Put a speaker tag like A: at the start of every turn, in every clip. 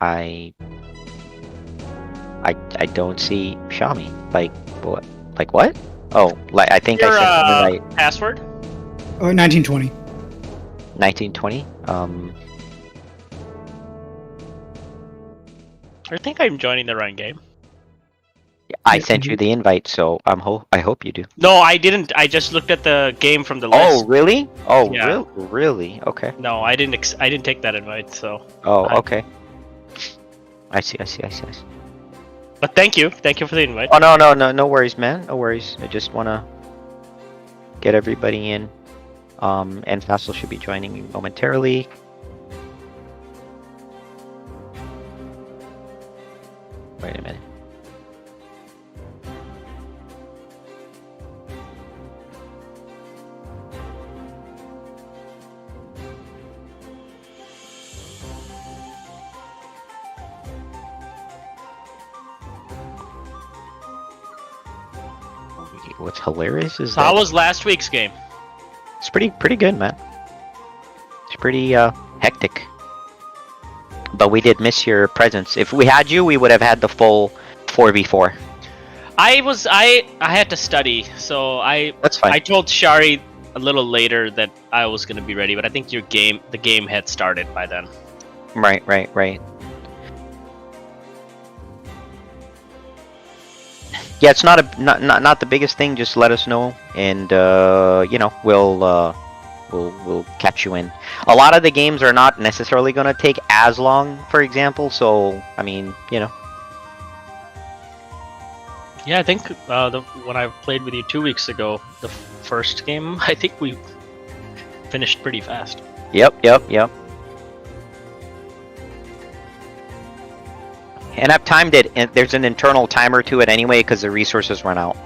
A: I don't see Xiaomi. Like what? Like what? Oh, like I think I
B: Your
A: sent an invite.
B: password?
C: Oh, 1920.
A: 1920.
B: I think I'm joining the wrong game.
A: I
C: Yeah,
A: sent you the invite, so I hope you do.
B: No, I didn't. I just looked at the game from the
A: Oh,
B: list.
A: really? Oh,
B: Yeah.
A: really? Okay.
B: No, I didn't. I didn't take that invite. So.
A: Oh,
B: I-
A: okay. I see.
B: But thank you for the invite.
A: Oh, no worries, man. No worries. I just wanna get everybody in. And Fassel should be joining me momentarily. Wait a minute. What's hilarious is
B: So how
A: that
B: was last week's game?
A: it's pretty good, man. It's pretty hectic. But we did miss your presence. If we had you, we would have had the full 4v4.
B: I had to study, so
A: That's fine.
B: I told Shari a little later that I was gonna be ready, but I think the game had started by then.
A: Right. Yeah, it's not the biggest thing. Just let us know, and we'll catch you in. A lot of the games are not necessarily gonna take as long, for example. So I mean,
B: Yeah, I think when I played with you 2 weeks ago, the first game, I think we finished pretty fast.
A: Yep. And I've timed it, and there's an internal timer to it anyway because the resources run out.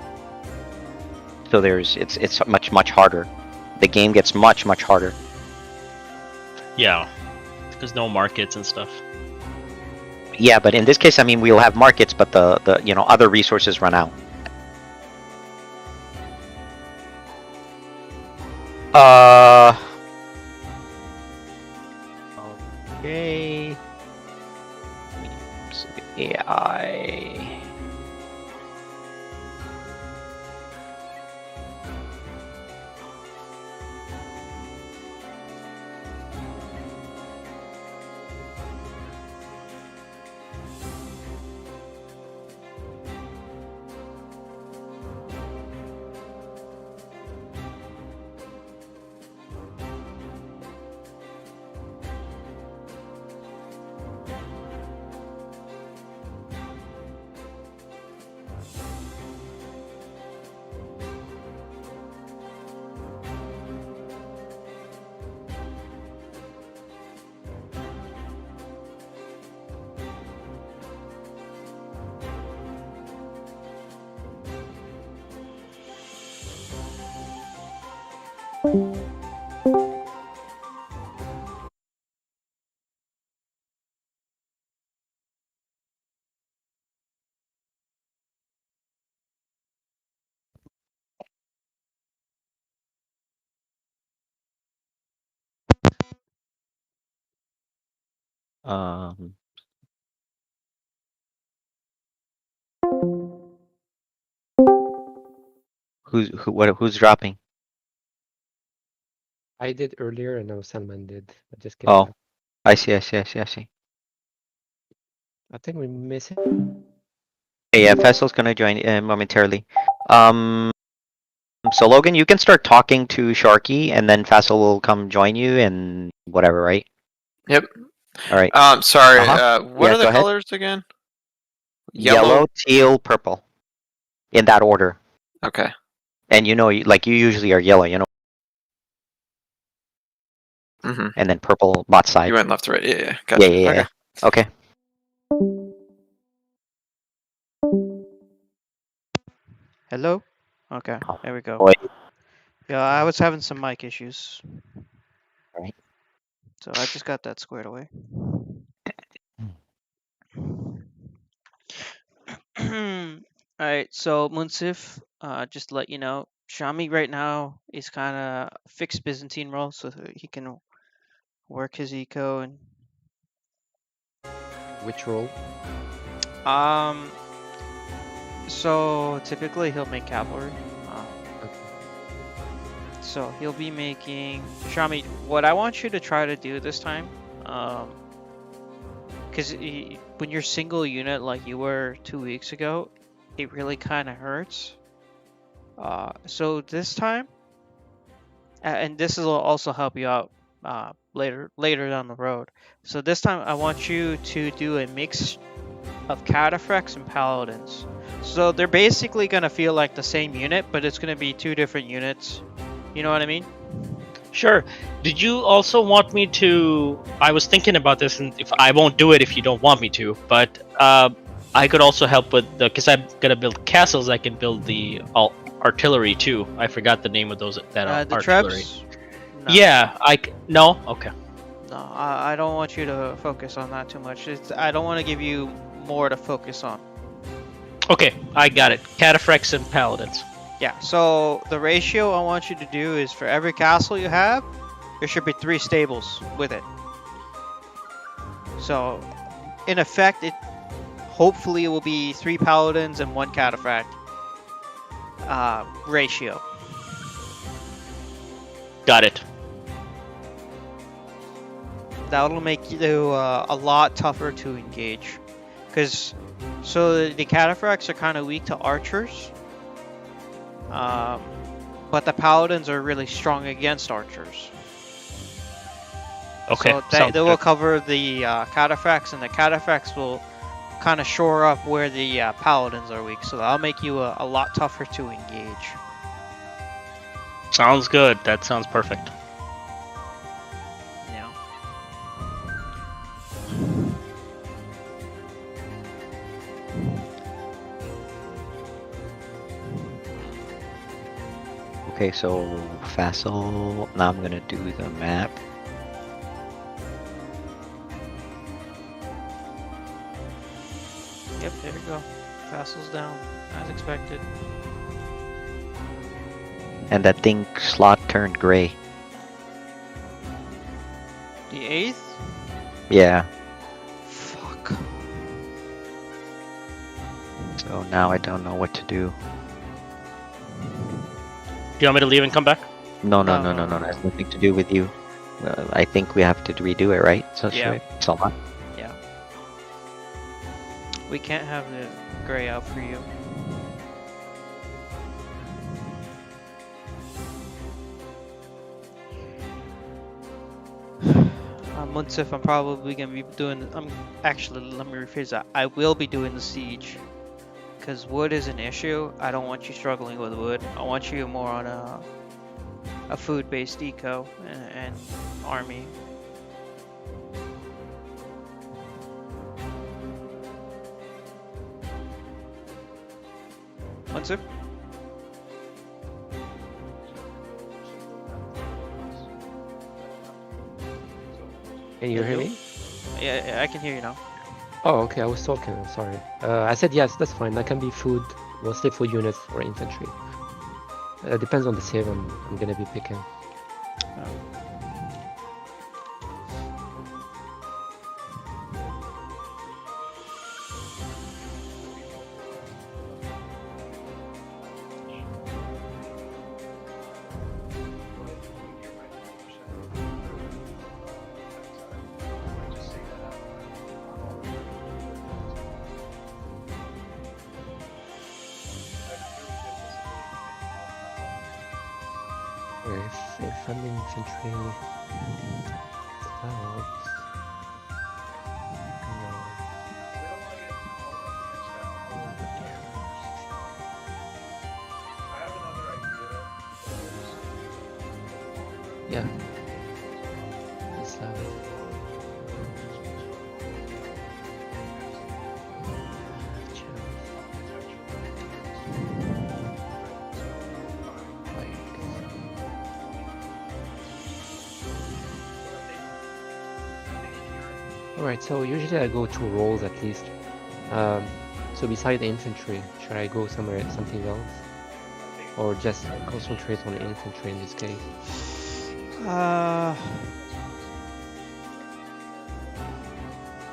A: So it's much harder. The game gets much harder.
B: Yeah, because no markets and stuff.
A: Yeah, but in this case, I mean, we'll have markets, but the other resources run out. Okay. So the AI. Um. Who's dropping?
D: I did earlier and now Salman did. I just came
A: Oh,
D: back.
A: I see.
D: I think we miss it.
A: Hey, yeah, Faisal's gonna join momentarily. So Logan, you can start talking to Sharky, and then Faisal will come join you, and whatever, right?
E: Yep.
A: All right.
E: Sorry. What
A: Yeah,
E: are the
A: go ahead.
E: colors again?
A: Yellow, teal, purple, in that order.
E: Okay.
A: And like you usually are yellow,
E: Mm-hmm.
A: and then purple bot side.
E: You went left to right. Yeah. Gotcha.
A: Yeah. Okay.
F: Hello? Okay,
A: Oh,
F: there we go.
A: boy.
F: Yeah, I was having some mic issues.
A: Right.
F: So I just got that squared away. Alright, so Munsif, just to let you know, Shami right now is kind of fixed Byzantine role, so he can work his eco and
D: Which role?
F: So typically he'll make cavalry.
D: Okay.
F: So he'll be making Shami. What I want you to try to do this time, because when you're single unit like you were 2 weeks ago, it really kind of hurts. So this time, and this will also help you out later down the road. So this time I want you to do a mix of cataphracts and paladins. So they're basically gonna feel like the same unit, but it's gonna be 2 different units. You know what I mean?
B: Sure. Did you also want me to? I was thinking about this, and if I won't do it if you don't want me to, but I could also help with the, because I'm gonna build castles. I can build the artillery too. I forgot the name of those that
F: The
B: artillery.
F: trebs? No.
B: Yeah, no. Okay.
F: No, I don't want you to focus on that too much. I don't want to give you more to focus on.
B: Okay, I got it. Cataphracts and paladins.
F: Yeah, so the ratio I want you to do is for every castle you have, there should be 3 stables with it. So, in effect, hopefully it will be 3 paladins and 1 cataphract ratio.
B: Got it.
F: That'll make you a lot tougher to engage. So the cataphracts are kind of weak to archers. But the paladins are really strong against archers.
B: Okay.
F: So they will cover the cataphracts, and the cataphracts will kind of shore up where the paladins are weak. So that'll make you a lot tougher to engage.
B: Sounds good. That sounds perfect.
F: Yeah.
A: Okay, so Facile. Now I'm gonna do the map.
F: Yep, there you go. Castle's down, as expected.
A: And that thing slot turned gray.
F: The 8th?
A: Yeah.
F: Fuck.
A: So now I don't know what to do.
B: Do you want me to leave and come back?
A: No.
F: No.
A: It has nothing to do with you. I think we have to redo it, right? So
F: Yeah.
A: Salman.
F: Yeah. We can't have the gray out for you. Munsif, I'm probably gonna be doing. Actually, let me rephrase that. I will be doing the siege, because wood is an issue. I don't want you struggling with wood. I want you more on a food-based eco and army. Munsif?
D: Can you hear me?
F: Yeah, I can hear you now.
D: Oh, okay. I was talking. I'm sorry. I said yes. That's fine. That can be food, mostly for units or infantry. Depends on the save I'm gonna be picking. If I'm infantry, yeah. It's loud. Alright, so usually I go 2 roles at least. So beside the infantry, should I go somewhere something else? Or just concentrate on the infantry in this case?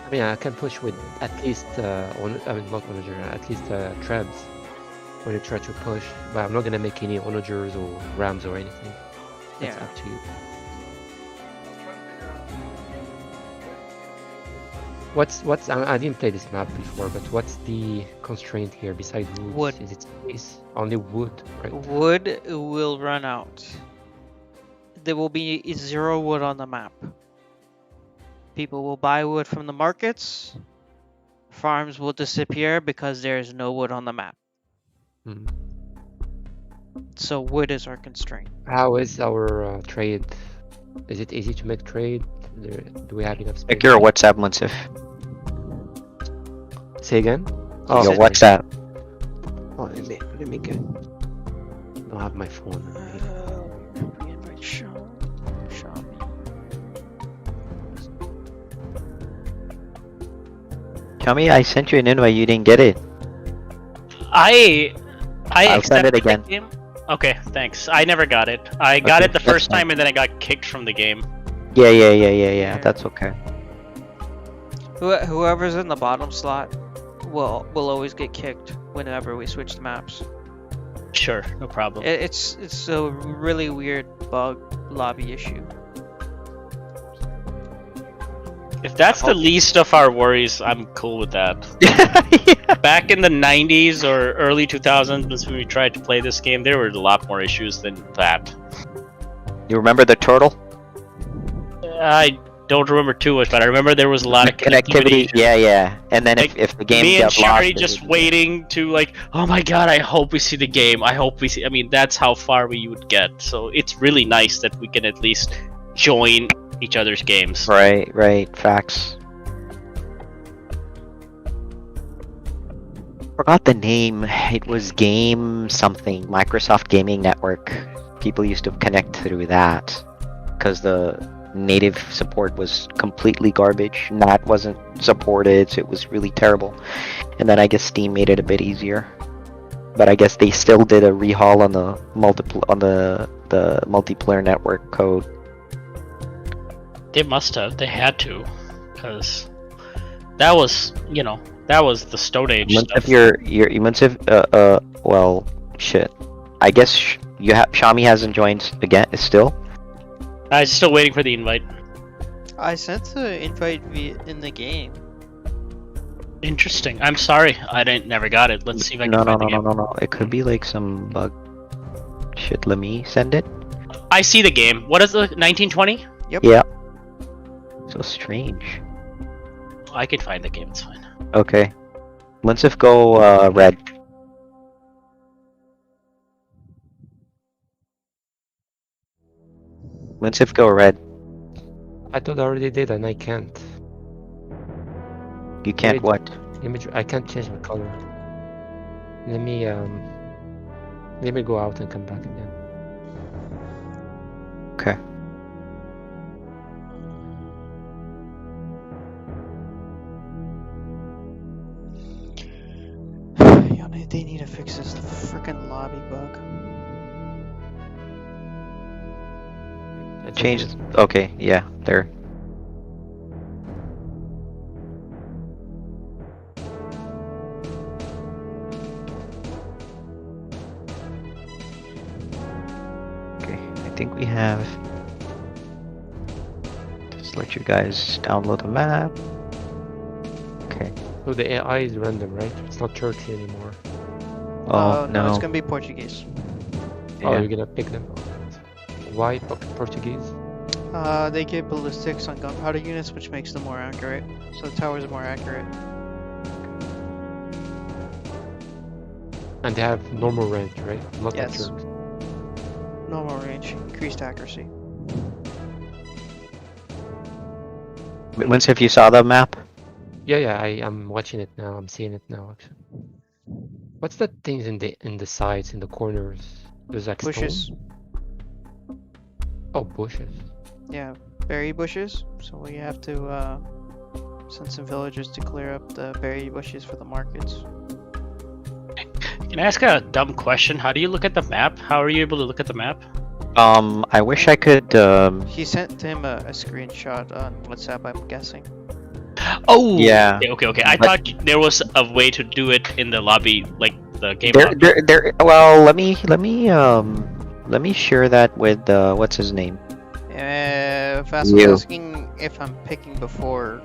D: I mean, I can push with at least, I mean, not onager, at least trebs when you try to push, but I'm not gonna make any onagers or rams or anything. That's
F: Yeah.
D: up to you. What's I didn't play this map before, but what's the constraint here besides wood?
F: Wood.
D: Is it space? Only wood, right?
F: Wood will run out. There will be 0 wood on the map. People will buy wood from the markets. Farms will disappear because there is no wood on the map.
D: Hmm.
F: So wood is our constraint.
D: How is our trade? Is it easy to make trade? Do we have enough space?
A: Check your WhatsApp, Munsif.
D: Say again?
A: Your
F: said-
A: WhatsApp.
D: Oh, let me get. I don't have my phone.
F: We invite Shami.
A: Chummy, I sent you an invite. You didn't get it.
B: I'll
A: send it
B: accepted the
A: again.
B: game. Okay, thanks. I never got it. I got
A: Okay,
B: it the
A: that's
B: first
A: fine.
B: time and then I got kicked from the game.
A: Yeah. That's okay.
F: Whoever's in the bottom slot will always get kicked whenever we switch the maps.
B: Sure, no problem.
F: It's a really weird bug lobby issue.
B: If that's the least of our worries, I'm cool with that. Back in the 90s or early 2000s when we tried to play this game, there were a lot more issues than that.
A: You remember the turtle?
B: I don't remember too much, but I remember there was a lot of connectivity. issues.
A: Yeah. And then
B: Like,
A: if the game
B: Me and
A: got
B: Shari
A: lost,
B: just waiting to like, oh my god, I hope we see the game. I hope we see. I mean, that's how far we would get. So it's really nice that we can at least join each other's games.
A: Right. Facts. Forgot the name. It was Game something. Microsoft Gaming Network. People used to connect through that because the native support was completely garbage. NAT wasn't supported, so it was really terrible. And then I guess Steam made it a bit easier. But I guess they still did a rehaul on the multiplayer network code.
B: They must have. They had to, because that was, that was the Stone Age stuff.
A: Well, shit. I guess Shami hasn't joined again. Still.
B: I'm still waiting for the invite.
F: I sent the invite in the game.
B: Interesting. I'm sorry, never got it. Let's see if I can find the game.
A: No. It could be like some bug. Shit, let me send it.
B: I see the game. What is the 1920?
A: Yeah. So strange.
B: I can find the game. It's fine.
A: Okay. Munsif, go red. Munsif, go red.
D: I thought I already did and I can't.
A: You can't
D: Wait.
A: what?
D: Image. I can't change my color. Let me go out and come back again.
A: Okay.
F: They need to fix this freaking lobby bug.
D: I just
A: Change.
D: did.
A: Okay, yeah, there. Okay, I think we have. Just let you guys download the map. Okay.
D: So the AI is random, right? It's not Turkey anymore.
A: Oh
F: no,
A: no.
F: it's gonna be Portuguese.
D: Oh,
A: Yeah.
D: you're gonna pick them. Why Portuguese?
F: They get ballistics on gunpowder units, which makes them more accurate. So the towers are more accurate.
D: And they have normal range, right? Not
F: Yes.
D: the Turks.
F: Normal range, increased accuracy.
A: Once if you saw the map?
D: Yeah, I'm watching it now. I'm seeing it now, actually. What's that things in the sides, in the corners? There's like
F: Bushes.
D: stone? Oh, bushes.
F: Yeah, berry bushes. So we have to send some villagers to clear up the berry bushes for the markets.
B: Can I ask a dumb question? How do you look at the map? How are you able to look at the map?
A: I wish I could.
F: He sent him a screenshot on WhatsApp, I'm guessing.
B: Oh,
A: Yeah.
B: Okay. I
A: But-
B: thought there was a way to do it in the lobby, like the game
A: There,
B: lobby.
A: well, let me share that with what's his name?
F: Fast was
A: You.
F: asking if I'm picking before.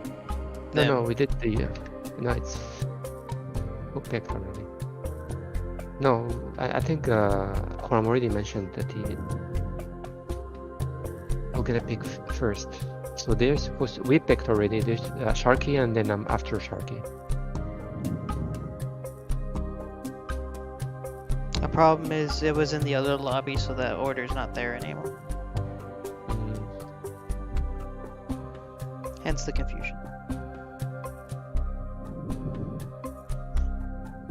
D: No,
F: them.
D: no, we did the. No, it's. Who picked already? No, I think Horam already mentioned that he'll get a pick first. So they're supposed to. We picked already. There's Sharky, and then I'm after Sharky.
F: The problem is it was in the other lobby, so that order's not there anymore.
D: Mm,
F: Hence the confusion.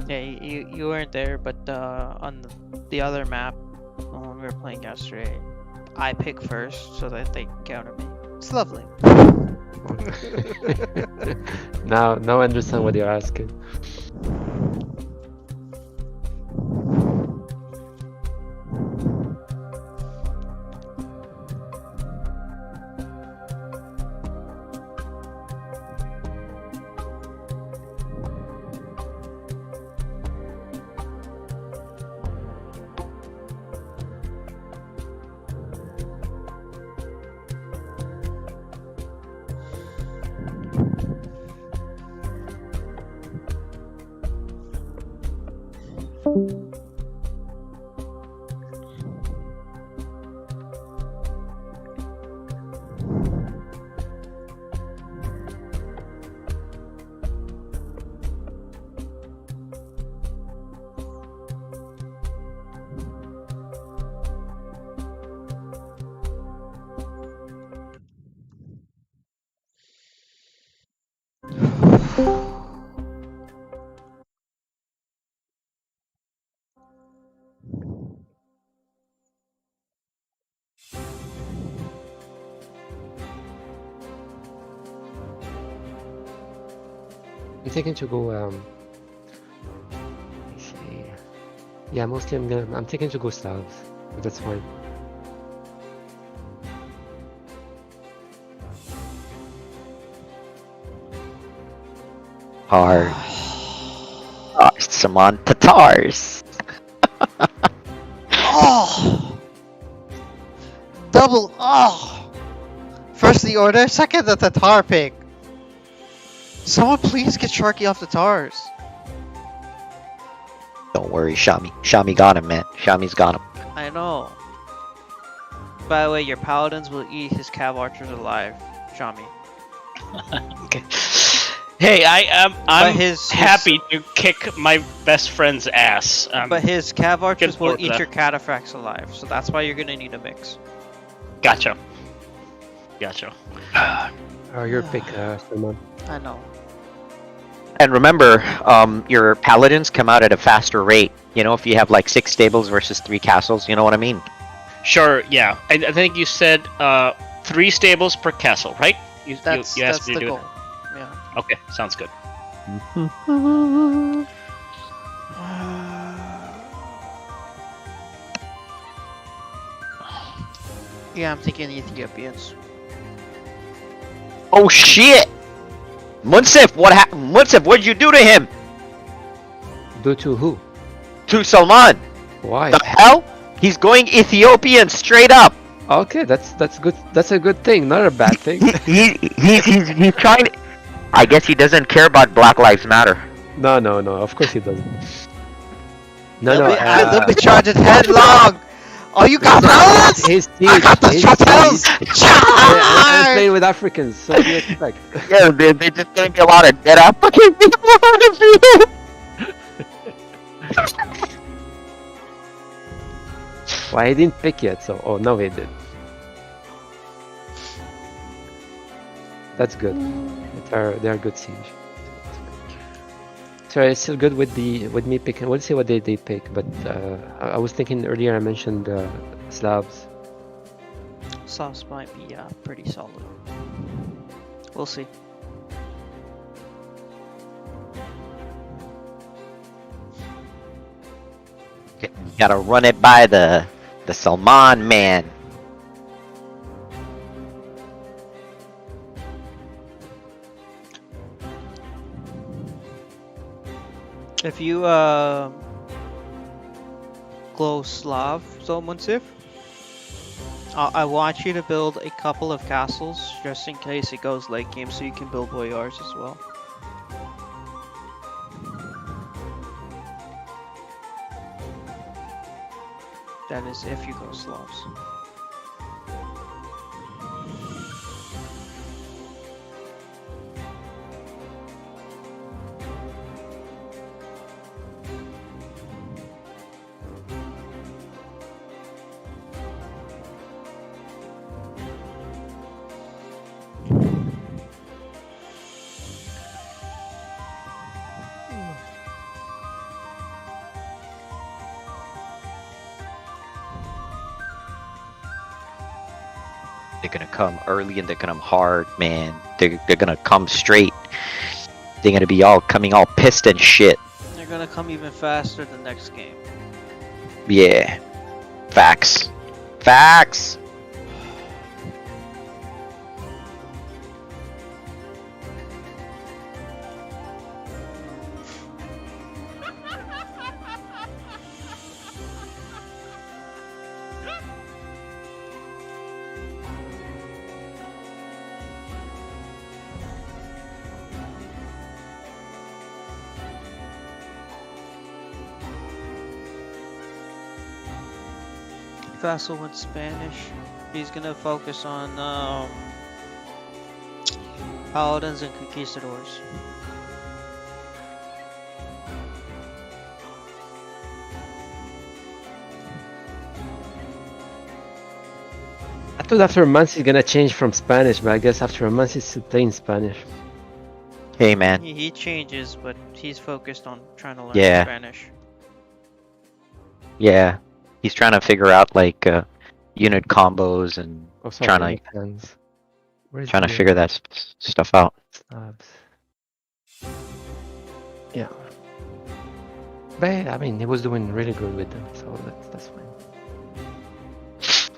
F: Yeah, you weren't there, but on the other map, when we were playing yesterday, I pick first so that they can counter me. It's lovely.
D: now I understand what you're asking. I'm thinking to go. Let me see. Yeah, mostly I'm thinking to go Slavs. If that's fine.
A: Hard. Saman Tatars.
F: Oh! Double oh! First the order, second the Tatar pick. Someone please get Sharky off the Tatars.
A: Don't worry, Shami. Shami got him, man. Shami's got him.
F: I know. By the way, your paladins will eat his cav archers alive, Shami.
B: Okay. Hey, I'm
F: But his-
B: happy to kick my best friend's ass.
F: But his cav archers will
B: forward to
F: eat
B: that.
F: your cataphracts alive, so that's why you're gonna need a mix.
B: Gotcha.
D: Your pick, Salman.
F: I know.
A: And remember, your paladins come out at a faster rate. You know, if you have like 6 stables versus 3 castles, you know what I mean?
B: Sure, yeah. I think you said 3 stables per castle, right? You
F: That's
B: asked me
F: the
B: to do
F: goal.
B: that.
F: Yeah.
B: Okay, sounds good.
F: Yeah, I'm thinking Ethiopians.
A: Oh shit! Munsif, what happened? Munsif, what'd you do to him?
D: Do to who?
A: To Salman?
D: Why?
A: The hell? He's going Ethiopian straight up.
D: Okay, that's good. That's a good thing, not a bad thing.
A: He's trying to... I guess he doesn't care about Black Lives Matter.
D: No. Of course he doesn't. No.
F: They'll be charging headlong! Oh, you got paladins?
D: His siege.
F: I got the
D: his
F: chapels!
D: siege. I'm playing with Africans, so what do you expect?
A: Yeah, they're just gonna be a lot of dead African people on the field.
D: Well, he didn't pick yet, so no, he did. That's good. They are good siege. So it's still good with me picking. We'll see what they pick, but I was thinking earlier. I mentioned Slavs.
F: Slavs might be pretty solid. We'll see.
A: Gotta run it by the Salman man.
F: If you glow Slav, so Munsif, I want you to build a couple of castles just in case it goes late game, so you can build boyars as well. That is if you go Slavs.
A: They're gonna come early and they're gonna come hard, man. They're gonna come straight. They're gonna be all coming all pissed and shit.
F: They're gonna come even faster the next game.
A: Yeah. Facts. Facts.
F: Vassal went Spanish. He's gonna focus on paladins and conquistadors.
D: I thought after a month he's gonna change from Spanish, but I guess after a month he's still playing Spanish.
A: Hey, man.
F: He changes, but he's focused on trying to learn
A: Yeah.
F: Spanish.
A: Yeah. He's trying to figure out like unit combos and
D: Also,
A: trying
D: on
A: to
D: the hands. Where's
A: trying to
D: the
A: figure that stuff out.
D: Slabs? Yeah. But I mean, he was doing really good with them, so that's fine.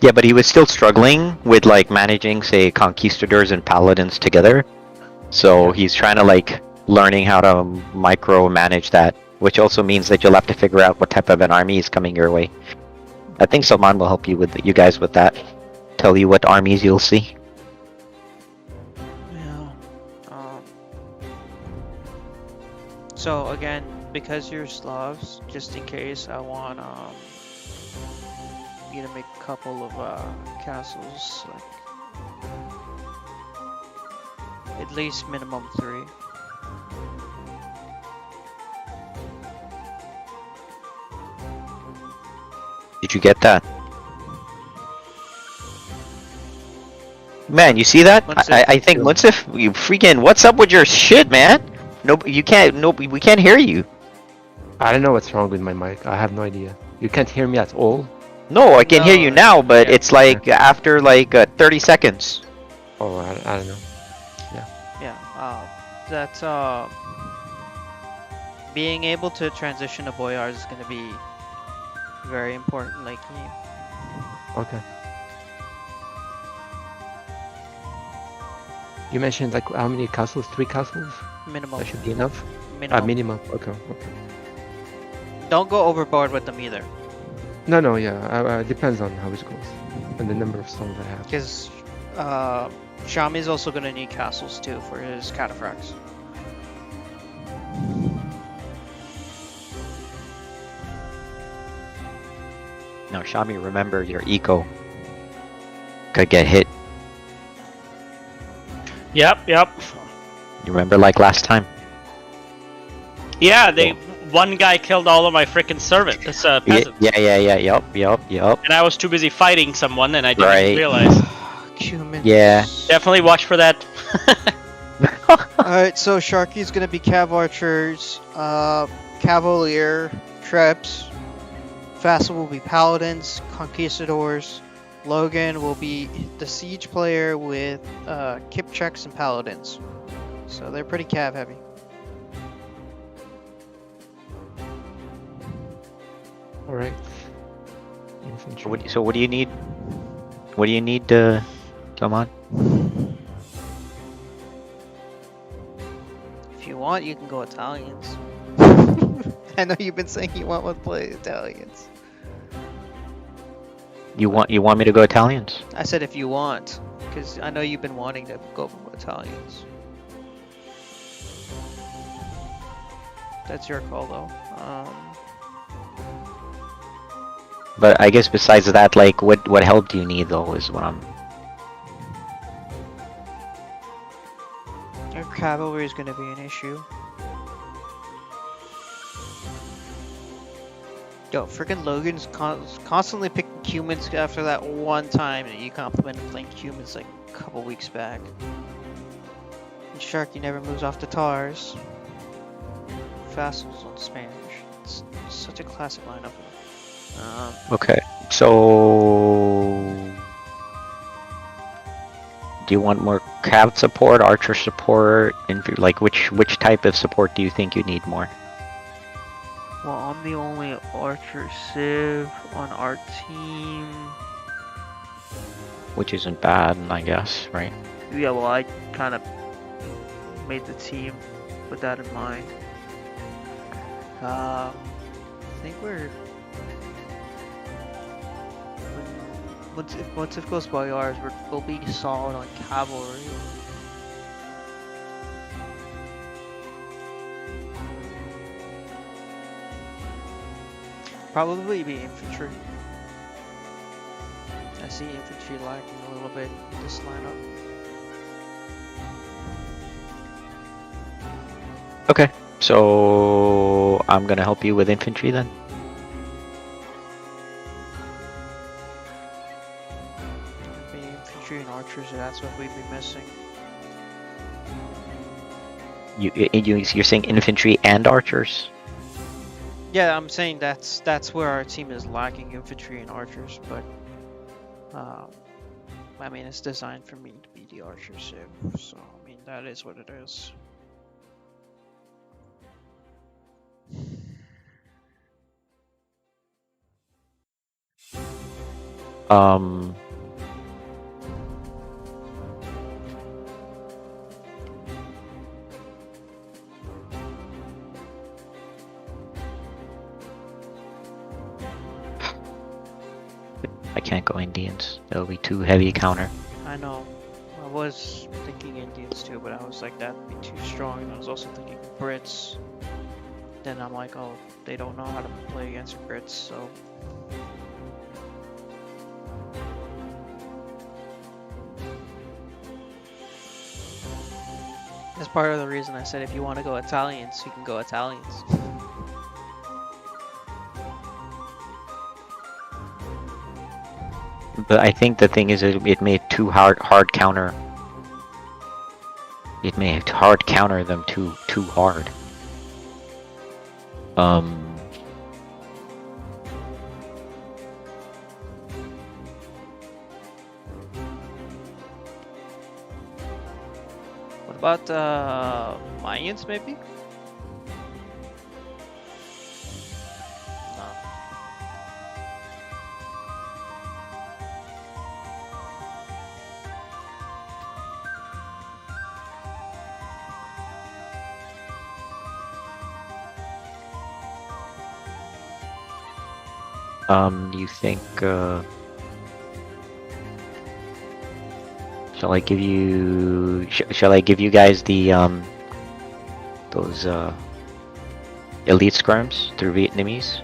A: Yeah, but he was still struggling with like managing, say, conquistadors and paladins together. So he's trying to like learning how to micromanage that, which also means that you'll have to figure out what type of an army is coming your way. I think Salman will help you guys with that. Tell you what armies you'll see.
F: Yeah. So again, because you're Slavs, just in case, I want you to make a couple of castles, like at least minimum 3.
A: Did you get that? Man, you see that?
F: Munsif.
A: I think Munsif, you freaking, what's up with your shit, man? No, you can't. No, we can't hear you.
D: I don't know what's wrong with my mic. I have no idea. You can't hear me at all.
A: No, I can hear you
F: No,
A: now, but
F: yeah.
A: it's like after like 30 seconds.
D: Oh, I don't know.
F: Yeah. That's being able to transition to boyars is going to be very important late game.
D: Okay. You mentioned like how many castles? 3 castles?
F: Minimum.
D: That should be enough.
F: Minimum.
D: Minimum. Okay.
F: Don't go overboard with them either,
D: No, yeah. Depends on how it goes and the number of stones I have.
F: because Shami is also going to need castles too for his cataphracts.
A: No, Shami, remember your eco could get hit.
B: Yep.
A: You remember like last time?
B: Yeah, one guy killed all of my freaking servant. This peasant.
A: Yeah. Yup.
B: And I was too busy fighting someone, and I didn't
A: Right.
B: realize.
F: Humans.
A: Yeah.
B: Definitely watch for that.
F: Alright, so Sharky's gonna be Cav Archers, Cavalier, Trebs, Vassal will be Paladins, Conquistadors, Logan will be the Siege player with Kipchaks and Paladins. So they're pretty Cav heavy.
D: All right. Infantry.
A: So what do you need? What do you need, come on?
F: If you want, you can go Italians. I know you've been saying you want to play Italians.
A: You want me to go Italians?
F: I said if you want, because I know you've been wanting to go Italians. That's your call, though.
A: But I guess besides that, like, what help do you need though? Is what I'm.
F: Your cavalry is going to be an issue. Yo, freaking Logan's constantly picking humans after that one time that you complimented playing humans like a couple weeks back. And Sharky never moves off the tars. Vassals on Spanish. It's such a classic lineup.
A: Okay, so do you want more cav support, archer support, like which type of support do you think you need more?
F: Well, I'm the only archer civ on our team.
A: Which isn't bad, I guess, right?
F: Yeah, well, I kind of made the team with that in mind. I think we're... Once it goes by ours, we'll be solid on cavalry. Probably be infantry. I see infantry lacking a little bit in this lineup.
A: Okay, so I'm gonna help you with infantry then.
F: Maybe infantry and archers, that's what we'd be missing.
A: You're saying infantry and archers?
F: Yeah, I'm saying that's where our team is lacking, infantry and archers, but I mean it's designed for me to be the archer civ, so I mean that is what it is.
A: I can't go Indians. It'll be too heavy a counter.
F: I know. I was thinking Indians too, but I was like that'd be too strong, and I was also thinking Brits. Then I'm like, oh, they don't know how to play against Brits, so. That's part of the reason I said if you want to go Italians, you can go Italians.
A: But I think the thing is, it made too hard counter. It may hard counter them too hard.
F: What about Mayans maybe? No.
A: You think, shall I give you, shall I give you guys the, those, elite scrims through Vietnamese?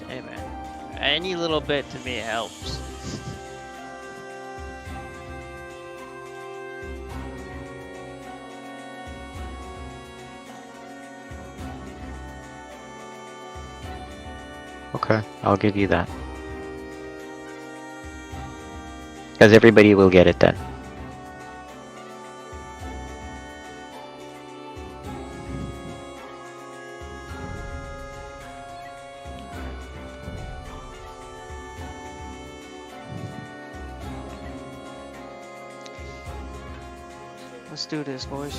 F: Hey man, any little bit to me helps.
A: Okay, I'll give you that. Because everybody will get it then.
F: Let's do this, boys.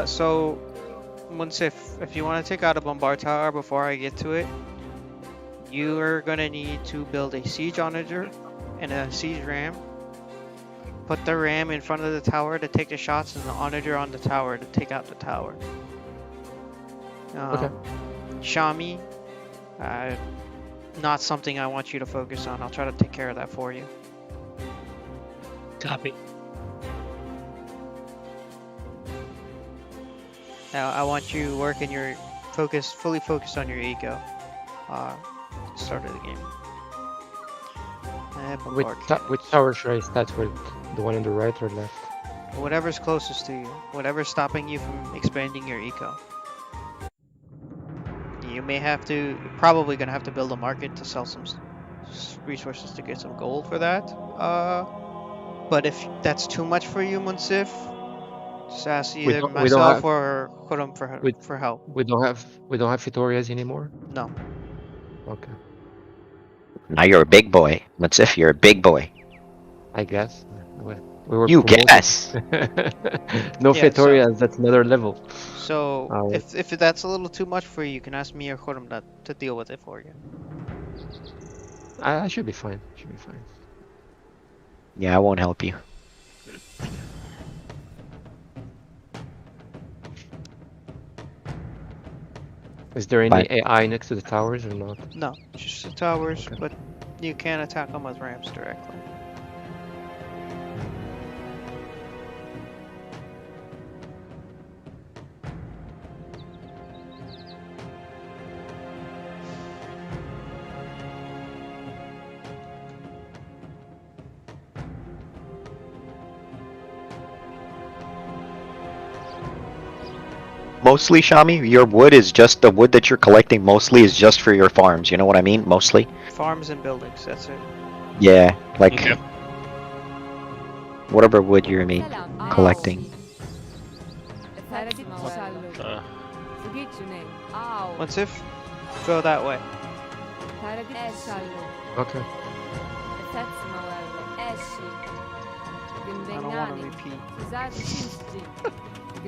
F: So once if you want to take out a bombard tower before I get to it, you are gonna need to build a siege onager and a siege ram, put the ram in front of the tower to take the shots, and the onager on the tower to take out the tower.
D: Okay.
F: Shami, not something I want you to focus on. I'll try to take care of that for you.
B: Copy.
F: Now I want you working your fully focused on your eco. Start of the game.
D: Which tower should I start with? The one on the right or left?
F: Whatever's closest to you. Whatever's stopping you from expanding your eco. You may have to, you're probably gonna have to build a market to sell some resources to get some gold for that. But if that's too much for you, Munsif, just ask either
D: we don't
F: myself
D: have-
F: or Kurum for help.
D: We don't have Fitorias anymore.
F: No.
D: Okay,
A: Now you're a big boy. Munsif, you're a big boy.
D: I guess. We were
A: You
D: promoted.
A: guess.
D: No
F: Yeah, so-
D: Fitorias. That's another level.
F: So
D: Alright.
F: if that's a little too much for you, you can ask me or Kurum to deal with it for you.
D: I should be fine. Should be fine.
A: Yeah, I won't help you.
D: Is there any
A: Fine.
D: AI next to the towers or not?
F: No, just the towers,
D: Okay.
F: but you can attack them with ramps directly.
A: Mostly, Shami, your wood is just the wood that you're collecting. Mostly is just for your farms. You know what I mean? Mostly.
F: Farms and buildings, that's it.
A: Yeah, like
B: Okay.
A: whatever wood you mean collecting.
B: Uh,
F: Munsif, go that way.
D: Okay.
F: I don't want to repeat.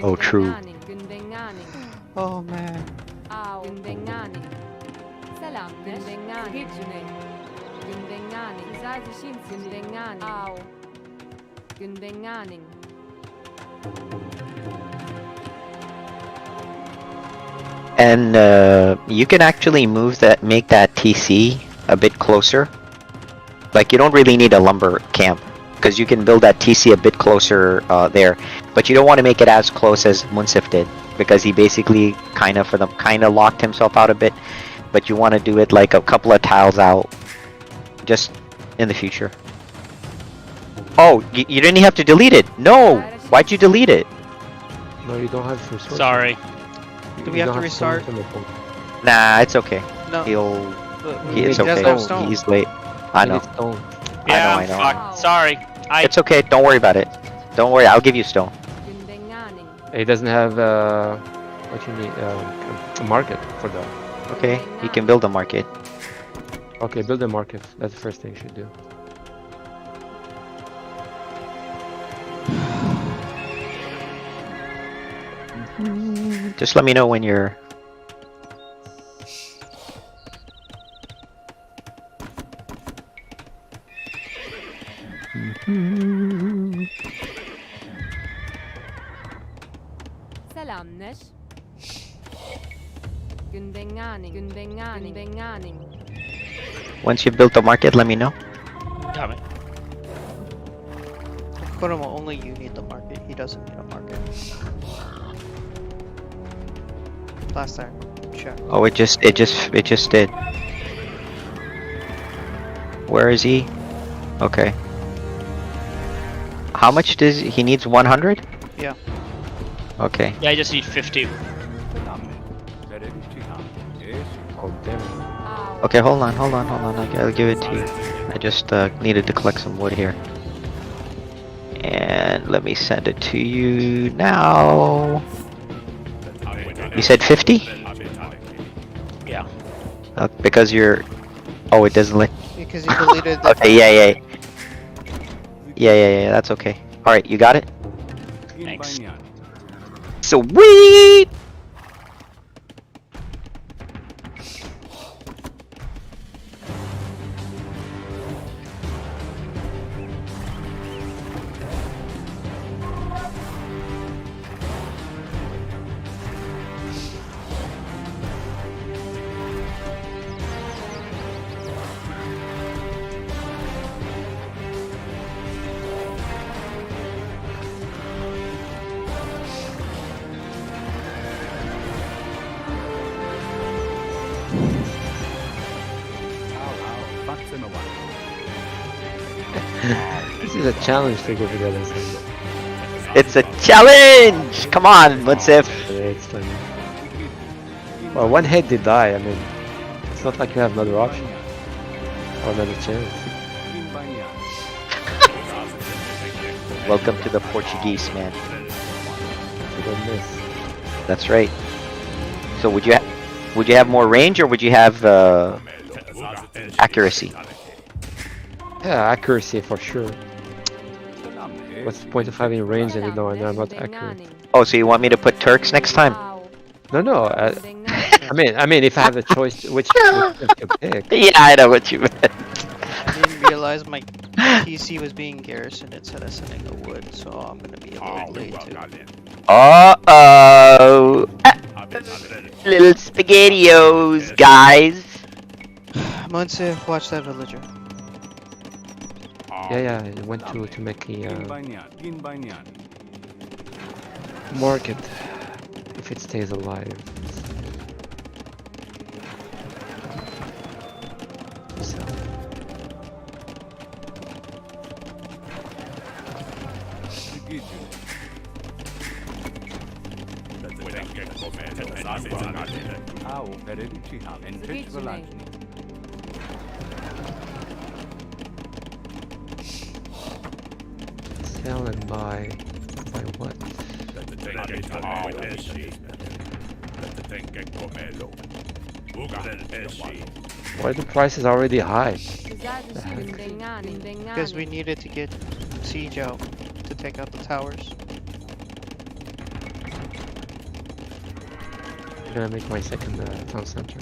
A: Oh, true.
F: Oh man.
G: Gündengani. Selam. Gündengani. Gündengani. Gündengani. Au. Gündengani.
A: And you can actually make that TC a bit closer. Like you don't really need a lumber camp because you can build that TC a bit closer there, but you don't want to make it as close as Munsif did because he basically kind of locked himself out a bit. But you want to do it like a couple of tiles out, just in the future. Oh, you didn't have to delete it. No, why'd you delete it?
D: No, you don't have resources.
B: sorry.
F: Do we
D: You
F: have
D: don't
F: to
D: stone
F: restart?
D: to make them.
A: Nah, it's okay.
F: No.
A: It's
F: he doesn't have
A: okay.
F: stone.
A: He's late. I
D: You
A: know.
D: need stone.
B: Yeah,
A: I know.
B: fuck. Sorry.
A: It's okay. Don't worry about it. Don't worry. I'll give you stone.
G: Gündengani.
D: It doesn't have what you need a market for that.
A: Okay, you can build a market.
D: Okay, build a market. That's the first thing you should do.
A: Just let me know when you're.
G: Selam Neş. Gündengani. Gündengani. Gündengani.
A: Once you've built the market, let me know.
B: Damn it.
F: Kurum, only you need the market. He doesn't need a market. Last time, check.
A: Oh, it just did. Where is he? Okay. How much does he needs 100?
F: Yeah.
A: Okay.
B: Yeah, I just need 50.
D: Oh damn it.
G: Au.
A: Okay, hold on. I'll give it to you. I just needed to collect some wood here. And let me send it to you now. You said 50?
B: Yeah.
A: Because you're. Oh, it doesn't let.
F: Because he deleted the.
A: Okay, yeah. That's okay. All right, you got it.
B: Thanks.
A: Sweet.
D: This is a challenge to go to the other side.
A: It's a challenge! Come on, Munsif.
D: It's like, well, one head did die. I mean, it's not like you have another option or another chance.
A: Welcome to the Portuguese, man.
D: You don't miss.
A: That's right. So would you have more range or would you have accuracy?
D: Yeah, accuracy for sure. What's the point of having range and you know I'm not accurate?
A: Oh, so you want me to put Turks next time?
D: No. I mean, if I have the choice, which to pick.
A: Yeah, I know what you meant.
F: I didn't realize my PC was being garrisoned instead of sending a wood, so I'm gonna be a little late too.
A: Uh-oh. Little SpaghettiOs, guys.
F: Munse, watch that villager.
D: Yeah, I went to make a market if it stays alive. So. Sell and buy what? Why the price is already high?
F: Because we needed to get siege out to take out the towers.
D: I'm gonna make my second town center.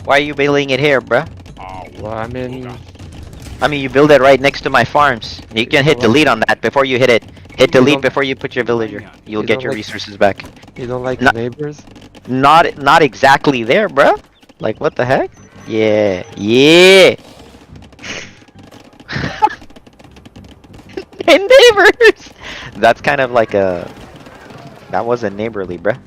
A: Why are you building it here, bruh?
D: Well, I mean,
A: you build it right next to my farms. You can hit delete on that before you hit it. Hit delete before you put your villager. You'll
D: you
A: get
D: don't
A: your
D: like-
A: resources back.
D: you don't like
A: No.
D: neighbors?
A: Not exactly there, bruh. Like, what the heck? Yeah. And neighbors! That's kind of like a... That wasn't neighborly, bruh.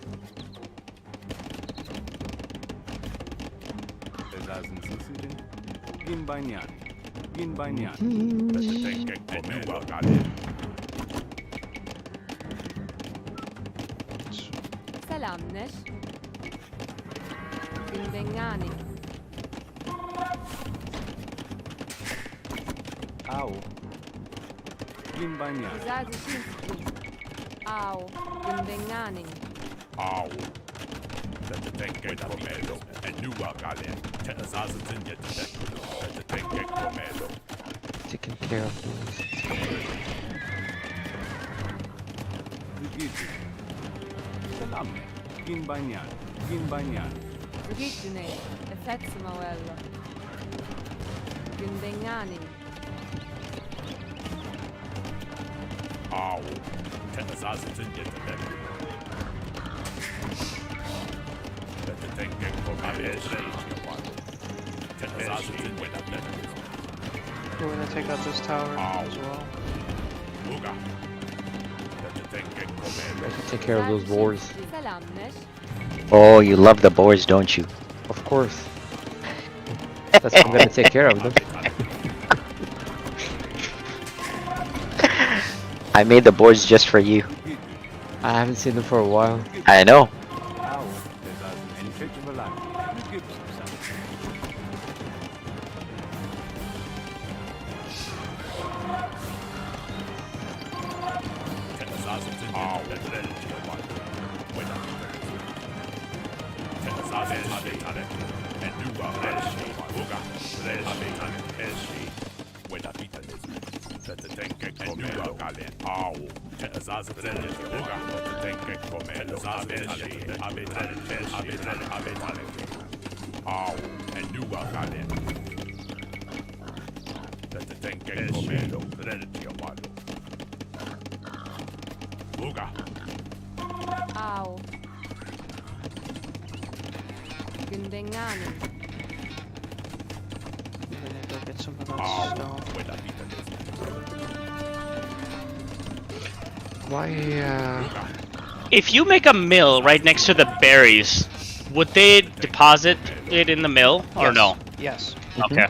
G: Selamneş. Gündengani. Zazishinski. Au. Gündengani.
D: Taking care of those.
G: Zgidne. Effetsi mawella. Gündengani.
F: We're gonna take out this tower as well.
D: I should take care of those boars.
G: Selamneş.
A: Oh, you love the boars, don't you?
D: Of course. That's how I'm gonna take care of them.
A: I made the boards just for you.
D: I haven't seen them for a while.
A: I know.
G: Au. Gündengani.
F: I'm gonna go get some of that stone.
D: Why?
B: If you make a mill right next to the berries, would they deposit it in the mill or
F: Yes.
B: no?
F: Yes.
B: Okay.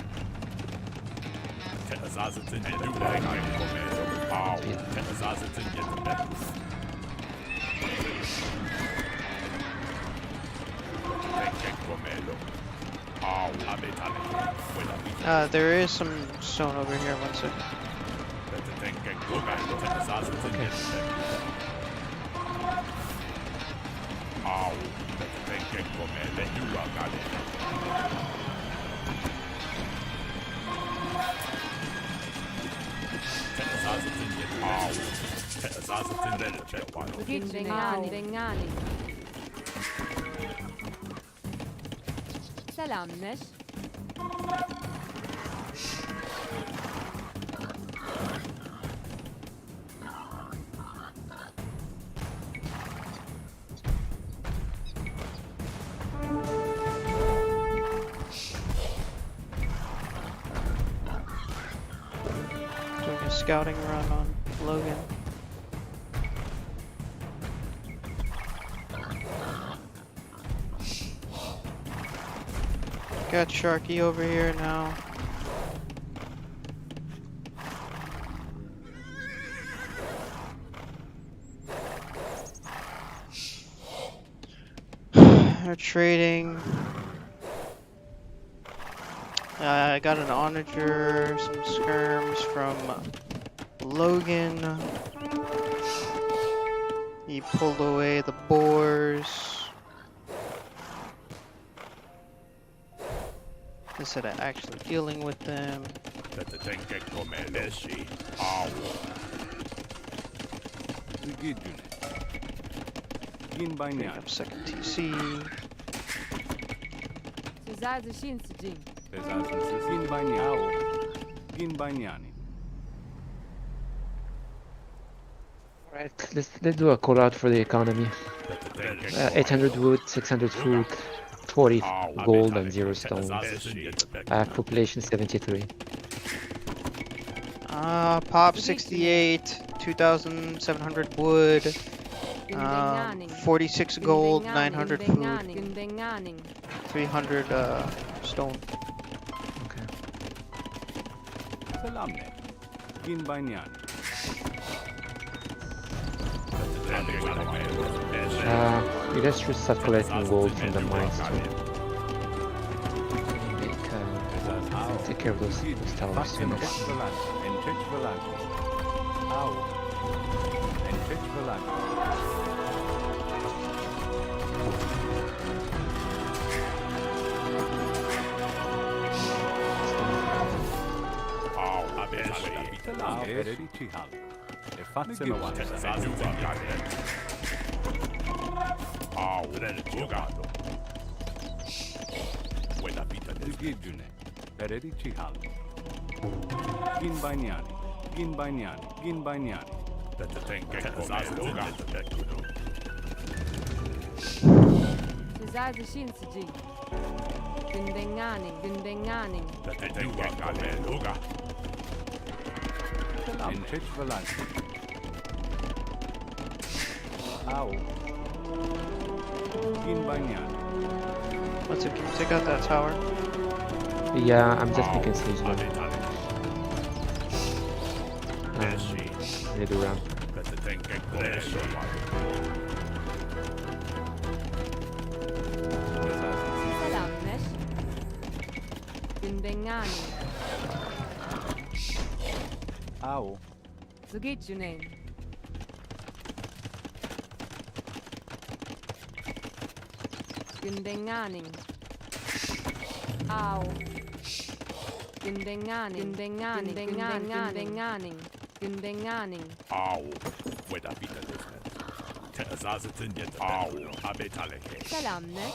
F: There is some stone over here. One second.
G: Gündengani. Selammış.
F: Doing a scouting run on Logan. Got Sharky over here now. They're trading. I got an onager, some skirms from Logan. He pulled away the boars. Instead of actually dealing with them. Bring up second TC.
G: Güzel Shinsuji.
D: Alright, let's do a call out for the economy. 800 wood, 600 food, 40 gold and 0 stones. Population 73.
F: Pop 68, 2,700 wood, 46 gold, 900 food,
G: Gündengani.
F: 300 stone.
D: Okay. You guys should start collecting gold from the mines too. Take care of those towers soon.
G: Güzel Shinsuji. Gündengani. Gündengani.
F: Let's see, can you take out that tower?
D: Yeah, I'm just making siege now. Need to ramp.
G: Selammış. Gündengani. Zugitjunen. Gündengani. Au. Gündengani. Gündengani. Gündengani. Gündengani. Selammış.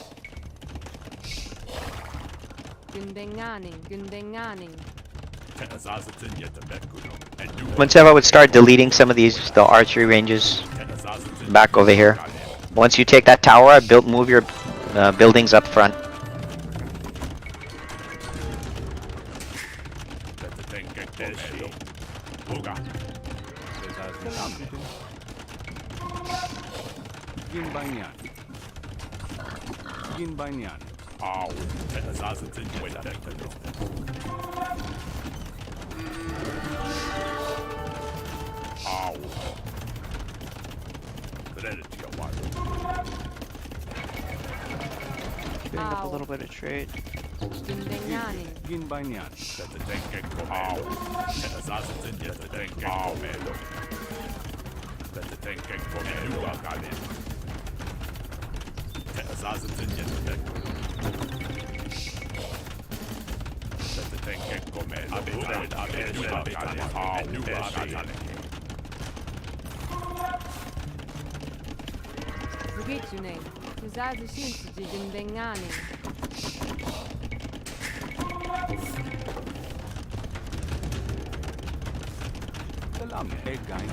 G: Gündengani. Gündengani.
A: Munseva would start deleting some of the archery ranges back over here. Once you take that tower, move your buildings up front.
H: Ginbanyan. Ginbanyan. Au. Tezazatin Wedakano. Au. Credit to your wife.
F: Getting up a
G: Ow.
F: little bit of trade.
G: Gindenganing.
H: Ginbanyan. Tezatenke Au. Tezazatin Yetatenke Au. Tezatenke Komelu Akalin. Tezazatin Yetatenke. Tezatenke Komelu Akalin.
G: Zugitune. Kuzazi shinsuji gindenganing.
H: Salam Egain.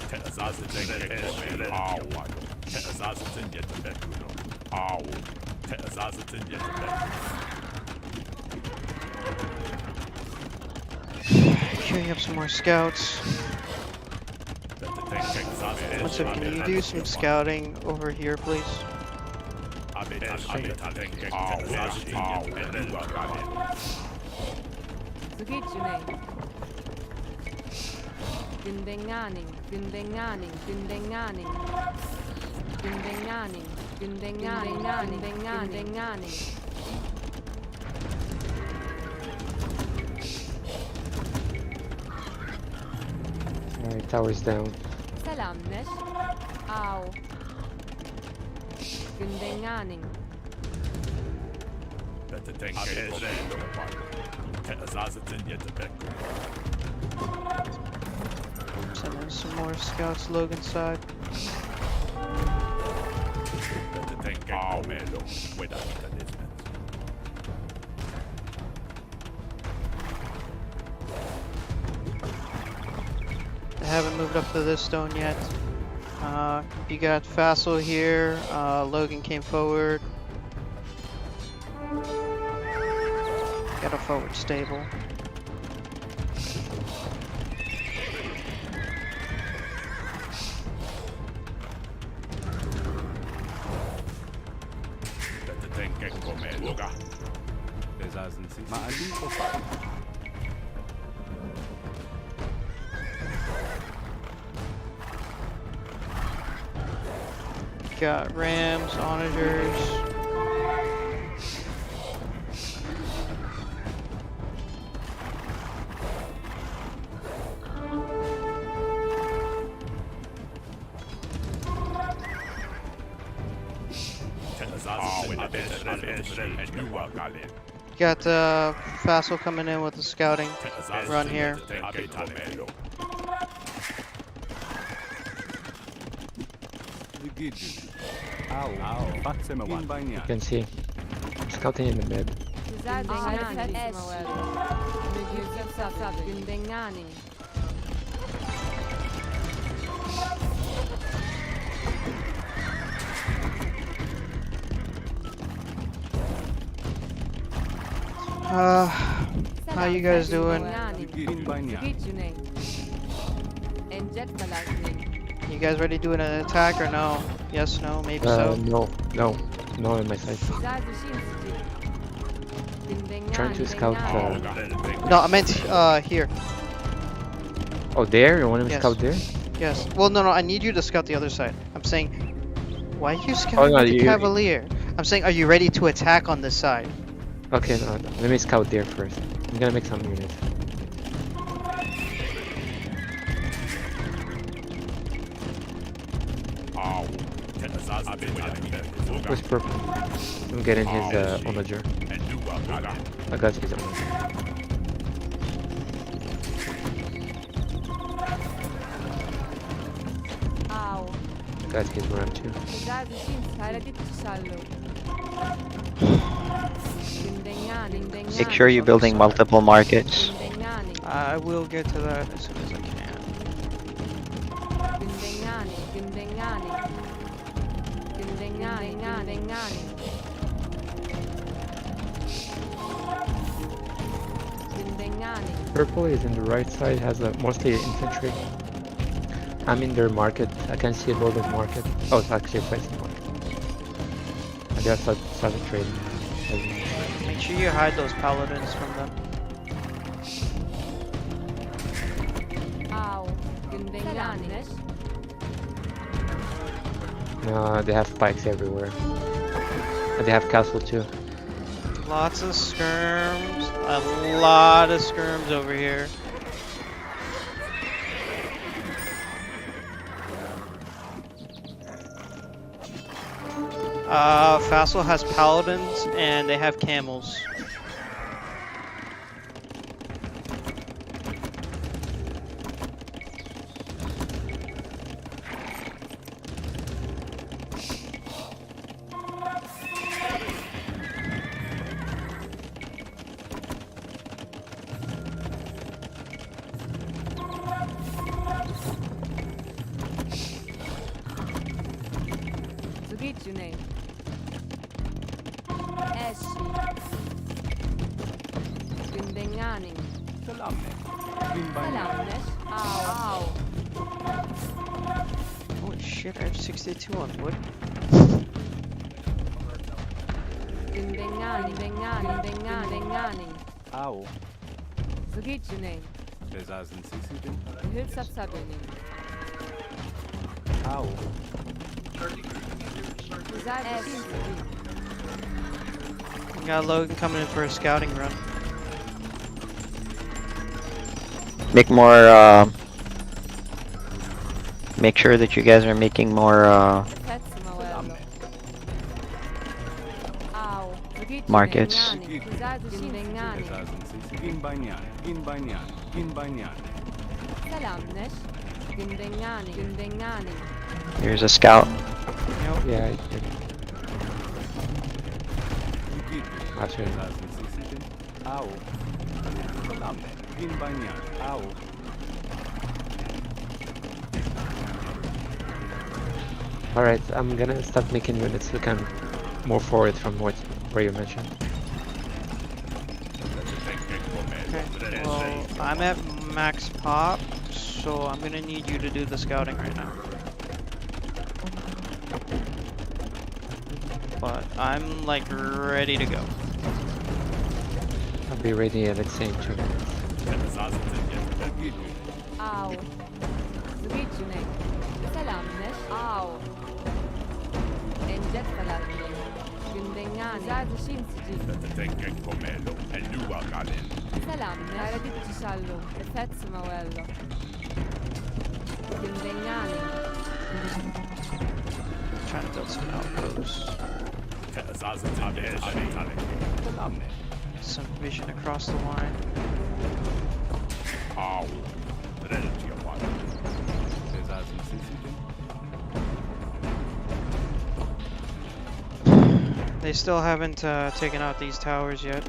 H: Tezazatin Komelu Au. Tezazatin Yetatenke Au. Tezazatin Yetatenke.
F: Queuing up some more scouts. What's up? Can you do some scouting over here, please?
G: Zugitune. Gindenganing. Gindenganing. Gindenganing. Gindenganing. Gindenganing. Gindenganing.
D: Alright, tower's down.
G: Selamnesh. Ow. Gundenganing.
F: Sending some more scouts Logan side. I haven't moved up to this stone yet. You got Fassel here. Logan came forward. Got a forward stable. Got Rams, Onagers. Got Fassel coming in with the scouting run here.
D: You can see. Scouting in the mid.
G: Gundenganing.
F: How you guys doing?
G: Zugitune. Enjet Balasning.
F: You guys ready to do an attack or no? Yes, no, maybe so.
D: No on my side. Trying to scout.
F: No, I meant here.
D: Oh, there? You want to
F: Yes.
D: scout there?
F: Yes. Well, no, I need you to scout the other side. I'm saying, why are you scouting
D: no,
F: with the
D: you-
F: Cavalier? I'm saying, are you ready to attack on this side?
D: Okay, no. Let me scout there first. I'm gonna make some units. Where's purple? I'm getting his onager. I got his onager.
G: Ow.
D: I got his ram too.
A: Make sure you're building multiple markets.
F: I will get to that as soon as I can.
D: Purple is in the right side, has mostly infantry. I'm in their market. I can see a lot of market. Oh, it's actually a fencing market. I just started trading.
F: Make sure you hide those paladins from them.
G: Au. Gündenganing.
D: They have spikes everywhere. And they have castle too.
F: Lots of skirms. A lot of skirms over here. Fassel has paladins and they have camels.
G: Zugitjune. Eshi. Gündenganing. Salamnesh. Au.
F: Holy shit, I have 62 on wood.
G: Gündenganing.
H: Au.
G: Zugitjune.
H: Besaßen Sie sie denn?
G: Hilsapsabening.
H: Au.
G: Eshi.
F: We got Logan coming in for a scouting run.
A: Make more. Make sure that you guys are making more
G: Fetzmawello. Au.
A: Markets.
G: Gündenganing.
H: Besaßen Sie sie? Ginbanyan. Ginbanyan. Ginbanyan.
G: Salamnesh. Gündenganing.
A: Here's a scout.
D: Yeah, I did. Actually,
H: Besaßen Sie sie denn? Au. Salamne. Ginbanyan. Au.
D: alright, I'm gonna start making units who can move forward from where you mentioned.
F: Okay, well, I'm at max pop, so I'm gonna need you to do the scouting right now. But I'm like ready to go.
D: I'll be ready, let's say, in 2 minutes.
H: Besaßen Sie jetzt?
G: Au. Zugitjune. Salamnesh. Au. Enjet Falalne. Gündenganing. Zadishinsji.
H: Tenken Pomelo. E Lua Galen.
G: Salamnesh. Araditchishallo. Fetzmawello. Gündenganing.
F: Trying to build some outposts.
H: Besaßen Sie jetzt? Salamne.
F: Some vision across the line.
H: Au. Relativ one. Besaßen Sie sie denn?
F: They still haven't taken out these towers yet.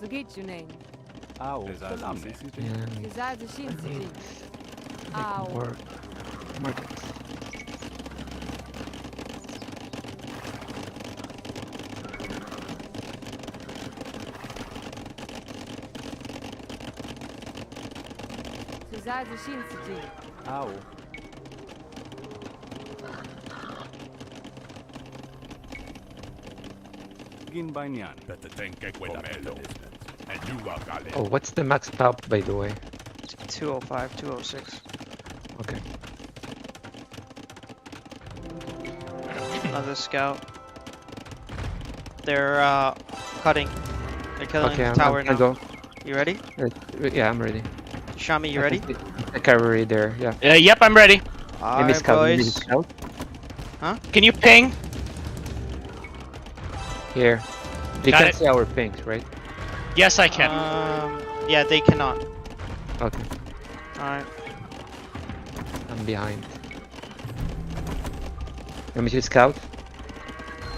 G: Zugitjune.
H: Au. Besaßen Sie sie denn?
D: Yeah,
G: Zadishinsji.
D: making
G: Au.
D: more markets.
G: Zadishinsji.
H: Au. Ginbanyan. Better tenken Pomelo. E Lua Galen.
D: Oh, what's the max pop, by the way?
F: 205, 206.
D: Okay.
F: Another scout. They're cutting. They're killing
D: Okay,
F: the
D: I'm
F: tower
D: gonna
F: now.
D: go.
F: You ready?
D: Yeah, I'm ready.
F: Shami, you ready?
D: The cavalry there, yeah.
B: Yep, I'm ready.
D: Maybe
F: Alright,
D: scout, maybe
F: boys.
D: scout.
B: Can you ping?
D: Here. They
B: Got
D: can
B: it.
D: see our pings, right?
B: Yes, I can.
F: Yeah, they cannot.
D: Okay,
F: Alright.
D: I'm behind. Want me to scout?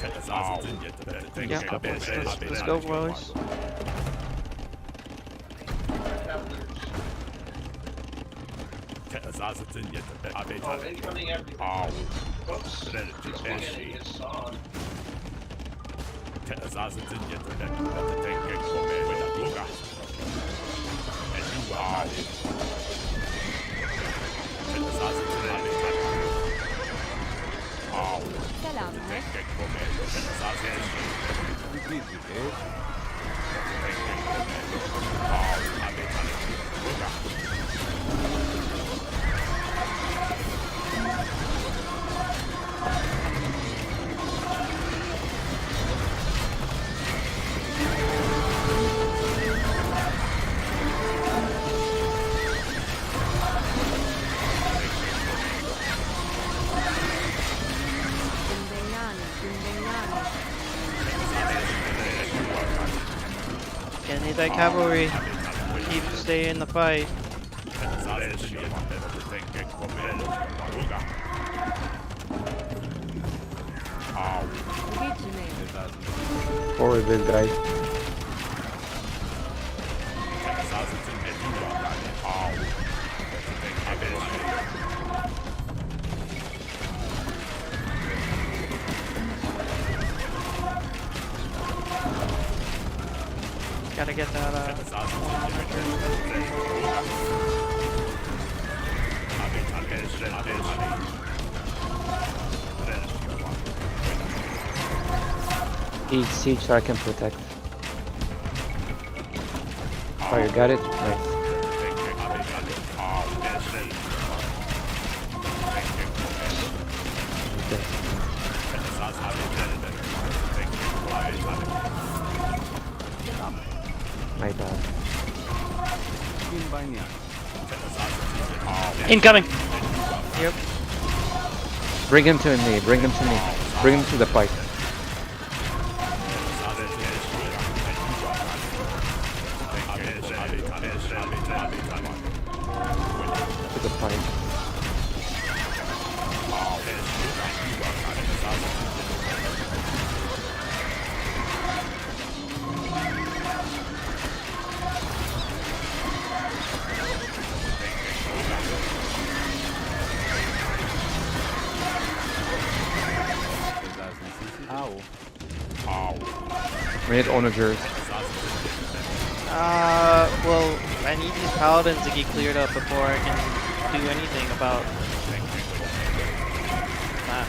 H: Besaßen Sie jetzt? Better
F: Yeah,
H: tenken
F: let's go, boys.
H: Besaßen Sie jetzt? Au. Relativ Eshi. Tezazatin yetenek betetenge kome vedaluga. And you are it. Tezazatin aletan. Au.
G: Selamlar.
H: Betetenge kome tezazatin. Betetenge kome. Au aletan. Luga.
G: Impegnani, impegnani.
F: Gonna need that cavalry. Keep stay in the fight.
G: Vigile.
D: Forward this guy.
F: Gotta get that
D: Siege so I can protect. Oh, you got it? Nice. Okay. My bad.
B: Incoming.
F: Yep.
D: Bring him to me, bring him to me. Bring him to the fight. To the fight. We need onagers.
F: Well, I need these paladins to get cleared up before I can do anything about that.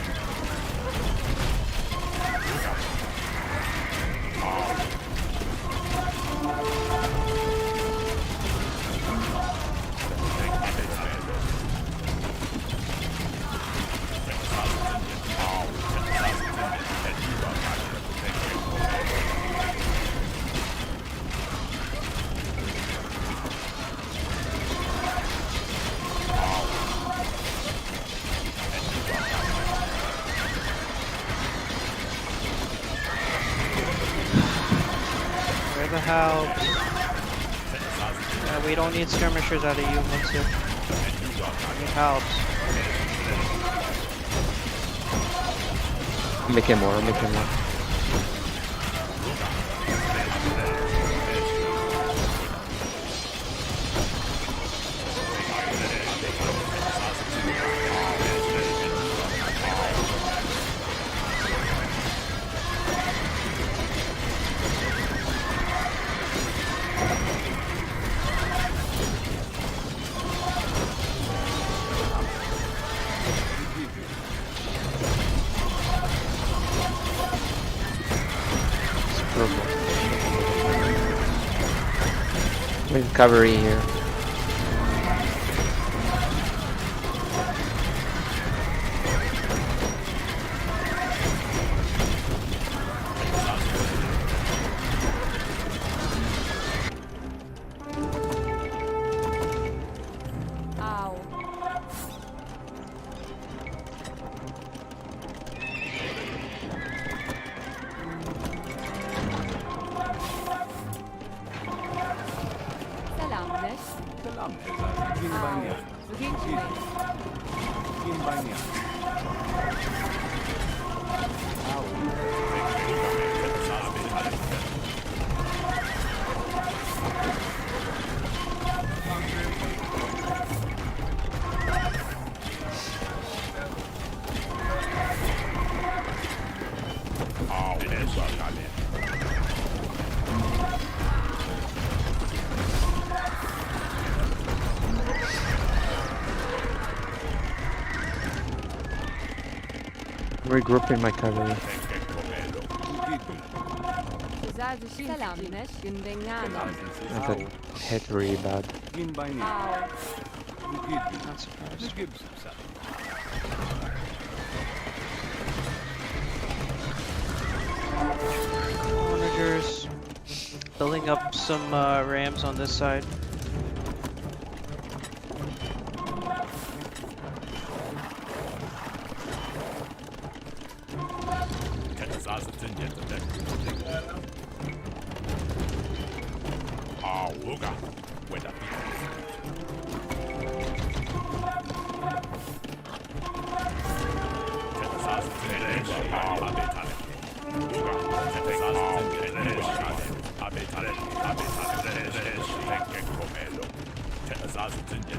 F: Where the hell? Yeah, we don't need skirmishers out of you, Mitsu. We need helps.
D: Make him more, make him more. With cavalry here.
G: Au. Selamlar.
H: Salam Tezazatin
G: Au.
H: banyan.
G: Vigile.
H: Kim banyan.
D: regrouping my cavalry.
G: Selamneş gündengano.
D: I got hit really bad.
G: Au.
F: Not surprised. Onagers building up some rams on this side.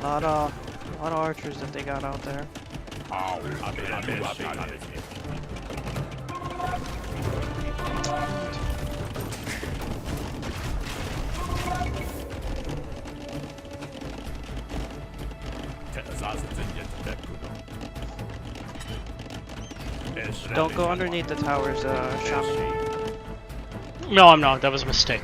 F: A lot of archers that they got out there. Don't go underneath the towers, Shami.
B: No, I'm not. That was a mistake.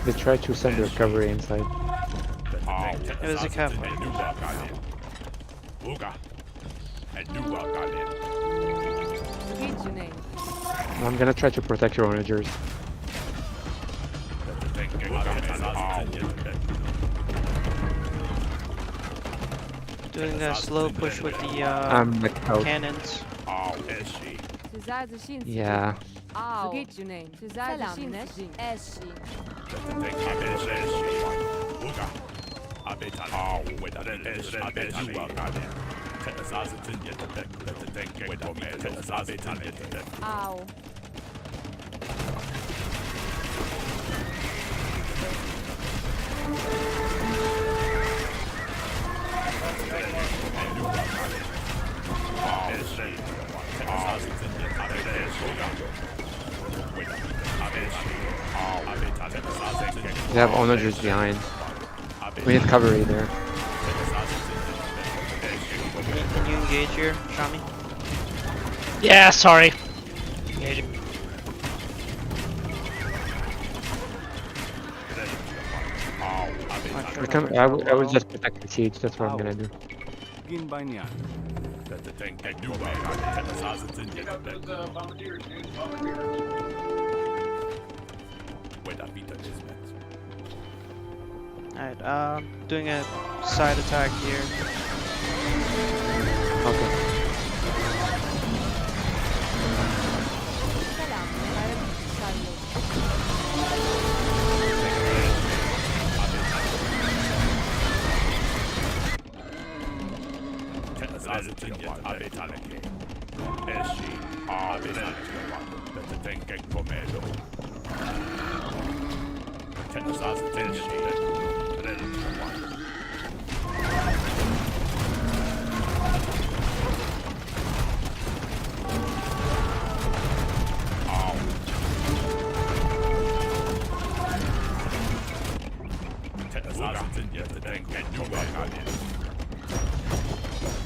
D: They tried to send their cavalry inside.
F: It was a cavalry.
G: Gidjune.
D: I'm gonna try to protect your onagers.
F: Doing a slow push with the
D: I'm like out.
F: cannons.
D: Yeah.
G: Au. Gidjune. Selamneş. Eşi. Au.
D: They have onagers behind. We have cavalry there.
F: Can you engage here, Shami?
B: Yeah, sorry. Engaging.
D: I will just protect the siege. That's what I'm gonna do.
F: Alright, doing a side attack here.
D: Okay.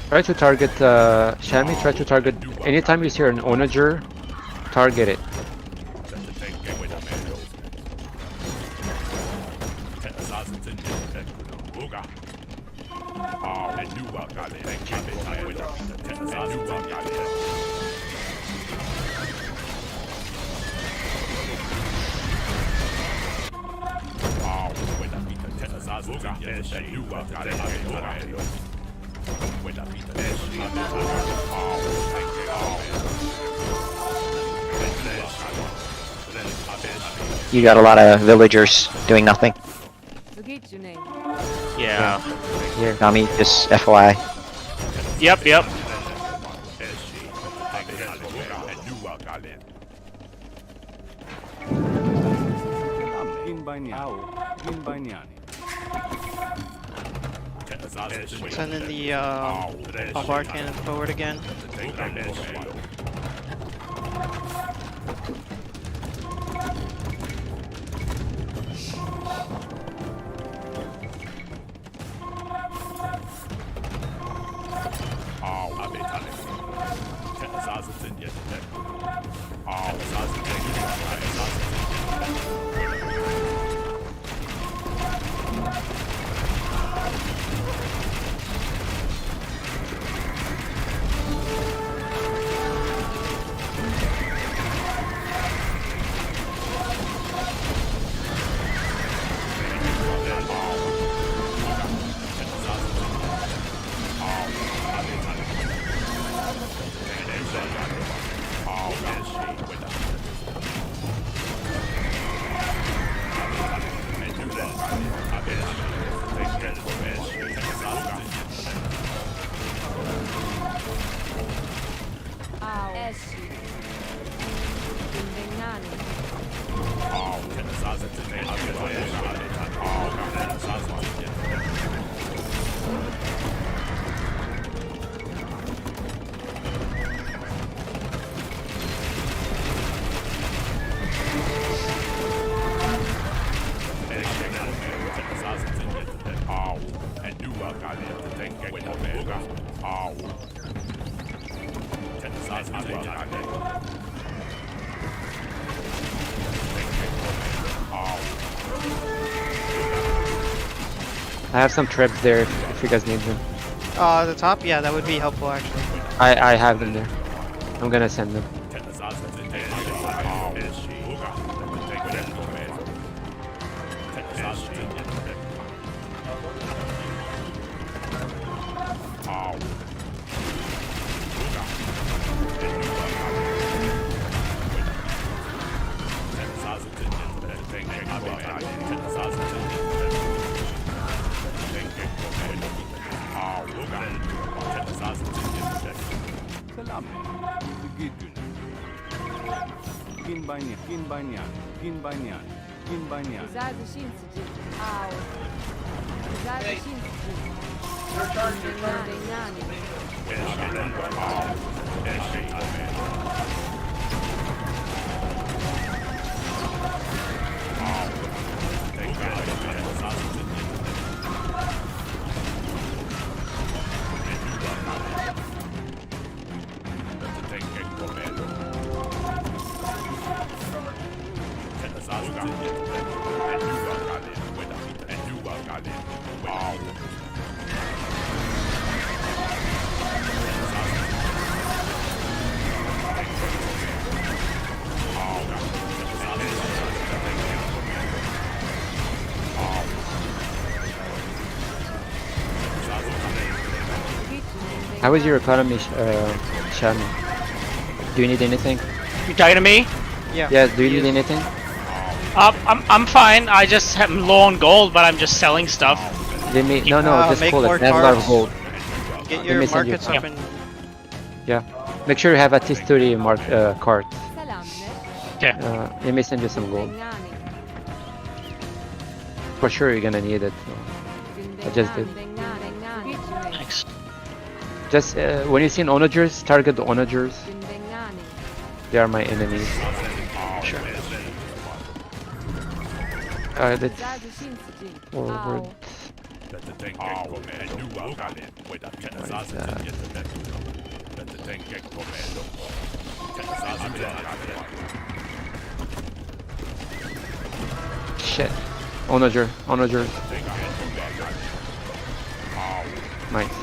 D: Try to target Shami, try to target anytime you see an onager, target it.
A: You got a lot of villagers doing nothing.
B: Yeah.
D: Here.
A: Nami, just FYI.
B: Yep. Yep.
F: Sending the bar cannon forward again.
D: I have some traps there if you guys need them.
F: The top? Yeah, that would be helpful actually.
D: I have them there. I'm gonna send them. How is your economy, Shaman? Do you need anything?
B: You talking to me?
D: Yeah, do you need anything?
B: I'm fine. I just am low on gold, but I'm just selling stuff.
D: Let me, no, just
F: make
D: pull
F: more
D: it. I have a lot of
F: cards.
D: gold.
F: Get
D: me
F: your
D: send you.
F: markets up and
D: Yeah. Make sure you have at least 30 cards.
B: Okay.
D: Let me send you some gold. For sure you're gonna need it. So. I just did.
B: Thanks.
D: Just when you see onagers, target the onagers. They are my enemies.
B: Sure.
D: That's forward. Shit. Onager. Nice.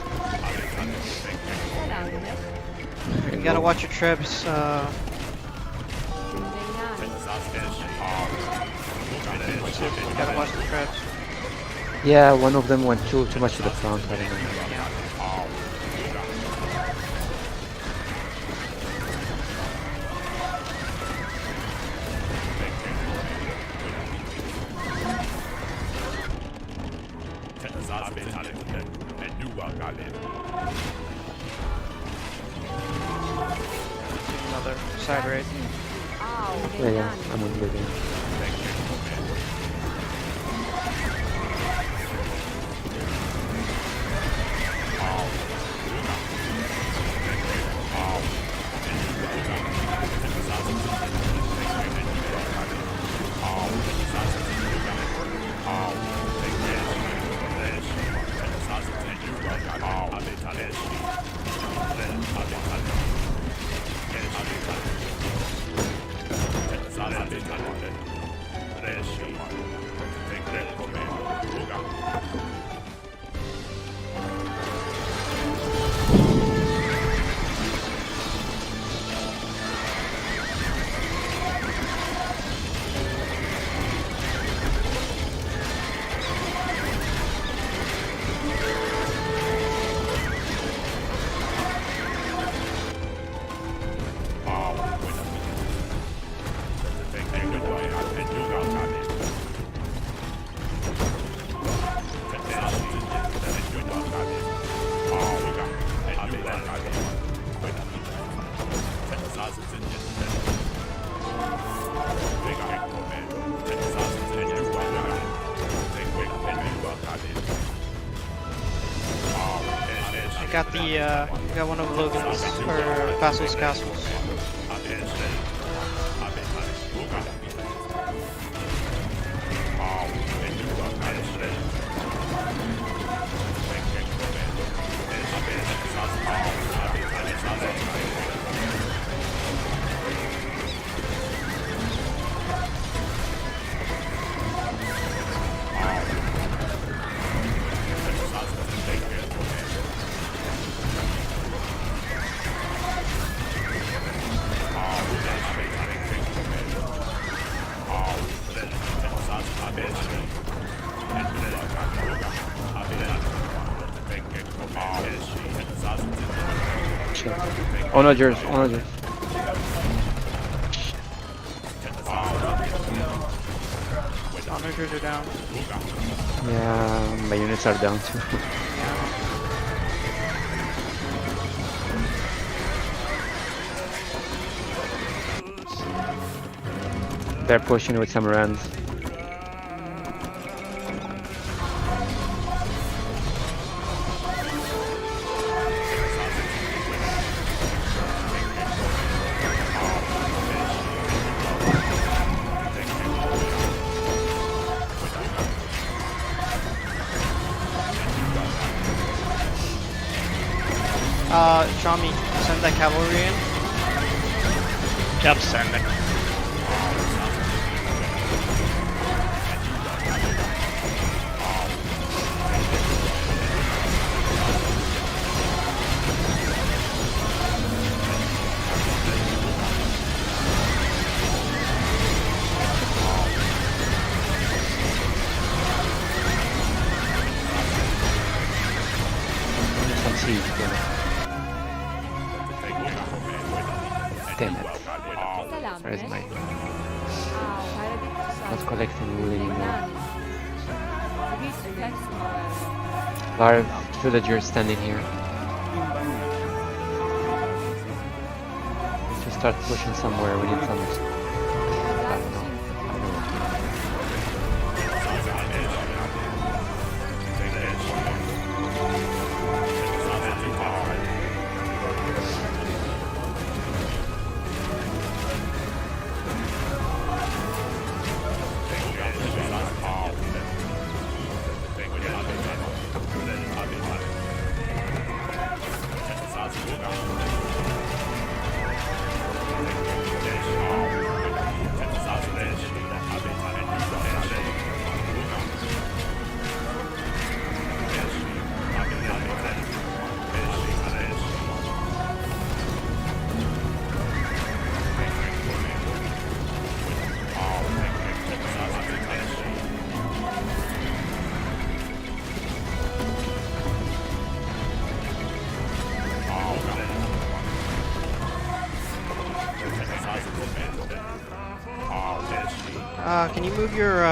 F: you gotta watch your trips. You gotta watch the trips.
D: Yeah, one of them went too much to the front. I don't know.
F: Another side raid.
D: Yeah, I'm on living.
F: Got one of Logan's or Basil's castles.
D: Onagers.
F: Onagers are down.
D: Yeah, my units are down too. They're pushing with some runs.
F: Shami, send that cavalry in.
B: Yep, send it.
D: Damn it. Where's my... Not collecting wool anymore. Larv, villagers standing here. To start pushing somewhere, we need some... I don't know.
F: Can you move your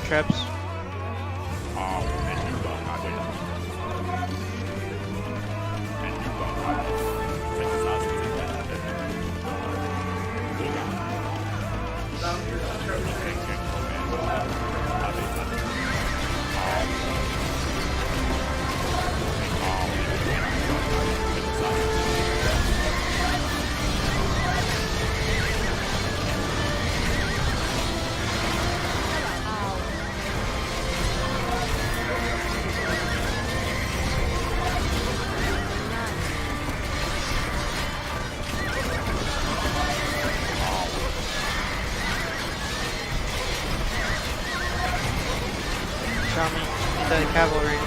F: Trebs? cavalry.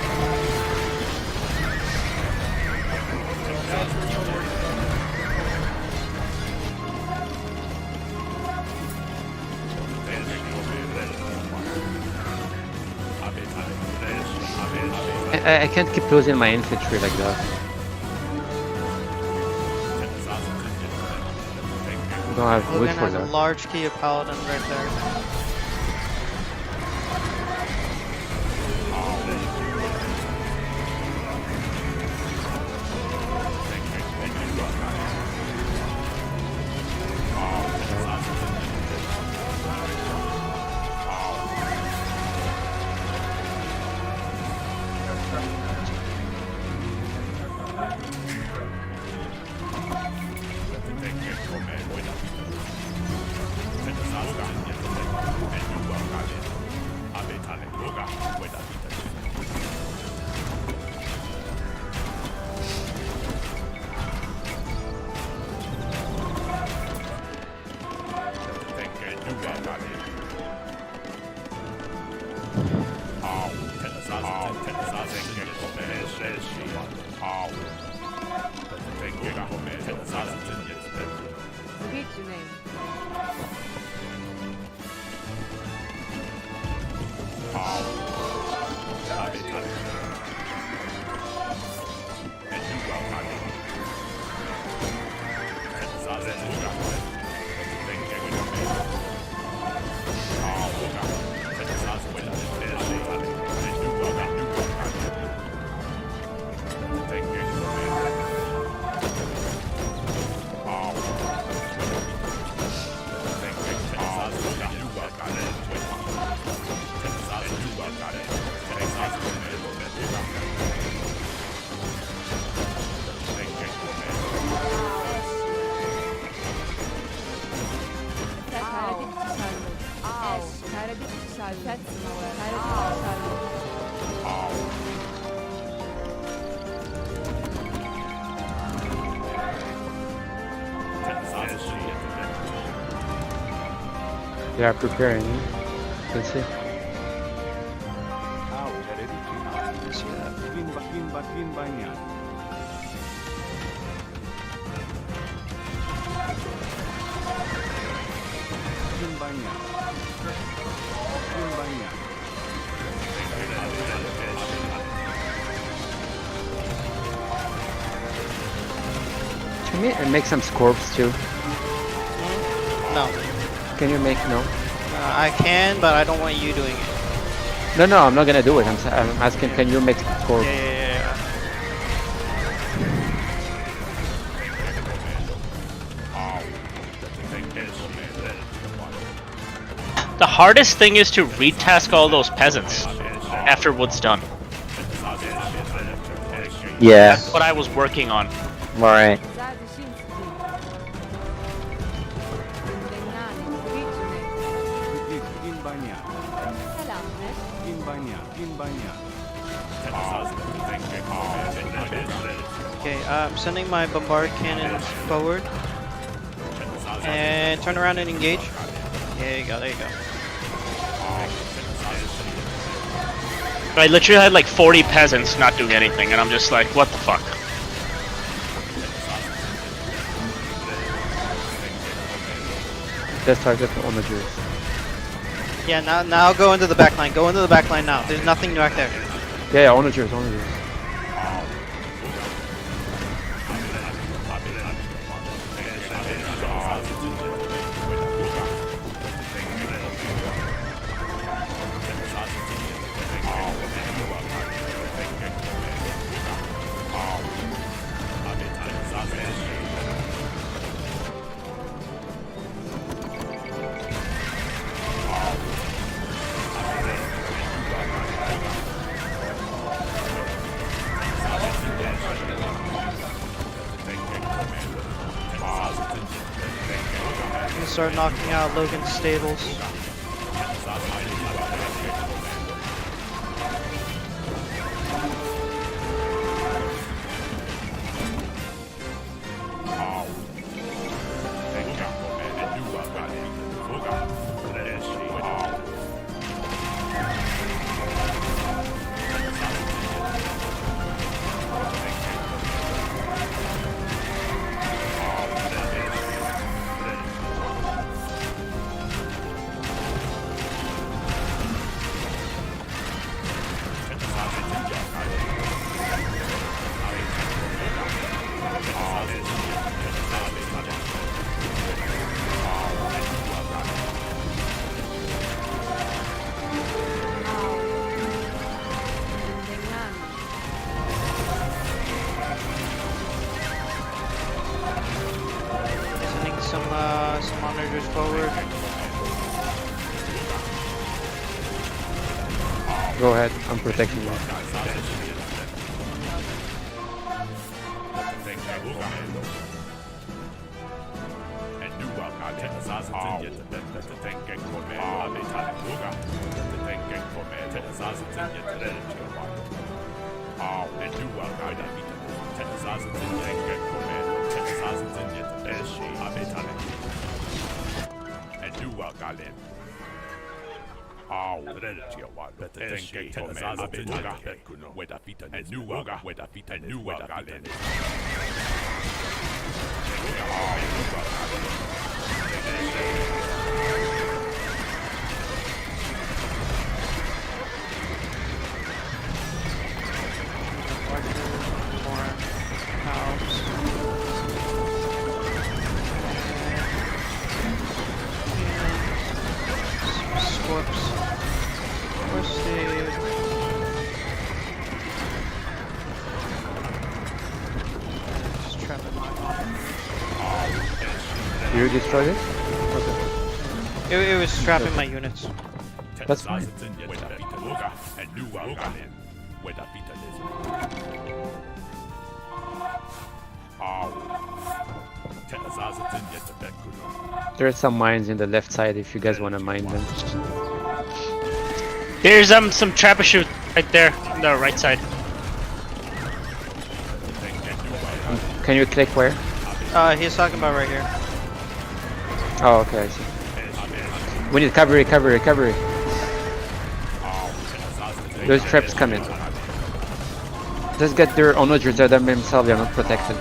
D: I can't keep losing my infantry like that. Don't have wood
F: Logan
D: for
F: has a
D: that.
F: large key of paladin right there.
G: Repeat your name.
D: They are preparing. You can see. Can you make some scorps too?
F: No.
D: Can you make no?
F: I can, but I don't want you doing it.
D: No, I'm not gonna do it. I'm asking, can you make scorps?
F: Yeah.
B: The hardest thing is to retask all those peasants after wood's done.
A: Yeah.
B: That's what I was working on.
A: Alright.
F: Okay, I'm sending my bombard cannons forward. And turn around and engage. There you go.
B: I literally had like 40 peasants not doing anything, and I'm just like, what the fuck?
D: Let's target the onagers.
F: Yeah, now go into the back line. Go into the back line now. There's nothing back there.
D: Yeah, onagers.
F: Start knocking out Logan's stables. forward.
D: Go ahead, I'm protecting you. You destroyed it? Okay.
F: It was trapping my units.
D: That's fine. There are some mines in the left side if you guys want to mine them.
B: There's some trapper shoot right there on the right side.
D: Can you click where?
F: He's talking about right here.
D: Oh, okay, I see. We need recovery. Those traps coming. Just get their onagers that themselves, they're not protected.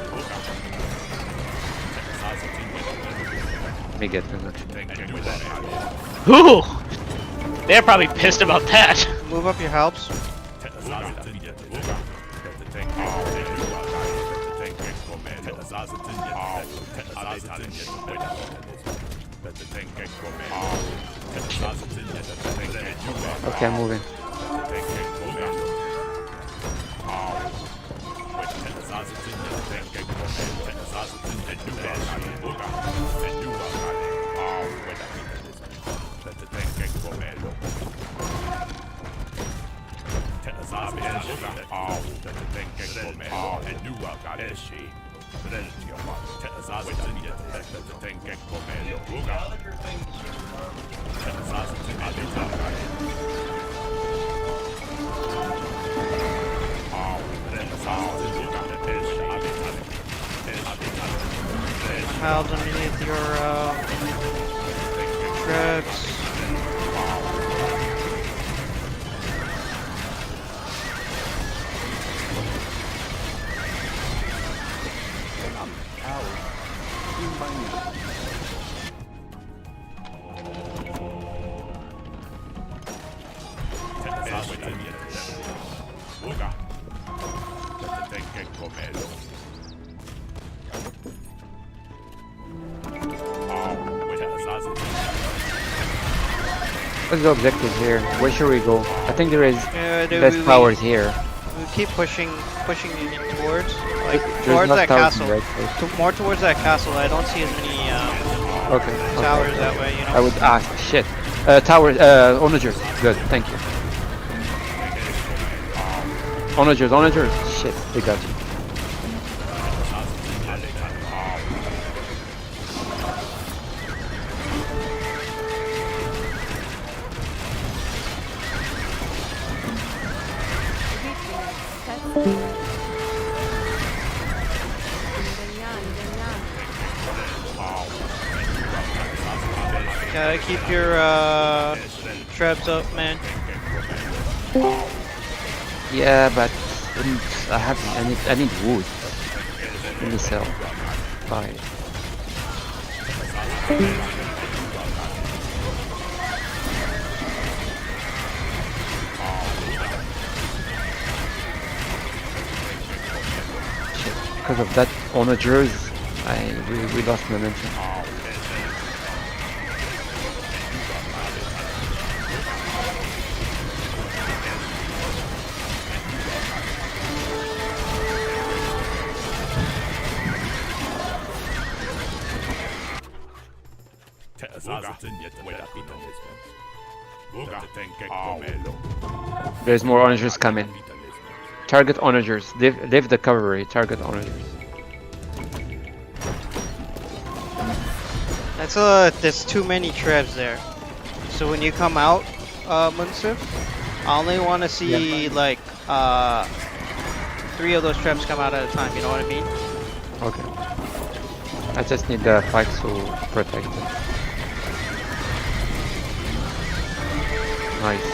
D: Let me get them actually.
B: Ooh! They're probably pissed about that.
F: Move up your helps.
D: Okay, I'm moving.
F: Held underneath your traps.
D: What's the objective here? Where should we go? I think there is
F: Dude,
D: best towers here.
F: We keep pushing you towards, like,
D: There's
F: towards
D: not
F: that
D: towers
F: castle.
D: right there.
F: More towards that castle. I don't see as many
D: Okay.
F: towers
D: Okay.
F: that way, you know.
D: I would ask. Shit. Towers. Onagers. Good. Thank you. Onagers. Shit. They got you.
F: Gotta keep your traps up, man.
D: Yeah, but I need wood. Let me sell. Buy. Because of that onagers, we lost momentum. There's more onagers coming. Target onagers. Leave the cavalry. Target onagers.
F: There's too many trebs there. So when you come out, Munsif, I only want to see like 3 of those trebs come out at a time. You know what I mean?
D: Okay. I just need the pikes to protect it. Nice.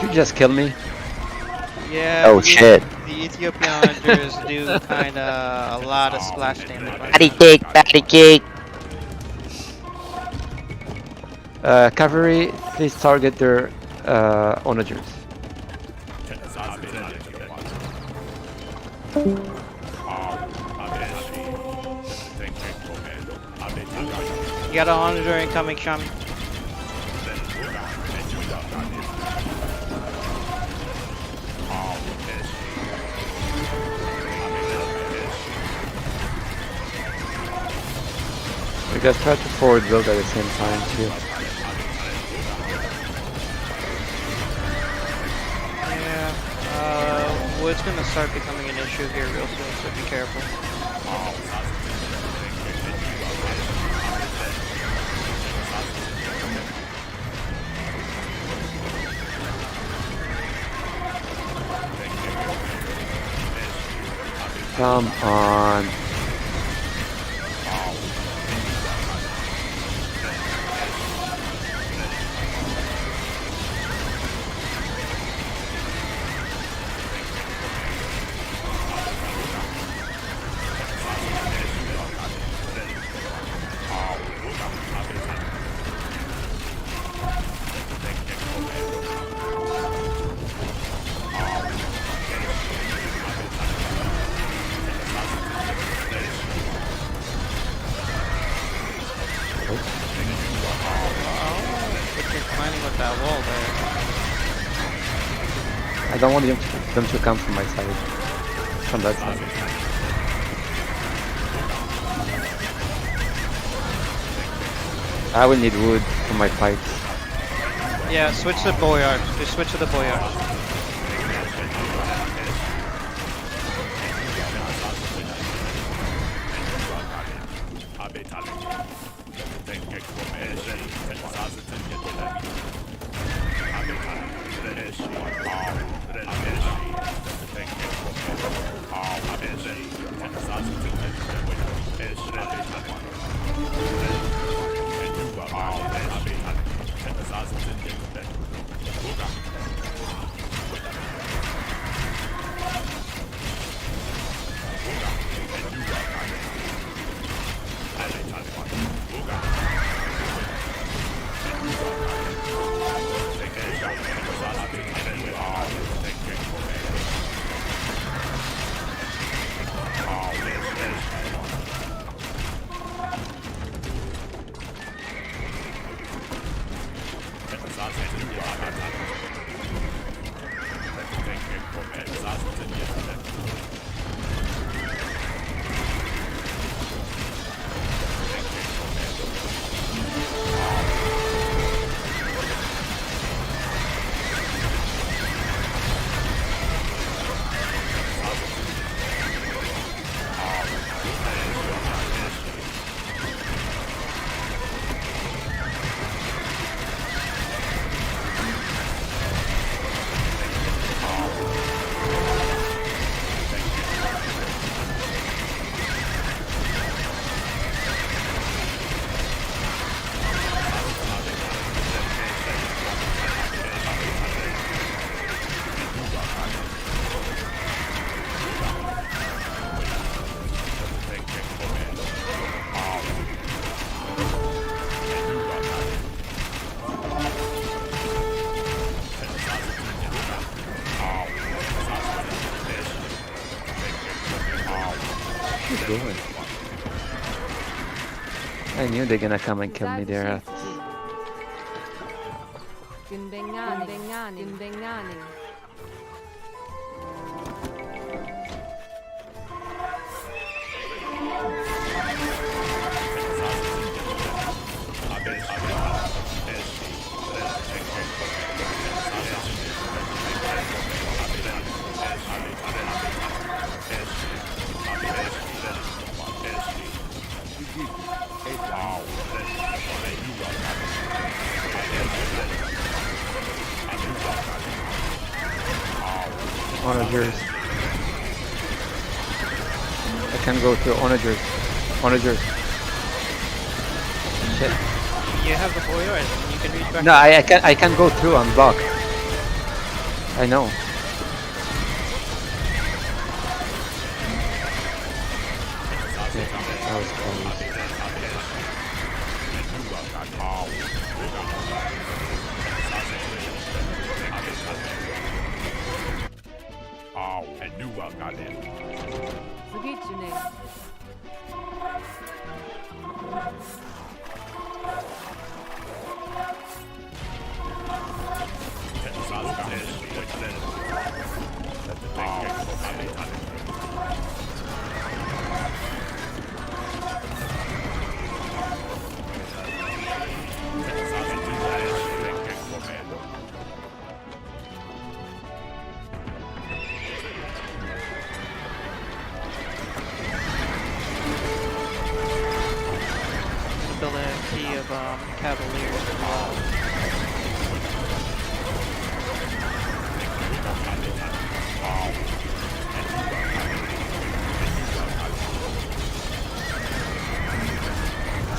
D: Did you just kill me?
F: Yeah.
A: Oh shit.
F: The Ethiopian Hunters do kind of a lot of splash damage.
A: Patty cake, patty cake.
D: Cavalry, please target their onagers.
F: You got an onager incoming, Shami.
D: You guys try to forward build at the same time too.
F: Yeah, wood's gonna start becoming an issue here real soon, so be careful.
D: Come on.
F: With that wall there.
D: I don't want them to come from my side. From that side. I will need wood for my pipes.
F: Yeah, switch to boyard. Just switch to the boyard.
D: Keep going. I knew they're gonna come and kill me there. Onagers. I can go through Onagers. Onagers. Shit.
F: You have the boiler and you can reach back.
D: No, I can go through. I'm blocked. I know. Yeah, that was close.
H: And new got in.
G: Forget your name.
F: Build a key of Cavaliers as well.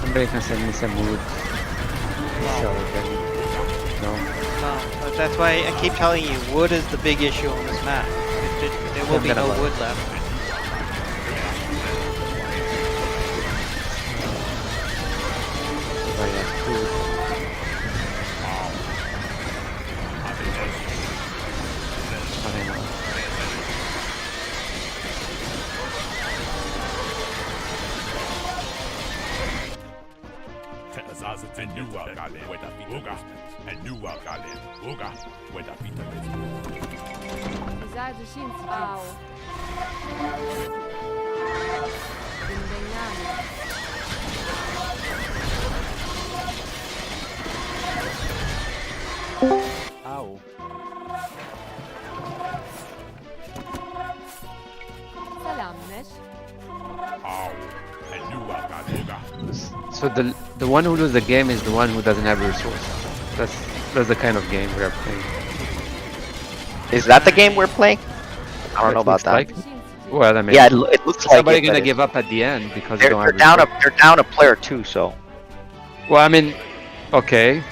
D: Somebody can send me some wood. So then, no.
F: No, but that's why I keep telling you, wood is the big issue on this map. There will be no wood left.
D: If I have food. But I know.
H: And new got in. Uga. And new got in. Uga. With a Peter.
G: Disagio Shinsuke. Au. Rindegnani.
D: Ow.
G: Salamnesh.
H: And new got Uga.
D: So the one who loses the game is the one who doesn't have resources. That's the kind of game we are playing.
A: Is that the game we're playing? I don't know about that.
D: Like,
G: Shinsuke.
D: well, I mean,
A: Yeah, it looks like
D: somebody
A: it,
D: gonna
A: but
D: give up at the end because
A: they're,
D: they don't
A: they're
D: have
A: down
D: resources.
A: they're down a player too, so
D: Well, I mean, okay.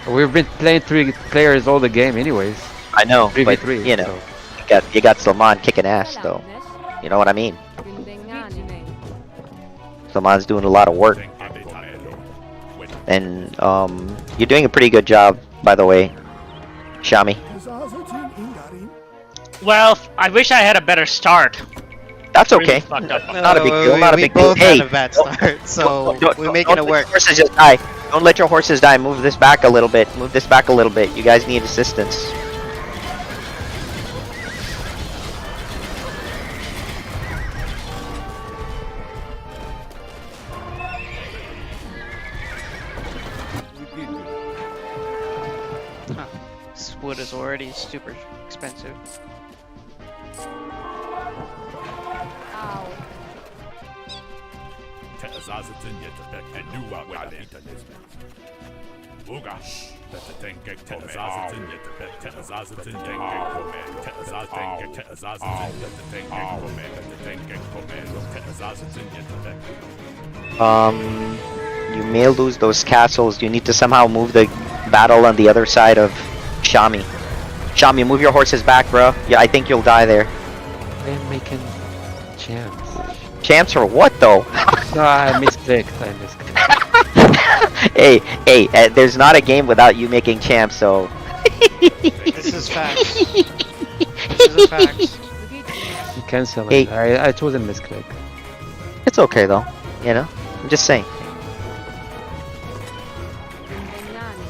D: We've been playing 3 players all the game anyways.
A: I know, but
D: 3v3.
A: you know,
D: so.
A: you got Salman kicking ass though.
G: Salamnesh.
A: You know what I mean?
G: Rindegnani.
A: Salman's doing a lot of work, and you're doing a pretty good job, by the way, Shami.
B: Well, I wish I had a better start.
A: That's
B: Really
A: okay.
B: fucked up.
A: Not a big deal. Not a big
F: we
A: deal.
F: both
A: Hey,
F: had a bad start, so we're making
A: don't
F: it
A: let
F: work.
A: your horses just die. Don't let your horses die. Move this back a little bit. Move this back a little bit. You guys need assistance.
F: This wood is already super expensive.
G: Au.
H: And new got in. Uga.
A: You may lose those castles. You need to somehow move the battle on the other side of Shami. Shami, move your horses back, bro. Yeah, I think you'll die there.
D: I'm making champs.
A: Champs or what, though?
D: No, I misclicked.
A: hey, there's not a game without you making champs, so...
F: This is facts. This is a fact.
G: Forget your name.
D: You cancel
A: Hey.
D: it. I chose a misclick.
A: It's okay though, you know? I'm just saying.
G: Legnani.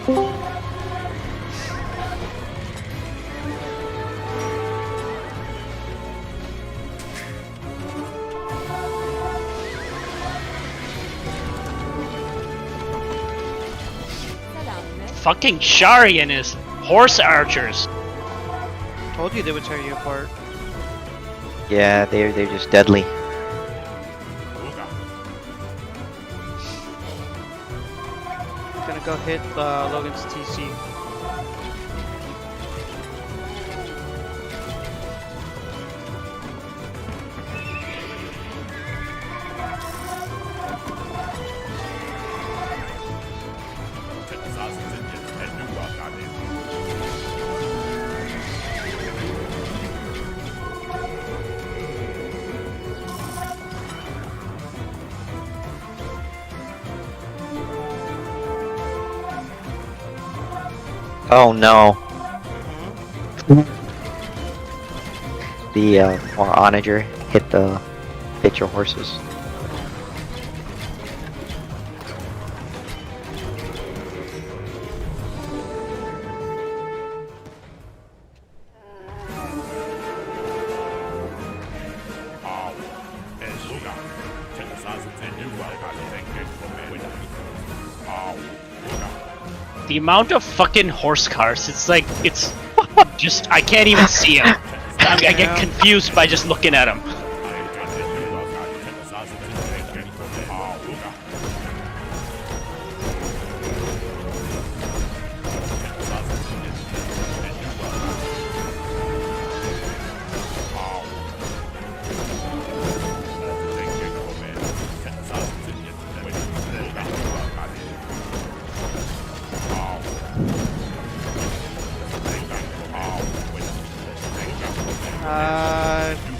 G: Selam.
B: Fucking Shari and his horse archers.
F: Told you they would tear you apart.
A: Yeah, they're just deadly.
H: Luga.
F: Gonna go hit Logan's TC.
A: Oh no. The our onager hit your horses.
B: The amount of fucking horse cars, it's like, it's just, I can't even see them. I get confused by just looking at them.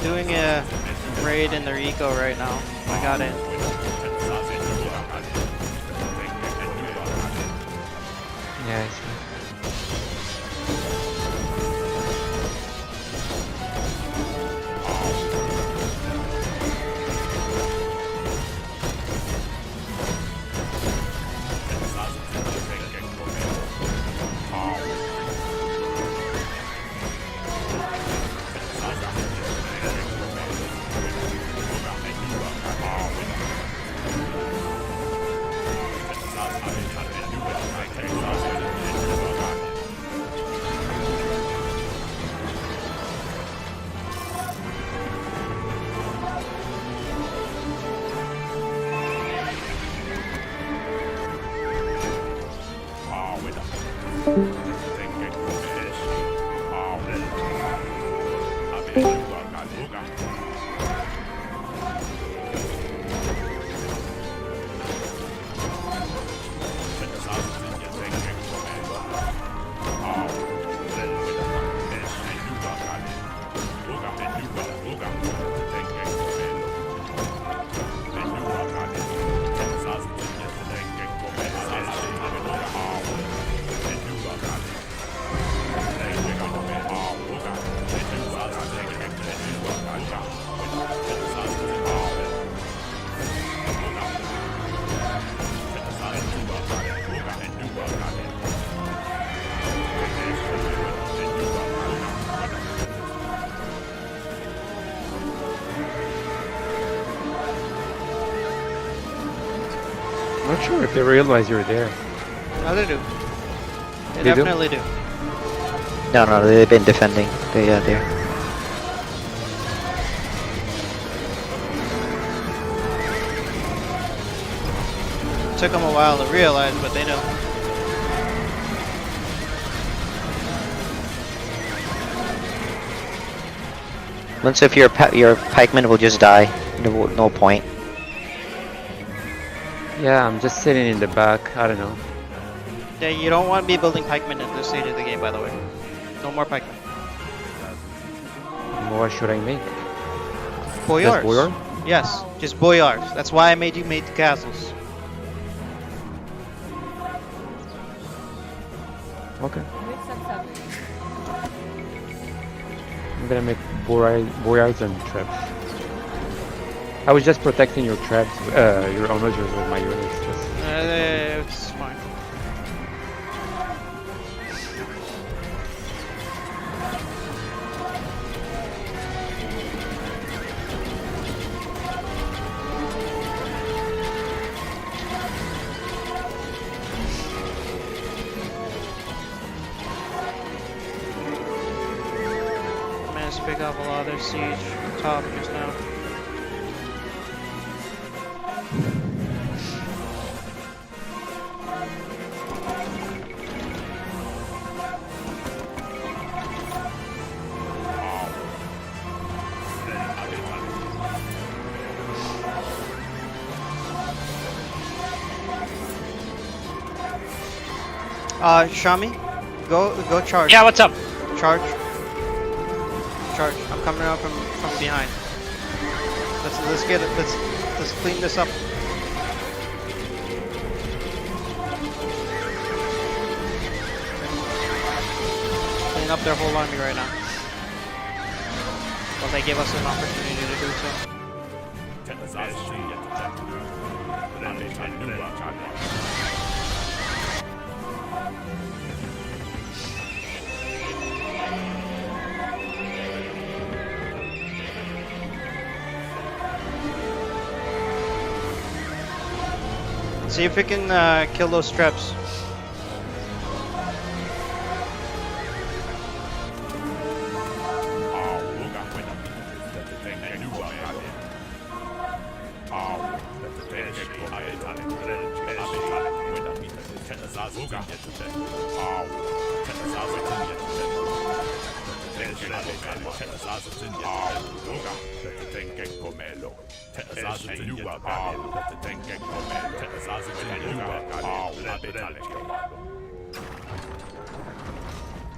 F: Doing a raid in their eco right now. I got it.
D: Yeah, I see. I'm not sure if they realize you're there.
F: No, they do. They
D: They do?
F: definitely do.
A: No, they've been defending. They're.
F: Took them a while to realize, but they know.
A: Once if your pikeman will just die. No point.
D: Yeah, I'm just sitting in the back. I don't know.
F: Yeah, you don't want to be building pikemen at this stage of the game, by the way. No more pikemen.
D: What should I make?
F: Boyars.
D: Just boyar?
F: Yes, just boyars. That's why I made you make the castles.
D: Okay.
G: Mixed-up
D: I'm gonna make boyars and traps. I was just protecting your traps, your onagers with my units. Just...
F: It's fine. Managed to pick up a lot of their siege from top just now. Shami, go charge.
B: Yeah, what's up?
F: Charge. Charge. I'm coming up from behind. Let's get it. Let's clean this up. Clean up their whole army right now. Well, they gave us an opportunity to do so. See if we can kill those traps.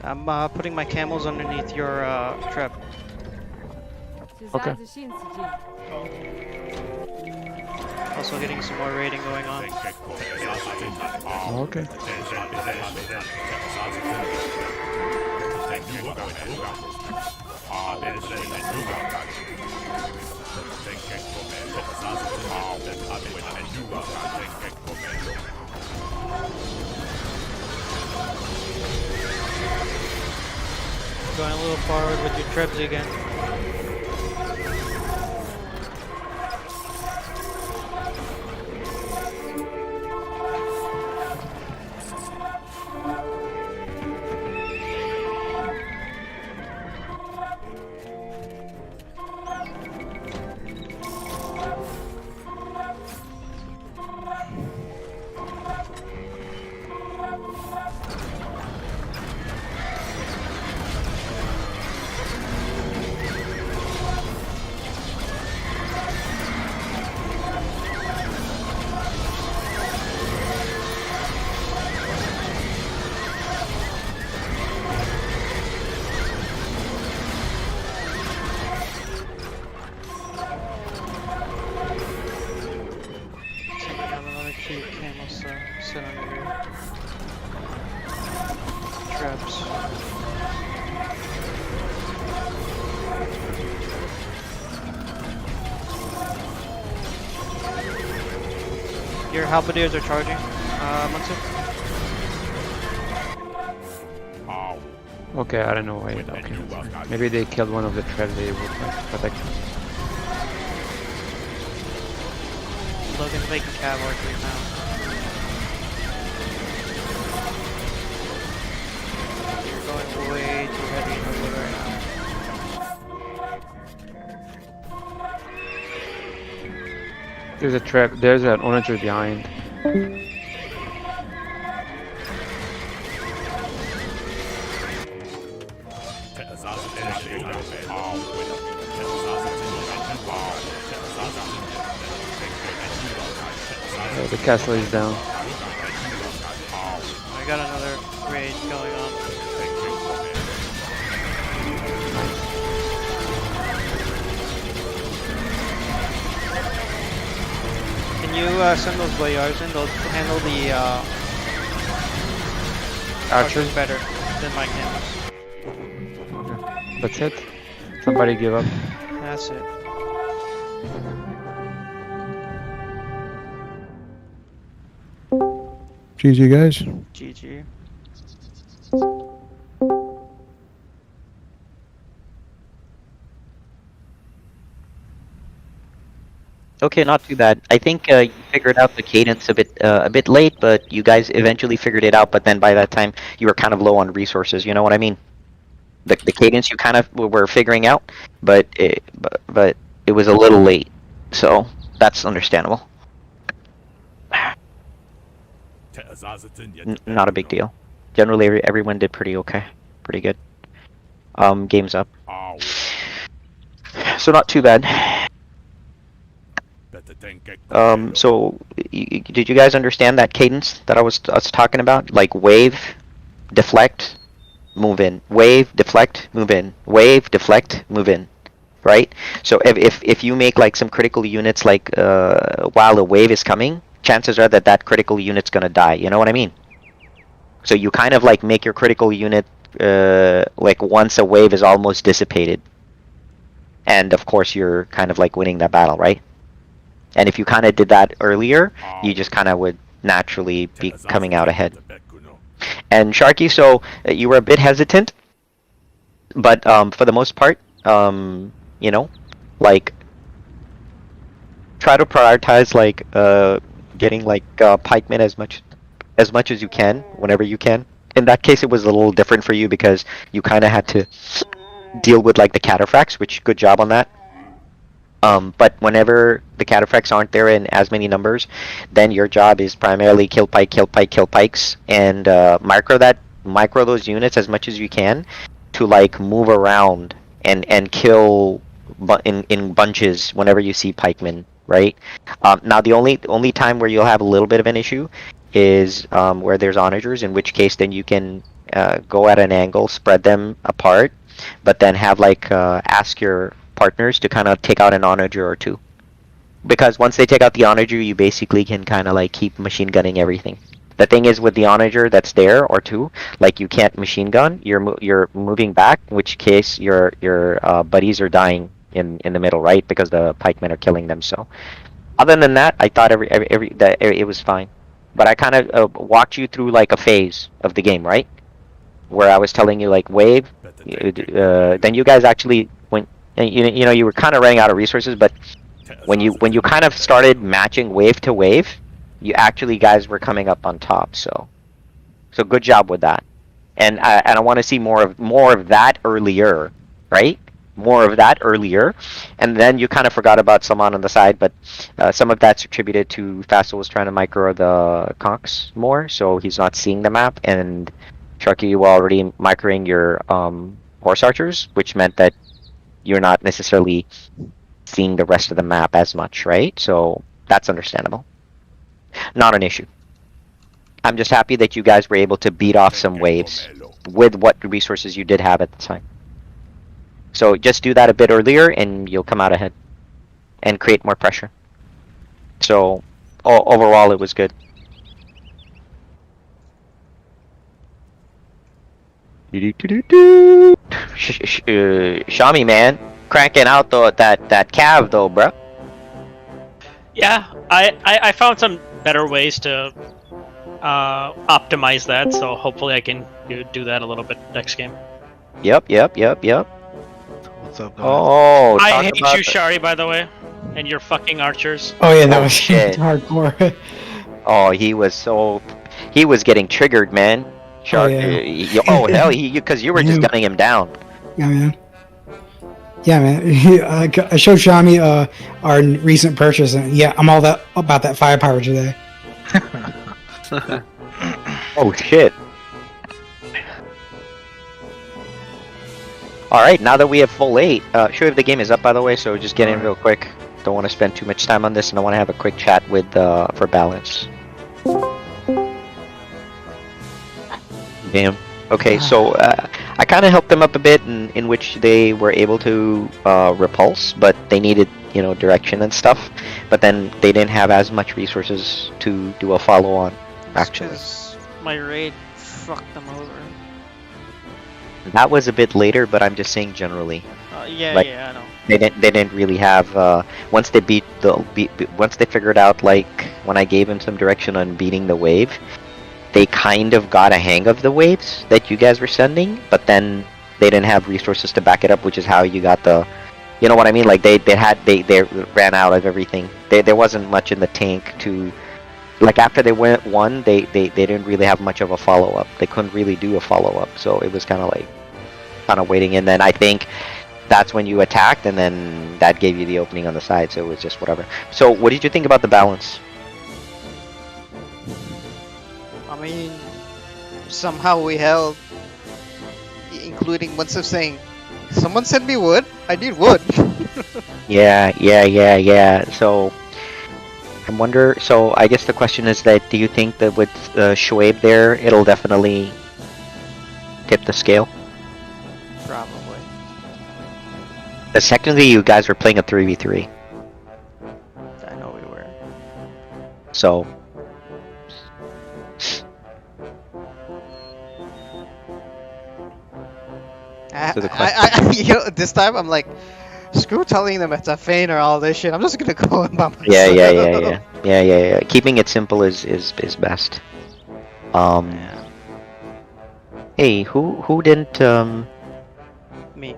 F: I'm putting my camels underneath your trap.
D: Okay.
F: Also getting some more raiding going on.
D: Okay.
F: Going a little forward with your trebs again. Sit under your traps. Your halberdiers are charging, Munson.
D: Okay, I don't know why. Okay. Maybe they killed one of the traps they were protecting.
F: Logan's making cav archery now.
D: There's a trap. There's an onager behind. The castle is down.
F: I got another raid going on. Can you send those boyars in? Those handle the archers better than my cannons.
D: That's it. Somebody give up.
F: That's it.
C: GG, guys.
F: GG.
A: Okay, not too bad. I think you figured out the cadence a bit late, but you guys eventually figured it out. But then by that time, you were kind of low on resources. You know what I mean? The cadence you kind of were figuring out, but it was a little late. So that's understandable. Not a big deal. Generally, everyone did pretty okay, pretty good. Game's up. So not too bad. So did you guys understand that cadence that I was talking about? Like wave, deflect, move in. Wave, deflect, move in. Wave, deflect, move in. Right? So if you make like some critical units like while the wave is coming, chances are that critical unit's gonna die. You know what I mean? So you kind of like make your critical unit like once a wave is almost dissipated. And of course you're kind of like winning that battle, right? And if you kind of did that earlier, you just kind of would naturally be coming out ahead. And Sharky, so you were a bit hesitant, but for the most part, you know, like try to prioritize like getting like pikemen as much as you can whenever you can. In that case, it was a little different for you because you kind of had to deal with like the cataphracts, which good job on that. But whenever the cataphracts aren't there in as many numbers, then your job is primarily kill pikes, and micro those units as much as you can to like move around and kill in bunches whenever you see pikemen, right? Now the only time where you'll have a little bit of an issue is where there's onagers, in which case then you can go at an angle, spread them apart, but then have like ask your partners to kind of take out an onager or two, because once they take out the onager, you basically can kind of like keep machine gunning everything. The thing is with the onager that's there or two, like you can't machine gun. You're moving back, in which case your buddies are dying in the middle, right? Because the pikemen are killing them. So other than that, I thought it was fine. But I kind of walked you through like a phase of the game, right? Where I was telling you like wave, then you guys actually went. You know you were kind of running out of resources, but when you kind of started matching wave to wave, you actually guys were coming up on top. So good job with that, and I want to see more of that earlier, right? More of that earlier, and then you kind of forgot about Salman on the side, but some of that's attributed to Fassel was trying to micro the conks more, so he's not seeing the map, and Sharky, you were already microing your horse archers, which meant that you're not necessarily seeing the rest of the map as much, right? So that's understandable. Not an issue. I'm just happy that you guys were able to beat off some waves with what resources you did have at the time. So just do that a bit earlier and you'll come out ahead and create more pressure. So overall it was good. Shami, man, cranking out that cav though, bro.
B: Yeah, I found some better ways to optimize that, so hopefully I can do that a little bit next game.
A: Yep.
I: What's up, guys?
A: Oh,
B: I hate you, Shari, by the way, and your fucking archers.
C: Oh yeah, that was
A: shit.
C: hardcore.
A: Oh, he was getting triggered, man.
C: Oh, yeah.
A: Hell, because you were just gunning him down.
C: Yeah, man. Yeah, man. I showed Shami our recent purchase, and yeah, I'm all that about that firepower today.
A: Oh shit. Alright, now that we have full 8, sure if the game is up by the way, so just get in real quick. Don't want to spend too much time on this, and I want to have a quick chat with for balance. Damn. Okay, so I kind of helped them up a bit, in which they were able to repulse, but they needed, you know, direction and stuff. But then they didn't have as much resources to do a follow-on, actually.
F: Because my raid fucked them over.
A: That was a bit later, but I'm just saying generally.
F: Yeah,
A: Like-
F: yeah, I know.
A: They didn't really have once they once they figured out, like when I gave them some direction on beating the wave, they kind of got a hang of the waves that you guys were sending, but then they didn't have resources to back it up, which is how you got the, you know what I mean? Like they ran out of everything. There wasn't much in the tank to, like after they won, they didn't really have much of a follow up. They couldn't really do a follow up, so it was kind of waiting. And then I think that's when you attacked, and then that gave you the opening on the side. So it was just whatever. So what did you think about the balance?
F: I mean, somehow we held, including once of saying, someone send me wood, I need wood.
A: Yeah. So I wonder. So I guess the question is that, do you think that with Shoaib there, it'll definitely tip the scale?
F: Probably.
A: The secondly, you guys were playing a 3v3,
F: I know we were.
A: so So the
F: You know, this time I'm like, screw telling them it's a feint or all this shit. I'm just gonna go in by myself.
A: yeah. Keeping it simple is best.
F: Yeah,
A: Hey, who didn't
F: me.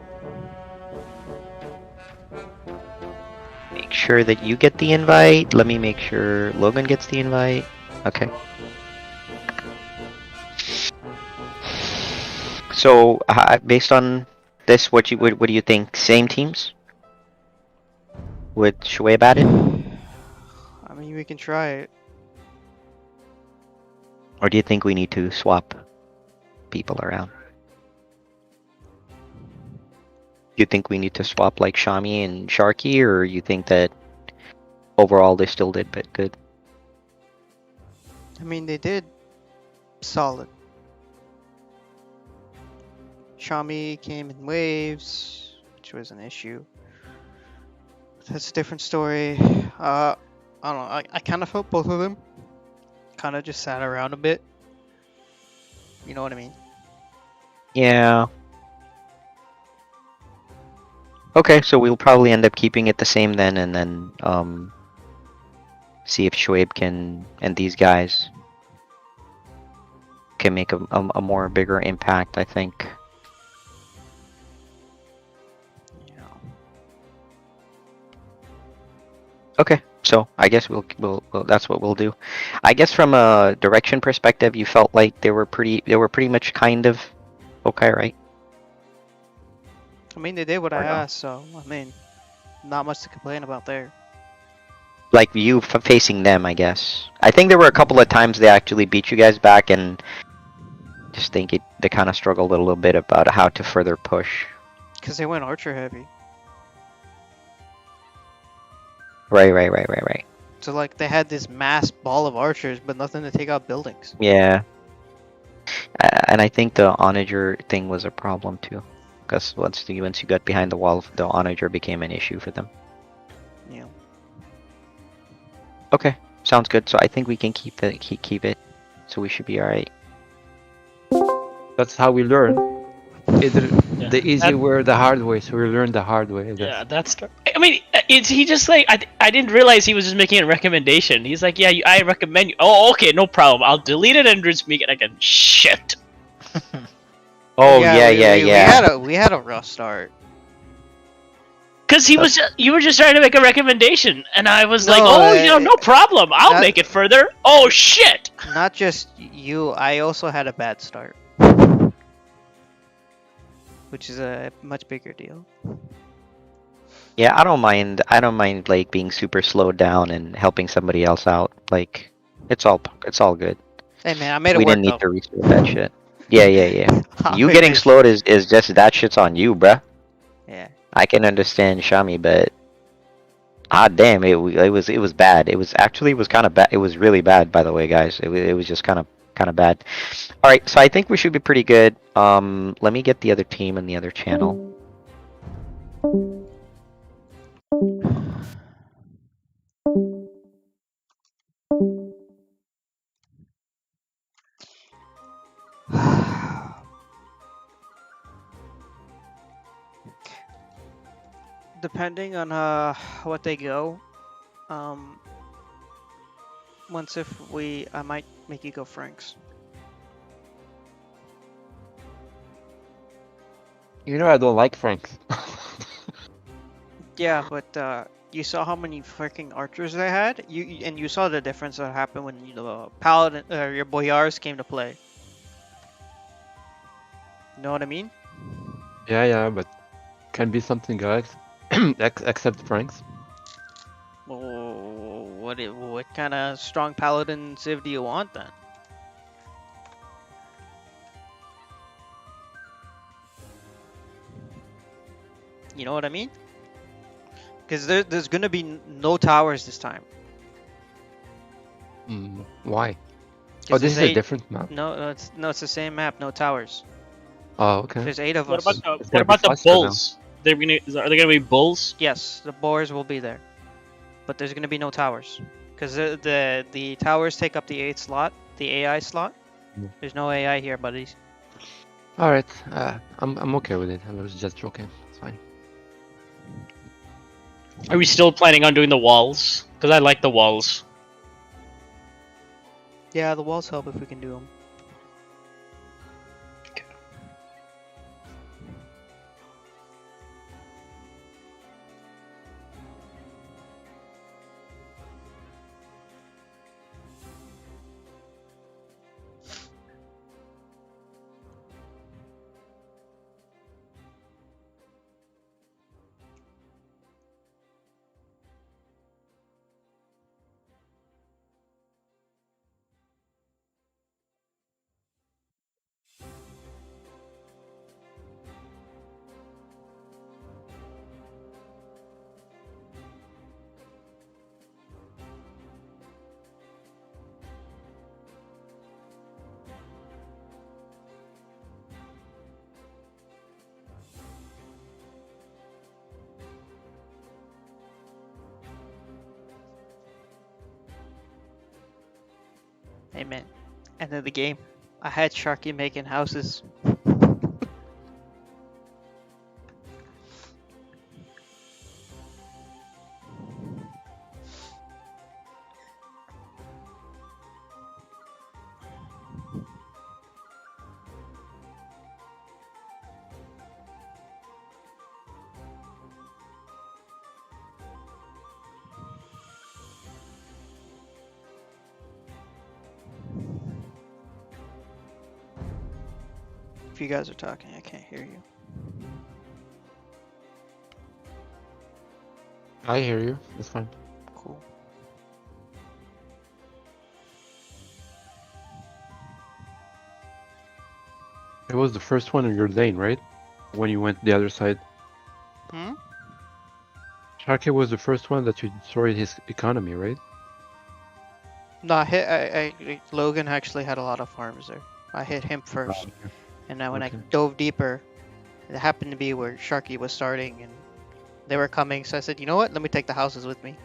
A: make sure that you get the invite? Let me make sure Logan gets the invite. Okay. So, based on this, what do you think? Same teams? With Shoaib at it?
F: I mean, we can try it.
A: Or do you think we need to swap people around? Do you think we need to swap like Shami and Sharky, or you think that overall they still did bit good?
F: I mean, they did solid. Shami came in waves, which was an issue. That's a different story. I don't know. I kind of felt both of them. Kind of just sat around a bit. You know what I mean?
A: Yeah. Okay, so we'll probably end up keeping it the same then, and then see if Shoaib can, and these guys can make a more bigger impact, I think.
F: Yeah.
A: Okay, so I guess we'll that's what we'll do. I guess from a direction perspective, you felt like they were pretty much kind of okay, right?
F: I mean, they did what I
A: Or no?
F: asked, so I mean, not much to complain about there.
A: Like you facing them, I guess. I think there were a couple of times they actually beat you guys back, and just think they kind of struggled a little bit about how to further push.
F: Because they went archer heavy.
A: Right.
F: So, like, they had this mass ball of archers, but nothing to take out buildings.
A: Yeah. And I think the onager thing was a problem too, because once you got behind the wall, the onager became an issue for them.
F: Yeah.
A: Okay, sounds good. So I think we can keep it. So we should be all right.
D: That's how we learn. Either
B: Yeah.
D: the easy way or the hard way. So we learn the hard way. I guess.
B: Yeah, that's. I mean, he just like I didn't realize he was just making a recommendation. He's like, yeah, I recommend you. Oh, okay, no problem. I'll delete it and just make it again. Shit.
A: Oh
F: we had a rough start.
B: Cause he was, you were just trying to make a recommendation, and I was like,
F: No,
B: oh, you know, no problem. I'll
F: that-
B: make it further. Oh shit.
F: Not just you, I also had a bad start. Which is a much bigger deal.
A: Yeah, I don't mind. I don't mind like being super slowed down and helping somebody else out. Like, it's all good.
F: Hey man, I made it
A: We
F: work
A: didn't need
F: though.
A: to restart that shit. Yeah, yeah, yeah.
F: I
A: You
F: made
A: getting
F: it.
A: slowed is just that shit's on you, bruh.
F: Yeah.
A: I can understand Shami, but damn, it was bad. It was kind of bad. It was really bad, by the way, guys. It was just kind of bad. All right, so I think we should be pretty good. Let me get the other team and the other channel.
F: Depending on what they go, um, once if I might make you go Franks.
D: You know I don't like Franks.
F: Yeah, but you saw how many freaking archers they had. And you saw the difference that happened when paladin your boyars came to play. You know what I mean?
D: Yeah, but can be something else except Franks.
F: Well, what kind of strong paladin civ do you want then? You know what I mean? Because there's gonna be no towers this time.
D: Why?
F: 'Cause
D: Oh, this is
F: there's
D: a different map.
F: No, it's the same map. No towers.
D: Oh, okay.
F: There's 8 of
B: What
F: us.
B: about
D: It's
B: what
D: gonna be
B: about the
D: faster now.
B: bulls? Are they gonna be bulls?
F: Yes, the boars will be there, but there's gonna be no towers because the towers take up the 8th slot, the AI slot. There's no AI here, buddies.
D: All right. I'm okay with it. I was just joking. It's fine.
B: Are we still planning on doing the walls? Because I like the walls.
F: Yeah, the walls help if we can do them. Amen. End of the game. I had Sharky making houses. If you guys are talking, I can't hear you.
D: I hear you. It's fine.
F: Cool.
D: It was the first one in your lane, right? When you went the other side.
F: Hmm?
D: Sharky was the first one that you destroyed his economy, right?
F: No, Logan actually had a lot of farms there. I hit him first, and then when I
D: Okay.
F: dove deeper, it happened to be where Sharky was starting, and they were coming. So I said, you know what? Let me take the houses with me.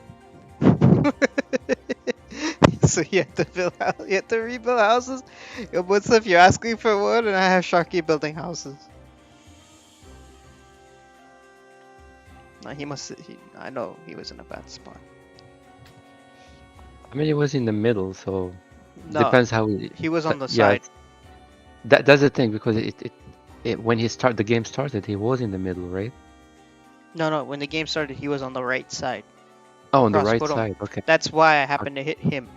F: So you have to you have to rebuild houses. What's if you're asking for wood, and I have Sharky building houses? No, I know he was in a bad spot.
D: I mean, it was in the middle, so
F: No,
D: depends how
F: he was on the
D: yeah,
F: side.
D: that's the thing because when the game started, he was in the middle, right?
F: No, when the game started, he was on the right side.
D: Oh, on the
F: Cross
D: right
F: photo.
D: side. Okay,
F: That's why I happened to hit him.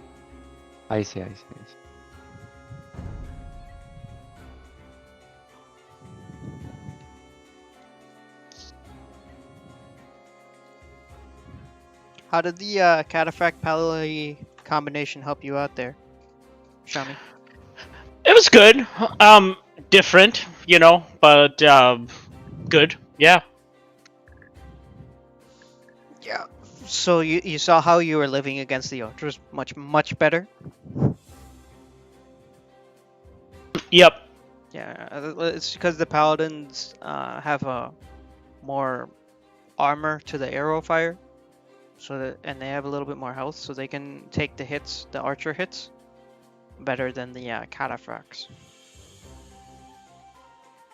D: I see.
F: How did the Cataphract Pally combination help you out there, Shami?
B: It was good. Different, but good. Yeah.
F: Yeah. So you saw how you were living against the Ultras much better.
B: Yep.
F: Yeah, it's because the Paladins have a more armor to the arrow fire, and they have a little bit more health, so they can take the archer hits, better than the Cataphracts.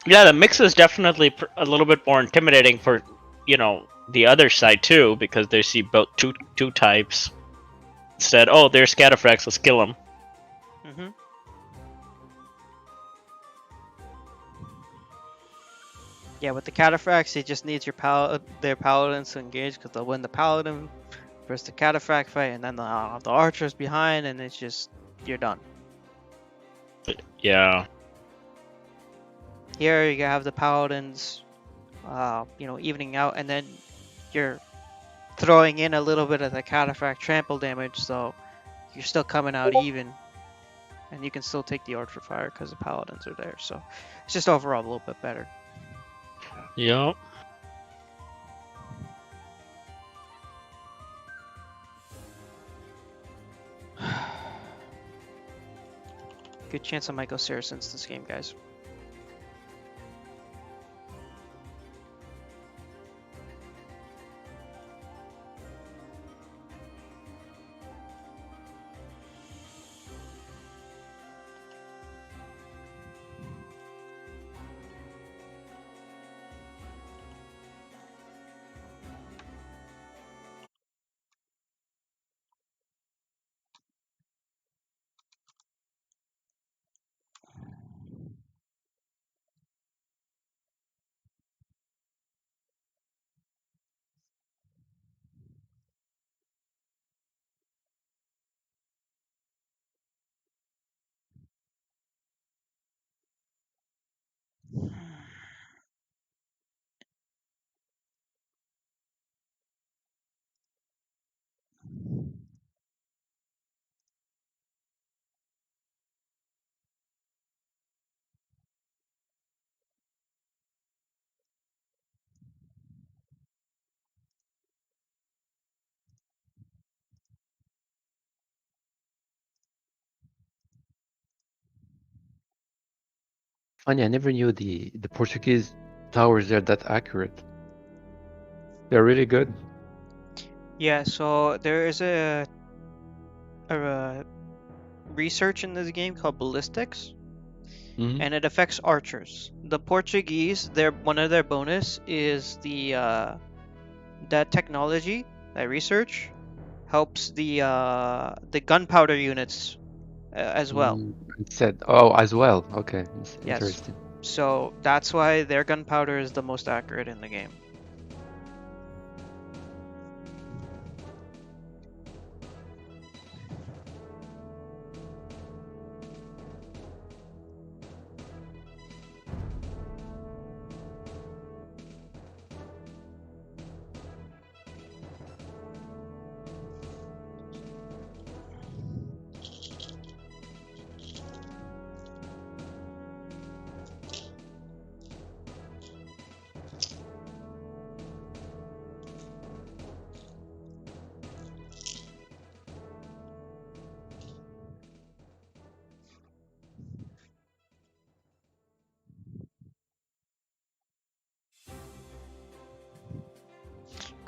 B: Yeah, the mix is definitely a little bit more intimidating for, the other side too, because they see both two types. Instead, oh, there's Cataphracts, let's kill them.
F: Mm-hmm. Yeah, with the Cataphracts, it just needs their Paladins to engage, because they'll win the Paladin versus the Cataphract fight, and then the archers behind, and it's just, you're done.
B: Yeah.
F: Here you have the Paladins, evening out, and then you're throwing in a little bit of the Cataphract trample damage, so you're still coming out even, and you can still take the archer fire because the Paladins are there. So it's just overall a little bit better.
B: Yep.
F: Good chance I might go Saracens this game, guys.
D: Funny, I never knew the Portuguese towers are that accurate. They're really good.
F: Yeah, so there is a research in this game called ballistics,
D: Mhm.
F: and it affects archers. The Portuguese, one of their bonus is that technology, that research, helps the gunpowder units as well.
D: It said, oh, as well. Okay, it's
F: Yes.
D: interesting.
F: So that's why their gunpowder is the most accurate in the game.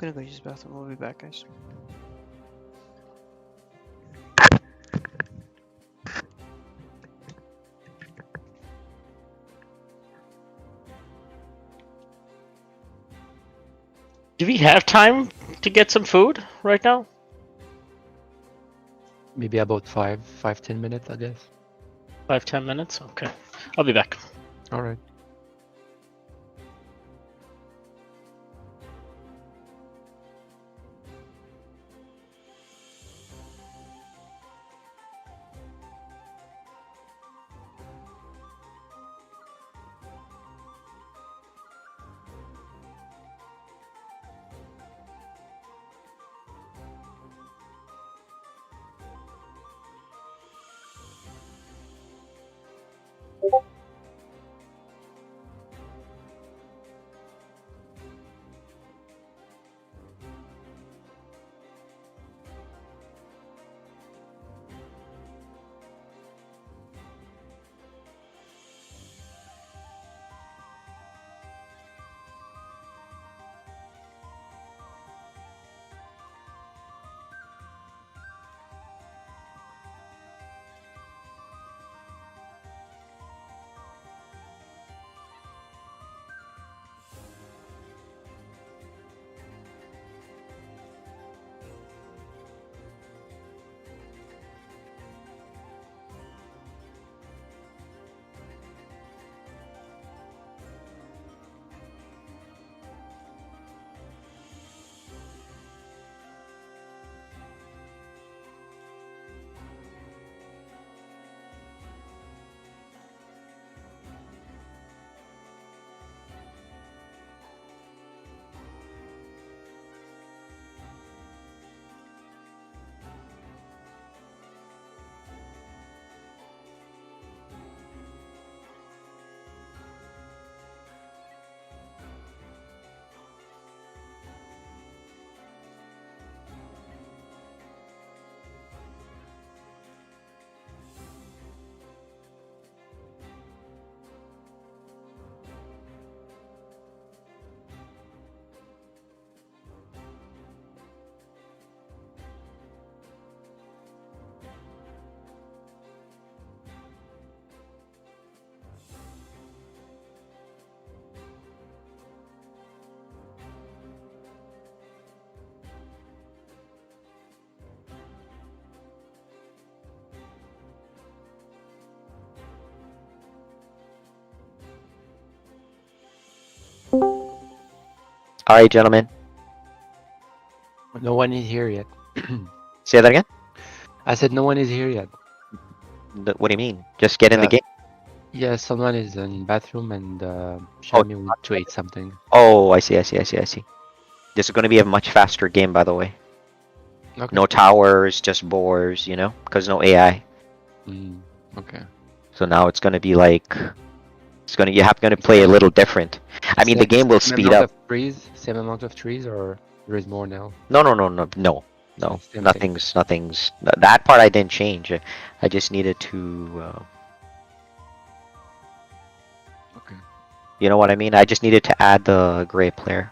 F: I'm gonna go use the bathroom. We'll be back, guys.
B: Do we have time to get some food right now?
D: Maybe about 10 minutes, I guess.
B: 5-10 minutes? Okay. I'll be back.
D: All right.
A: All right, gentlemen.
D: No one is here yet.
A: Say that again.
D: I said no one is here yet.
A: What do you mean? Just get in the
D: Yeah.
A: game.
D: Yeah, someone is in bathroom and Shami went to eat something.
A: Oh, I see. This is going to be a much faster game, by the way.
D: Okay.
A: No towers, just boars, you know, because no AI.
D: Mm, okay.
A: So now it's going to be like, you have to play a little different. I mean, the game will speed up.
D: Same amount of trees, or there is more now?
A: No.
D: Same
A: Nothing's. That part I didn't change. I just needed to.
D: Okay.
A: You know what I mean? I just needed to add the gray player.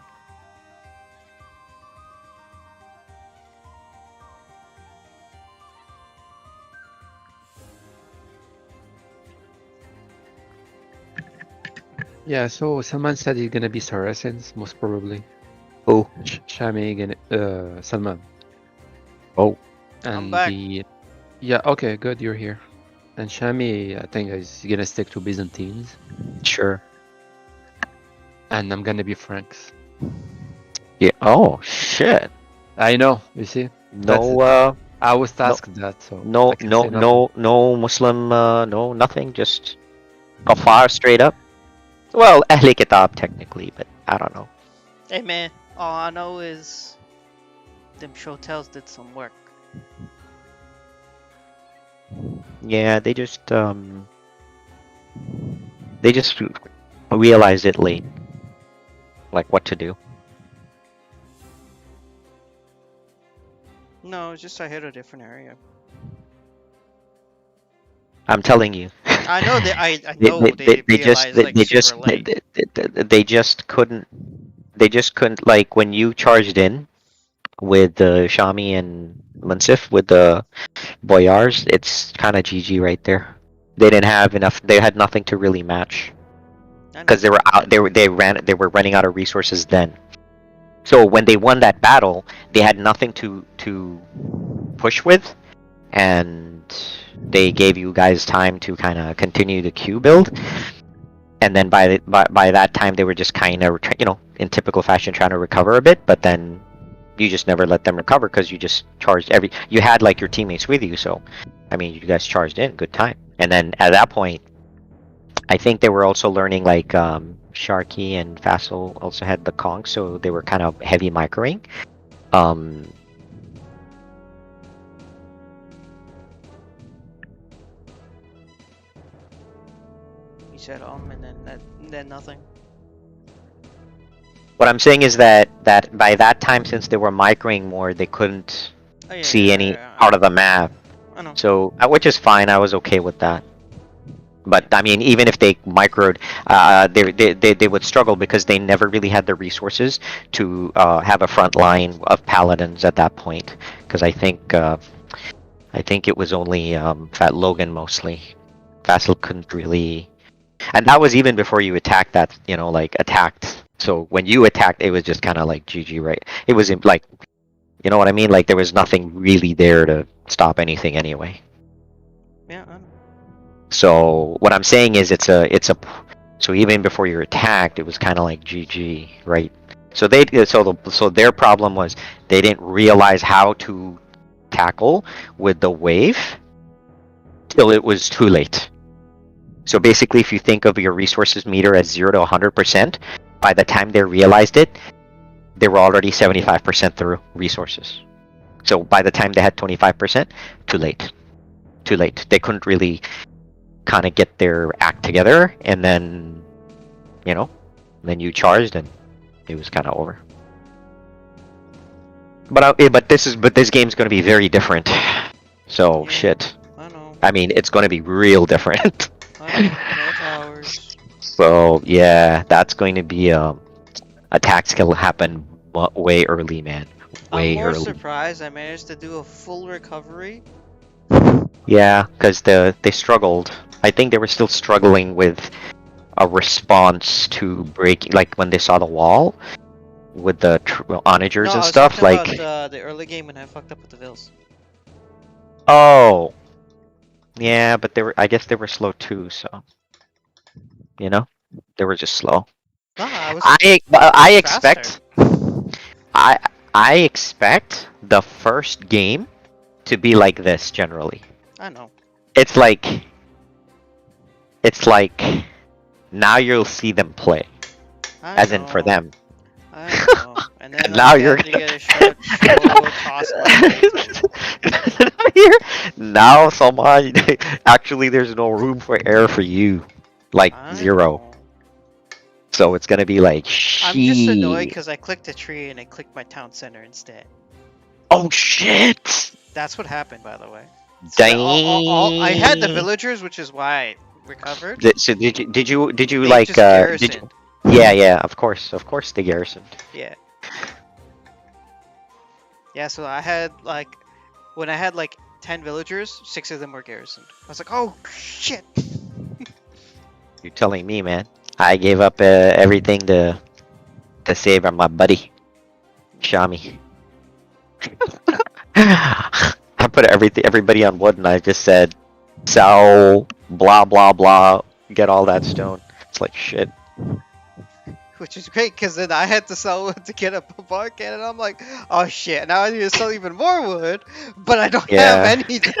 D: Yeah, so someone said it's gonna be Saracens, most probably.
A: Who?
D: Shami gonna Salman.
A: Oh.
D: And
F: I'm back.
D: Yeah, okay, good, you're here. And Shami, I think, is gonna stick to Byzantines.
A: Sure.
D: And I'm gonna be Franks.
A: Yeah. Oh shit.
D: I know, you see?
A: No.
D: I was tasked that, so
A: No.
D: I can say nothing.
A: No Muslim. No nothing. Just kafar straight up. Well, Ahl Kitab technically, but I don't know.
F: Hey man, all I know is them Shotels did some work.
A: Yeah, they just realized it late, like what to do.
F: No, it's just I hit a different area.
A: I'm telling you.
F: I know that I know they realized super late.
A: They just couldn't like when you charged in with the Shami and Munsif with the Boyars, it's kind of GG right there. They didn't have enough. They had nothing to really match because they were out. They were running out of resources then. So when they won that battle, they had nothing to push with, and they gave you guys time to kind of continue the queue build. And then by that time, they were just kind of, in typical fashion, trying to recover a bit. But then you just never let them recover because you just charged you had like your teammates with you. So, I mean, you guys charged in, good time. And then at that point, I think they were also learning like Sharky and Fassel also had the Kong, so they were kind of heavy microing.
F: You said and then nothing.
A: What I'm saying is that by that time, since they were microing more, they couldn't see any part of the map.
F: I know.
A: So, which is fine. I was okay with that. But I mean, even if they microed, they would struggle because they never really had the resources to have a front line of paladins at that point. Because I think it was only Fat Logan mostly. Fassel couldn't really, and that was even before you attacked that. Attacked. So when you attacked, it was just kind of like GG, right? It was like, you know what I mean? Like there was nothing really there to stop anything anyway.
F: Yeah, I know.
A: So what I'm saying is so even before you're attacked, it was kind of like GG, right? So so their problem was they didn't realize how to tackle with the wave till it was too late. So basically, if you think of your resources meter as 0 to 100%, by the time they realized it, they were already 75% through resources. So by the time they had 25%, too late. Too late. They couldn't really kind of get their act together, and then then you charged and it was kind of over. But this game's going to be very different. So
F: Yeah,
A: shit.
F: I know.
A: I mean, it's going to be real different.
F: I know. No towers.
A: So yeah, that's going to be attacks can happen way early, man. Way
F: I'm more
A: early.
F: surprised I managed to do a full recovery.
A: Yeah, because they struggled. I think they were still struggling with a response to breaking, like when they saw the wall with the onagers
F: No, I
A: and
F: was
A: stuff.
F: talking
A: Like,
F: about the early game when I fucked up with the Vils.
A: oh, yeah, but I guess they were slow too. So, they were just slow.
F: Nah, I was
A: I
F: faster.
A: expect I expect the first game to be like this generally.
F: I know.
A: It's like now you'll see them play,
F: I
A: as in for
F: know,
A: them.
F: I know. And then
A: And now
F: like,
A: you're
F: then you get a short toss
A: Here, now somehow actually there's no room for error for you, like
F: I
A: 0.
F: know.
A: So it's gonna be like
F: I'm just annoyed
A: shit.
F: because I clicked a tree and I clicked my town center instead.
A: Oh shit!
F: That's what happened, by the way. So I had the
A: Dang.
F: villagers, which is why I recovered.
A: So did you
F: They
A: like
F: just
A: did you,
F: garrisoned.
A: yeah, of course they garrisoned.
F: Yeah. Yeah, so I had like, when I had like 10 villagers, 6 of them were garrisoned. I was like, oh shit.
A: You're telling me, man. I gave up everything to save my buddy, Shami. I put everybody on wood, and I just said, sell, blah blah blah, get all that stone. It's like shit.
F: Which is great because then I had to sell wood to get a bar cannon. I'm like, oh shit, now I need to sell even more wood, but I don't
A: Yeah.
F: have anything.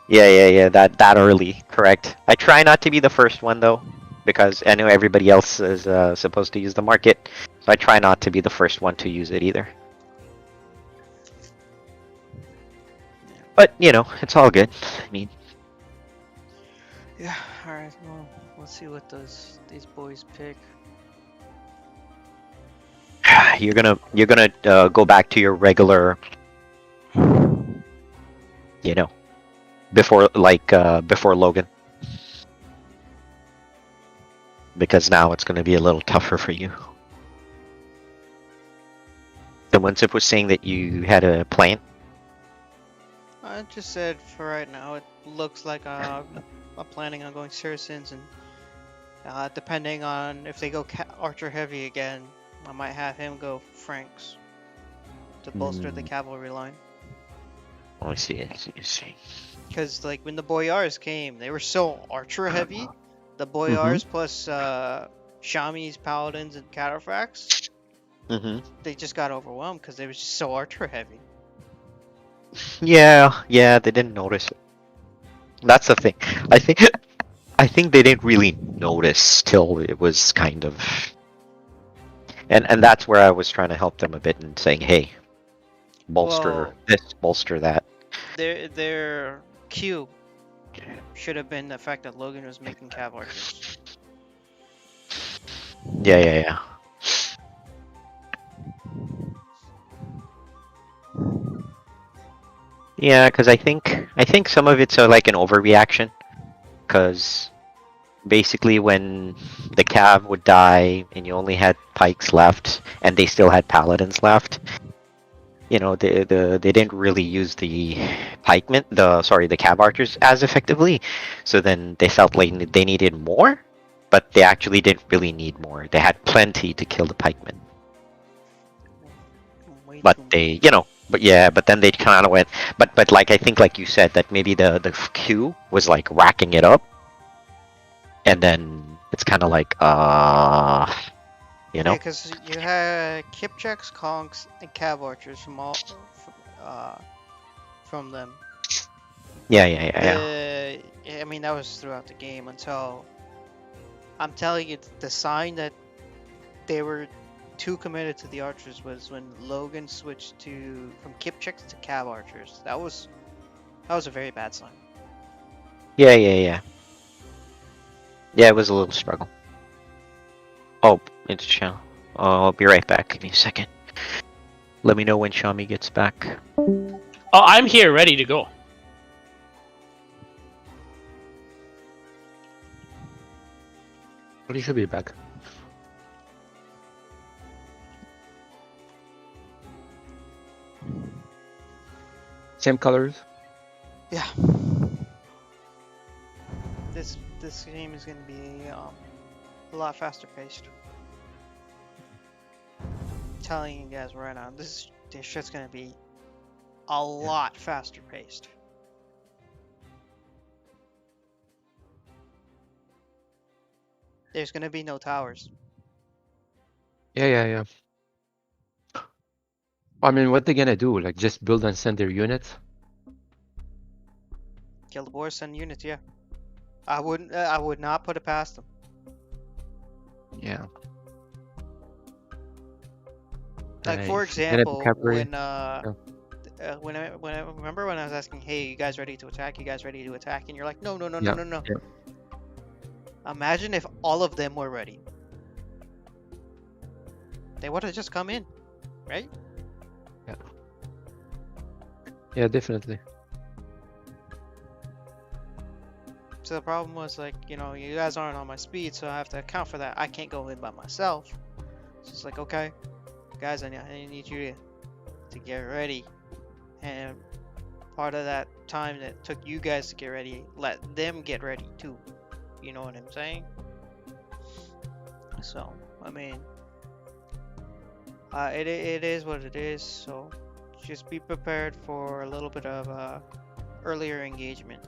A: Yeah. That early, correct. I try not to be the first one though, because I know everybody else is supposed to use the market, so I try not to be the first one to use it either. But you know, it's all good. I mean,
F: Yeah, alright, well, let's see what these boys pick.
A: you're gonna go back to your regular, you know, before Logan, because now it's gonna be a little tougher for you. The Winsip was saying that you had a plan.
F: I just said for right now, it looks like I'm planning on going Saracens, and depending on if they go Archer heavy again, I might have him go Franks to bolster the cavalry line.
A: Oh, I see.
F: Because like when the Boyars came, they were so Archer heavy. The Boyars plus Shami's Paladins and Cataphracts, they just got overwhelmed because they were just so Archer heavy.
A: Yeah, they didn't notice it. That's the thing. I think they didn't really notice till it was kind of, and that's where I was trying to help them a bit and saying, hey, bolster
F: Well,
A: this, bolster that.
F: Their Q should have been the fact that Logan was making cav archers.
A: Yeah. Yeah, because I think some of it's like an overreaction, because basically when the cav would die and you only had pikes left and they still had paladins left, you know, they didn't really use the the cav archers as effectively, so then they felt like they needed more, but they actually didn't really need more. They had plenty to kill the pikemen, but they, you know. But then they kind of went. But like I think, like you said, that maybe the Q was like racking it up, and then it's kind of like you know.
F: Yeah, because you had Kipchaks, Kongs, and cav archers from them.
A: Yeah.
F: I mean, that was throughout the game until I'm telling you, the sign that they were too committed to the archers was when Logan switched from Kipchaks to cav archers. That was a very bad sign.
A: Yeah. Yeah, it was a little struggle. Oh, it's channel. I'll be right back. Give me a second. Let me know when Shami gets back.
B: Oh, I'm here, ready to go.
D: But he should be back. Same colors.
F: Yeah. This game is going to be a lot faster paced. I'm telling you guys right now, this shit's going to be a lot faster paced. There's going to be no towers.
D: Yeah. I mean, what they gonna do? Like just build and send their units?
F: Kill the boars, send units. Yeah, I wouldn't. I would not put it past them.
D: Yeah.
F: Like for
D: If you're gonna be
F: example,
D: cavalry-
F: when I remember when I was asking, hey, you guys ready to attack? You guys ready to attack? And you're like, no, no, no,
D: Yeah,
F: no, no, no.
D: yeah.
F: Imagine if all of them were ready. They would have just come in, right?
D: Yeah, definitely.
F: So the problem was like, you know, you guys aren't on my speed, so I have to account for that. I can't go in by myself. So it's like, okay, guys, I need you to get ready. And part of that time that took you guys to get ready, let them get ready too. You know what I'm saying? So, I mean, it is what it is. So just be prepared for a little bit of earlier engagement.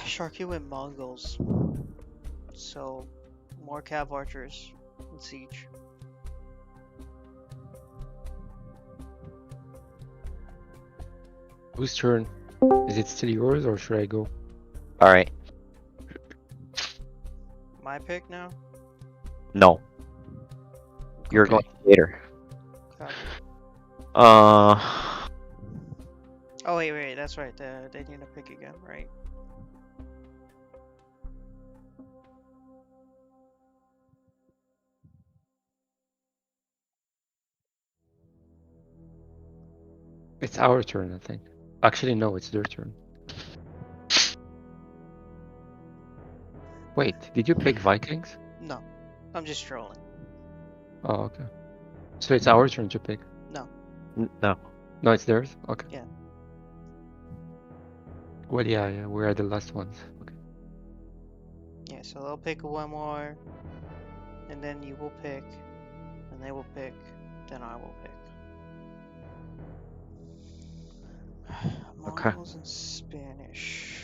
F: Sharky went Mongols. So, more Cav archers in Siege.
D: Whose turn? Is it still yours or should I go?
A: All right.
F: My pick now?
A: No, you're
D: Okay.
A: going later.
F: Okay.
A: Uh,
F: Oh, wait, that's right. They need to pick again, right?
D: It's our turn, I think. Actually, no, it's their turn. Wait, did you pick Vikings?
F: No, I'm just trolling.
D: Oh, okay. So it's our turn to pick.
F: No.
A: No.
D: No, it's theirs? Okay.
F: Yeah.
D: Well, yeah, we are the last ones. Okay.
F: Yeah, so they'll pick one more, and then you will pick, and they will pick, then I will pick.
A: Okay.
F: Mongols in Spanish.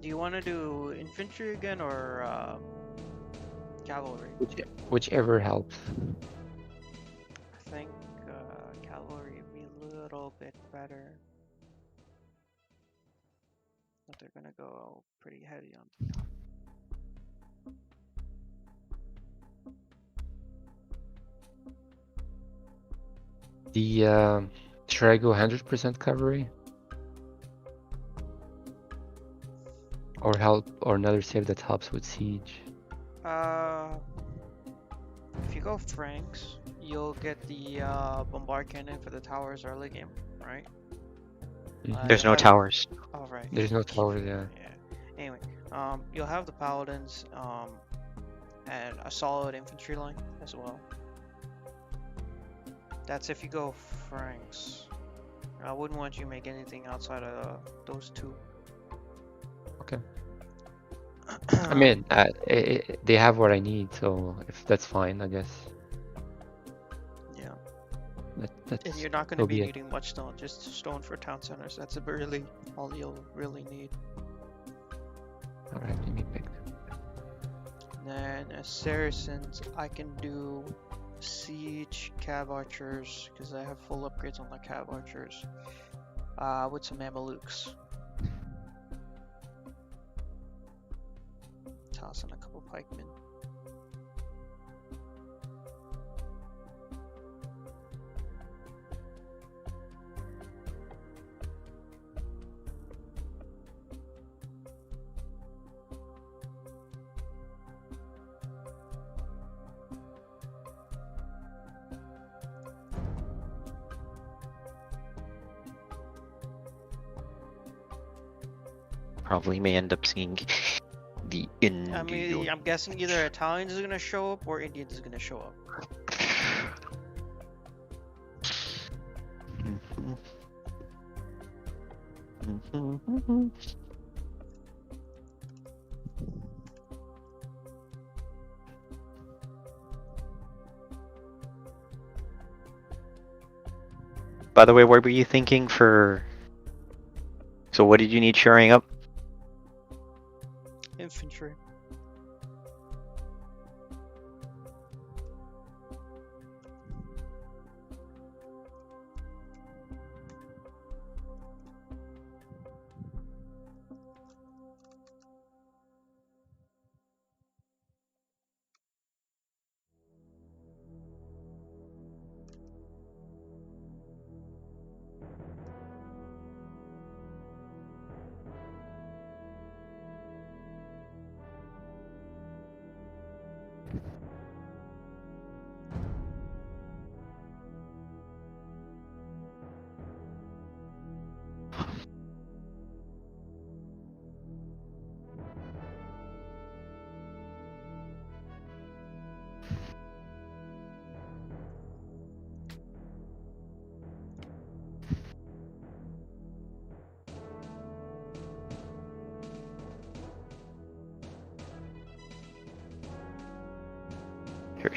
F: Do you want to do infantry again or cavalry?
D: Whichever helps.
F: I think cavalry would be a little bit better. But they're gonna go pretty heavy on.
D: The should I go 100% cavalry? Or help, or another save that helps with siege?
F: If you go Franks, you'll get the bombard cannon for the towers early game, right?
A: There's
F: you'll
A: no
F: have-
A: towers.
F: Oh right.
D: There's no towers, yeah.
F: Yeah. Anyway, you'll have the paladins, and a solid infantry line as well. That's if you go Franks. I wouldn't want you to make anything outside of those two.
D: Okay. I mean, they have what I need, so if that's fine, I guess.
F: Yeah.
D: That's
F: And you're not going
D: so
F: to be
D: be it.
F: needing much stone, just stone for town centers. That's really all you'll really need.
D: Alright, let me pick.
F: Then as Saracens, I can do siege cav archers because I have full upgrades on the cav archers. With some Mamelukes. Toss in a couple pikemen.
A: Probably may end up seeing the Indian.
F: I mean, I'm guessing either Italians is gonna show up or Indians is gonna show up.
A: By the way, what were you thinking for? So what did you need shoring up?
F: Infantry.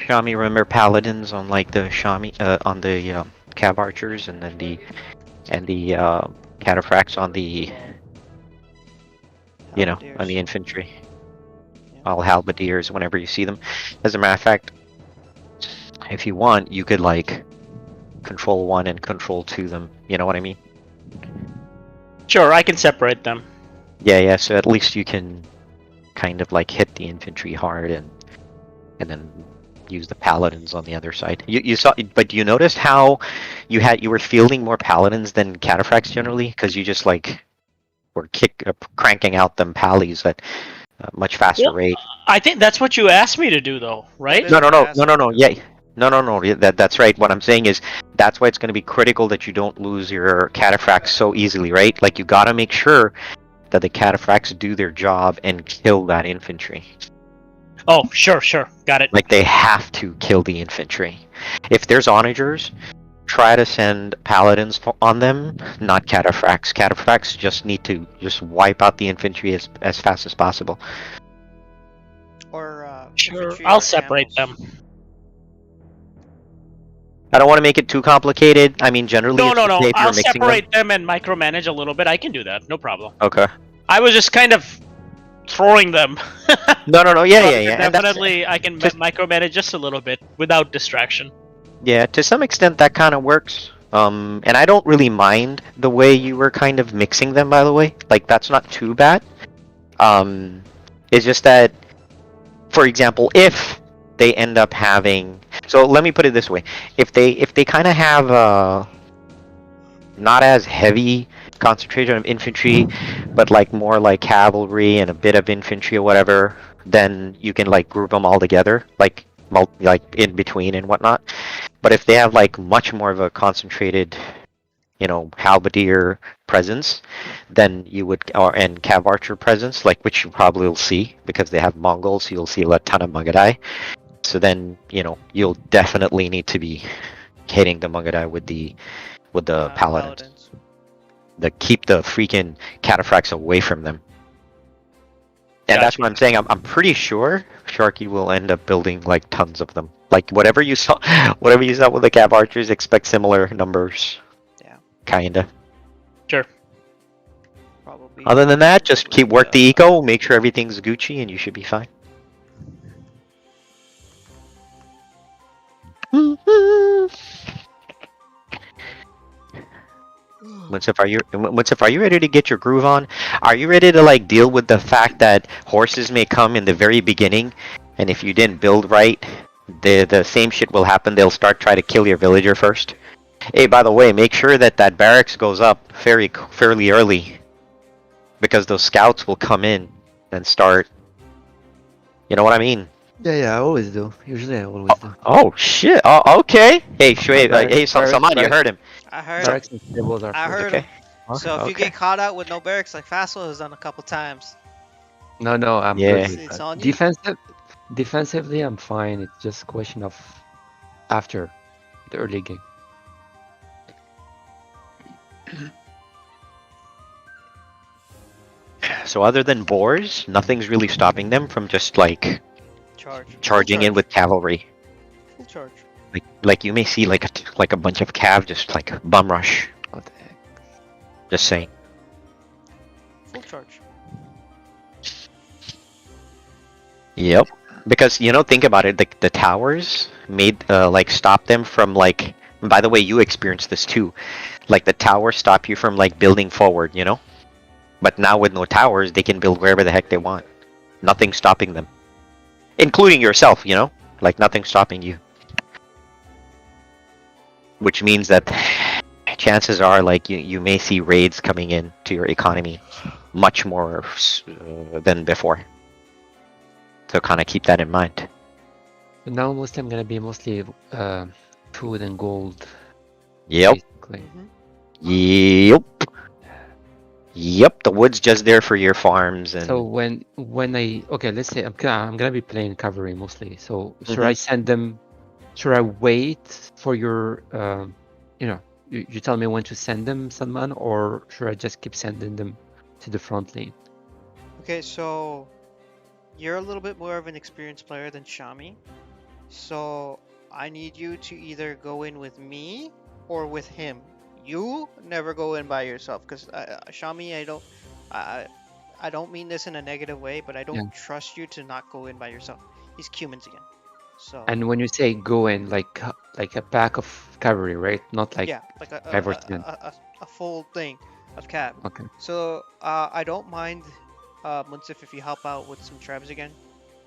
A: Shami, remember paladins on like the Shami on the cab archers, and then the cataphracts on the on the
F: Halberdiers.
A: infantry.
F: Yeah.
A: All halberdiers whenever you see them. As a matter of fact, if you want, you could like control 1 and control 2 them. You know what I mean?
B: Sure, I can separate them.
A: Yeah. So at least you can kind of like hit the infantry hard and then use the paladins on the other side. You saw, but you noticed how you were fielding more paladins than cataphracts generally, because you just like were cranking out them pallies at a much faster
B: Well,
A: rate.
B: I think that's what you asked me to do, though, right?
F: That
A: No.
F: is-
A: Yeah. No. Yeah, that's right. What I'm saying is that's why it's going to be critical that you don't lose your cataphracts so easily, right? Like you got to make sure that the cataphracts do their job and kill that infantry.
B: Oh, sure, got it.
A: Like they have to kill the infantry. If there's onagers, try to send paladins on them, not cataphracts. Cataphracts just need to just wipe out the infantry as fast as possible.
F: Or
B: Sure,
F: infantry
B: I'll
F: or
B: separate
F: camels.
B: them.
A: I don't want to make it too complicated. I mean, generally,
B: No.
A: it's okay if you're
B: I'll
A: mixing
B: separate them and micromanage a little bit. I can do that. No problem.
A: them. Okay.
B: I was just kind of throwing them.
A: No. Yeah.
B: But
A: And that's-
B: definitely, I can
A: just-
B: micromanage just a little bit without distraction.
A: Yeah, to some extent that kind of works. And I don't really mind the way you were kind of mixing them, by the way. Like that's not too bad. It's just that, for example, if they end up having, so let me put it this way: if they kind of have not as heavy concentration of infantry, but like more like cavalry and a bit of infantry or whatever, then you can like group them all together, like in between and whatnot. But if they have like much more of a concentrated, halberdier presence, then you would, and cav archer presence, like which you probably will see because they have Mongols, so you'll see a ton of Mugadai. So then you'll definitely need to be hitting the Mugadai with the paladins. Keep the freaking cataphracts away from them. And that's what I'm saying. I'm pretty sure Sharky will end up building like tons of them. Like whatever you saw with the cav archers, expect similar numbers.
F: Yeah.
A: Kinda.
B: Sure.
F: Probably.
A: Other than that, just keep work the eco, make sure everything's Gucci, and you should be fine. Winsif, are you ready to get your groove on? Are you ready to like deal with the fact that horses may come in the very beginning, and if you didn't build right, the same shit will happen. They'll start trying to kill your villager first. Hey, by the way, make sure that barracks goes up fairly early, because those scouts will come in and start. You know what I mean?
D: Yeah, I always do. Usually I always do.
A: Oh shit! Oh, okay. Hey, Shuaib,
D: Barracks-
A: Salman, you
D: barracks-
A: heard him.
F: I heard.
D: Barracks and stables are
F: I
D: first.
F: heard
A: Okay.
F: him. So if you
A: Okay.
F: get caught out with no barracks like Fassel has done a couple times,
D: No, I'm
A: Yeah.
D: good with
F: It's
D: that.
F: on you.
D: Defensively, I'm fine. It's just a question of after the early game.
A: So other than boars, nothing's really stopping them from just like
F: charge.
A: charging in with cavalry.
F: Full charge.
A: Like you may see like a bunch of cav just like bum rush.
D: What the heck?
A: Just saying.
F: Full charge.
A: Yep. Because think about it. The towers made like stop them from like. By the way, you experienced this too. Like the towers stop you from like building forward. But now with no towers, they can build wherever the heck they want. Nothing's stopping them, including yourself. Like nothing's stopping you. Which means that chances are like you may see raids coming in to your economy much more than before. So kind of keep that in mind.
D: But now mostly I'm gonna be mostly food and gold.
A: Yep.
D: Basically.
A: Yep. The wood's just there for your farms and.
D: So when let's say I'm gonna be playing cavalry mostly. So should I send them? Should I wait for your you tell me when to send them, Salman, or should I just keep sending them to the front lane?
F: Okay, so you're a little bit more of an experienced player than Shami. So I need you to either go in with me or with him. You never go in by yourself, because Shami, I don't mean this in a negative way, but I don't trust you to not go in by yourself. He's Cumans again. So
D: And when you say go in, like a pack of cavalry, right? Not like
F: yeah, like a
D: 5 or 10.
F: a full thing of cab.
D: Okay.
F: So I don't mind, Munsif, if you help out with some trebs again.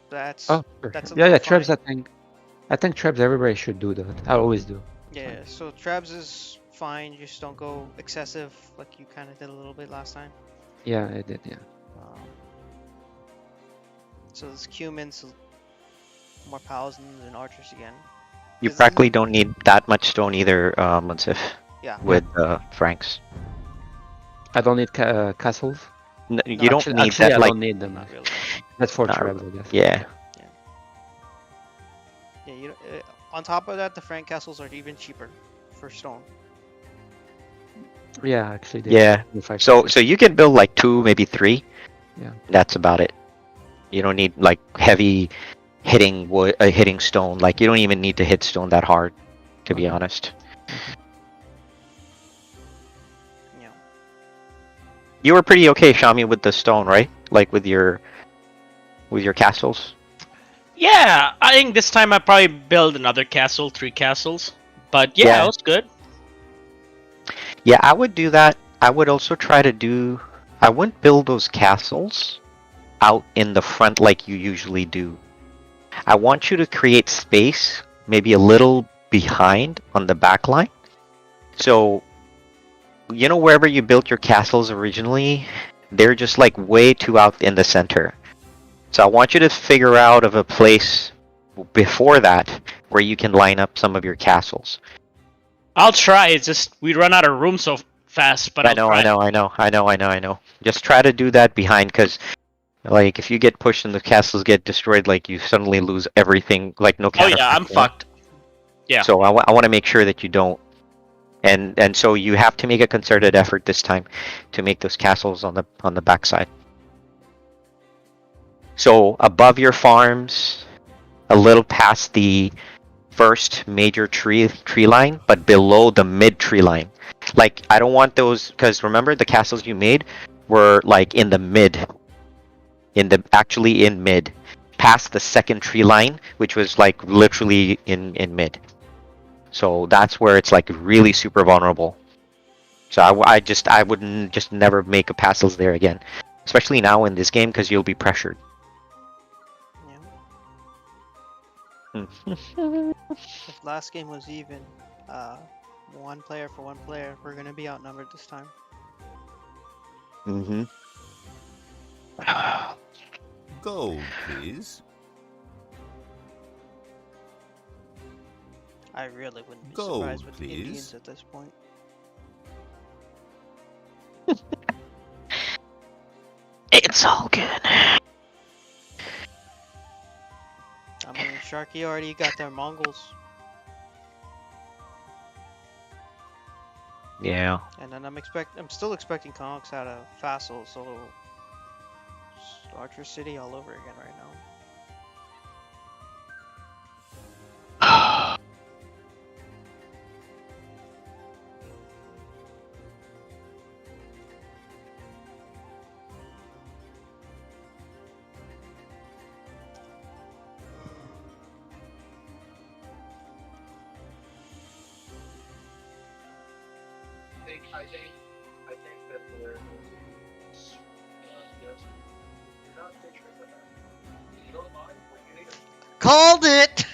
F: That's
D: Oh, sure.
F: that's
D: Yeah,
F: fine.
D: Trebs. I think Trebs. Everybody should do that. I always do.
F: Yeah, so trebs is fine. Just don't go excessive like you kind of did a little bit last time.
D: Yeah, I did. Yeah.
F: Um, so there's cumin, so more paladins and archers again.
A: You
F: Is-
A: practically don't need that much stone either, Munsif,
F: Yeah.
A: with Franks.
D: I don't need castles.
A: You don't
D: actually,
A: need
D: actually,
A: that,
D: I
A: like,
D: don't need them.
F: Not really.
D: That's for
A: Not
D: Trebs, I guess.
A: yeah.
F: Yeah, you on top of that, the Frank castles are even cheaper for stone.
D: Yeah, actually. They
A: Yeah. So you can build like 2, maybe 3.
D: Yeah.
A: That's about it. You don't need like heavy hitting wood, hitting stone. Like you don't even need to hit stone that hard, to be honest.
F: Yeah.
A: You were pretty okay, Shami, with the stone, right? Like with your castles.
B: Yeah, I think this time I probably build another castle, 3 castles. But yeah,
A: Yeah.
B: it was good.
A: Yeah, I would do that. I would also try to do. I wouldn't build those castles out in the front like you usually do. I want you to create space, maybe a little behind on the back line. So, you know, wherever you built your castles originally, they're just like way too out in the center. So I want you to figure out of a place before that where you can line up some of your castles.
B: I'll try. It's just we run out of room so fast, but
A: I know. Just try to do that behind, because, like, if you get pushed and the castles get destroyed, like, you suddenly lose everything. Like, no
B: Oh
A: counter.
B: yeah, I'm fucked. Yeah.
A: So I want to make sure that you don't, and so you have to make a concerted effort this time to make those castles on the backside. So above your farms, a little past the first major tree line, but below the mid tree line. Like, I don't want those, because remember the castles you made were like in the mid, actually in mid, past the second tree line, which was like literally in mid. So that's where it's like really super vulnerable. So I wouldn't just never make a castles there again, especially now in this game, because you'll be pressured.
F: If last game was even, 1 player for 1 player, we're gonna be outnumbered this time.
A: Mm-hmm.
H: Gold, please.
F: I really wouldn't be
H: Gold,
F: surprised with the
H: please.
F: Indians at this point.
A: It's all good.
F: I mean, Sharky already got their Mongols,
A: Yeah.
F: and then I'm still expecting Conks out of Vassal, so Archer City all over again right now. Called it!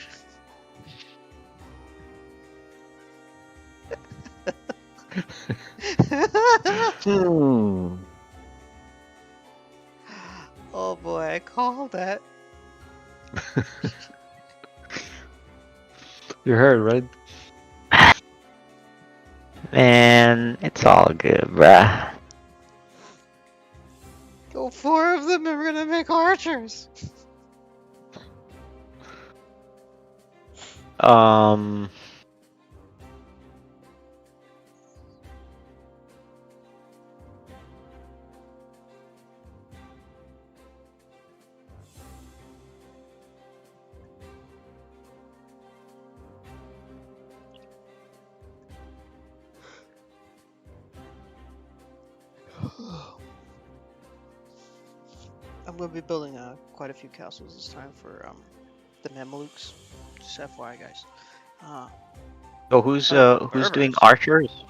F: Oh boy, I called that.
D: You heard, right?
A: Man, it's all good, bruh.
F: Oh, 4 of them are gonna make archers. I'm gonna be building quite a few castles this time for the Mamelukes. Just FYI, guys.
A: So who's doing
F: Berbers.
A: archers?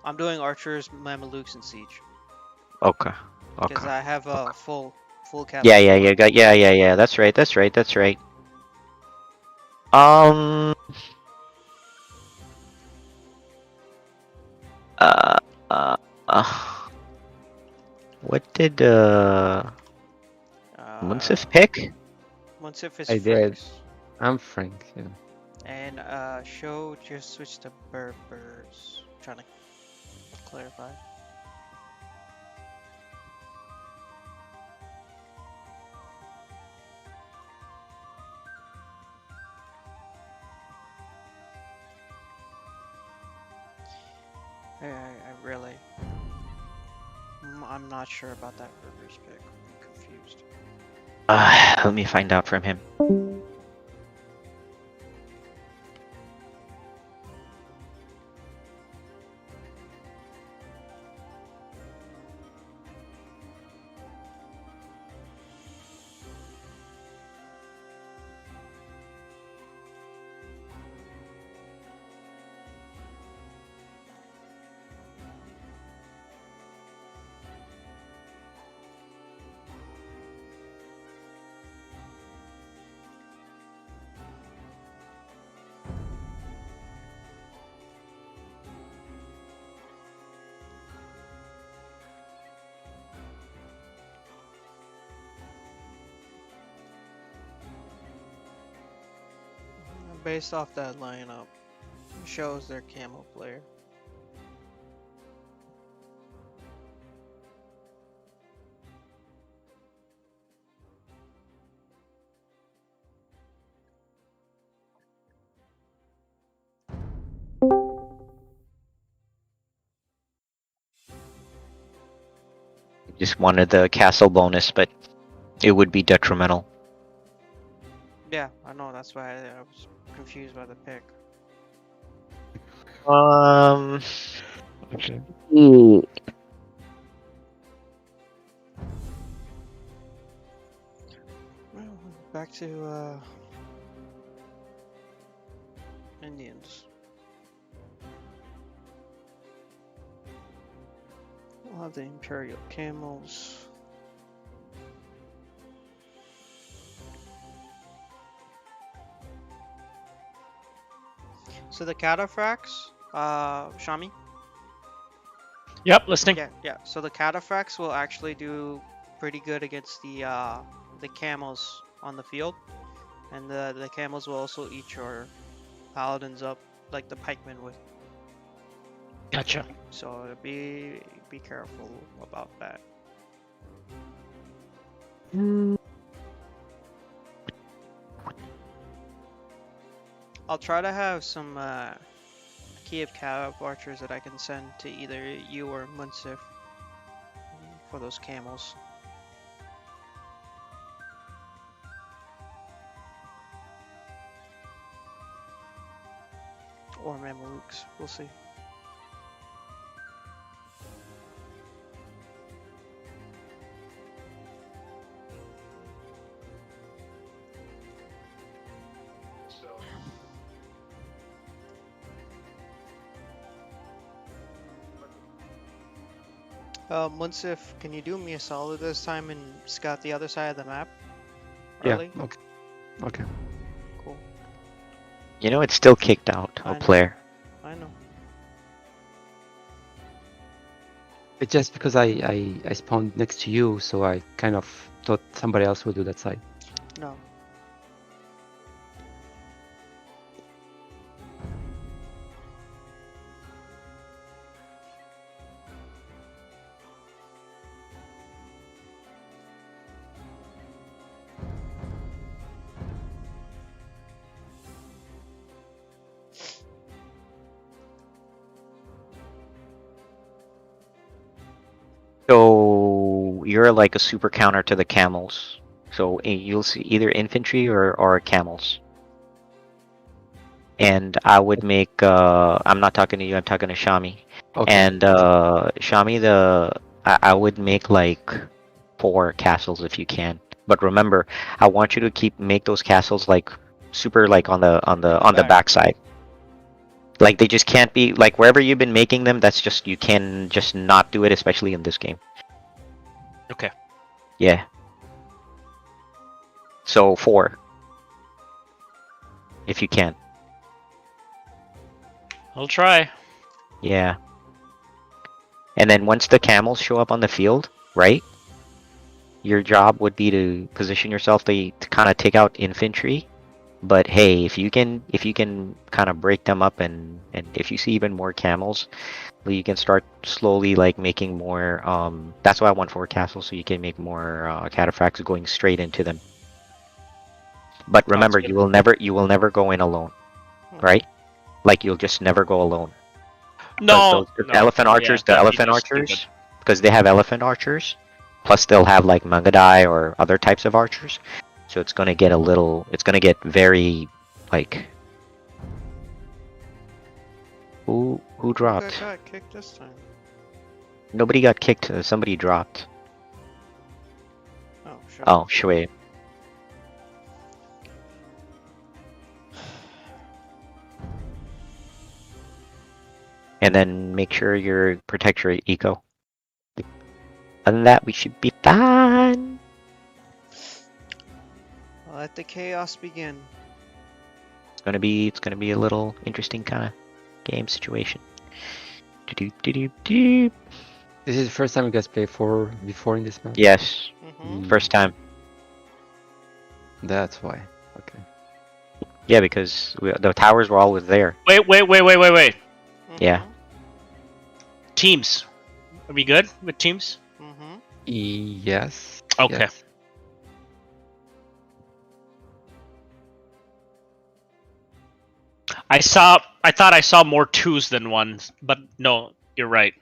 F: I'm doing archers, Mamelukes, and siege
A: Okay.
F: because
A: Okay.
F: I have a full cavalry.
A: Yeah. That's right. Um. Uh. Uh. uh what did Munsif pick?
F: Munsif is
D: I did.
F: Franks.
D: I'm Frank. Yeah.
F: And show just switch to Berbers. Trying to clarify. I really, I'm not sure about that Berbers pick. I'm confused.
A: Let me find out from him.
F: Based off that lineup, it shows their camo player.
A: Just wanted the castle bonus, but it would be detrimental.
F: Yeah, I know. That's why I was confused by the pick.
D: Okay.
F: Well, back to Indians. We'll have the Imperial Camels. So the cataphracts, Shami?
B: Yep, listening.
F: Yeah. So the cataphracts will actually do pretty good against the camels on the field, and the camels will also eat your paladins up like the pikemen would.
B: Gotcha.
F: So be careful about that. I'll try to have some Kiev cav archers that I can send to either you or Munsif for those camels. Or Mamelukes, we'll see. Munsif, can you do me a solid this time and scout the other side of the map? Early?
D: Yeah. Okay.
F: Cool.
A: You know, it's still kicked out
F: I
A: a
F: know.
A: player.
F: I know.
D: It's just because I spawned next to you, so I kind of thought somebody else would do that side.
F: No.
A: So you're like a super counter to the camels. So you'll see either infantry or camels. And I would make I'm not talking to you, I'm talking to Shami.
D: Okay.
A: And Shami, I would make like 4 castles if you can. But remember, I want you to make those castles like super like on the
B: back.
A: backside. Like they just can't be like wherever you've been making them. That's just you can just not do it, especially in this game.
B: Okay.
A: Yeah. So 4, if you can.
B: I'll try.
A: Yeah. And then once the camels show up on the field, right? Your job would be to position yourself to kind of take out infantry. But hey, if you can kind of break them up and if you see even more camels, you can start slowly like making more. That's why I want 4 castles, so you can make more cataphracts going straight into them. But remember,
B: good.
A: you will never go in alone, right? Like you'll just never go alone.
B: No,
A: The
B: no.
A: elephant archers,
B: Yeah,
A: the
B: that'd be
A: elephant
B: just
A: archers,
B: stupid.
A: because they have elephant archers. Plus, they'll have like Mangadai or other types of archers. So it's gonna get very like. Who dropped?
F: Who got kicked this time?
A: Nobody got kicked. Somebody dropped.
F: Oh, sure.
A: Oh, Shui. And then make sure you protect your eco. Other than that, we should be fine.
F: Let the chaos begin.
A: It's gonna be a little interesting kind of game situation. Do-do-do-do-do.
D: This is the first time you guys play before in this map?
A: Yes,
F: Mm-hmm.
A: first time.
D: That's why. Okay.
A: Yeah, because the towers were always there.
B: Wait.
A: Yeah.
B: Teams. Are we good with teams?
F: Mm-hmm.
D: Yes.
B: Okay.
D: Yes.
B: I thought I saw more 2s than 1s, but no, you're right.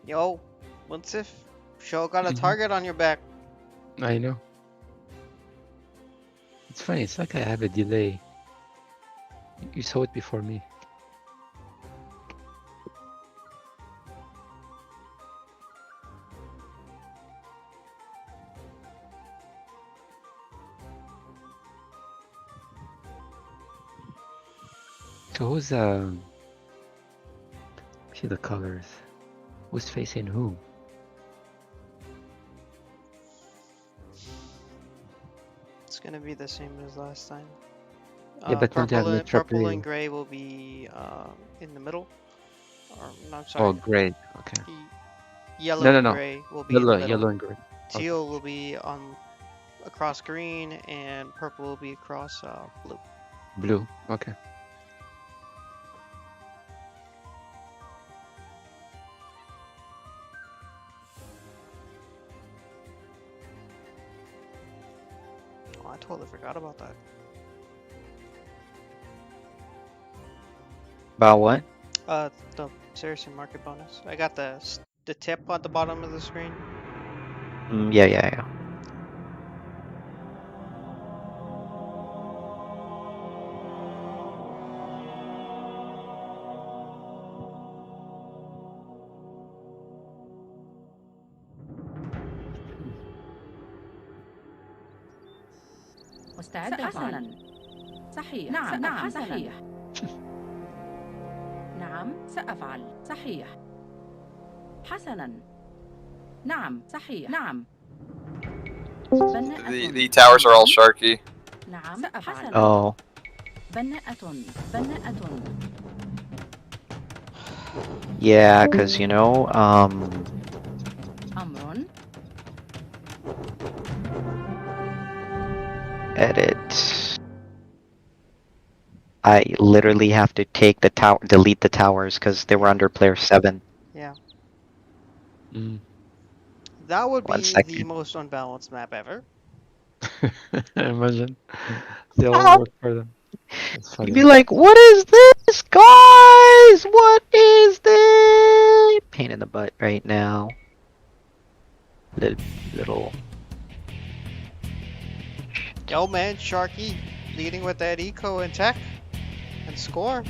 F: Yo, Munsif, show got a
D: Mhm.
F: target on your back.
D: I know. It's funny. It's like I have a delay. You saw it before me. So who's see the colors? Who's facing who?
F: It's gonna be the same as last time.
D: Yeah, but don't you have no
F: purple
D: trapper?
F: and gray will be in the middle. Or no, I'm
D: Oh,
F: sorry.
D: great. Okay.
F: Yellow
D: No, no,
F: and
D: no.
F: gray will be in the middle.
D: Yellow and green.
F: Teal will be on across green, and purple will be across blue.
D: Blue. Okay.
F: Oh, I totally forgot about that.
A: About what?
F: The Saracen market bonus. I got the tip at the bottom of the screen.
A: Yeah.
G: مستعد حسنا صحيح نعم صحيح نعم سأفعل صحيح حسنا نعم صحيح نعم
E: The towers are all sharky.
G: نعم حسنا
A: Oh,
G: بناءة
A: yeah, because
G: أمر
A: edit. I literally have to take the tower, delete the towers because they were under player 7.
F: Yeah.
D: Mm.
F: That would
A: One
F: be the
A: second.
F: most unbalanced map ever.
D: Imagine they all work for them. That's
A: You'd
D: funny.
A: be like, what is this, guys? What is this? Pain in the butt right now. Little.
F: Yo, man, Sharky leading with that eco and tech and score.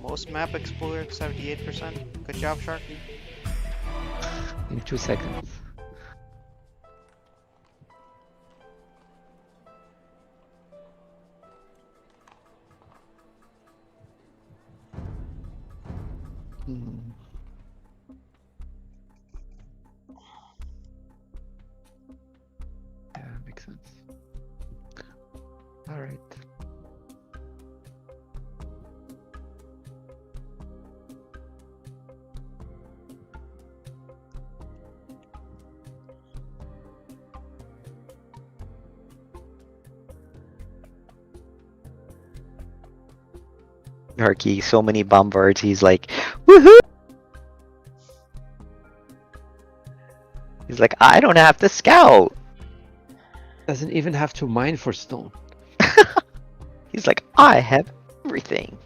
F: Most map explored, 78%. Good job, Sharky.
D: In 2 seconds. Hmm. Yeah, makes sense. All right.
A: Harky, so many bombards, he's like, woohoo! He's like, I don't have to scout.
D: Doesn't even have to mine for stone.
A: He's like, I have everything.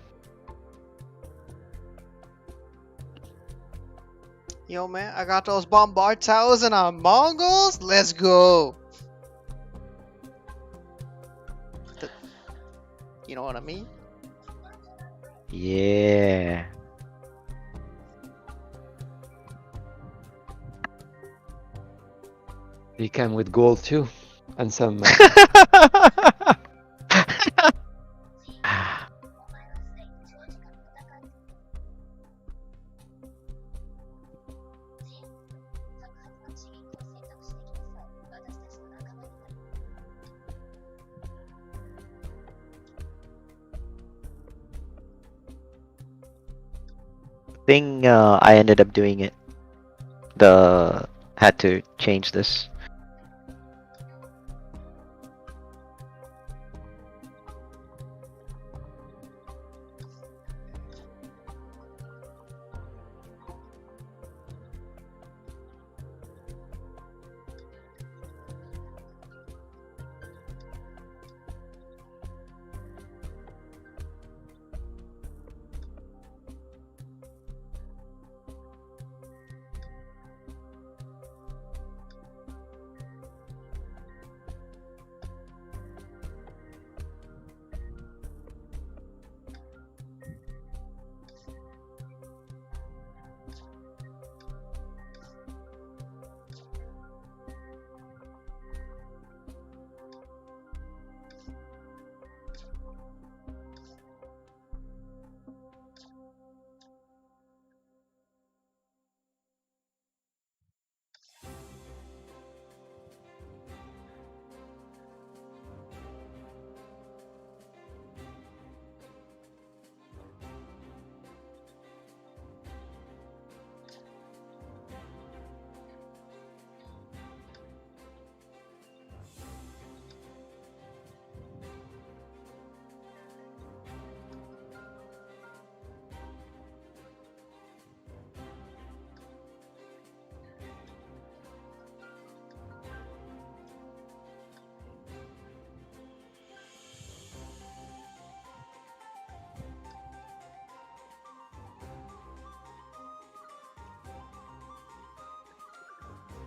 F: Yo, man, I got those bombard towers and our Mongols. Let's go. You know what I mean?
A: Yeah.
D: You can with gold too, and some.
A: Thing, I ended up doing it. Had to change this.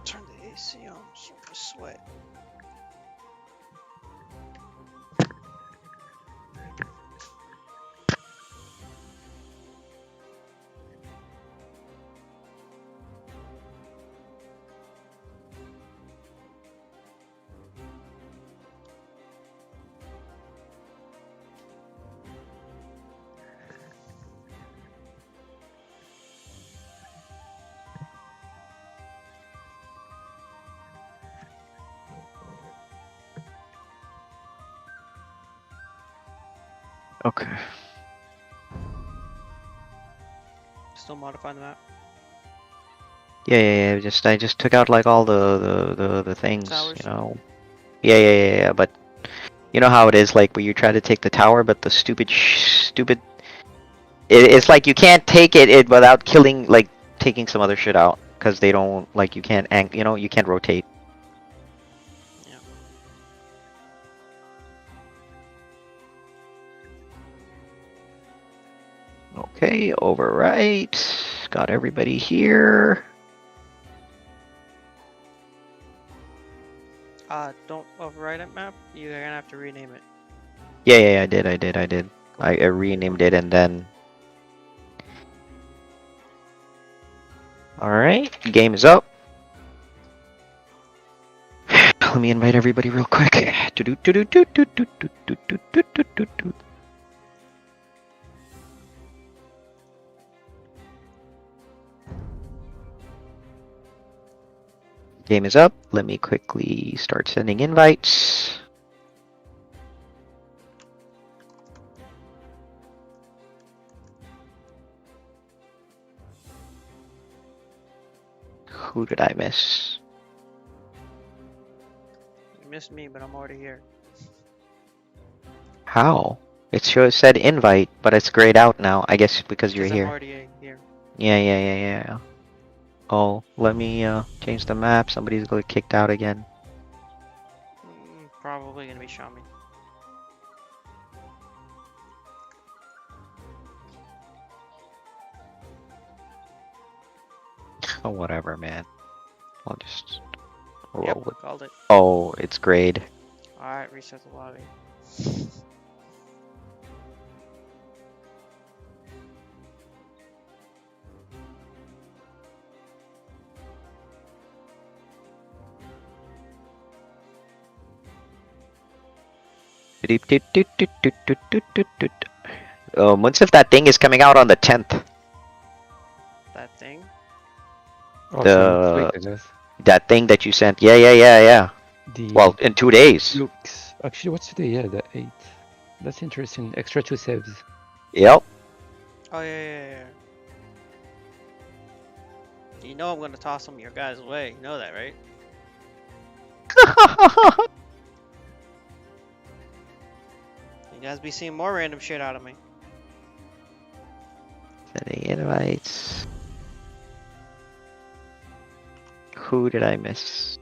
F: Turn the AC on, super sweat.
A: Okay.
F: Still modifying the map.
A: Yeah. I just took out like all the things,
F: Towers.
A: you know. Yeah. But you know how it is, like where you try to take the tower, but the stupid it's like you can't take it without killing, like taking some other shit out, because they don't like you can't you can't rotate.
F: Yeah.
A: Okay, overwrite. Got everybody here.
F: Don't overwrite it, map. You're gonna have to rename it.
A: Yeah, I did. I renamed it and then. Alright, game is up. Let me invite everybody real quick. Game is up. Let me quickly start sending invites. Who did I miss?
F: You missed me, but I'm already here.
A: How? It said invite, but it's grayed out now. I guess because you're
F: 'Cause
A: here.
F: I'm already here.
A: Yeah. Oh, let me change the map. Somebody's gonna get kicked out again.
F: Probably gonna be Shami.
A: Oh, whatever, man. I'll just roll
F: Yep,
A: with.
F: called it.
A: Oh, it's grayed.
F: Alright, reset the lobby.
A: Oh, Munsif, that thing is coming out on the 10th.
F: That thing?
D: Oh,
A: The-
D: so next week, I guess.
A: That thing that you sent. Yeah.
D: The
A: Well, in 2 days.
D: looks. Actually, what's today? Yeah, the 8th. That's interesting. Extra 2 saves.
A: Yep.
F: Oh yeah. You know I'm gonna toss some of your guys away. You know that, right? You guys be seeing more random shit out of me.
A: Sending invites. Who did I miss?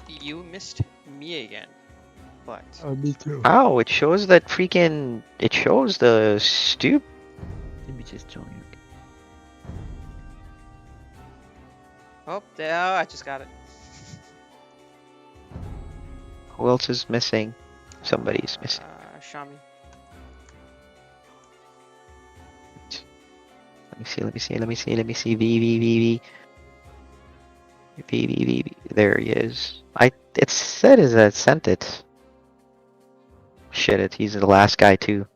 F: You missed me again. But
D: Me too.
A: Oh, it shows that freaking. It shows the stoop.
D: Let me just join you.
F: oh, there I just got it.
A: Who else is missing? Somebody's missing.
F: Shami.
A: Let me see. V. There he is. It said as I sent it. Shit, he's the last guy too.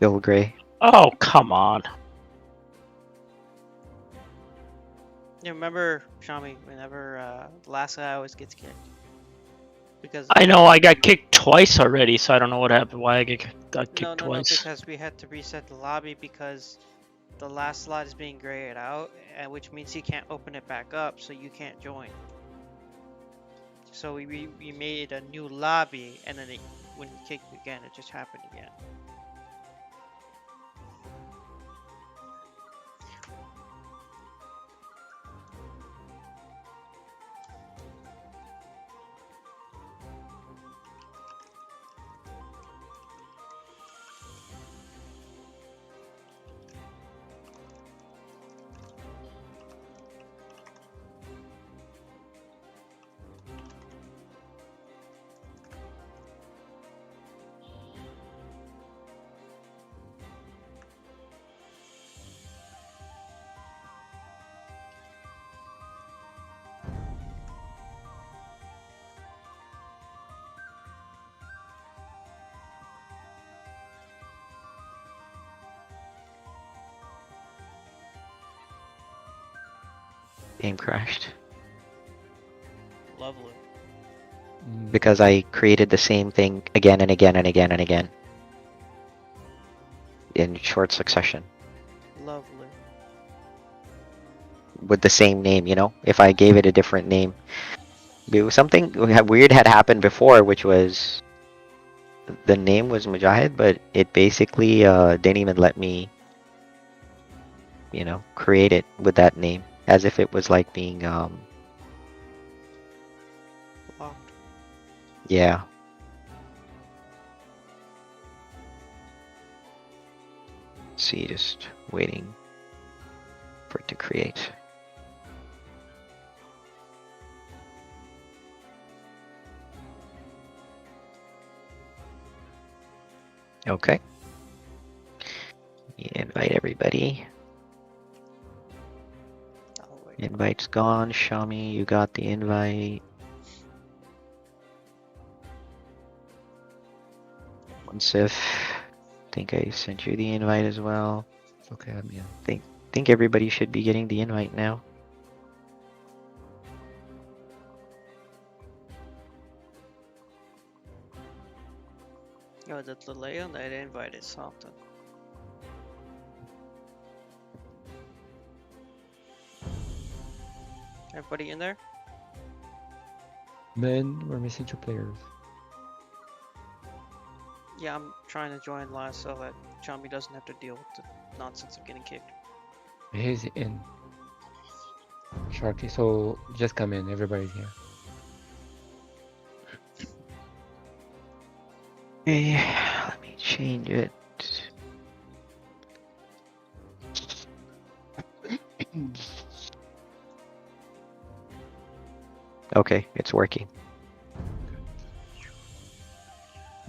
A: Bill Gray.
B: Oh, come on.
F: Yeah, remember, Shami, whenever the last guy always gets kicked. Because
B: I know I got kicked twice already, so I don't know what happened. Why I got kicked
F: no,
B: twice.
F: because we had to reset the lobby because the last slot is being grayed out, which means he can't open it back up, so you can't join. So we made a new lobby, and then when he kicked again, it just happened again.
A: Game crashed.
F: Lovely.
A: because I created the same thing again and again and again and again in short succession
F: Lovely.
A: with the same name, you know? If I gave it a different name. Something weird had happened before, which was the name was Mujahid, but it basically didn't even let me, you know, create it with that name, as if it was like being
F: Locked.
A: yeah. See, just waiting for it to create. Okay. Invite everybody.
F: I'll wait.
A: Invite's gone. Shami, you got the invite. Sif, think I sent you the invite as well.
D: It's okay, I'm in.
A: Think everybody should be getting the invite now.
F: Oh, the delay on that invite is something. Everybody in there?
D: Man, we're missing 2 players.
F: Yeah, I'm trying to join last so that Chami doesn't have to deal with the nonsense of getting kicked.
D: He's in. Sharky, so just come in, everybody's here.
A: Okay, let me change it. Okay, it's working.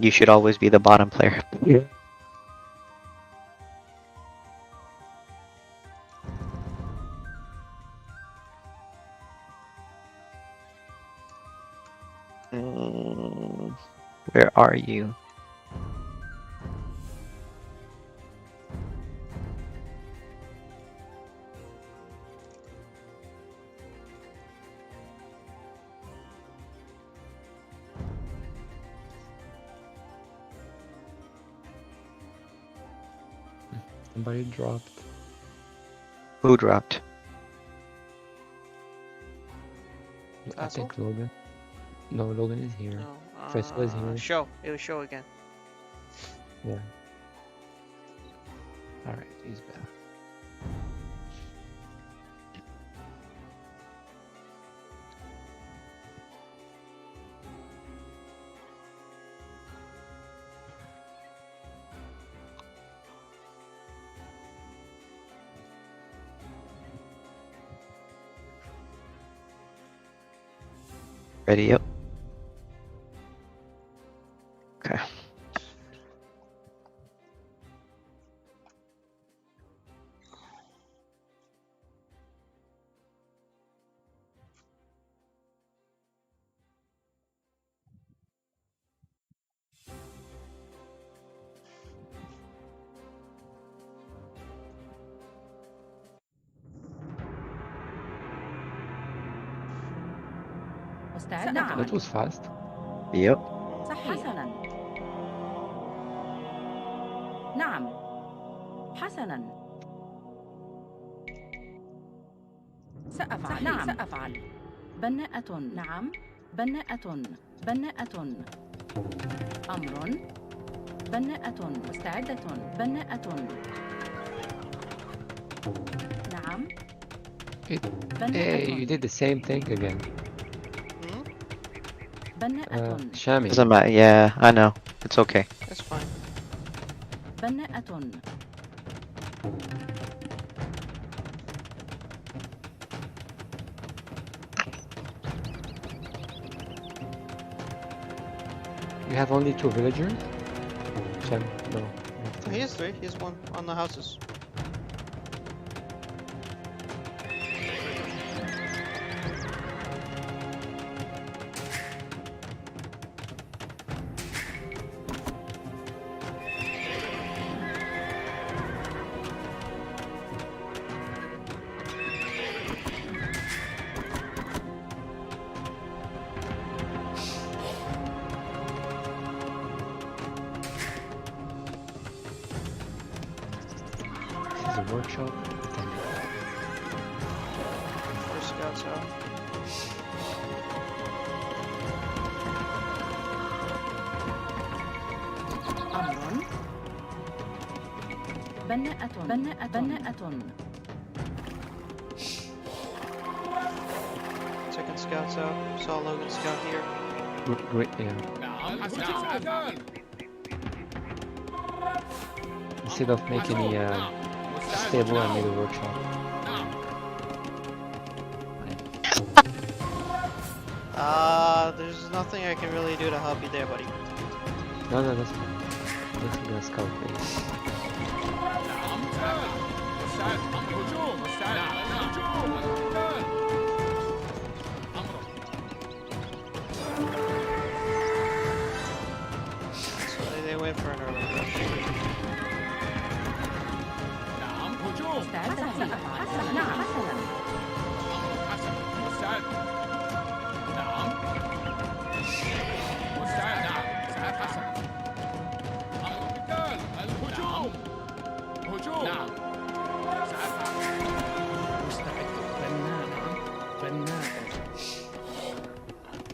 A: You should always be the bottom player.
D: Yeah.
A: Where are you?
D: Somebody dropped.
A: Who dropped?
D: I
F: Castle?
D: think Logan. No, Logan is here.
F: No.
D: Fresco is here.
F: Show. It was show again.
D: Yeah. Alright, he's back.
A: Ready up. Okay.
G: مستعد؟ نعم.
D: That was fast.
A: Yep.
G: صحيح. حسنا. نعم. حسنا. سأفعل. صحيح. نعم. سأفعل. بناءة. نعم. بناءة. بناءة. أمر. بناءة. مستعدة. بناءة. نعم.
D: Hey, you did the same thing again.
F: Hmm?
D: Shami.
A: Doesn't matter. Yeah, I know. It's okay.
F: That's fine.
G: بناءة.
D: You have only 2 villagers? Shami, no.
F: He has 3. He has 1 on the houses.
D: is a workshop.
F: First scouts out.
G: أمر بناءة
F: Second scouts out. Saw Logan scout here.
D: Great, yeah. Instead of making a stable, I made a workshop.
F: There's nothing I can really do to help you there, buddy.
D: No, that's fine. Just gonna scout base.
F: So they went for an early rush.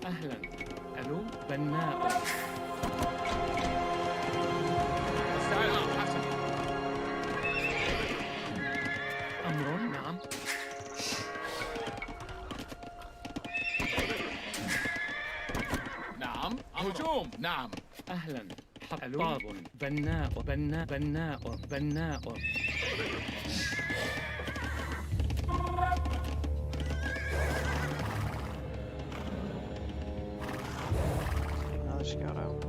J: أهلا ألو بناء أمر نعم
H: هجوم نعم
J: أهلا حطاب بناء
F: Another scout out.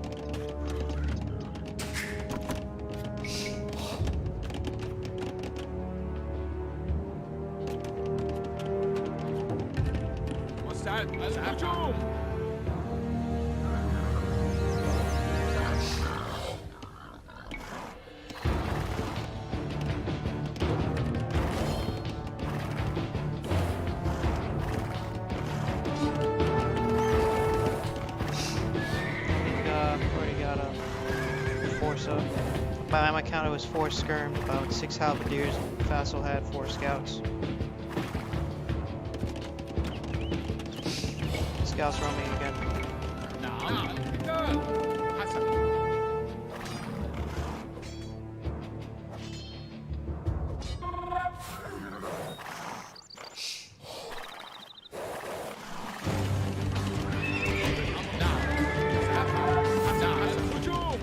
H: مستعد الهجوم
F: Already got a force up. By my count, it was 4 skirms, about 6 halberdiers. Fassel had 4 scouts. Scouts roaming again.
H: نعم القتال حسن هجوم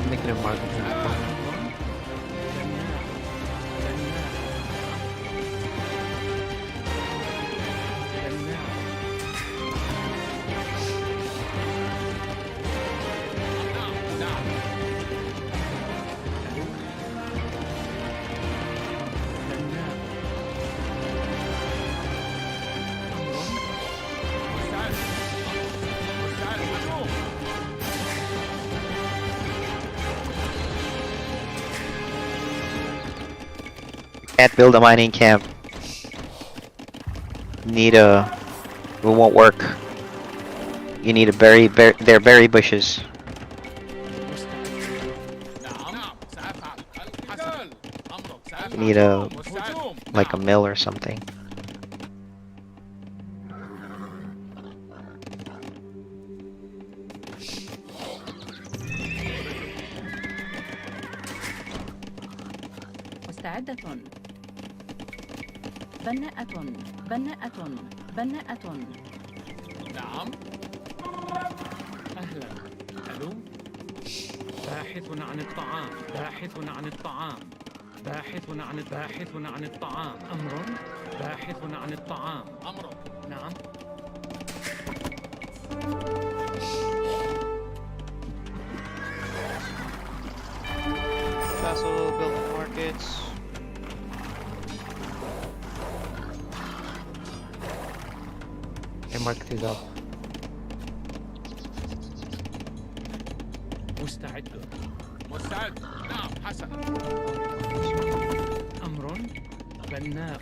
D: Making a mark.
A: Can't build a mining camp. Need a. It won't work. You need a they're berry bushes. You need a like a mill or something.
G: مستعدة بناءة
H: نعم
J: أهلا ألو باحث عن الطعام باحث عن الطعام أمر باحث عن الطعام
H: أمر
J: نعم
F: Fassel building markets.
D: I marked it up.
J: مستعد
H: مستعد نعم حسنا
J: أمر بناء.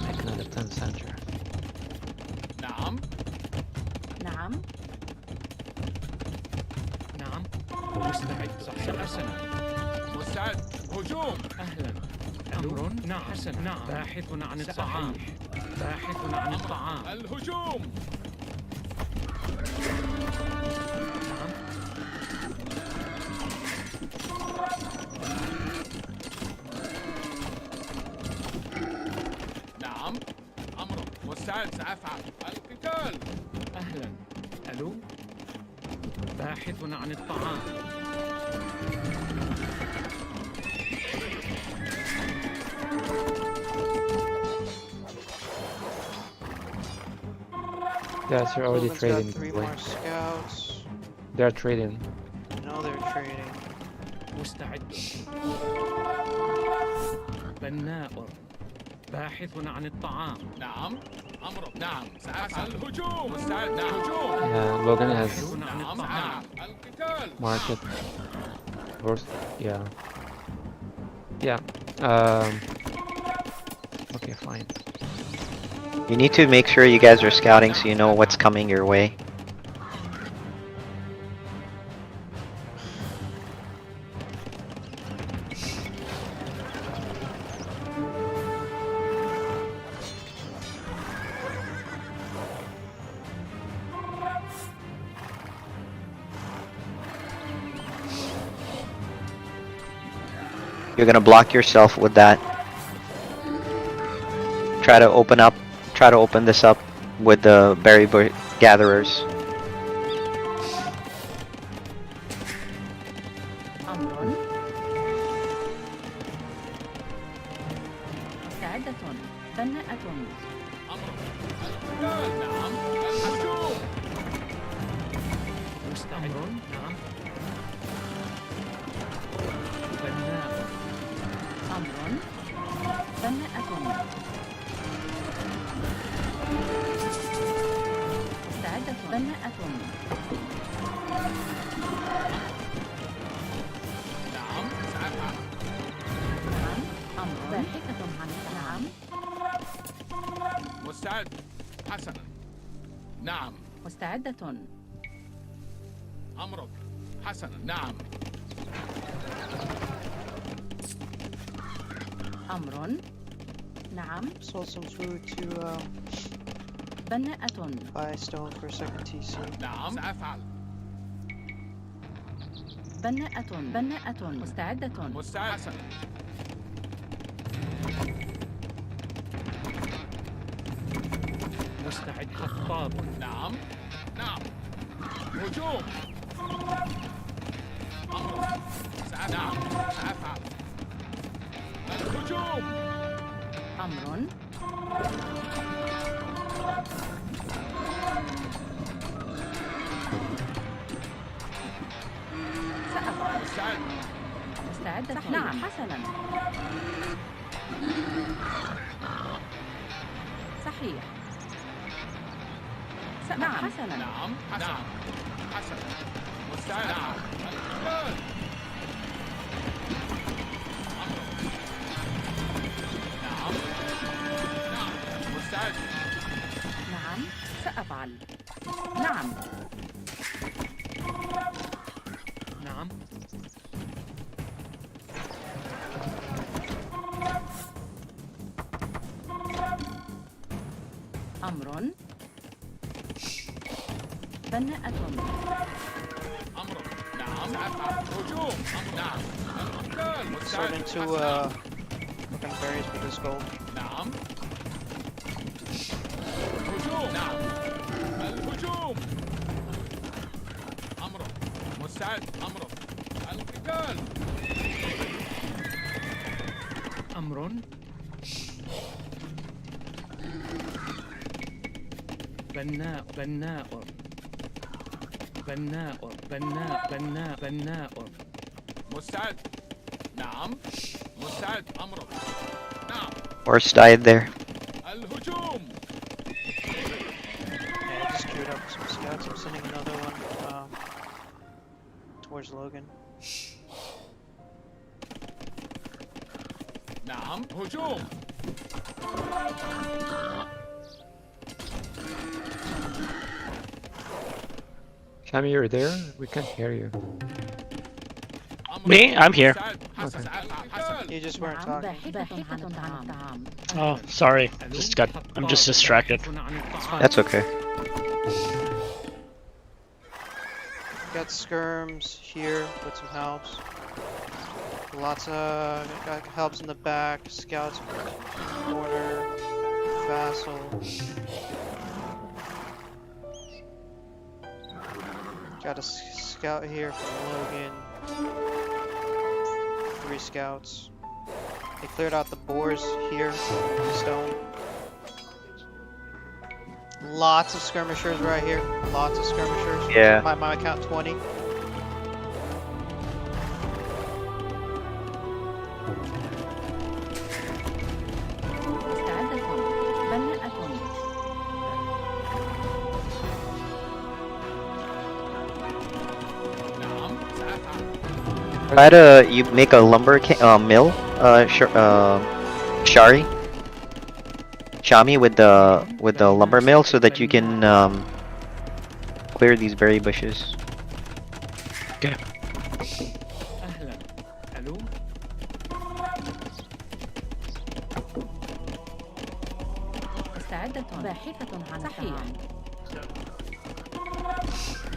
D: Make another 10 center.
H: نعم
G: نعم
J: نعم مستعد. حسنا
H: مستعد هجوم
J: أهلا. أمر نعم حسنا نعم باحث عن الطعام. باحث عن الطعام.
H: الهجوم
J: نعم
H: نعم أمر مستعد سأفعل القتال
J: أهلا. ألو باحث عن الطعام.
D: Yes, you're already
F: Sylvan's got
D: trading.
F: 3
D: boy.
F: more scouts.
D: They're trading.
F: No, they're trading.
J: مستعد. بناء. باحث عن الطعام.
H: نعم أمر نعم سأفعل الهجوم مستعد نعم هجوم
D: Yeah, Logan has
J: باحث عن
H: نعم
J: الطعام.
H: سأفعل القتال
D: market. First, yeah. Yeah. Okay, fine.
A: You need to make sure you guys are scouting so you know what's coming your way. You're gonna block yourself with that. Try to open this up with the berry gatherers.
G: أمر مستعدة بناءة
H: أمر القتال نعم الهجوم
J: مستعد. نعم بناء.
G: أمر بناءة مستعدة بناءة
H: نعم سأفعل
G: نعم أمر باحثة عن نعم
H: مستعد حسنا نعم
G: مستعدة
H: أمرك حسنا نعم
G: أمر نعم
F: Sold some food to
G: بناءة
F: buy stone for a second TC.
H: نعم سأفعل
G: بناءة مستعدة
H: مستعد حسنا
J: مستعد. خطاب.
H: نعم نعم هجوم أمرك نعم سأفعل الهجوم
G: أمر سأفعل
H: مستعد
G: مستعدة نعم حسنا صحيح نعم حسنا
H: نعم حسنا حسنا مستعد نعم القتال نعم نعم مستعد
G: نعم سأفعل نعم
J: نعم
G: أمر بناءة
H: أمرك نعم سأفعل هجوم نعم القتال مستعد
F: Starting to
H: حسنا
F: looking berries with this gold.
H: نعم هجوم نعم الهجوم أمرك مستعد أمرك القتال
J: أمر بناء. بناء. بناء. بناء. بناء. بناء.
H: مستعد نعم مستعد أمرك نعم
A: Horse died there.
H: الهجوم
F: Yeah, I just queued up some scouts. I'm sending another one towards Logan.
H: نعم هجوم
D: Shami, you're there? We can't hear you.
B: Me? I'm here.
F: You just weren't
G: نعم
F: talking.
G: باحثة عن الطعام.
B: Oh, sorry. I'm just distracted.
A: That's okay.
F: Got skirms here with some helps. Lots of got helps in the back. Scouts in the corner. Vassal. Got a scout here from Logan. 3 scouts. They cleared out the boars here. Stone. Lots of skirmishers right here. Lots of skirmishers.
A: Yeah.
F: My count 20.
G: مستعدة. بناءة.
H: نعم سأفعل
A: Try to you make a lumber mill, Shari, Shami with the lumber mill so that you can clear these berry bushes.
J: أهلا. ألو.
G: مستعدة. باحثة عن الطعام.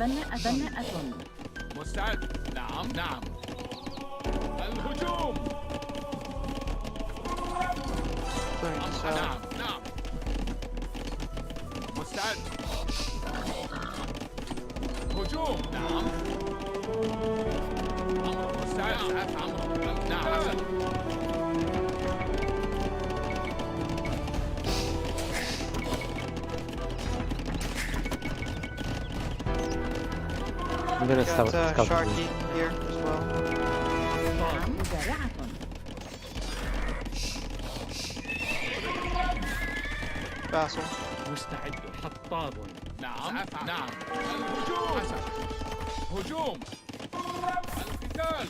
G: بناءة.
H: مستعد نعم نعم الهجوم
F: Clearing this out.
H: نعم نعم مستعد هجوم نعم أمر مستعد سأفعل أمرك نعم حسن
D: I'm gonna
F: Got
D: scout
F: Sharky here as well.
G: نعم مزارعة.
F: Vassal.
J: مستعد. حطاب.
H: نعم سأفعل نعم الهجوم حسن هجوم القتال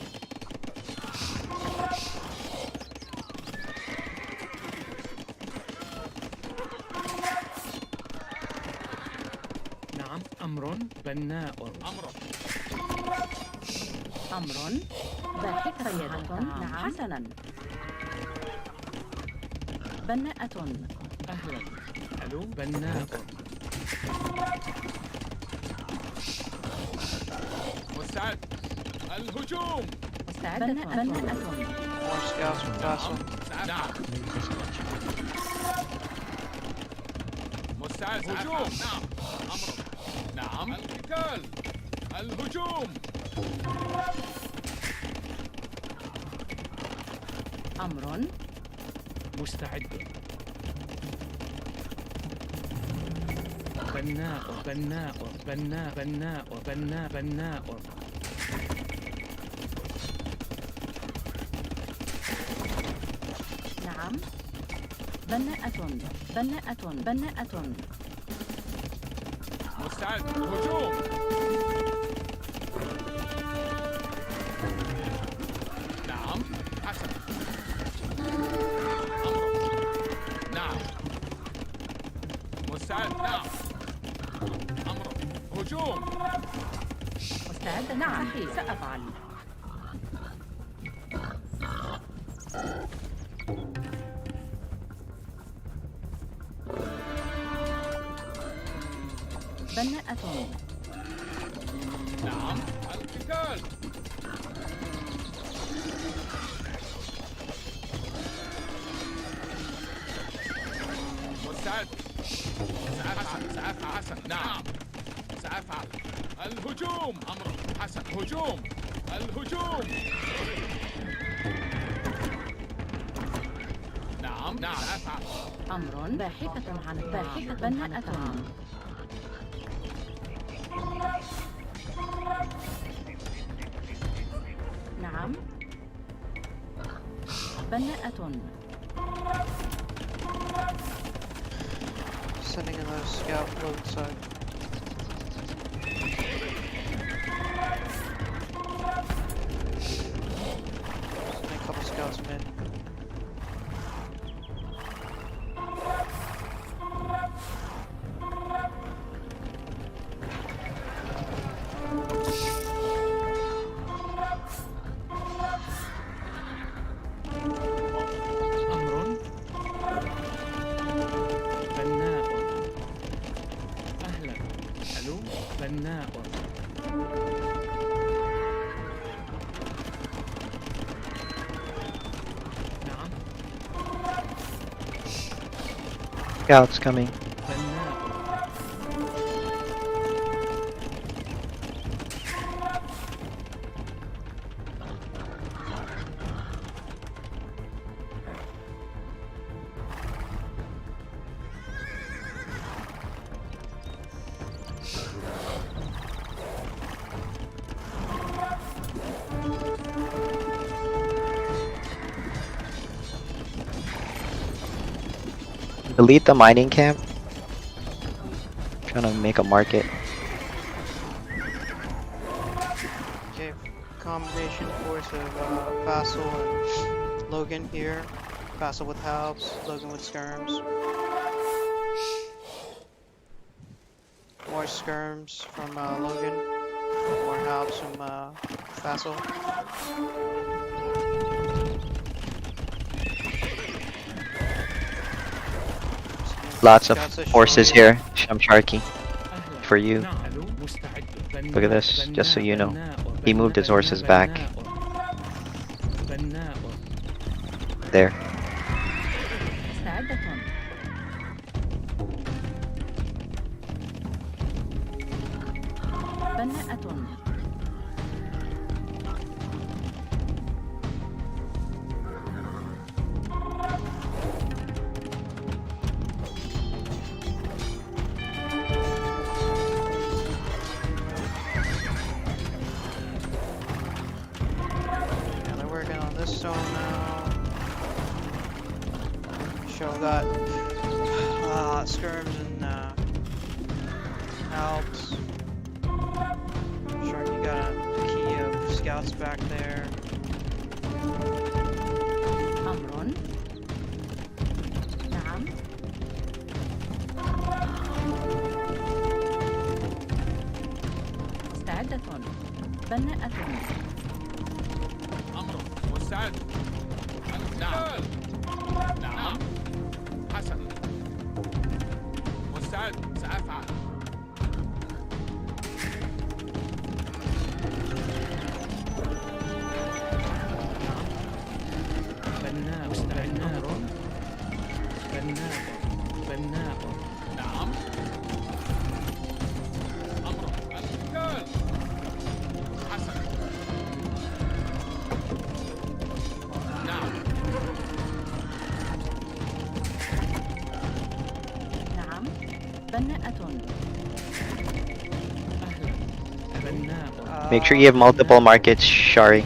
J: نعم. أمر بناء.
H: أمرك
G: أمر. باحثة عن الطعام. نعم. حسنا. بناءة.
J: أهلا. ألو. بناء.
H: مستعد الهجوم
G: مستعدة. بناءة.
F: More scouts from Vassal.
H: نعم مستعد هجوم نعم أمرك نعم القتال الهجوم
G: أمر.
J: مستعد. بناء. بناء. بناء. بناء. بناء. بناء.
G: نعم. بناءة. بناءة.
H: مستعد هجوم نعم حسن أمرك نعم مستعد نعم أمرك هجوم
G: مستعدة. نعم. صحيح. سأفعل. بناءة.
H: نعم القتال مستعد سأفعل حسن نعم سأفعل الهجوم أمرك حسن هجوم الهجوم نعم سأفعل
G: أمر. باحثة عن باحثة. بناءة. نعم. بناءة.
F: Sending another scout road side. Sending a couple scouts mid.
J: أمر بناء. أهلا. ألو بناء. نعم
A: Scouts coming.
J: بناء.
A: Delete the mining camp. Trying to make a market.
F: Okay, combination force of Vassal and Logan here. Vassal with Halbs, Logan with Skirms. More Skirms from Logan. More Halbs from Vassal.
A: Lots of
F: Scouts are
A: horses
F: showing
A: here. Shamsharky.
J: أهلا.
A: For you.
J: نعم. ألو مستعد.
A: Look at this, just so you know.
J: بناء.
A: He moved his horses back.
J: بناء.
A: There.
G: مستعدة. بناءة.
F: Yeah, they're working on this zone now. Show got skirms and Alps. Sharky got a key of scouts back there.
G: أمر. نعم. مستعدة. بناءة.
H: أمر مستعد. نعم. نعم. حسنا. مستعد. سأفعل.
J: بناء. بناء. بناء. بناء.
H: نعم. أمر القتال. حسنا. نعم.
G: نعم. بناءة.
J: أهلا. بناء.
A: Make sure you have multiple markets, Shari.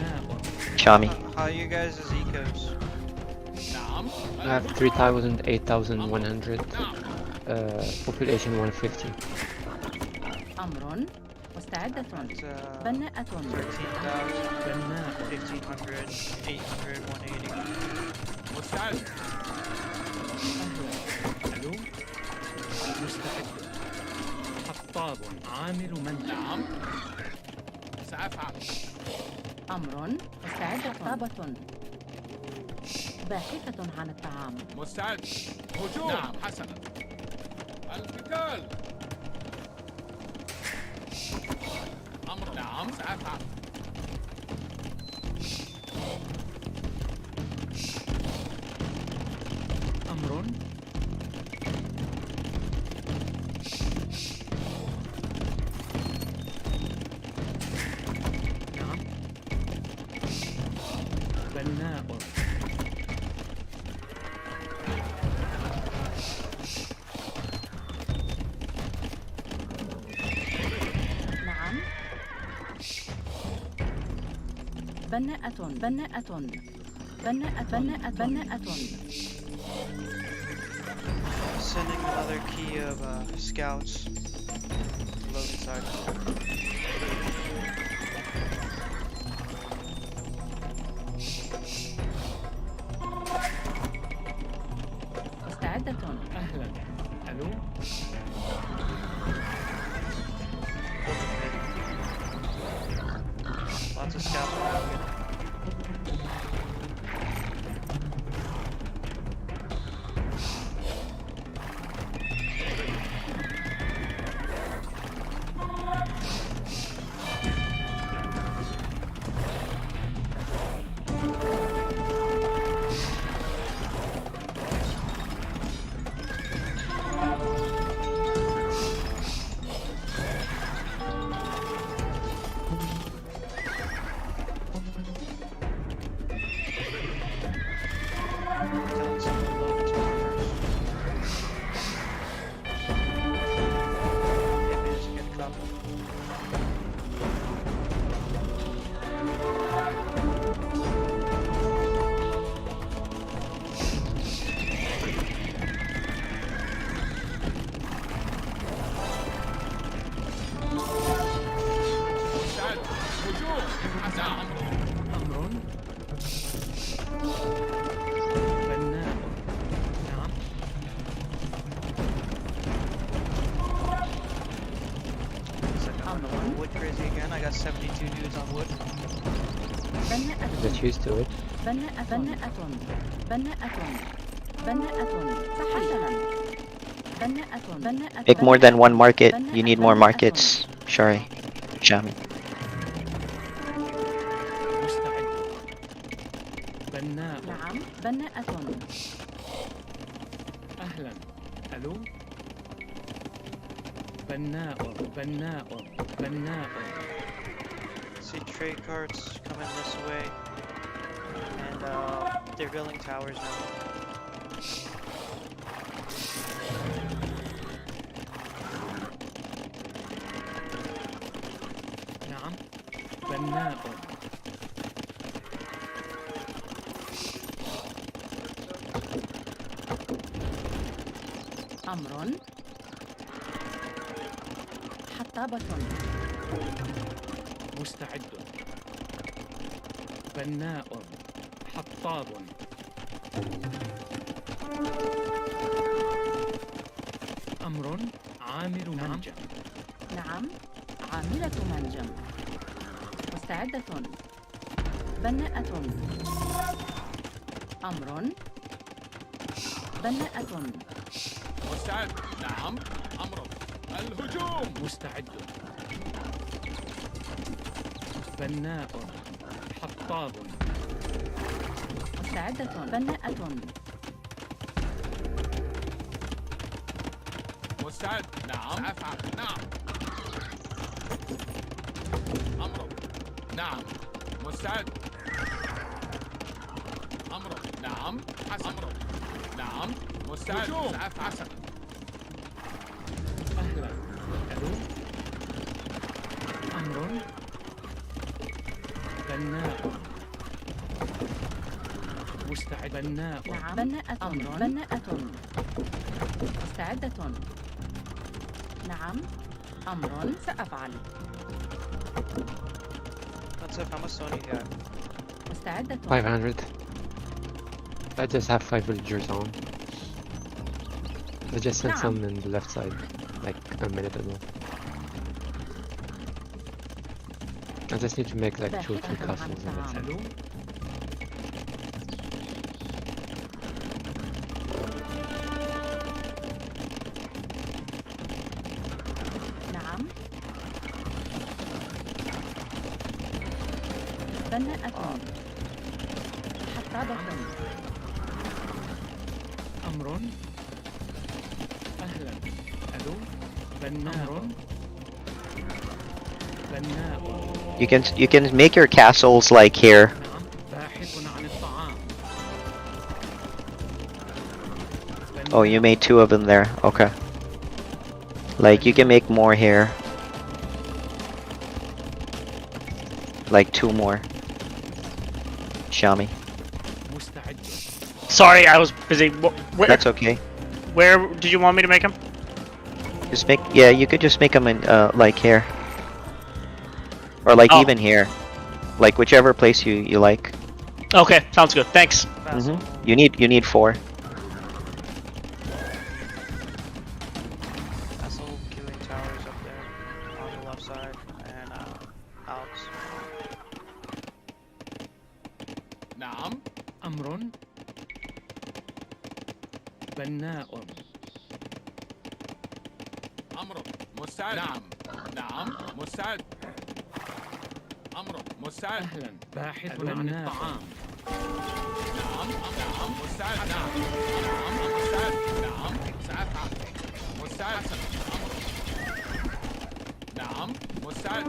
A: Shami.
F: How you guys' ecos?
H: نعم.
D: I have 3,000, 8,100. Population 150.
G: أمر. مستعدة.
F: It's,
G: بناءة.
F: 13,000,
J: بناء.
F: 1,500, 800, 180.
H: مستعد.
J: أهلا. ألو مستعد. حطاب عامل منزل.
H: نعم. سأفعل.
G: أمر. مستعدة. طابة. باحثة عن الطعام.
H: مستعد. هجوم. نعم. حسنا. القتال. أمر. نعم. سأفعل.
J: أمر. نعم. بناء.
G: نعم. بناءة. بناءة. بناءة
F: Sending another key of scouts to load inside.
G: مستعدة.
J: أهلا. ألو.
F: Lots of scouts around here. Telling someone to load its armors. They managed to get a couple.
H: مستعد. هجوم. حسن أمر.
J: أمر. بناء. نعم.
F: It's like I'm going wood crazy again. I got 72 dudes on wood.
D: Get used to it.
G: بناءة حسنا.
A: Make more than one market. You need more markets. Sorry, Shami.
J: مستعد. بناء.
G: نعم بناءة.
J: أهلا. ألو. بناء. بناء. بناء.
F: See trade carts coming this way, and they're building towers now.
J: نعم. بناء.
G: أمر. حطابة.
J: مستعد. بناء. حطاب. أمر. عامل منجم.
G: نعم عاملة منجم. مستعدة. بناءة. أمر. بناءة.
H: مستعد. نعم. أمر. الهجوم.
J: مستعد. بناء. حطاب.
G: مستعدة. بناءة.
H: مستعد. نعم. أفعل. نعم. أمر. نعم. مستعد. أمر. نعم. حسن. أمر. نعم. مستعد. سأفعل. حسن.
J: أهلا. ألو. أمر. بناء. مستعد. بناء.
G: نعم بناءة. أمر. بناءة. مستعدة. نعم أمر سأفعل.
F: That's it. How much stone you got?
G: مستعدة.
D: 500. I just have 5 villagers on. I just sent some in the left side, like a minute ago. I just need to make like 2 or 3 castles on that side.
J: ألو.
G: نعم بناءة. حطابة.
J: أمر. أهلا. ألو. بناء. بناء.
A: You can make your castles like here.
J: نعم. باحث عن الطعام.
A: Oh, you made 2 of them there. Okay. Like you can make more here. Like 2 more. Shami.
J: مستعد.
B: Sorry, I was busy.
A: That's okay.
B: Where did you want me to make him?
A: Just make, yeah, you could just make them in, like here. Or like
B: Oh.
A: even here. Like whichever place you like.
B: Okay, sounds good. Thanks.
F: Vassal.
A: You need 4.
F: Vassal queuing towers up there on the left side and Alex.
H: نعم.
J: أمر بناء.
H: أمر مستعد. نعم. نعم مستعد. أمر مستعد.
J: أهلا باحث عن الطعام.
H: نعم. نعم مستعد. نعم. نعم مستعد. نعم سأفعل. مستعد. أمر. نعم مستعد.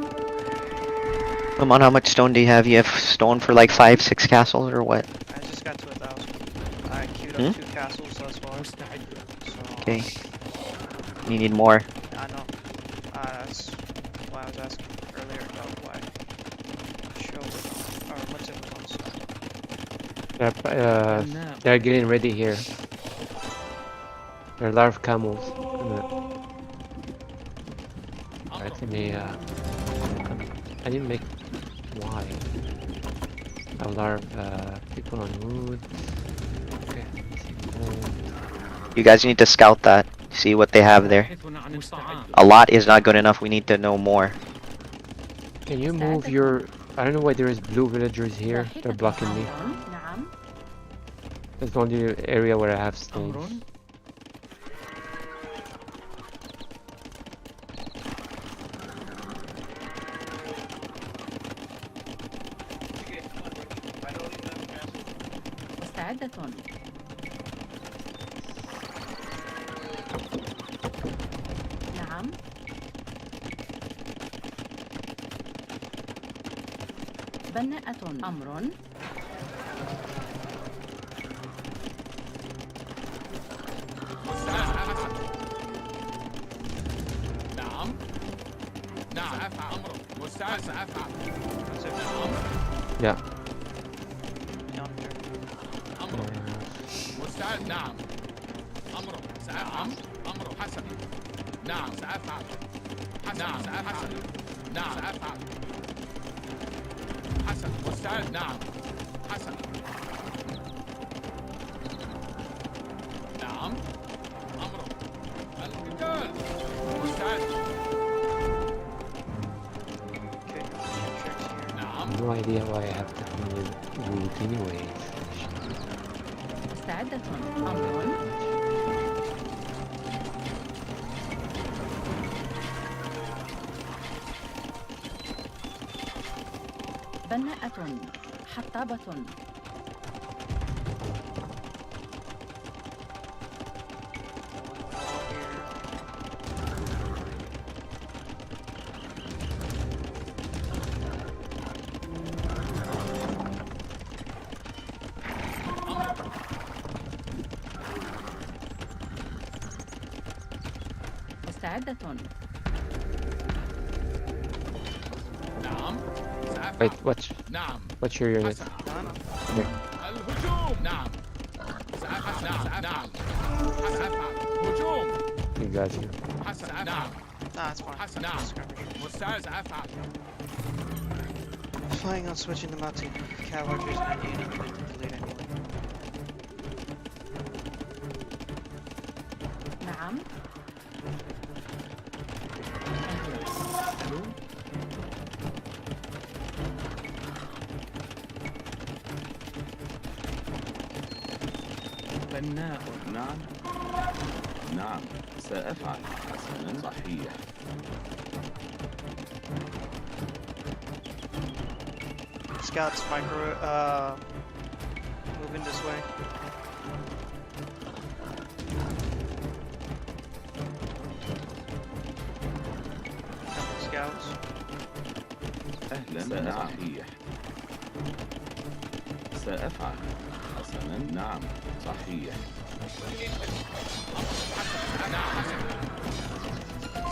A: Come on, how much stone do you have? You have stone for like 5-6 castles or what?
F: I just got to 1,000. I queued up 2 castles thus far.
J: مستعد.
F: So
A: Okay. You need more.
F: I know. That's why I was asking earlier about why show or what's it was on side.
D: Yep, they're getting ready here. There are a lot of camels. Let me, I didn't make why. A lot of people on wood. Okay.
A: You guys need to scout that. See what they have there.
J: باحث عن الطعام.
A: A lot is not good enough. We need to know more.
D: Can you move your? I don't know why there is blue villagers here. They're blocking me.
G: نعم.
D: That's the only area where I have stones.
J: أمر
G: مستعدة. نعم. بناءة. أمر.
H: نعم. نعم سأفعل. أمر مستعد. سأفعل.
F: That's it.
D: Yeah.
F: Yonder.
H: أمر مستعد. نعم. أمر سأفعل. أمر حسن. نعم سأفعل. نعم سأفعل. نعم سأفعل. حسن مستعد. نعم حسن. نعم. أمر الرجال مستعد.
F: Okay. Tricks here.
H: نعم.
D: No idea why I have to move wood anyways.
G: مستعدة. أمر. بناءة. حطابة. مستعدة.
H: نعم. سأفعل.
D: Wait,
H: نعم.
D: what's your unit?
H: حسن. الهجوم. نعم. سأفعل. نعم. نعم. سأفعل. هجوم.
D: You got you.
H: حسن. نعم.
F: Nah, it's fine.
H: حسن. نعم. مستعد. سأفعل.
F: Planning on switching them out to cavalry and Indian fleet anyway.
G: نعم.
J: بناء.
K: نعم. نعم سأفعل. حسنا صحيح.
F: Scouts moving this way. Scouts.
K: أهلا. نعم صحيح. سأفعل. حسنا نعم صحيح.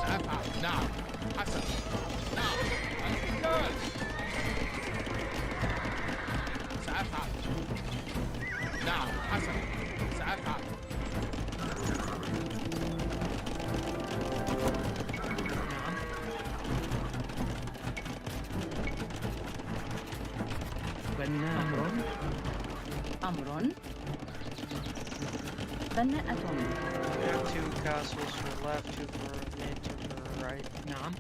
H: سأفعل. نعم. حسن. نعم. الرجال. سأفعل. حسنا سأفعل.
J: نعم. بناء.
G: أمر بناءة.
F: We have 2 castles for left, 2 for mid, 2 for right.
J: نعم.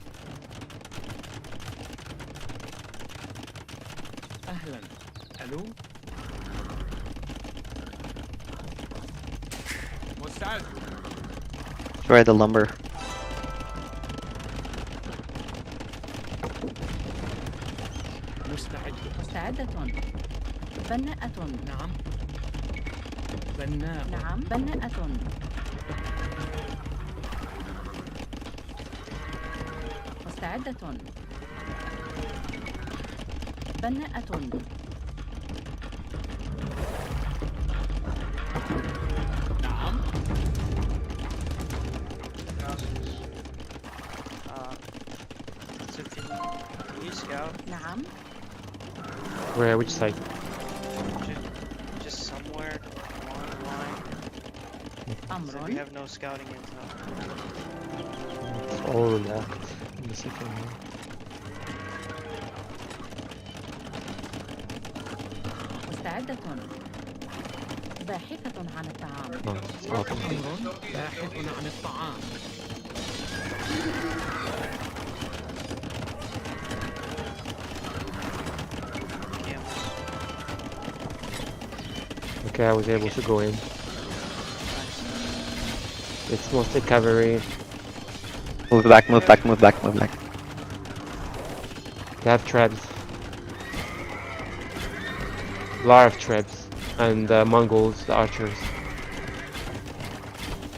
J: أهلا. ألو.
H: مستعد.
A: Destroy the lumber.
J: مستعد.
G: مستعدة. بناءة.
J: نعم. بناء.
G: نعم بناءة. مستعدة. بناءة.
H: نعم.
F: Castles. So can you scout?
G: نعم.
D: Where? Which side?
F: Just somewhere along the line. So we
G: أمر
F: have no scouting intel.
D: It's all left. In the second one.
G: مستعدة. باحثة عن الطعام.
D: No, it's not.
J: أمر باحث عن الطعام.
F: Camels.
D: Okay, I was able to go in. It's mostly cavalry.
A: Move back, move back, move back, move back.
D: They have trebs. A lot of trebs. And Mongols, the archers.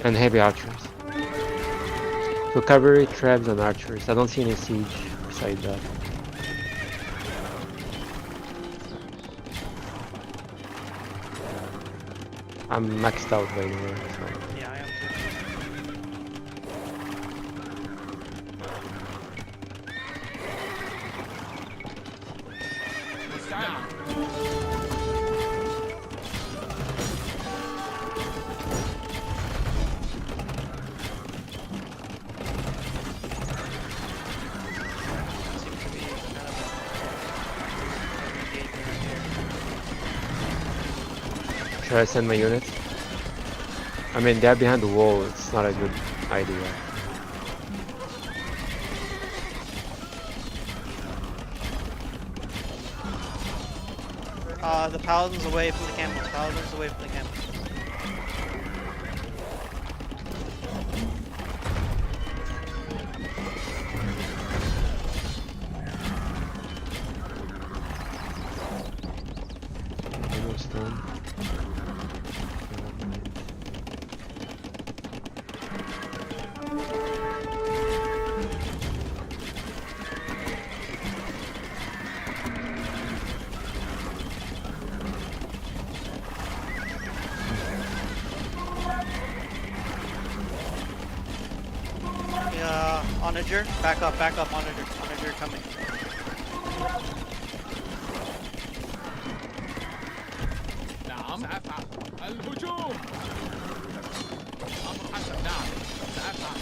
D: And heavy archers. So cavalry, trebs, and archers. I don't see any siege beside that. I'm maxed out by the way, so.
F: Yeah, I am too.
H: مستعد.
F: Seems to be kind of a engagement here.
D: Should I send my units? I mean, they're behind the wall, it's not a good idea.
F: The paladins away from the camels. Paladins away from the camels.
D: Almost done.
F: Onager, back up, Onager. Onager coming.
H: نعم سأفعل. الهجوم. أمر حسن. نعم سأفعل.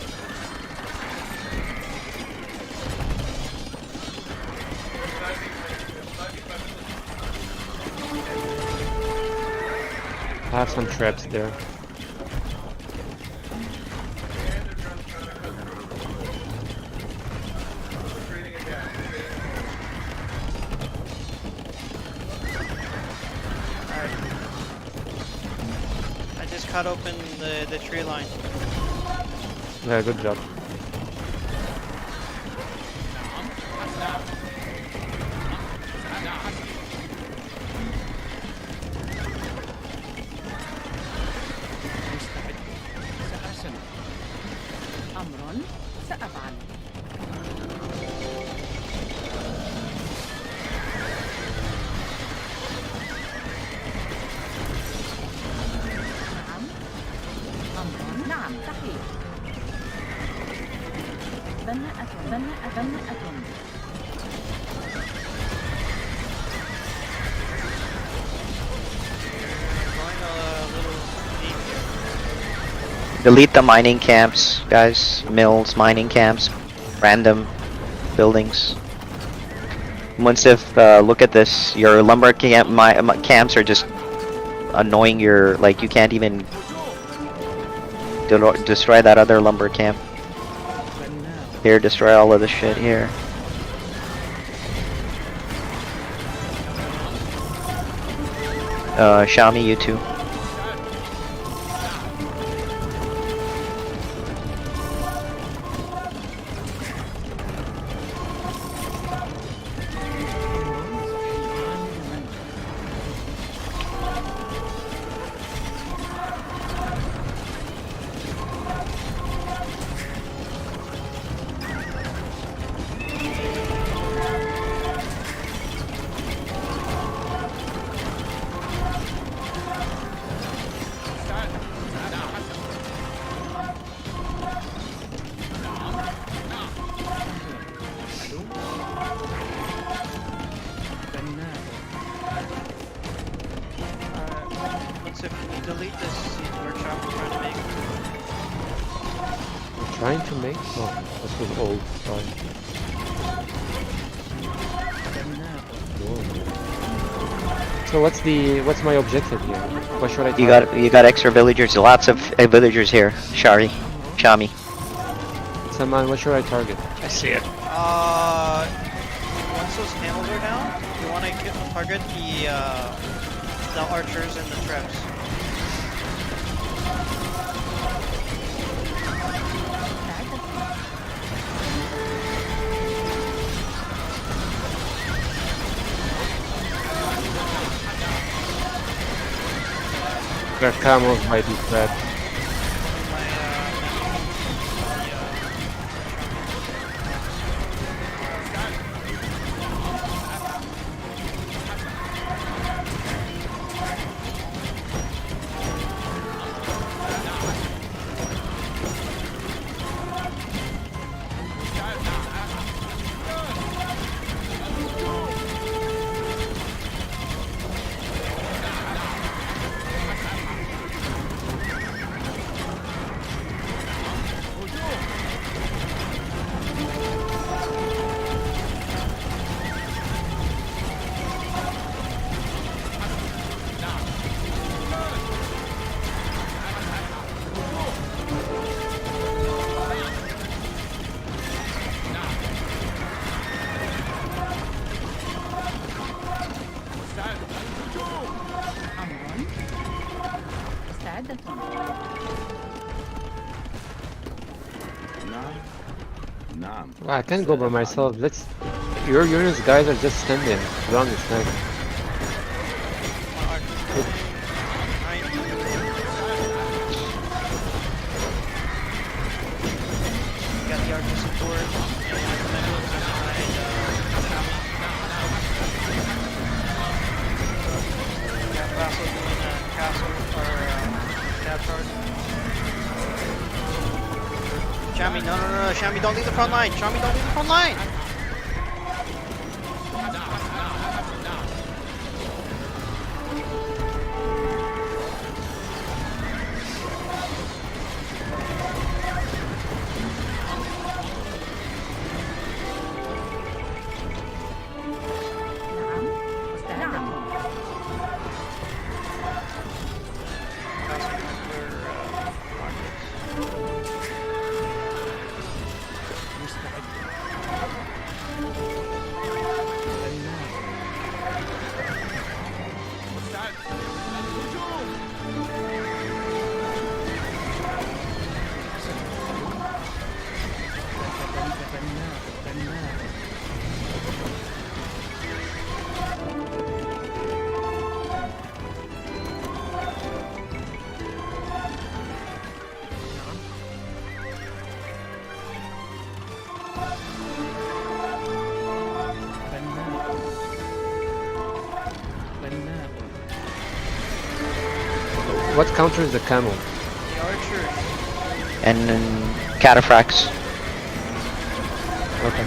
D: I have some traps there.
F: I just cut open the tree line.
D: Yeah, good job.
G: أمر سأفعل. نعم. أمر نعم صحيح. بناءة.
F: Going
A: Delete the mining camps, guys. Mills, mining camps, random buildings. Munsif, look at this. Your lumber camps are just annoying your, like, you can't even destroy that other lumber camp. Here, destroy all of this shit here. Shami, you too.
F: Let's delete this workshop we're trying to make.
D: Trying to make? Oh, this was old. Sorry. So what's my objective here? What should I target?
A: You got extra villagers. Lots of villagers here. Shami.
D: Saman, what should I target?
B: I see it.
F: Once those camels are down, you want to target the archers and the traps.
D: Their camels might be fed. Well, I can't go by myself. Your units guys are just standing around this thing.
F: Got the archer support. Got Vassal doing castle or stab charge. Shami, no, Shami, don't leave the front line. Shami, don't leave the front line.
D: What counters the camel?
F: The archers.
A: And cataphracts.
D: Okay.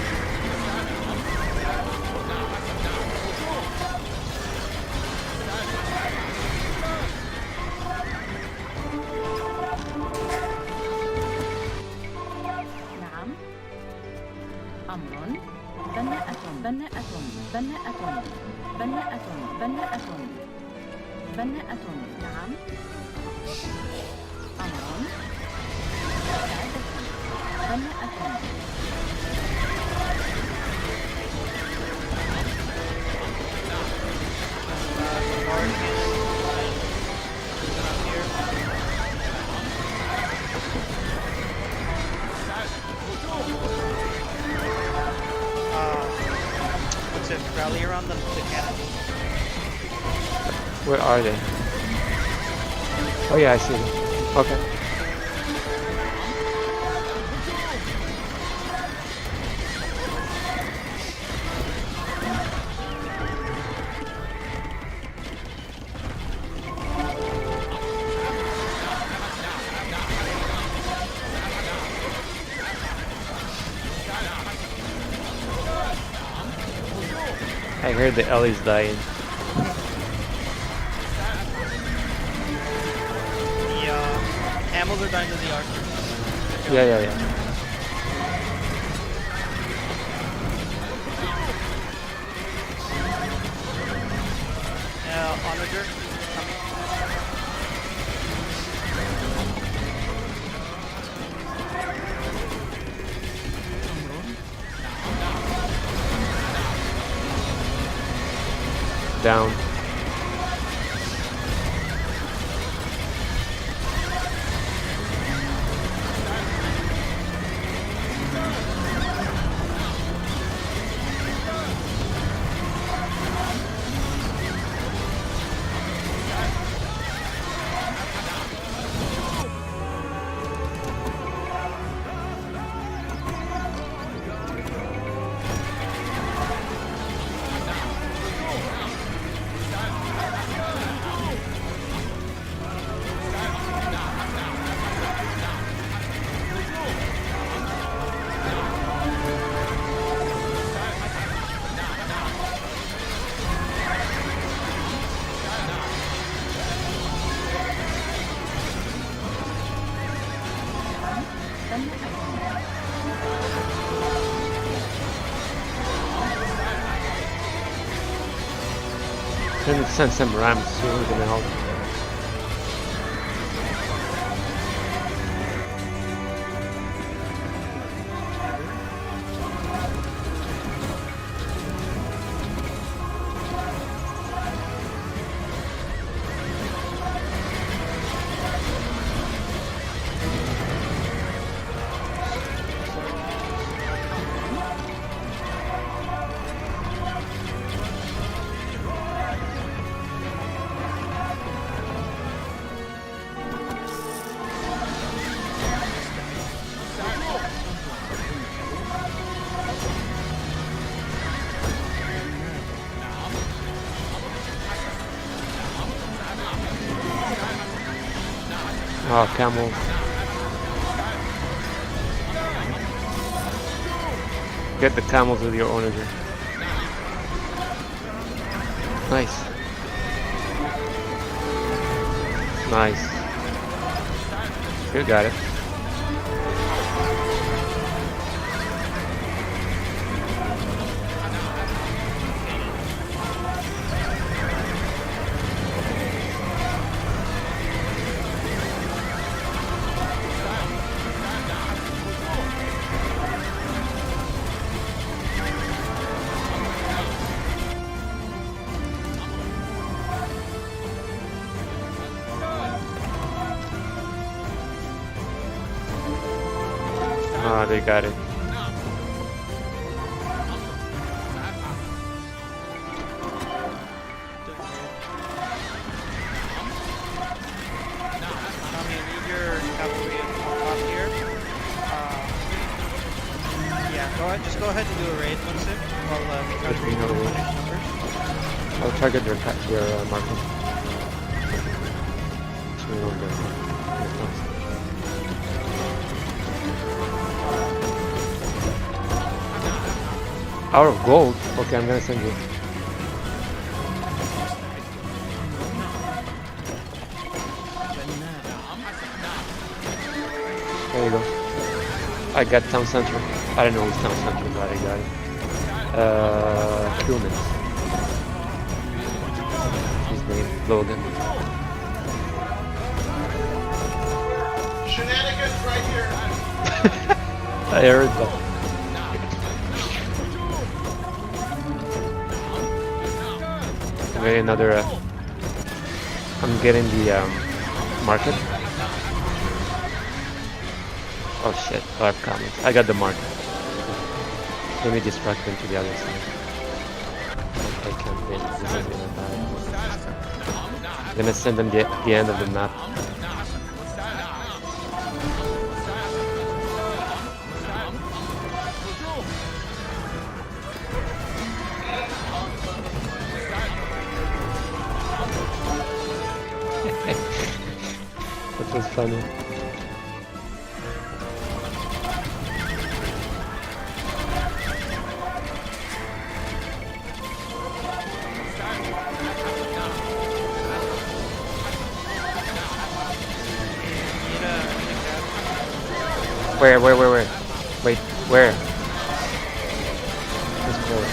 G: بناءة بناءة بناءة نعم أمر سعادة بناءة
F: What's it? Rally around the cannon.
D: Where are they? Oh yeah, I see them. Okay. I heard the Ellie's dying.
F: The Hamels are dying to the archers.
D: Yeah.
F: Onager coming.
D: Down. Then send some rams so we're gonna help. Oh, camel. Get the camels with your onager. Nice. Nice. You got it. Ah, they got it.
F: Tommy, I need your cavalry up here. Yeah, just go ahead and do a raid once it. While we try to replenish numbers.
D: I'll target their marker. So we don't get out of gold? Okay, I'm gonna send you. There you go. I got town center. I don't know which town center, but I got it. Humans. Logan.
H: Shenanigans right here.
D: I heard that. Okay, another. I'm getting the market. Oh shit! Oh, I've come. I got the market. Let me distract them to the other side. I can't win. This is gonna die. I'm gonna send them the end of the map. That was funny. Where? Wait, where? This board.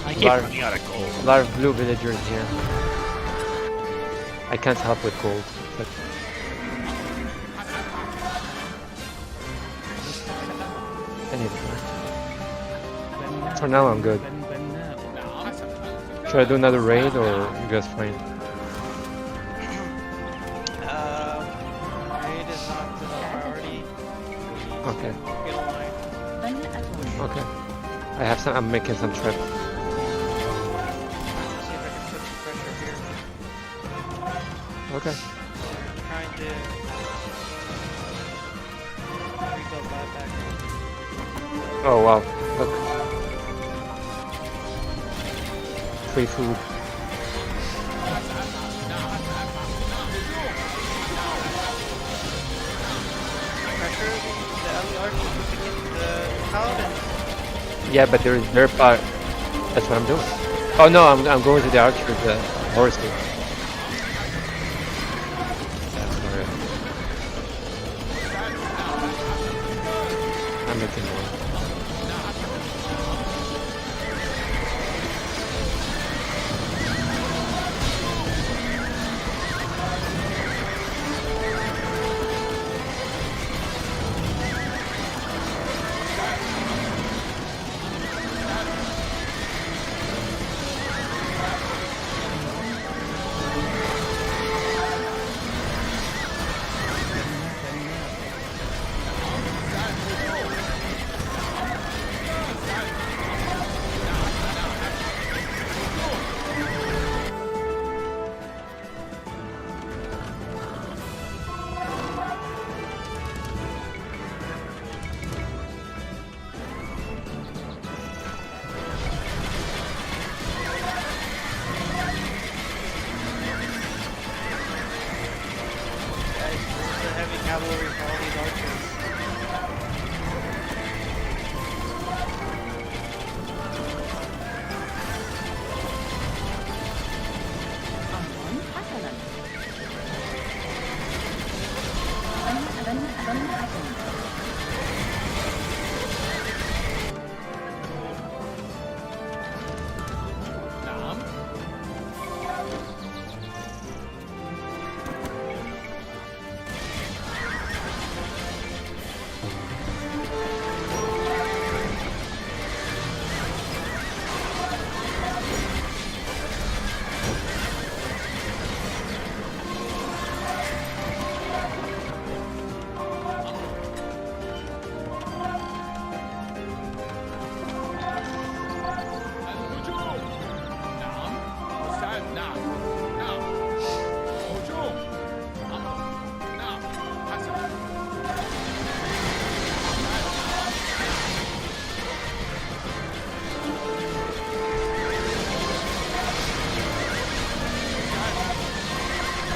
B: I keep running out of gold.
D: A lot of blue villagers here. I can't help with gold, but I need it. For now, I'm good. Should I do another raid or you guys fine?
F: Raid is not the priority.
D: Okay.
F: Get aligned.
D: Okay. I have some. I'm making some trips.
F: See if I can put some pressure here.
D: Okay.
F: Trying to rebuild that back.
D: Oh wow! Look. Free food.
F: Pressure the other archers to get the paladins.
D: Yeah, but their part. That's what I'm doing. Oh no, I'm going to the archer, the horse thing. That's alright. I'm making more.
F: Guys, this is the heavy cavalry for all these archers.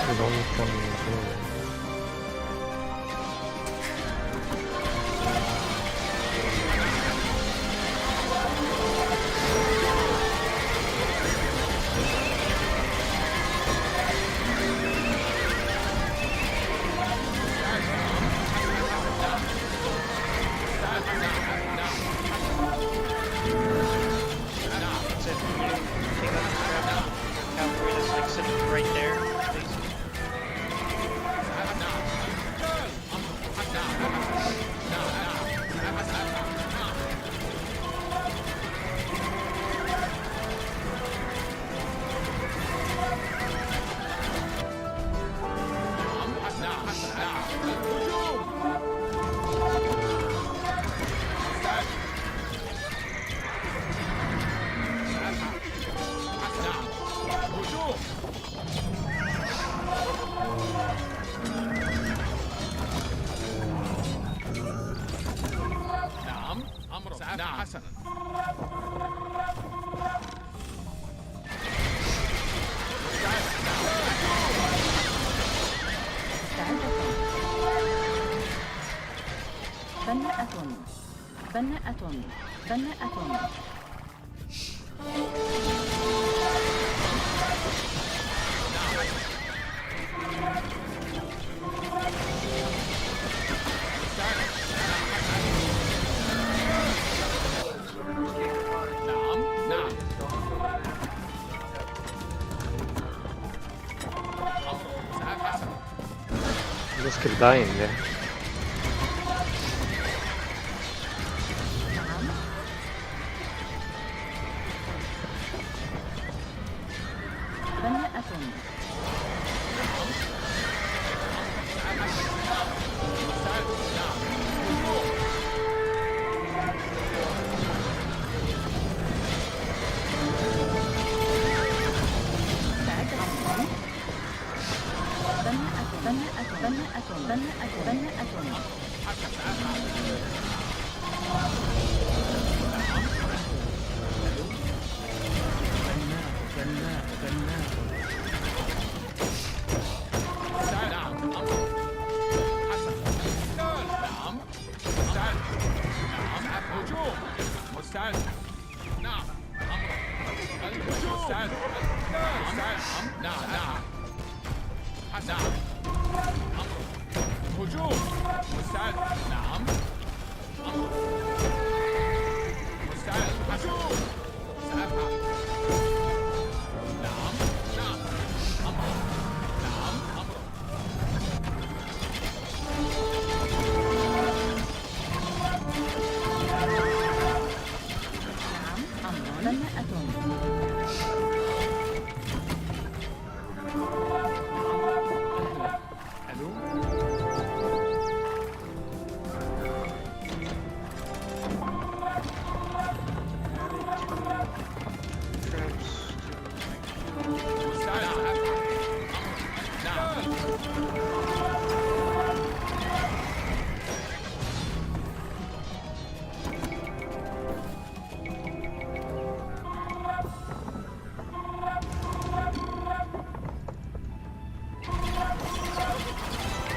D: There's only one more.
H: حسنا.
G: بناءة
H: نعم نعم. سأفعل.
D: Just keep dying there.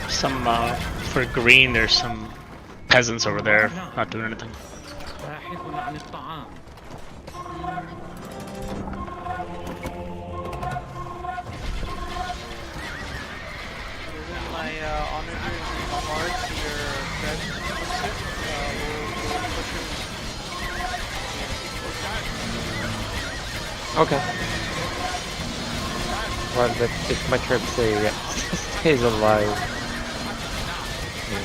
B: Some for green, there's some peasants over there not doing anything.
J: باحث عن الطعام.
F: My onagers and cards, your presence, we'll push him.
D: Okay. Well, if my trip stays alive. Yeah.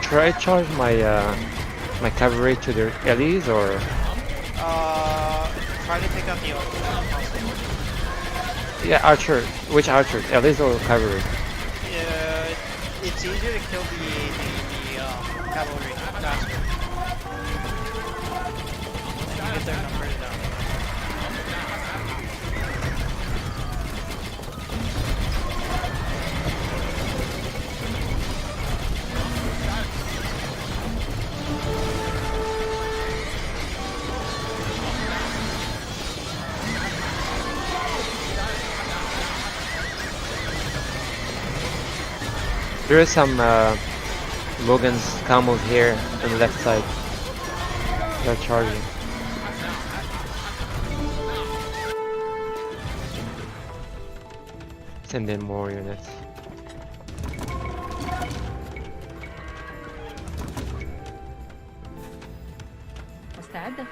D: Should I charge my my cavalry to their allies or?
F: Try to take out the
D: Yeah, archer. Which archer? Allies or cavalry?
F: It's easier to kill the cavalry faster. And get their numbers down.
D: There is some Logan's camels here on the left side. They're charging. Send in more units.
G: مستعدة.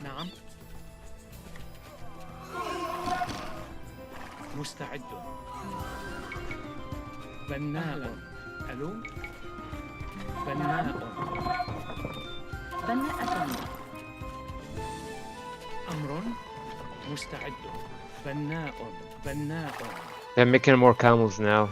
J: نعم. مستعد. بناء. ألو. بناء.
G: بناءة.
J: أمر. مستعد. بناء. بناء.
D: They're making more camels now.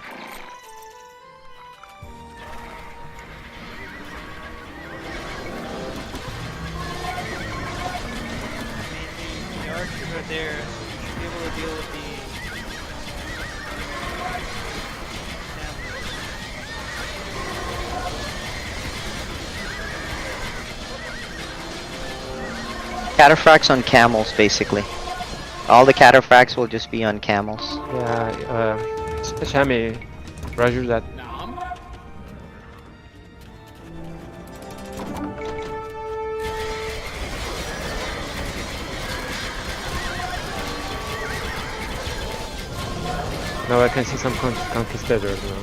A: Cataphracts on camels, basically. All the cataphracts will just be on camels.
D: Yeah, Shami, roger that.
H: نعم.
D: Now I can see some conquistadors now.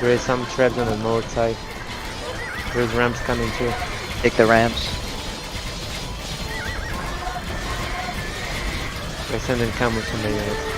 D: There is some traps on the north side. There's rams coming too.
A: Take the rams.
D: They're sending camels to my units.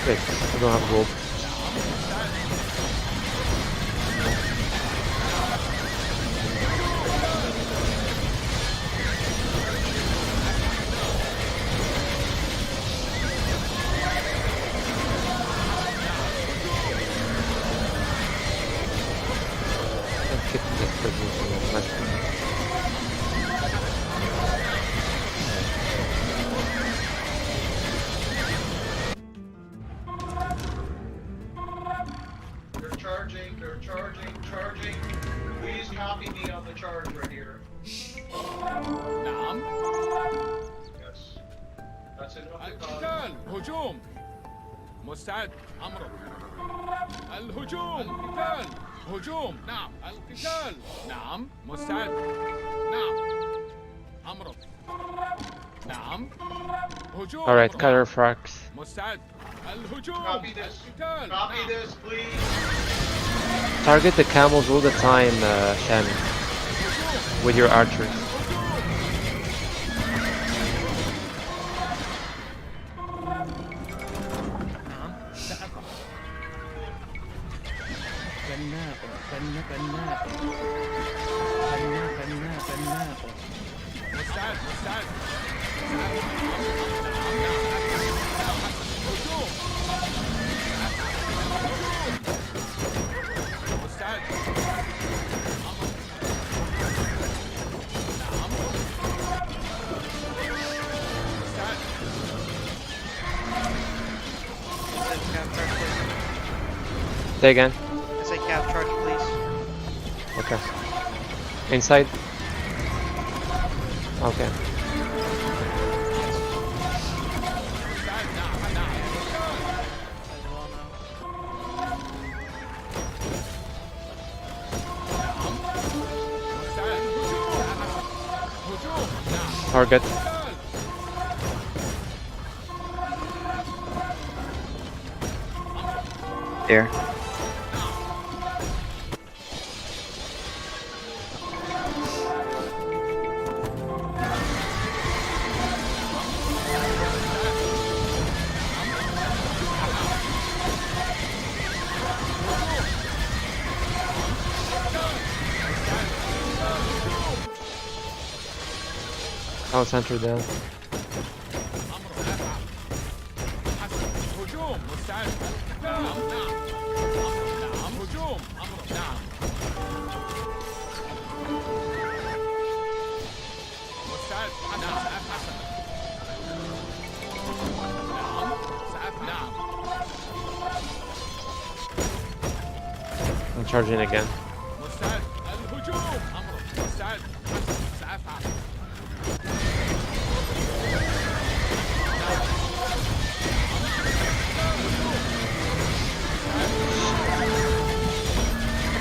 D: Wait, I don't have gold. Let's keep this position. Let's
L: Charging. Please copy me on the charge right here.
H: نعم.
L: Yes. That's it.
H: القتال. هجوم. مستعد. أمرك. الهجوم. القتال. هجوم. نعم. القتال. نعم. مستعد. نعم. أمرك. نعم. هجوم.
D: Alright, cataphracts.
H: مستعد. الهجوم.
L: Copy this.
H: القتال.
L: Copy
H: نعم.
L: this, please.
D: Target the camels all the time, Shami, with your archers.
J: نعم سأفعل. بناء بناء
H: مستعد. مستعد. مستعد.
D: Say again.
F: I say cap charge, please.
D: Okay. Inside. Okay.
F: As well now.
D: Target.
A: There.
D: I'll center down.
H: هجوم. مستعد. نعم. نعم. نعم. هجوم. أمر. نعم. مستعد. نعم. سأفعل. نعم. سأفعل. نعم.
D: I'm charging again.
H: مستعد. الهجوم. أمر. مستعد. سأفعل.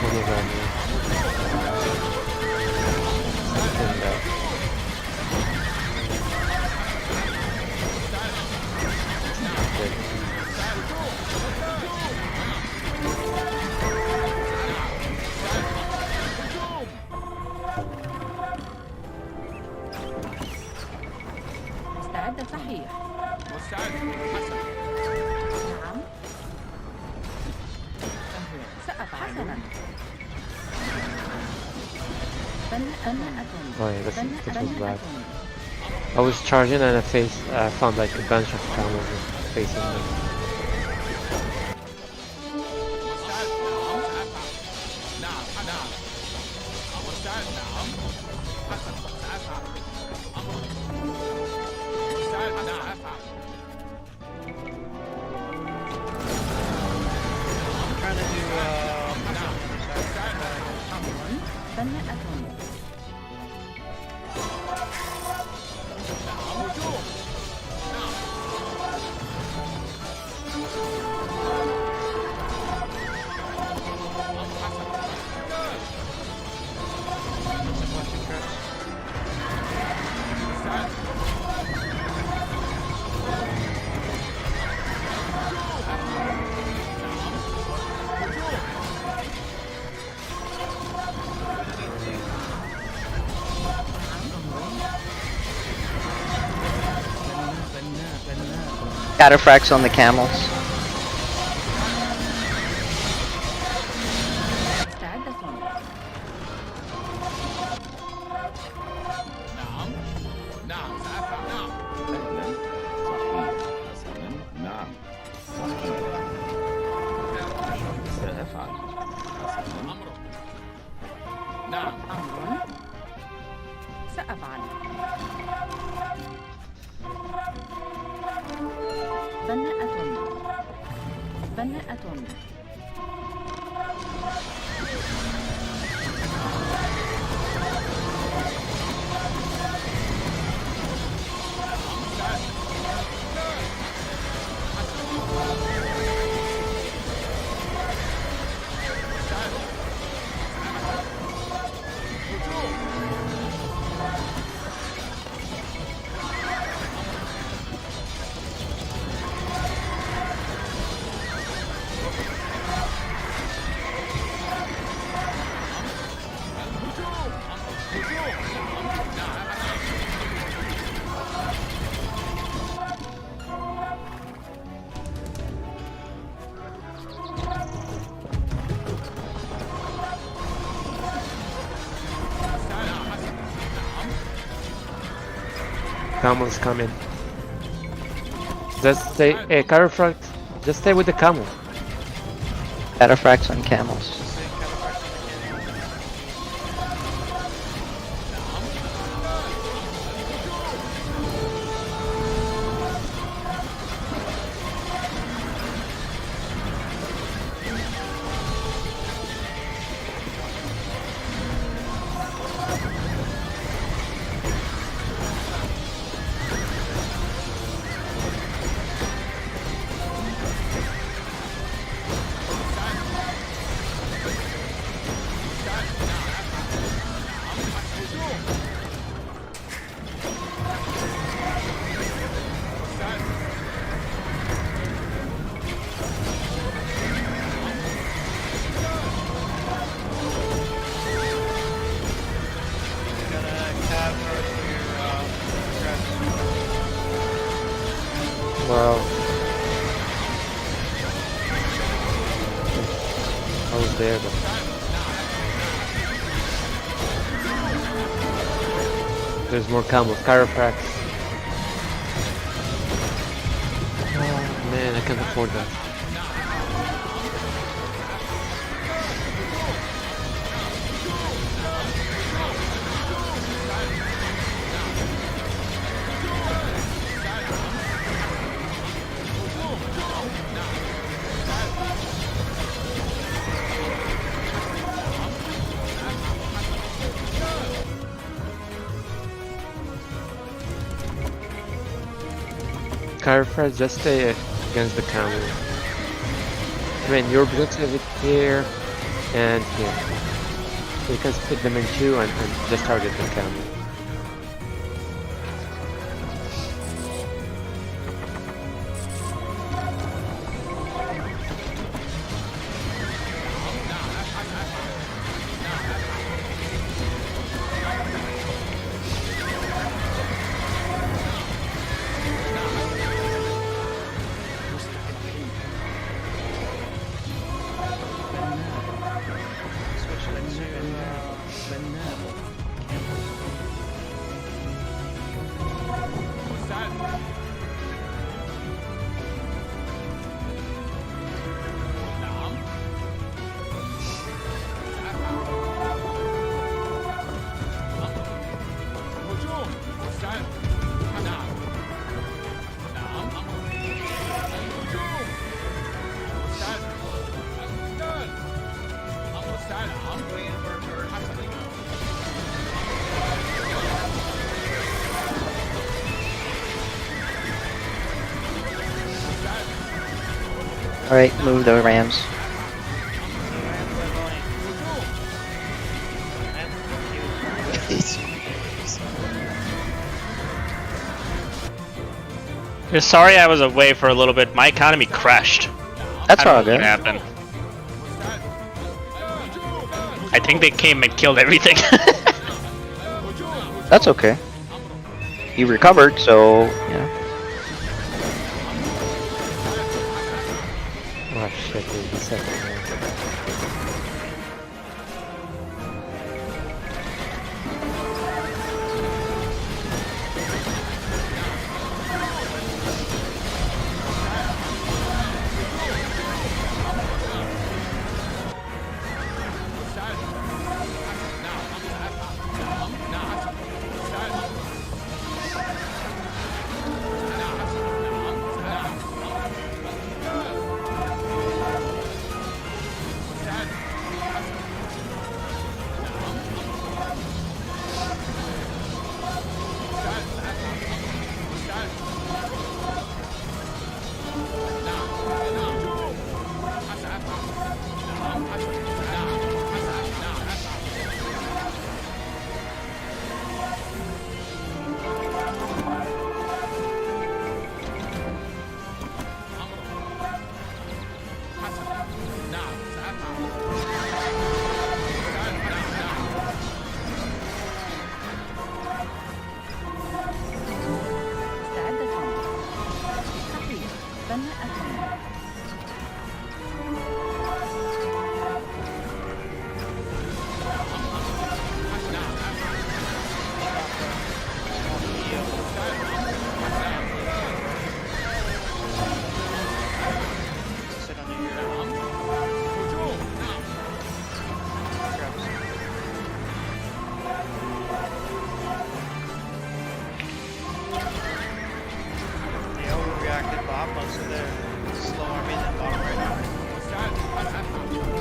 D: What is that? Send that.
G: حسنا. بناءة.
D: Oh yeah, this was bad.
G: بناءة.
D: I was charging and I found like a bunch of camels facing me.
H: نعم نعم. مستعد نعم. حسن سأفعل. أمر. مستعد نعم.
F: Trying to do
G: بناءة.
A: Cataphracts on the camels.
G: مستعدة.
H: نعم. نعم سأفعل. نعم.
K: أهلا. صحيح. حسنا. نعم. صحيح. سأفعل. حسنا.
H: أمر. نعم.
G: أمر. سأفعل. بناءة. بناءة.
D: Camels coming. Just stay, Carafract, just stay with the camel.
A: Cataphracts on camels.
D: Wow. I was there, but there's more camels. Chiropracts. Oh, man, I can't afford that. Chiropracts, just stay against the camel. I mean, your objective is here and here. So you can split them in two and just target the camel.
A: Alright, move the Rams.
B: Sorry I was away for a little bit. My economy crashed.
A: That's
B: I don't
A: all
B: know what
A: good.
B: happened. I think they came and killed everything.
A: That's okay. You recovered, so yeah.
D: Oh shit, dude, the second one.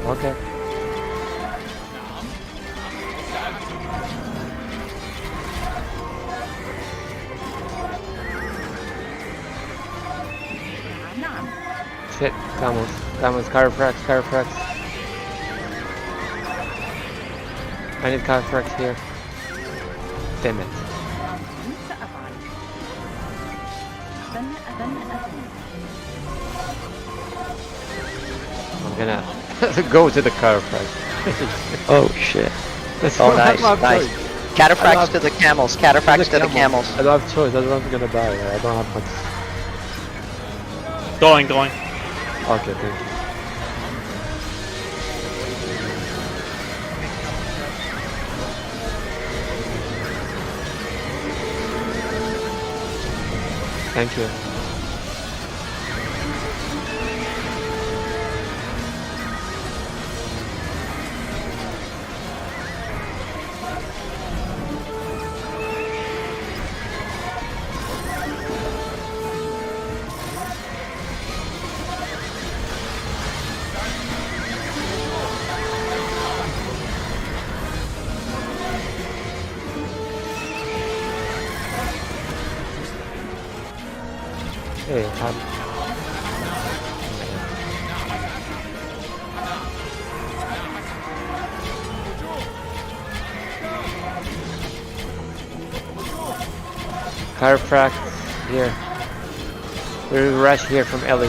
D: Okay. Shit, Camels, Chiroprax. I need Chiroprax here. Damn it. I'm gonna go to the Chiroprax.
A: Oh shit.
D: That's
A: Oh
D: what
A: nice,
D: I'm
A: nice.
D: doing.
A: Cataphracts to the camels, cataphracts to the camels.
D: I don't have choice, that's what I'm gonna die. I don't have much.
B: Going.
D: Okay, thank you. Thank you. Hey, Chiroprax here. There's a rush here from Ellie.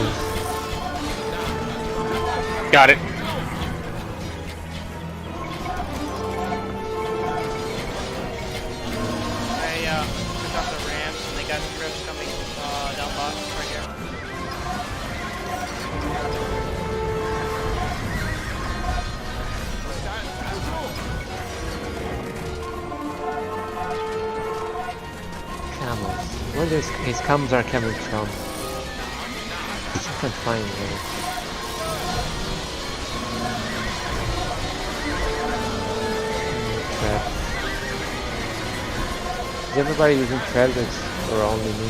B: Got it.
F: I took out the Rams and they got trips coming down bottom right here.
D: Camels. Where his camels are coming from? I can't find them. Traps. Is everybody using traps or only me?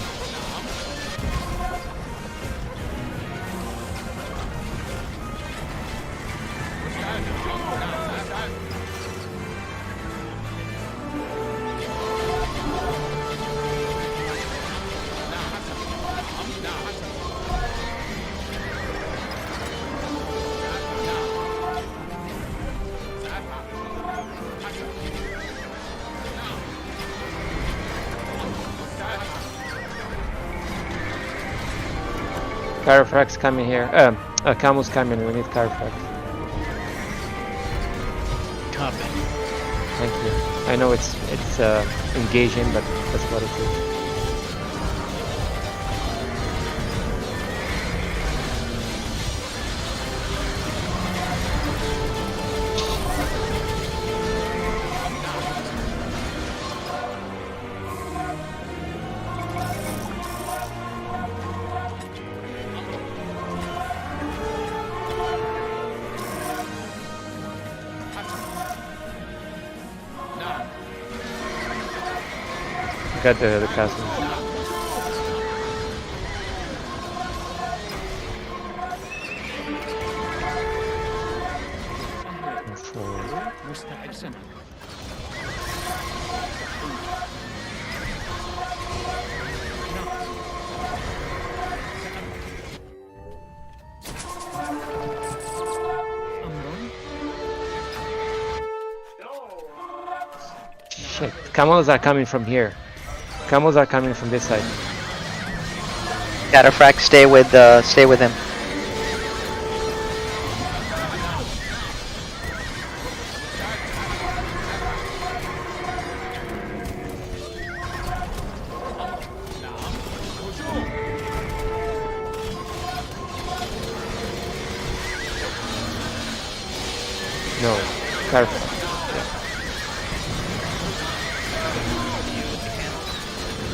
D: Carifrax coming here. Camel's coming. We need Carifrax.
B: Copy.
D: Thank you. I know it's engaging, but that's what it is. Got the castle.
J: مستعد سمع.
D: Shit, camels are coming from here. Camels are coming from this side.
A: Cataphracts, stay with him.
D: No, careful.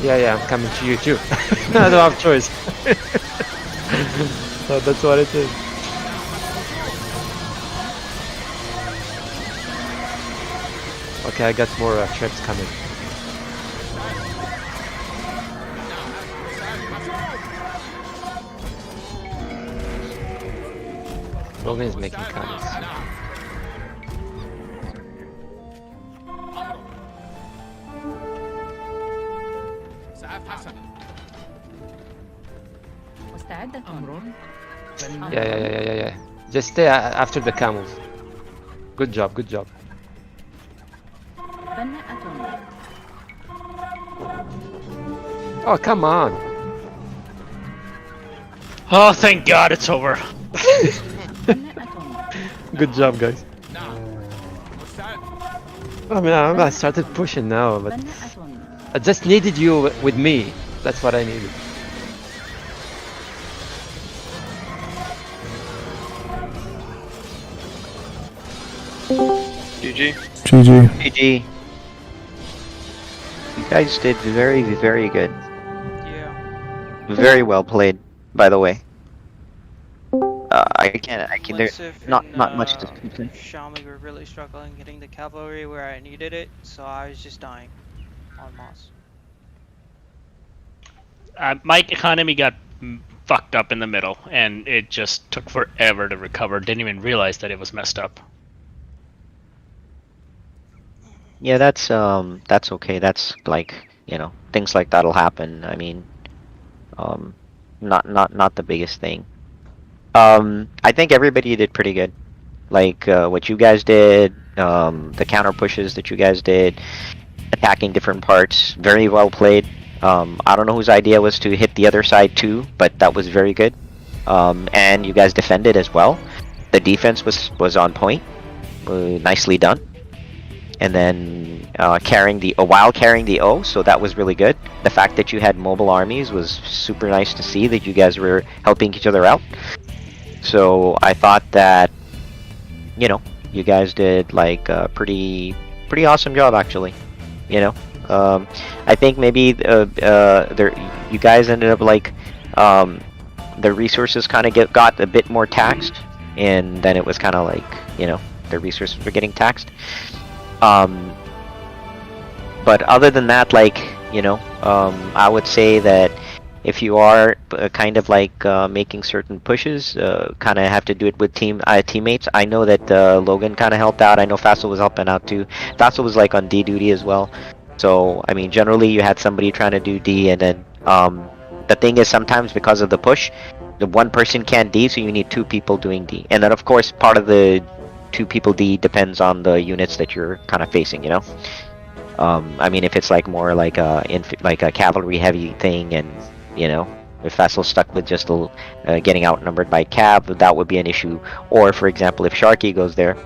D: Yeah, I'm coming to you too. I don't have choice. So that's what it is. Okay, I got more trips coming. Logan is making comments. Yeah. Just stay after the camels. Good job. Oh, come on.
B: Oh, thank God it's over.
D: Good job, guys. I mean, I started pushing now, but I just needed you with me. That's what I needed.
A: GG. You guys did very, very good.
F: Yeah.
A: Very well played, by the way. I can. There's not much to complain.
F: Xiaomi were really struggling getting the cavalry where I needed it, so I was just dying on Moss.
B: My economy got fucked up in the middle, and it just took forever to recover. Didn't even realize that it was messed up.
A: Yeah, that's okay. That's like, things like that'll happen. I mean, not the biggest thing. I think everybody did pretty good. Like what you guys did, the counter pushes that you guys did, attacking different parts, very well played. I don't know whose idea was to hit the other side too, but that was very good. And you guys defended as well. The defense was on point, nicely done. And then while carrying the O, so that was really good. The fact that you had mobile armies was super nice to see that you guys were helping each other out. So I thought that, you guys did like a pretty awesome job actually. I think maybe you guys ended up like the resources kind of got a bit more taxed, and then it was kind of like the resources were getting taxed. But other than that, like, I would say that if you are kind of like making certain pushes, kind of have to do it with teammates. I know that Logan kind of helped out. I know Fassel was helping out too. Fassel was like on D duty as well. So, I mean, generally you had somebody trying to do D, and then the thing is sometimes because of the push, the one person can't D, so you need two people doing D. And then, of course, part of the two people D depends on the units that you're kind of facing, I mean, if it's like more like a cavalry heavy thing, and If Vassal's stuck with just getting outnumbered by Cav, that would be an issue. Or, for example, if Sharky goes there,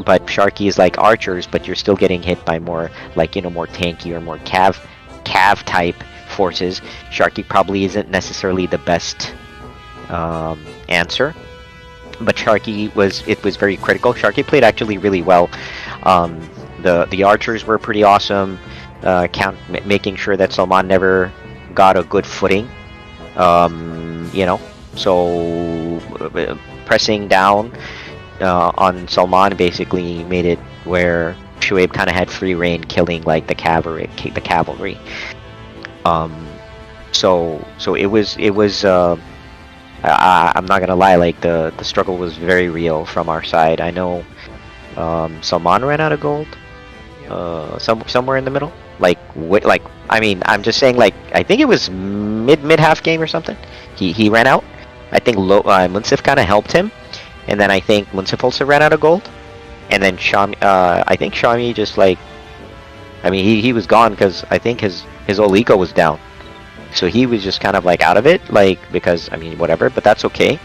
A: but Sharky is like archers, but you're still getting hit by more, like, you know, more tanky or more Cav type forces, Sharky probably isn't necessarily the best answer. But Sharky was very critical. Sharky played actually really well. The archers were pretty awesome. Making sure that Salman never got a good footing. You know, so pressing down on Salman basically made it where Shuaib kind of had free reign, killing like the cavalry. So it was. I'm not gonna lie, like the struggle was very real from our side. I know Salman ran out of gold, somewhere in the middle. I mean, I'm just saying, like, I think it was mid half game or something. He ran out. I think Munsif kind of helped him, and then I think Munsif also ran out of gold, and then Shami. I think Shami just like, I mean, he was gone because I think his Oliko was down. So he was just kind of like out of it, like, because, I mean, whatever, but that's okay.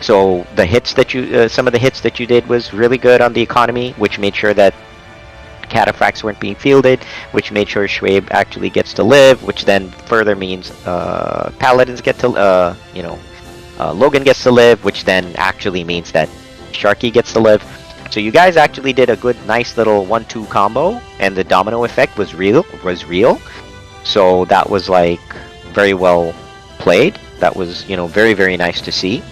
A: So the hits that some of the hits that you did was really good on the economy, which made sure that cataphracts weren't being fielded, which made sure Shuaib actually gets to live, which then further means paladins get to, Logan gets to live, which then actually means that Sharky gets to live. So you guys actually did a good, nice little 1-2 combo, and the domino effect was real. So that was like very well played. That was, you know, very, very nice to see.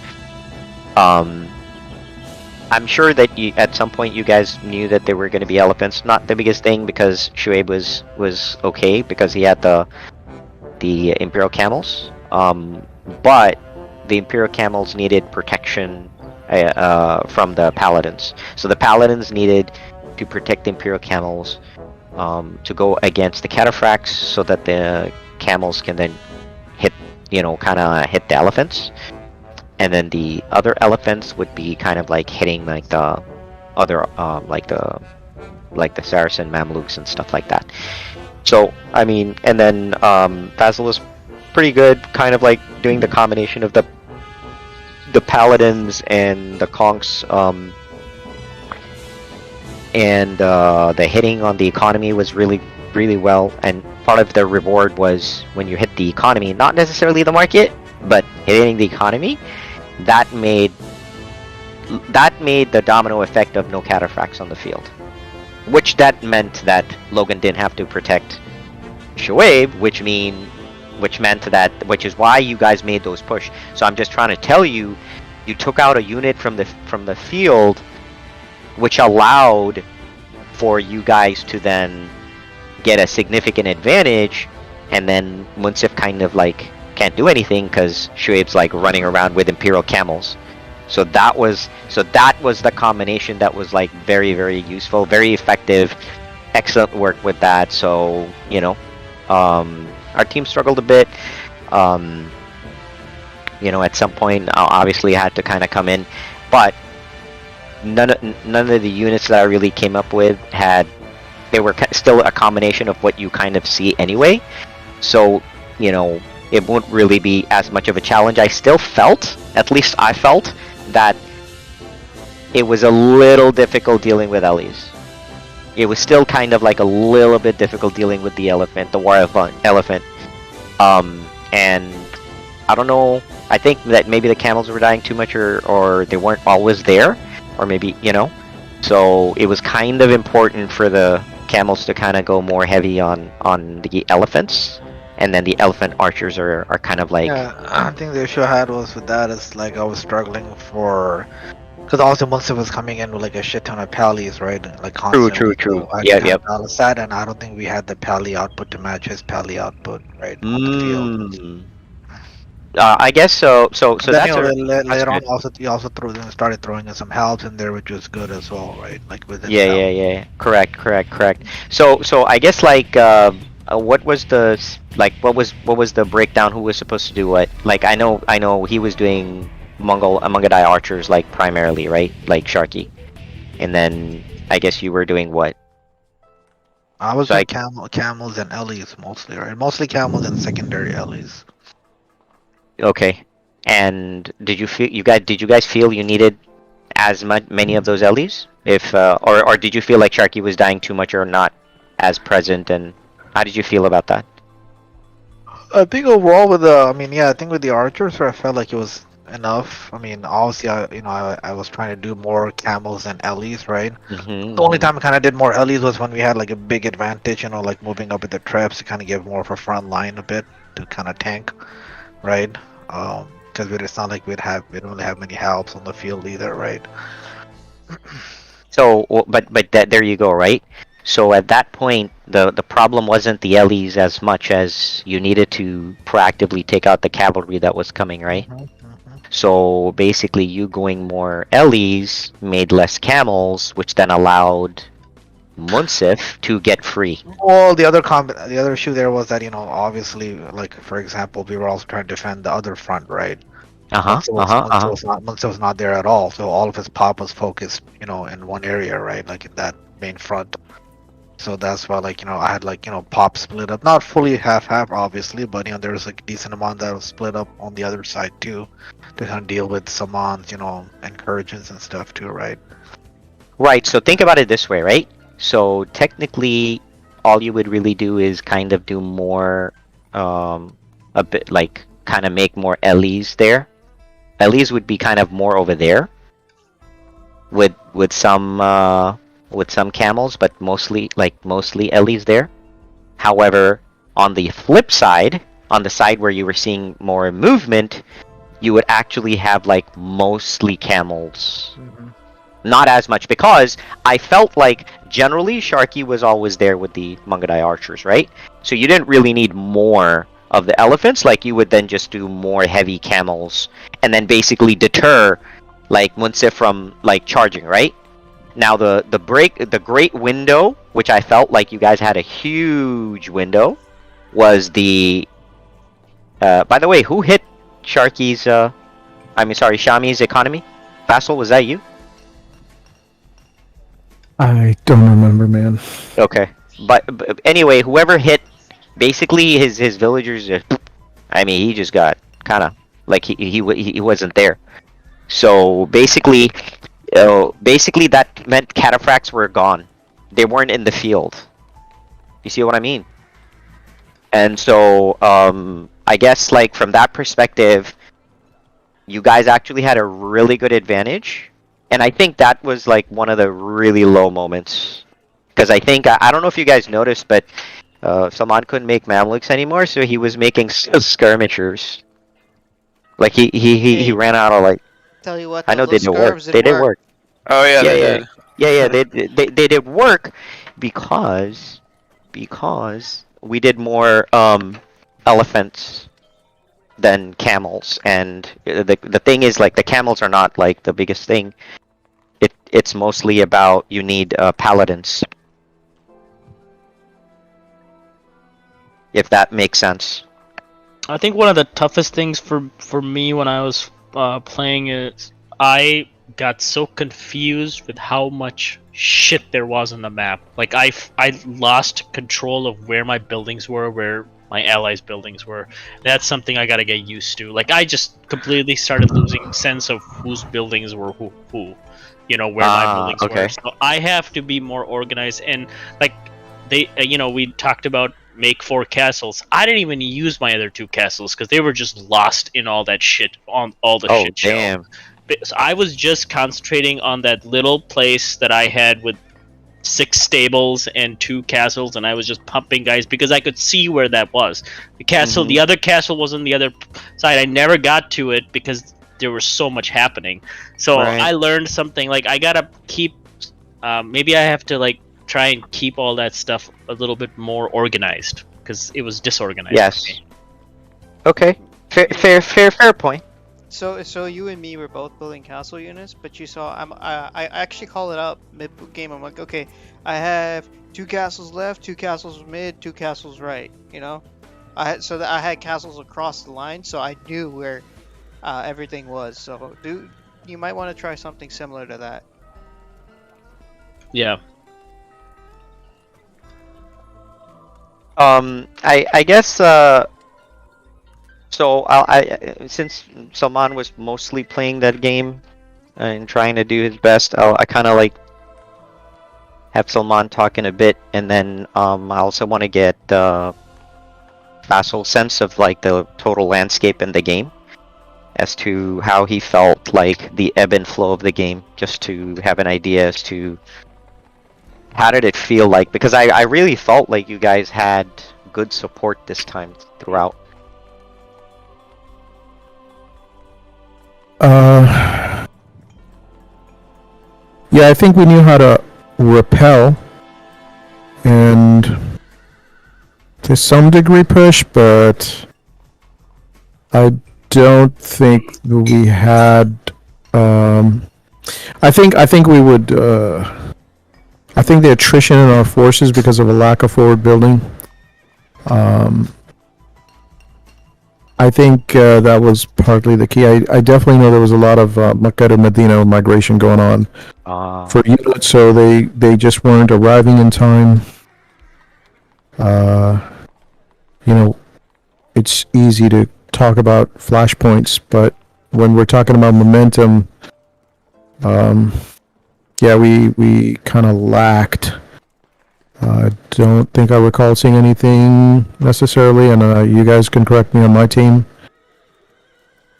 A: I'm sure that at some point you guys knew that there were going to be elephants. Not the biggest thing because Shuaib was okay because he had the Imperial Camels. But the Imperial Camels needed protection from the Paladins. So the Paladins needed to protect the Imperial Camels to go against the cataphracts so that the camels can then hit, you know, kind of hit the elephants. And then the other elephants would be kind of like hitting like the other, like the Saracen Mamluks and stuff like that. So, I mean, and then Basil was pretty good, kind of like doing the combination of the Paladins and the Conks, and the hitting on the economy was really, really well. And part of the reward was when you hit the economy, not necessarily the market, but hitting the economy. That made the domino effect of no cataphracts on the field, which that meant that Logan didn't have to protect Shuaib, which is why you guys made those push. So I'm just trying to tell you, you took out a unit from the field, which allowed for you guys to then get a significant advantage, and then Munsif kind of like can't do anything because Shuaib's like running around with Imperial Camels. So that was the combination that was like very, very useful, very effective, excellent work with that. So, you know, our team struggled a bit. You know, at some point, obviously had to kind of come in, but none of the units that I really came up with they were still a combination of what you kind of see anyway. So, you know, it won't really be as much of a challenge. I still felt, at least I felt, that it was a little difficult dealing with Ellie's. It was still kind of like a little bit difficult dealing with the elephant, the war elephant. And I don't know, I think that maybe the camels were dying too much, or they weren't always there, or maybe, you know. So it was kind of important for the camels to kind of go more heavy on the elephants. And then the elephant archers are kind of like...
I: Yeah, I think the issue I had was with that is like I was struggling for... Because also Munsif was coming in with like a shit ton of pallies, right? Like constantly.
A: True.
I: So
A: Yeah, yep.
I: Balance that, and I don't think we had the pally output to match his pally output, right? On the field.
A: I guess so. So
I: then,
A: that's
I: later on. Also, he also started throwing in some helps in there, which was good as well, right? Like with
A: yeah. Correct. So I guess like what was the breakdown? Who was supposed to do what? Like I know he was doing Mongolai archers like primarily, right? Like Sharky, and then I guess you were doing what?
I: I was doing camels and Ellies mostly, right? Mostly camels and secondary Ellies.
A: Okay. And did you guys feel you needed as many of those Ellies? If or did you feel like Sharky was dying too much or not as present? And how did you feel about that?
I: I think overall with the, I mean, yeah, I think with the archers, I felt like it was enough. I mean, obviously, I was trying to do more camels and Ellies, right?
A: Mm-hmm.
I: The only time I kind of did more Ellies was when we had like a big advantage, like moving up with the traps to kind of give more of a front line a bit to kind of tank, right? Because it's not like we don't really have many helps on the field either, right?
A: So, but there you go, right? So at that point, the problem wasn't the Ellies as much as you needed to proactively take out the cavalry that was coming, right? So basically, you going more Ellies made less camels, which then allowed Munsif to get free.
I: Well, the other issue there was that obviously, like for example, we were also trying to defend the other front, right? Munsif was not there at all, so all of his pop was focused, in one area, right? Like in that main front. So that's why, I had pop split up, not fully half obviously, but there was a decent amount that was split up on the other side too, to kind of deal with Saman's, incursions and stuff too, right?
A: Right. So think about it this way, right? So technically, all you would really do is kind of do more, a bit kind of make more Ellies there. Ellies would be kind of more over there, with some camels, but mostly Ellies there. However, on the flip side, on the side where you were seeing more movement, you would actually have mostly camels. Not as much, because I felt like generally Sharky was always there with the Mungadai archers, right? So you didn't really need more of the elephants. You would then just do more heavy camels and then basically deter Munsif from charging, right? Now the great window, which I felt like you guys had a huge window, was the by the way, who hit Sharky's Shami's economy? Vassal, was that you?
M: I don't remember, man.
A: Okay, but anyway, whoever hit basically his villagers, he just got kind of he wasn't there. So basically that meant cataphracts were gone. They weren't in the field. You see what I mean? And so I guess from that perspective, you guys actually had a really good advantage. And I think that was one of the really low moments. Because I think, I don't know if you guys noticed, but Salman couldn't make Mamluks anymore, so he was making skirmishers. He ran out of
F: Tell you what,
A: I know they did work.
F: They
A: did work.
E: Oh yeah, they did.
A: Yeah, they did work because we did more elephants than camels, and the thing is the camels are not the biggest thing. It's mostly about you need paladins. If that makes sense.
B: I think one of the toughest things for me when I was playing is I got so confused with how much shit there was on the map. I lost control of where my buildings were, where my allies' buildings were. That's something I gotta get used to. I just completely started losing sense of whose buildings were who. Where my buildings were. So I have to be more organized. And they, we talked about make 4 castles. I didn't even use my other 2 castles because they were just lost in all that shit on all the shit show.
A: Damn.
B: So I was just concentrating on that little place that I had with 6 stables and 2 castles, and I was just pumping guys because I could see where that was. The castle, the other castle was on the other side. I never got to it because there was so much happening. So I learned something. I gotta keep. Maybe I have to try and keep all that stuff a little bit more organized because it was disorganized.
A: Yes. Okay. Fair point.
F: So you and me were both building castle units, but you saw I actually call it out mid game. I'm like, okay, I have 2 castles left, 2 castles mid, 2 castles right. I had castles across the line, so I knew where everything was. So you might want to try something similar to that.
B: Yeah.
A: I guess So since Salman was mostly playing that game and trying to do his best, I kind of like have Salman talk in a bit, and then I also want to get Faisal's sense of like the total landscape in the game, as to how he felt like the ebb and flow of the game, just to have an idea as to how did it feel like, because I really felt like you guys had good support this time throughout.
M: Yeah, I think we knew how to repel and to some degree push, but I don't think that we had. I think we would. I think the attrition in our forces because of a lack of forward building. I think that was partly the key. I definitely know there was a lot of Makkah to Medina migration going on for units, so they just weren't arriving in time. It's easy to talk about flashpoints, but when we're talking about momentum, we kind of lacked. I don't think I recall seeing anything necessarily, and you guys can correct me on my team.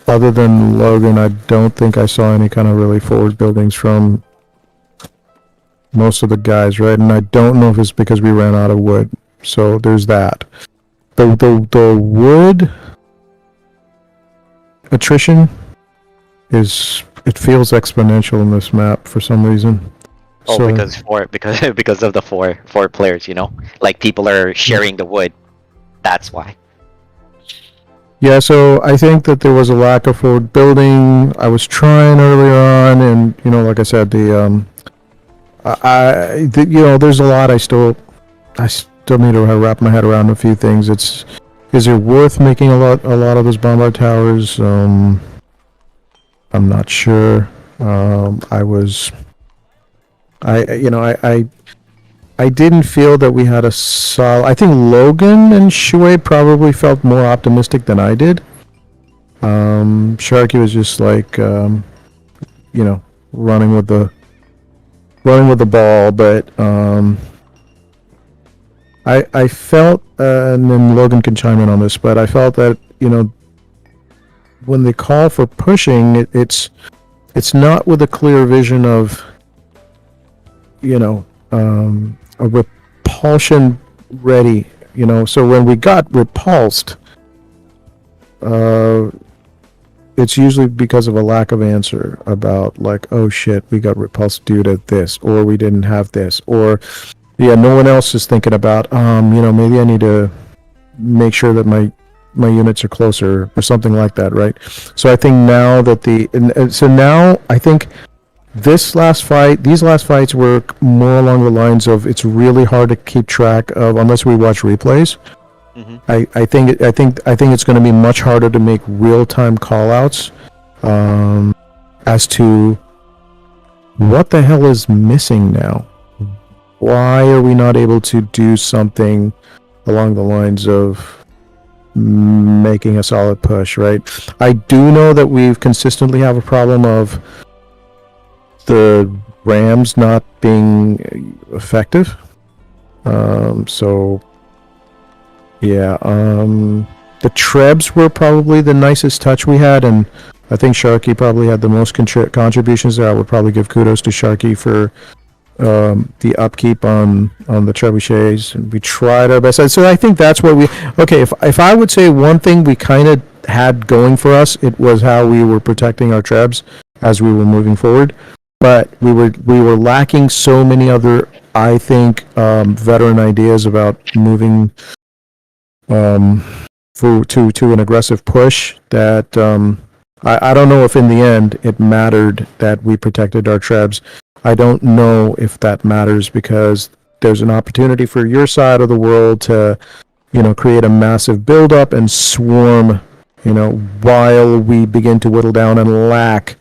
M: Other than Logan, I don't think I saw any kind of really forward buildings from most of the guys, right? And I don't know if it's because we ran out of wood. So there's that. The wood attrition it feels exponential in this map for some reason.
A: Oh, so, because of the four players, like people are sharing the wood. That's why.
M: Yeah, so I think that there was a lack of forward building. I was trying earlier on, and like I said, there's a lot I still need to wrap my head around a few things. Is it worth making a lot of those bombard towers? I'm not sure. I didn't feel that we had a solid. I think Logan and Shui probably felt more optimistic than I did. Sharky was just like, running with the ball, but I felt, and then Logan can chime in on this, but I felt that when they call for pushing, it's not with a clear vision of a repulsion ready, so when we got repulsed, it's usually because of a lack of answer about like, oh shit, we got repulsed due to this, or we didn't have this, or no one else is thinking about maybe I need to make sure that my units are closer or something like that, right? So I think now that I think these last fights were more along the lines of it's really hard to keep track of unless we watch replays. Mm-hmm. I think it's going to be much harder to make real-time call-outs as to what the hell is missing now. Why are we not able to do something along the lines of making a solid push, right? I do know that we've consistently have a problem of the Rams not being effective. The Trebs were probably the nicest touch we had, and I think Sharky probably had the most contributions there. I would probably give kudos to Sharky for the upkeep on the trebuchets, and we tried our best. So I think that's what if I would say one thing we kind of had going for us, it was how we were protecting our trebs as we were moving forward. But we were lacking so many other, I think, veteran ideas about moving to an aggressive push that I don't know if in the end it mattered that we protected our trebs. I don't know if that matters because there's an opportunity for your side of the world to, create a massive buildup and swarm, while we begin to whittle down and lack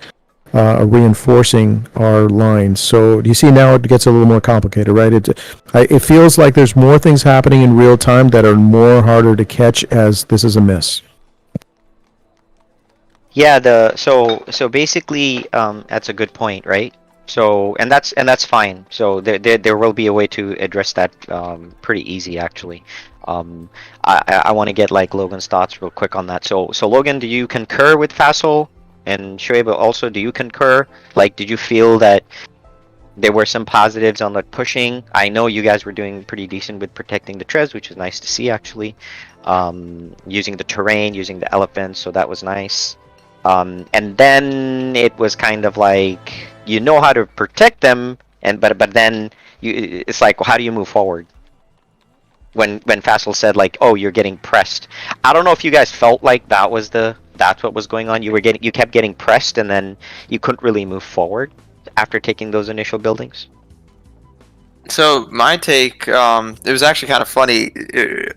M: reinforcing our lines. So you see now it gets a little more complicated, right? It feels like there's more things happening in real time that are more harder to catch as this is a miss.
A: Yeah, so basically, that's a good point, right? So and that's fine. So there will be a way to address that pretty easy actually. I want to get like Logan's thoughts real quick on that. So Logan, do you concur with Faisal and Shoaib also? Do you concur? Like, did you feel that there were some positives on the pushing? I know you guys were doing pretty decent with protecting the Trez, which is nice to see actually. Using the terrain, using the elephants, so that was nice. And then it was kind of like you know how to protect them, and but then it's like, well, how do you move forward? When Faisal said like, oh, you're getting pressed. I don't know if you guys felt like that's what was going on. You kept getting pressed, and then you couldn't really move forward after taking those initial buildings.
E: So my take, it was actually kind of funny.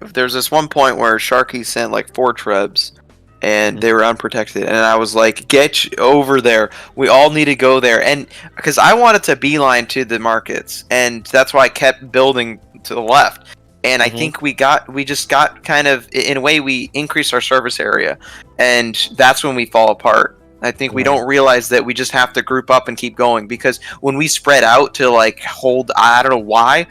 E: There's this one point where Sharky sent like 4 trebs, and they were unprotected, and I was like, "Get over there! We all need to go there!" And because I wanted to beeline to the markets, and that's why I kept building to the left. And I think we just got kind of, in a way, we increased our service area, and that's when we fall apart. I think we don't realize that we just have to group up and keep going, because when we spread out to like hold, I don't know why,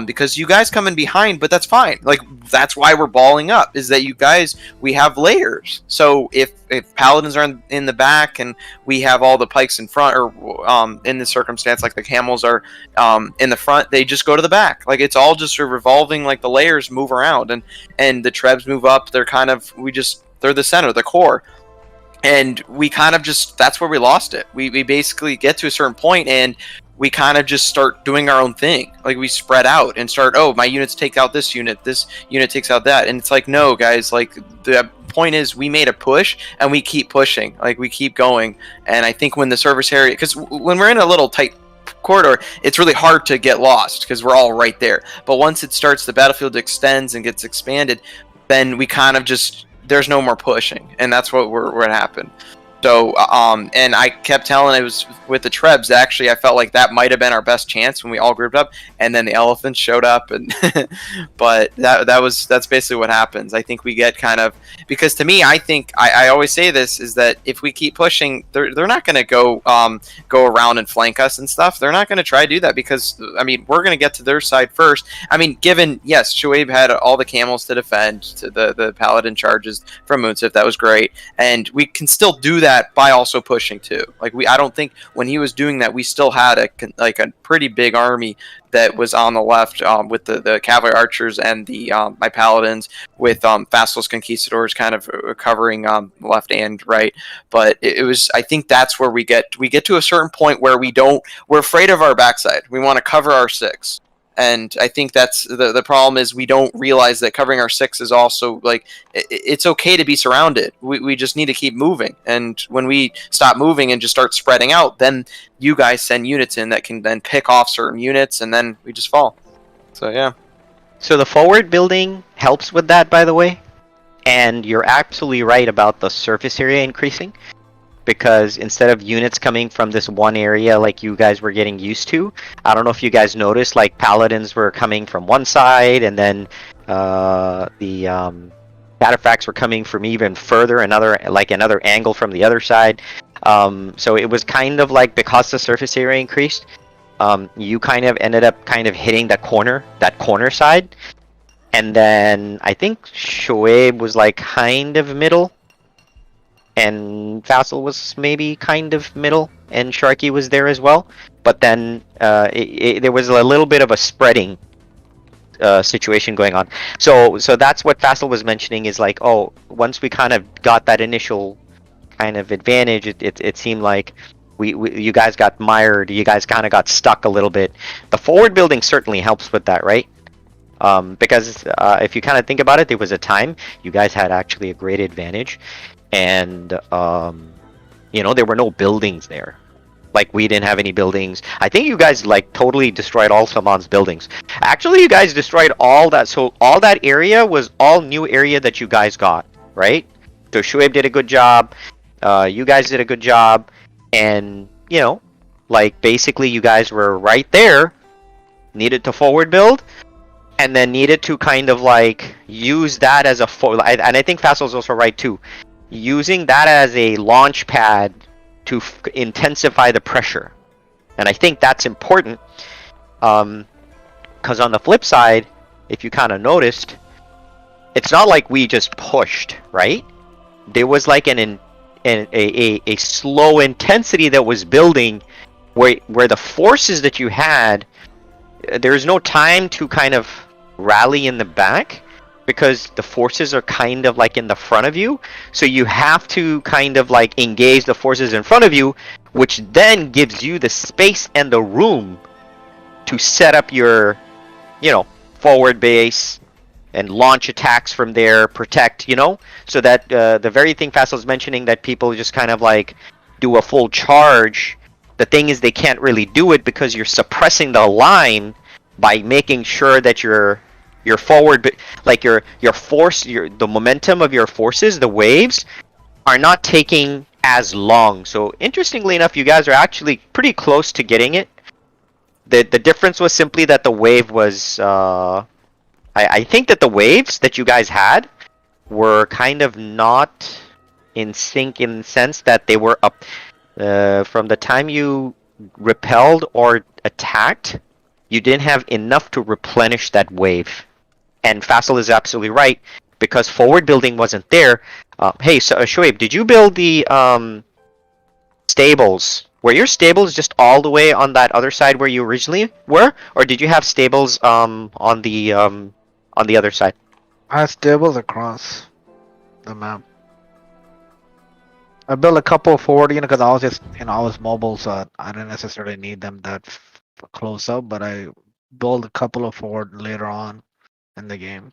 E: because you guys come in behind, but that's fine. Like, that's why we're balling up, is that you guys, we have layers. So if paladins are in the back and we have all the pikes in front, or in this circumstance, like the camels are in the front, they just go to the back. Like, it's all just a revolving, like the layers move around, and the trebs move up. They're kind of, they're the center, the core. And we kind of just, that's where we lost it. We basically get to a certain point and we kind of just start doing our own thing. Like, we spread out and start, oh, my units take out this unit takes out that. And it's like, no, guys, like, the point is we made a push and we keep pushing. Like, we keep going. And I think when the service area, because when we're in a little tight corridor, it's really hard to get lost because we're all right there. But once it starts, the battlefield extends and gets expanded, then we kind of just, there's no more pushing, and that's what happened. So, and I kept telling, it was with the trebs, actually, I felt like that might have been our best chance when we all grouped up, and then the elephants showed up, and but that's basically what happens. I think we get kind of, because to me, I think, I always say this, is that if we keep pushing, they're not going to go around and flank us and stuff. They're not going to try to do that, because, I mean, we're going to get to their side first. I mean, given, yes, Shoaib had all the camels to defend, to the paladin charges from Munsif, that was great, and we can still do that by also pushing too. Like, I don't think when he was doing that, we still had a pretty big army that was on the left, with the cavalry archers and the my paladins, with Faisал's conquistadors kind of covering left and right. But it was, I think that's where we get to a certain point where we're afraid of our backside. We want to cover our 6. And I think that's the problem, is we don't realize that covering our 6 is also, like, it's okay to be surrounded. We just need to keep moving. And when we stop moving and just start spreading out, then you guys send units in that can then pick off certain units, and then we just fall. So, yeah.
A: So the forward building helps with that, by the way. And you're absolutely right about the surface area increasing. Because instead of units coming from this one area like you guys were getting used to, I don't know if you guys noticed, like, paladins were coming from one side, and then the cataphracts were coming from even further, another angle from the other side. So it was kind of like, because the surface area increased, you kind of ended up kind of hitting that corner side. And then I think Shoaib was like kind of middle, and Faisal was maybe kind of middle, and Sharky was there as well. But then there was a little bit of a spreading situation going on. So that's what Faisal was mentioning, is like, oh, once we kind of got that initial kind of advantage, it seemed like you guys got mired, you guys kind of got stuck a little bit. The forward building certainly helps with that, right? Because if you kind of think about it, there was a time you guys had actually a great advantage. And there were no buildings there. Like, we didn't have any buildings. I think you guys like totally destroyed all Saman's buildings. Actually, you guys destroyed all that. So all that area was all new area that you guys got, right? So Shoaib did a good job. You guys did a good job. And, like, basically you guys were right there. Needed to forward build. And then needed to kind of like use that as a and I think Faisal's also right too. using that as a launch pad to intensify the pressure. And I think that's important, because on the flip side, if you kind of noticed, it's not like we just pushed, right? There was like a slow intensity that was building, where the forces that you had, there's no time to kind of rally in the back, because the forces are kind of like in the front of you. So you have to kind of like engage the forces in front of you, which then gives you the space and the room to set up your, forward base and launch attacks from there, protect, so that the very thing Faisal's mentioning, that people just kind of like do a full charge. The thing is, they can't really do it because you're suppressing the line by making sure that your forward, like your force, the momentum of your forces, the waves, are not taking as long. So interestingly enough, you guys are actually pretty close to getting it. The difference was simply that the wave was, I think that the waves that you guys had were kind of not in sync, in the sense that they were up from the time you repelled or attacked, you didn't have enough to replenish that wave. And Faisal is absolutely right, because forward building wasn't there. Hey, so Shoaib, did you build the stables? Were your stables just all the way on that other side where you originally were, or did you have stables on the other side?
I: I had stables across the map. I built a couple forward, because I was just, I was mobile, so I didn't necessarily need them that close up. But I built a couple of forward later on in the game.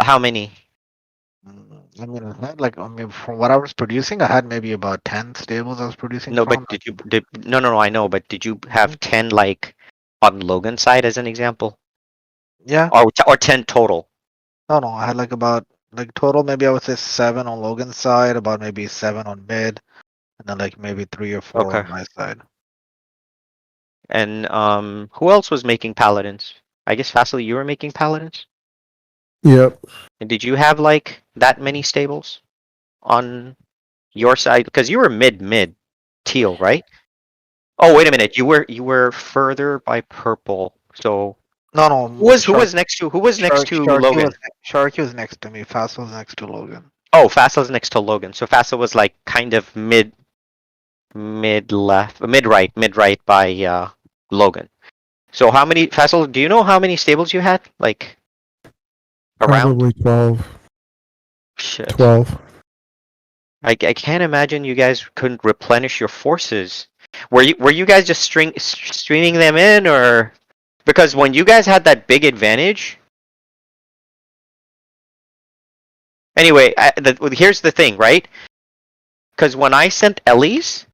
A: How many?
I: I mean, I had from what I was producing, I had maybe about 10 stables I was producing.
A: No,
I: from.
A: but no, I know, but did you have 10 like on Logan's side as an example?
I: Yeah.
A: Or 10 total?
I: No, I had total, maybe I would say 7 on Logan's side, about maybe 7 on mid, and then maybe 3 or 4 on my side.
A: And who else was making paladins? I guess Faisal, you were making paladins?
M: Yep.
A: And did you have like that many stables on your side? Because you were mid teal, right? Oh, wait a minute. You were further by purple. So
I: No.
A: Who was next to Logan?
I: Sharky was next to me. Faisal was next to Logan.
A: Oh, Faisal's next to Logan. So Faisal was like kind of mid right by Logan. So how many, Faisal, do you know how many stables you had? Like around?
M: Probably 12.
A: Shit.
M: 12.
A: I can't imagine you guys couldn't replenish your forces. Were you guys just streaming them in, or because when you guys had that big advantage? Anyway, here's the thing, right? Because when I sent Ellie's,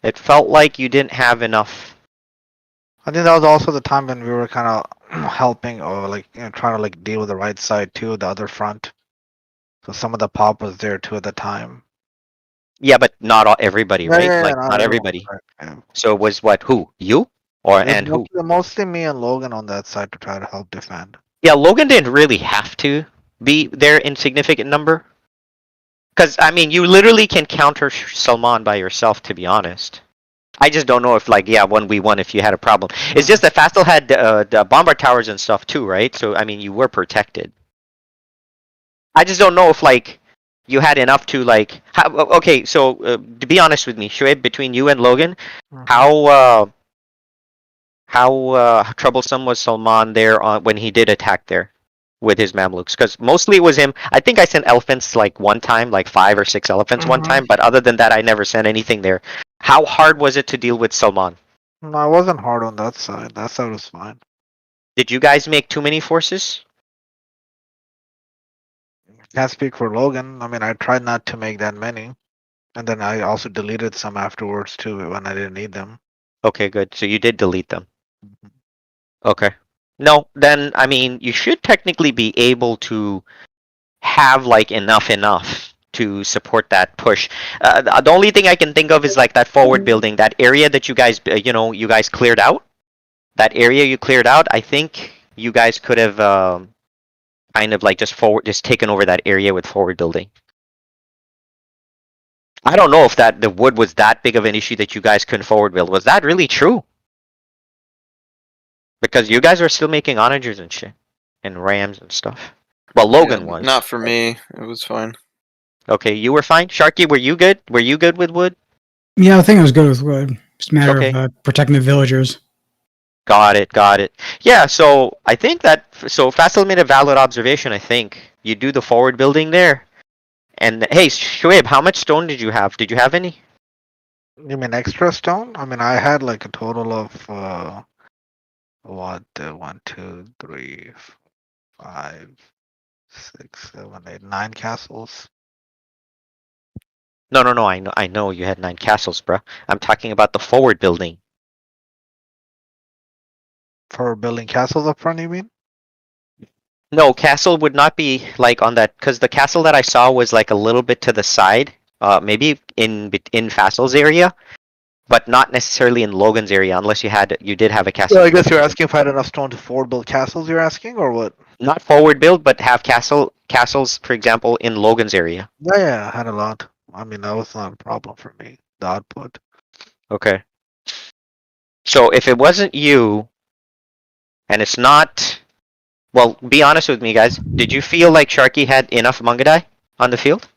A: it felt like you didn't have enough.
I: I think that was also the time when we were kind of helping, or trying to deal with the right side too, the other front. So some of the pop was there too at the time.
A: Yeah, but not everybody, right?
I: Yeah,
A: not everybody.
I: Yeah.
A: So it was what? Who? You? And who?
I: Mostly me and Logan on that side to try to help defend.
A: Yeah, Logan didn't really have to be there in significant number. Because, I mean, you literally can counter Salman by yourself, to be honest. I just don't know if, 1v1 if you had a problem. It's just that Faisal had the bombard towers and stuff too, right? So, I mean, you were protected. I just don't know if, you had enough to, okay, so, to be honest with me, Shoaib, between you and Logan, how troublesome was Salman there when he did attack there with his Mamluks? Because mostly it was him. I think I sent elephants one time, 5 or 6 elephants one time, but other than that, I never sent anything there. How hard was it to deal with Salman?
I: No, I wasn't hard on that side. That side was fine.
A: Did you guys make too many forces?
I: Can't speak for Logan. I mean, I tried not to make that many. And then I also deleted some afterwards too when I didn't need them.
A: Okay, good. So you did delete them. Okay. No, then, I mean, you should technically be able to have, enough to support that push. The only thing I can think of is, that forward building, that area that you guys, you guys cleared out. That area you cleared out, I think you guys could have kind of, just taken over that area with forward building. I don't know if the wood was that big of an issue that you guys couldn't forward build. Was that really true? Because you guys are still making onagers and shit. And rams and stuff. Well, Logan was.
E: Not for me. It was fine.
A: Okay, you were fine? Sharky, were you good? Were you good with wood?
C: Yeah, I think I was good with wood. It's a matter
A: Okay.
C: of protecting the villagers.
A: Got it. Yeah, so I think Faisal made a valid observation, I think. You do the forward building there. And hey, Shoaib, how much stone did you have? Did you have any?
I: You mean extra stone? I mean, I had like a total of 1, 2, 3, 5, 6, 7, 8, 9 castles.
A: No, I know you had 9 castles, bro. I'm talking about the forward building.
I: For building castles up front, you mean?
A: No, castle would not be like on that, because the castle that I saw was like a little bit to the side, maybe in Faisal's area, but not necessarily in Logan's area, unless you did have a castle.
I: So I guess you're asking if I had enough stone to forward build castles. You're asking, or what?
A: Not forward build, but have castles, for example, in Logan's area.
I: Yeah, I had a lot. I mean, that was not a problem for me. The output.
A: Okay. So if it wasn't you, and it's not, well, be honest with me, guys. Did you feel like Sharky had enough Mungadai on the field?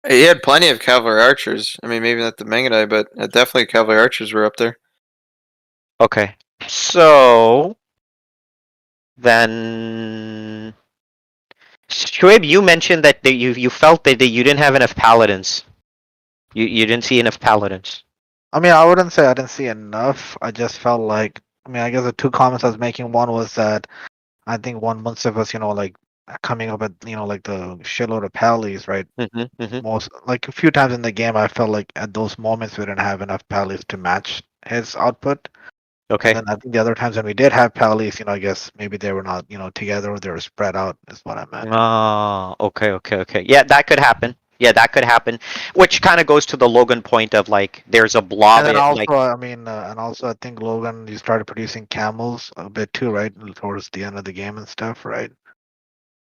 E: He had plenty of cavalry archers. I mean, maybe not the Mangadai, but definitely cavalry archers were up there.
A: Okay. So then, Shoaib, you mentioned that you felt that you didn't have enough paladins. You didn't see enough paladins.
I: I mean, I wouldn't say I didn't see enough. I just felt like, I mean, I guess the 2 comments I was making, one was that I think month of us, like coming up at, like the shitload of pallies, right? Most, like a few times in the game, I felt like at those moments we didn't have enough pallies to match his output.
A: Okay.
I: And I think the other times when we did have pallies, I guess maybe they were not, together, or they were spread out, is what I meant.
A: Oh, okay. Yeah, that could happen. Which kind of goes to the Logan point of like, there's a blob.
I: And then also,
A: like,
I: I mean, and also I think Logan, you started producing camels a bit too, right? Towards the end of the game and stuff, right?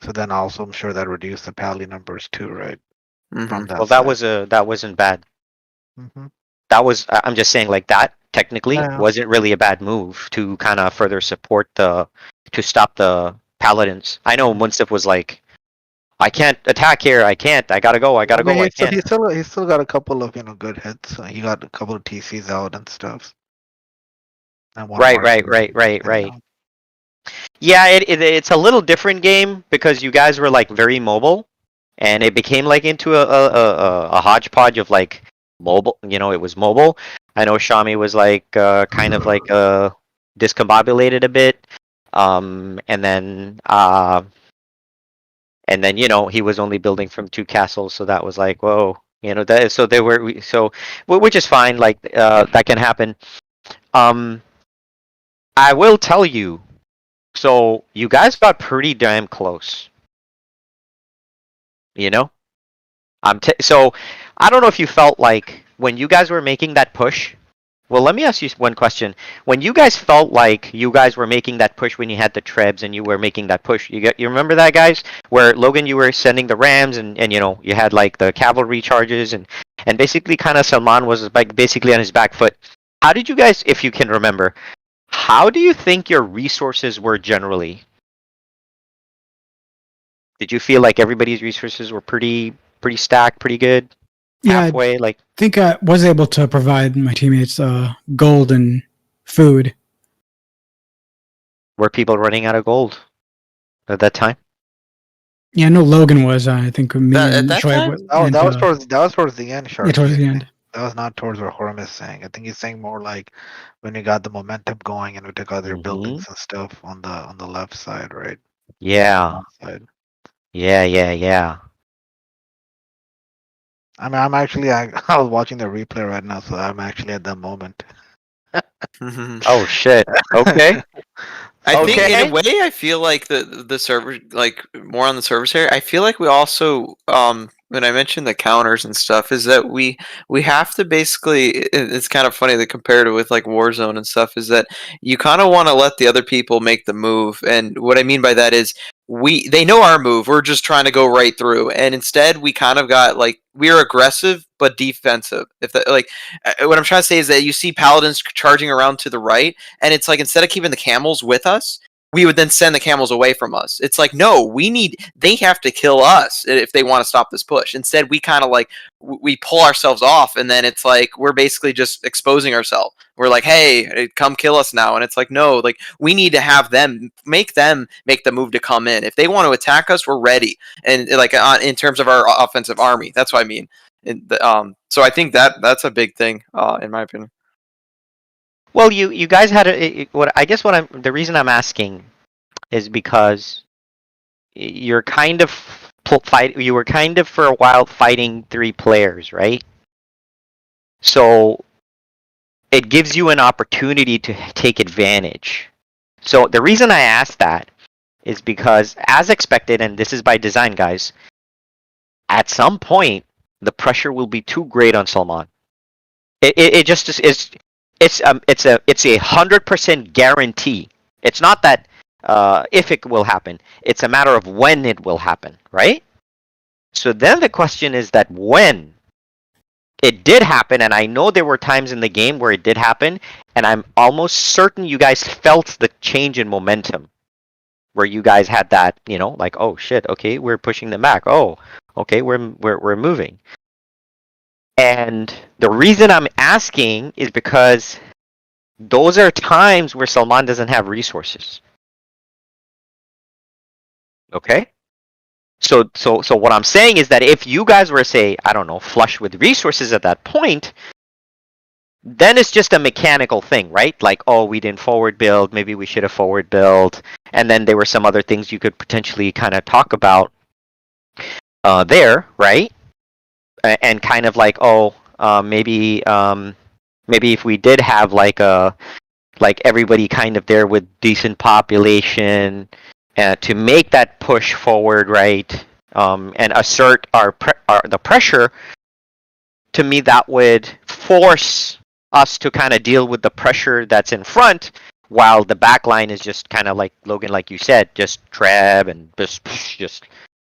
I: So then also, I'm sure that reduced the pally numbers too, right? From that
A: well,
I: side.
A: that wasn't bad.
I: Mhm.
A: That was, I'm just saying, like, that technically
I: Yeah.
A: wasn't really a bad move to kind of further support to stop the paladins. I know Munsif was like, I can't attack here. I gotta go. I
I: mean,
A: I can't.
I: He still got a couple of good hits. He got a couple of TCs out and stuff. And one
A: Right.
I: mark.
A: Yeah, it's a little different game because you guys were like very mobile, and it became like into a hodgepodge of like mobile. It was mobile. I know Shami was like kind of like discombobulated a bit, and then he was only building from 2 castles, so that was like, whoa, that. So they were which is fine. Like that can happen. I will tell you. So you guys got pretty damn close. So I don't know if you felt like when you guys were making that push. Well, let me ask you one question. When you guys felt like you guys were making that push when you had the trebs and you were making that push, you remember that, guys? Where Logan, you were sending the rams and you had like the cavalry charges and basically kind of Salman was like basically on his back foot. How did you guys, if you can remember? How do you think your resources were generally? Did you feel like everybody's resources were pretty stacked, pretty good?
C: Yeah,
A: Halfway,
C: I think I was able to provide my teammates gold and food.
A: Were people running out of gold at that time?
C: Yeah, I know Logan was. I think me and Shoaib was.
I: That was towards the end, Sharky.
C: Yeah, towards the end.
I: That was not towards what Horam is saying. I think he's saying more like when we got the momentum going and we took other buildings and stuff on the left side, right?
A: Yeah. Yeah.
I: I mean, I'm actually I was watching the replay right now, so I'm actually at that moment.
A: Oh shit. Okay.
E: I think in a way, I feel like the server, like more on the service area. I feel like we also when I mentioned the counters and stuff is that we have to basically it's kind of funny to compare it with like Warzone and stuff is that you kind of want to let the other people make the move, and what I mean by that is they know our move, we're just trying to go right through, and instead we kind of got like we're aggressive but defensive. If that, like what I'm trying to say is that you see paladins charging around to the right, and it's like instead of keeping the camels with us, we would then send the camels away from us. It's like, no, they have to kill us if they want to stop this push. Instead, we kind of like, we pull ourselves off, and then it's like, we're basically just exposing ourselves. We're like, hey, come kill us now. And it's like, no, like, we need to have them make the move to come in. If they want to attack us, we're ready. And like, in terms of our offensive army, that's what I mean. So I think that's a big thing, in my opinion.
A: Well, you guys had the reason I'm asking is because you're kind of you were kind of for a while fighting 3 players, right? So it gives you an opportunity to take advantage. So the reason I asked that is because, as expected, and this is by design, guys, at some point the pressure will be too great on Salman. It just is. It's a 100% guarantee. It's not that if it will happen. It's a matter of when it will happen, right? So then the question is that when it did happen, and I know there were times in the game where it did happen, and I'm almost certain you guys felt the change in momentum, where you guys had that, like, oh shit, okay, we're pushing them back. Oh, okay, we're moving. And the reason I'm asking is because those are times where Salman doesn't have resources. Okay? So what I'm saying is that if you guys were, say, I don't know, flush with resources at that point, then it's just a mechanical thing, right? Like, oh, we didn't forward build, maybe we should have forward build, and then there were some other things you could potentially kind of talk about there, right? And kind of like, maybe if we did have like everybody kind of there with decent population to make that push forward, right? And assert the pressure. To me, that would force us to kind of deal with the pressure that's in front, while the back line is just kind of like Logan, like you said, just treb and just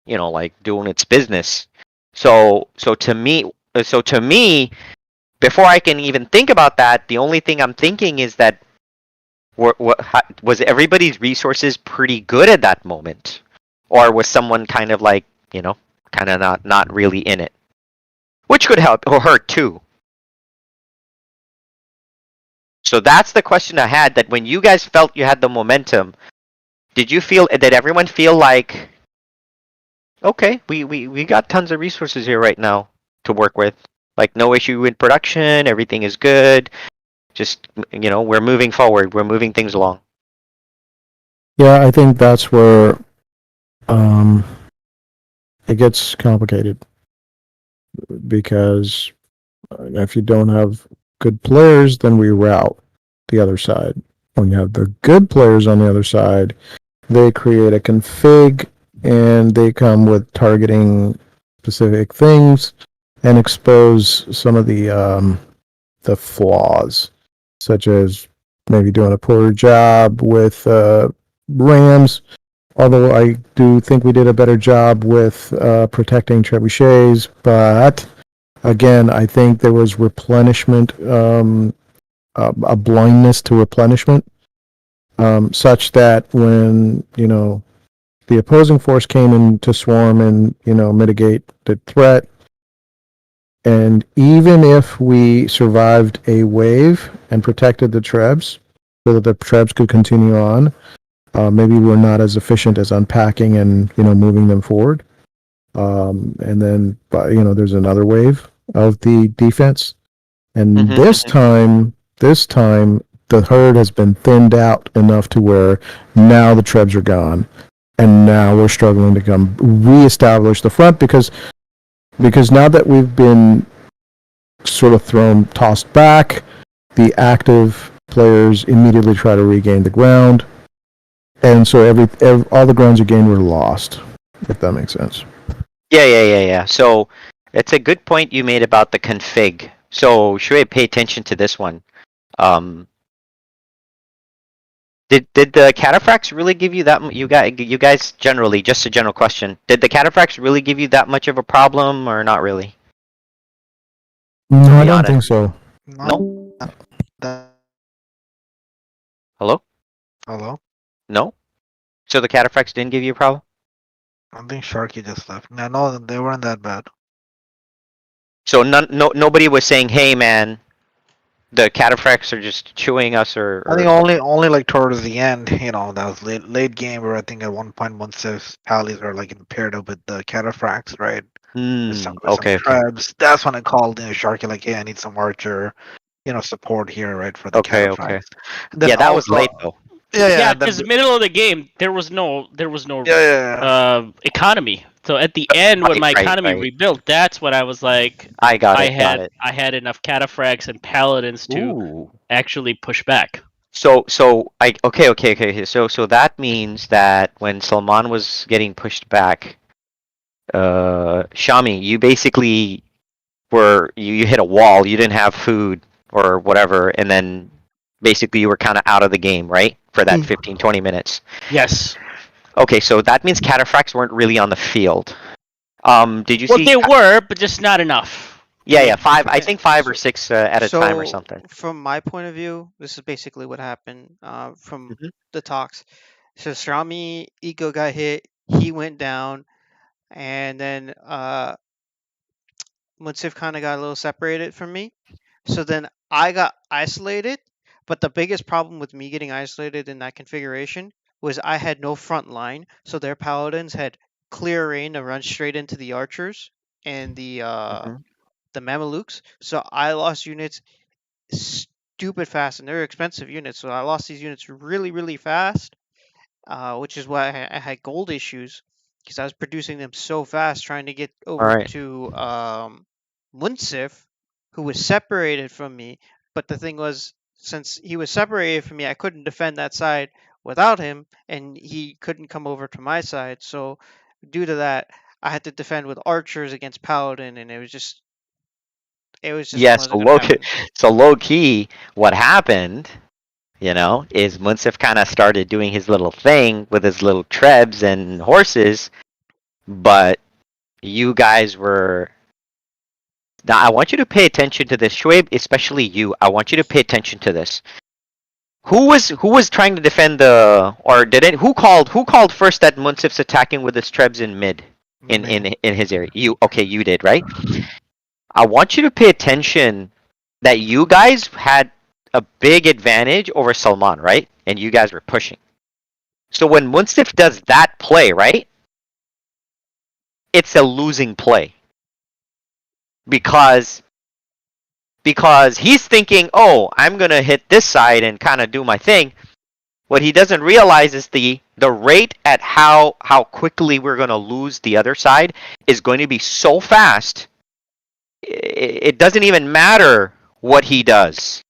A: like doing its business. So to me, before I can even think about that, the only thing I'm thinking is that was everybody's resources pretty good at that moment, or was someone kind of like kind of not really in it, which could help or hurt too. So that's the question I had. That when you guys felt you had the momentum, did everyone feel like, okay, we got tons of resources here right now to work with. Like, no issue in production, everything is good. Just, we're moving forward. We're moving things along.
M: Yeah, I think that's where it gets complicated. Because if you don't have good players, then we route the other side. When you have the good players on the other side, they create a config, and they come with targeting specific things and expose some of the flaws, such as maybe doing a poor job with rams. Although I do think we did a better job with protecting trebuchets, but again, I think there was replenishment, a blindness to replenishment, such that when the opposing force came in to swarm and mitigate the threat. And even if we survived a wave and protected the trebs so that the trebs could continue on, maybe we're not as efficient as unpacking and moving them forward. And then there's another wave of the defense. And this time the herd has been thinned out enough to where now the trebs are gone. And now we're struggling to reestablish the front because now that we've been sort of tossed back, the active players immediately try to regain the ground, and so all the grounds you gained were lost. If that makes sense.
A: Yeah. So it's a good point you made about the config. So should I pay attention to this one? Did the cataphracts really give you that? You guys generally, just a general question. Did the cataphracts really give you that much of a problem, or not really?
M: No, I
A: be
M: don't
A: honest.
M: think so.
A: No.
I: That-
A: Hello?
I: Hello?
A: No. So the cataphracts didn't give you a problem?
I: I think Sharky just left. No, they weren't that bad.
A: So nobody was saying, "Hey, man, the cataphracts are just chewing us," or.
I: I think only like towards the end, that was late game where I think at one point Munsif's pallies are like paired up with the cataphracts, right? With some
A: Okay.
I: trebs. That's when I called Sharky like, hey, I need some archer, support here, right, for the
A: Okay.
I: cataphracts. Then
A: Yeah, that was
I: also-
A: late though.
B: Yeah,
I: then
B: because middle of the game there was no
I: Yeah.
B: economy. So at the end when my
A: Right,
B: economy
A: right.
B: rebuilt, that's when I was like,
A: I got it.
B: I had enough cataphracts and paladins to
A: Ooh.
B: actually push back.
A: So okay. So that means that when Salman was getting pushed back, Shami, you basically you hit a wall. You didn't have food or whatever, and then basically you were kind of out of the game, right? For that 15-20 minutes.
B: Yes.
A: Okay, so that means cataphracts weren't really on the field. Did you
B: Well,
A: see?
B: they were, but just not enough.
A: Yeah, 5. I think 5 or 6 at a time or
F: So,
A: something.
F: From my point of view, this is basically what happened from the talks. So Srami Ego got hit, he went down, and then Munsif kind of got a little separated from me. So then I got isolated, but the biggest problem with me getting isolated in that configuration was I had no front line, so their paladins had clear rain to run straight into the archers and the Mamelukes. So I lost units stupid fast, and they're expensive units. So I lost these units really, really fast, which is why I had gold issues because I was producing them so fast, trying to get over
A: Alright.
F: to Munsif, who was separated from me. But the thing was, since he was separated from me, I couldn't defend that side without him, and he couldn't come over to my side. So due to that, I had to defend with archers against paladin, and it was just
A: Yeah,
F: wasn't gonna happen.
A: so low key, what happened, is Munsif kind of started doing his little thing with his little trebs and horses, but you guys were. Now I want you to pay attention to this, Shoaib, especially you. I want you to pay attention to this. Who was trying to defend who called first that Munsif's attacking with his trebs in mid in his area? You did, right? I want you to pay attention that you guys had a big advantage over Salman, right? And you guys were pushing. So when Munsif does that play, right? It's a losing play. Because he's thinking, "Oh, I'm going to hit this side and kind of do my thing." What he doesn't realize is the rate at how quickly we're going to lose the other side is going to be so fast. It doesn't even matter what he does.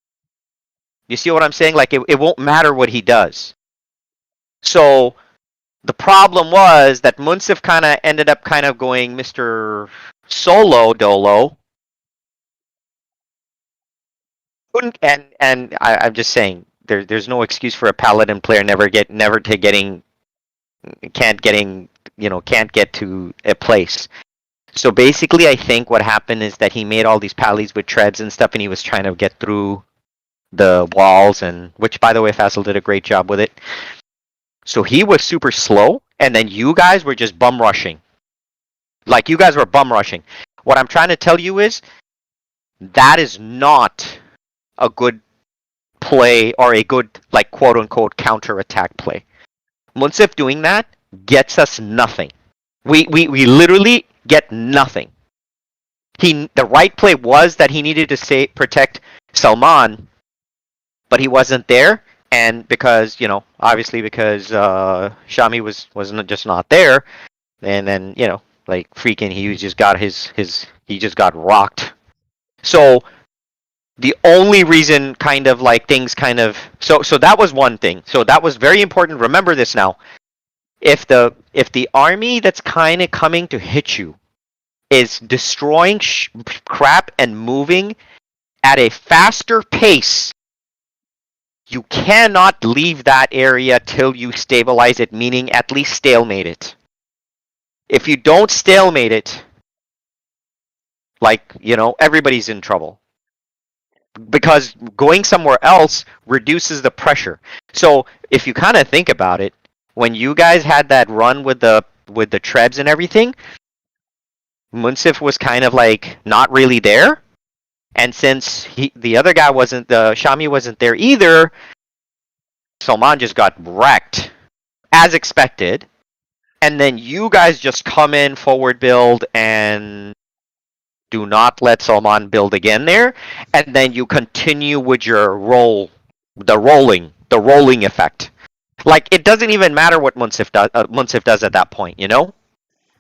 A: You see what I'm saying? Like, it won't matter what he does. So the problem was that Munsif kind of ended up kind of going Mr. Solo Dolo. And I'm just saying, there's no excuse for a paladin player can't get to a place. So basically, I think what happened is that he made all these pallies with trebs and stuff, and he was trying to get through the walls, and which, by the way, Faisal did a great job with it. So he was super slow, and then you guys were just bum rushing. Like, you guys were bum rushing. What I'm trying to tell you is that is not a good play or a good, like, quote-unquote counter-attack play. Munsif doing that gets us nothing. We literally get nothing. The right play was that he needed to protect Salman, but he wasn't there, and because obviously because Shami was just not there, and then like freaking he just got he just got rocked. So the only reason so that was one thing. So that was very important. Remember this now. If the army that's kind of coming to hit you is destroying crap and moving at a faster pace. You cannot leave that area till you stabilize it, meaning at least stalemate it. If you don't stalemate it, like, everybody's in trouble. Because going somewhere else reduces the pressure. So if you kind of think about it, when you guys had that run with the Trebs and everything, Munsif was kind of like not really there. And since the other guy Shami wasn't there either, Salman just got wrecked, as expected. And then you guys just come in, forward build, and do not let Salman build again there. And then you continue with your the rolling effect. Like, it doesn't even matter what Munsif does at that point,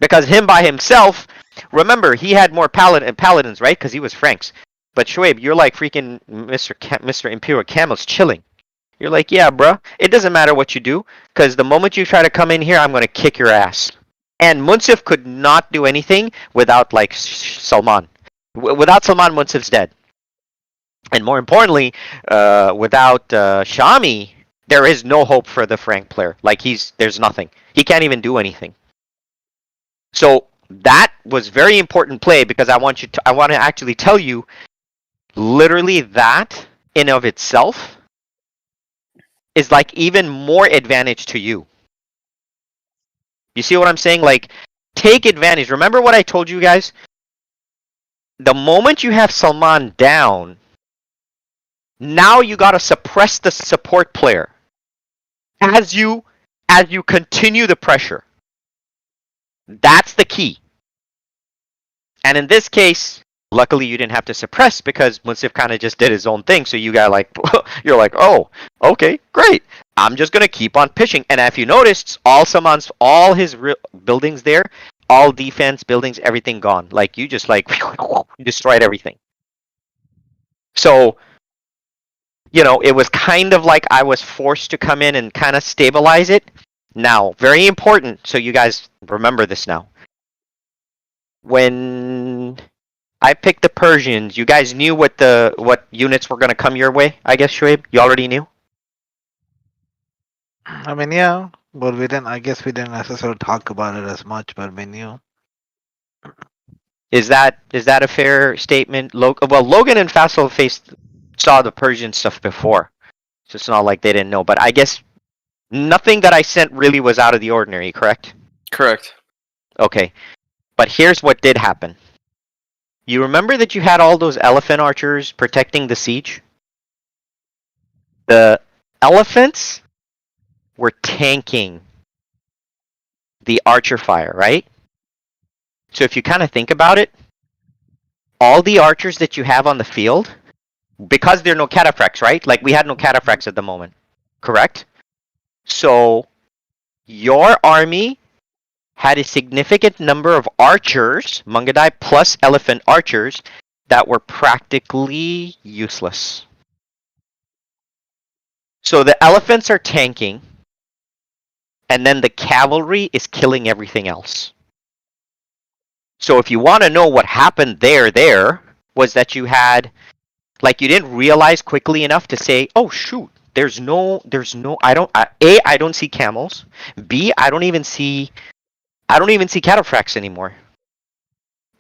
A: Because him by himself, remember, he had more paladins, right? Because he was Franks. But Shoaib, you're like freaking Mr. Imperial Camel's chilling. You're like, yeah, bruh, it doesn't matter what you do, because the moment you try to come in here, I'm going to kick your ass. And Munsif could not do anything without, like, Salman. Without Salman, Munsif's dead. And more importantly, without Shami, there is no hope for the Frank player. Like, there's nothing. He can't even do anything. So that was very important play, because I want to actually tell you, literally that in of itself is like even more advantage to you. You see what I'm saying? Like, take advantage. Remember what I told you guys? The moment you have Salman down, now you gotta suppress the support player as you continue the pressure. That's the key. And in this case, luckily you didn't have to suppress, because Munsif kind of just did his own thing. So you got like, you're like, oh, okay, great. I'm just gonna keep on pitching. And if you noticed, all his buildings there, all defense buildings, everything gone. Like, you just like destroyed everything. So, it was kind of like I was forced to come in and kind of stabilize it. Now, very important, so you guys remember this now. When I picked the Persians, you guys knew what units were going to come your way, I guess, Shoaib? You already knew?
I: I mean, yeah, but I guess we didn't necessarily talk about it as much, but we knew.
A: Is that a fair statement? Logan and Faisal saw the Persian stuff before, so it's not like they didn't know. But I guess nothing that I sent really was out of the ordinary, correct?
E: Correct.
A: Okay, but here's what did happen. You remember that you had all those elephant archers protecting the siege? The elephants were tanking the archer fire, right? So if you kind of think about it, all the archers that you have on the field, because there are no cataphracts, right? Like, we had no cataphracts at the moment, correct? So your army had a significant number of archers, Mungadai plus elephant archers, that were practically useless. So the elephants are tanking, and then the cavalry is killing everything else. So if you want to know what happened there was that you had, like, you didn't realize quickly enough to say, oh shoot, I don't see camels. B, I don't even see cataphracts anymore.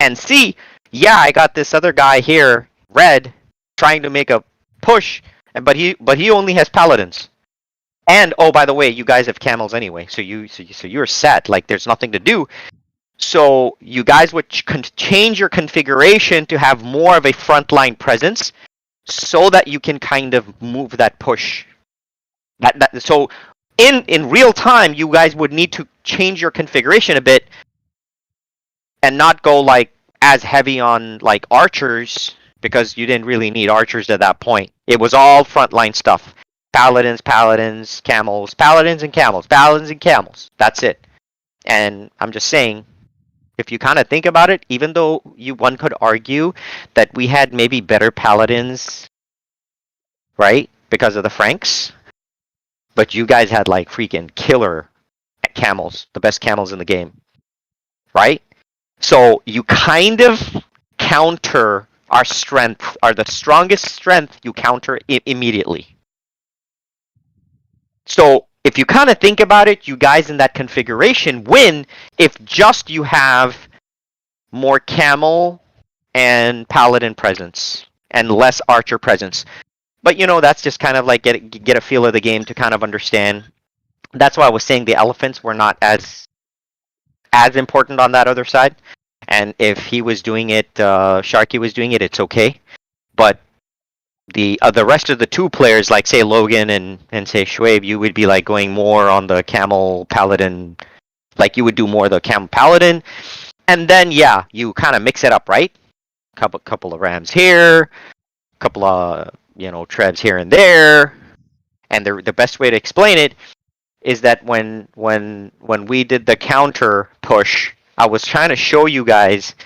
A: And C, yeah, I got this other guy here, Red, trying to make a push, but he only has paladins. And oh, by the way, you guys have camels anyway, so you're set. Like, there's nothing to do. So you guys would change your configuration to have more of a frontline presence, so that you can kind of move that push. So in real time, you guys would need to change your configuration a bit, and not go like as heavy on like archers, because you didn't really need archers at that point. It was all frontline stuff. Paladins, camels, paladins and camels. That's it. And I'm just saying, if you kind of think about it, even though one could argue that we had maybe better paladins, right, because of the Franks, but you guys had like freaking killer camels, the best camels in the game, right? So you kind of counter our strength, are the strongest strength you counter immediately. So if you kind of think about it, you guys in that configuration win if just you have more camel and paladin presence and less archer presence. But that's just kind of like get a feel of the game to kind of understand. That's why I was saying the elephants were not as important on that other side. And if he was doing it, Sharky was doing it, it's okay. But the rest of the two players, like say Logan and say Shoaib, you would be like going more on the camel paladin, like you would do more the camel paladin, and then you kind of mix it up, right? Couple of rams here, couple of trebs here and there, and the best way to explain it is that when we did the counter push, I was trying to show you guys.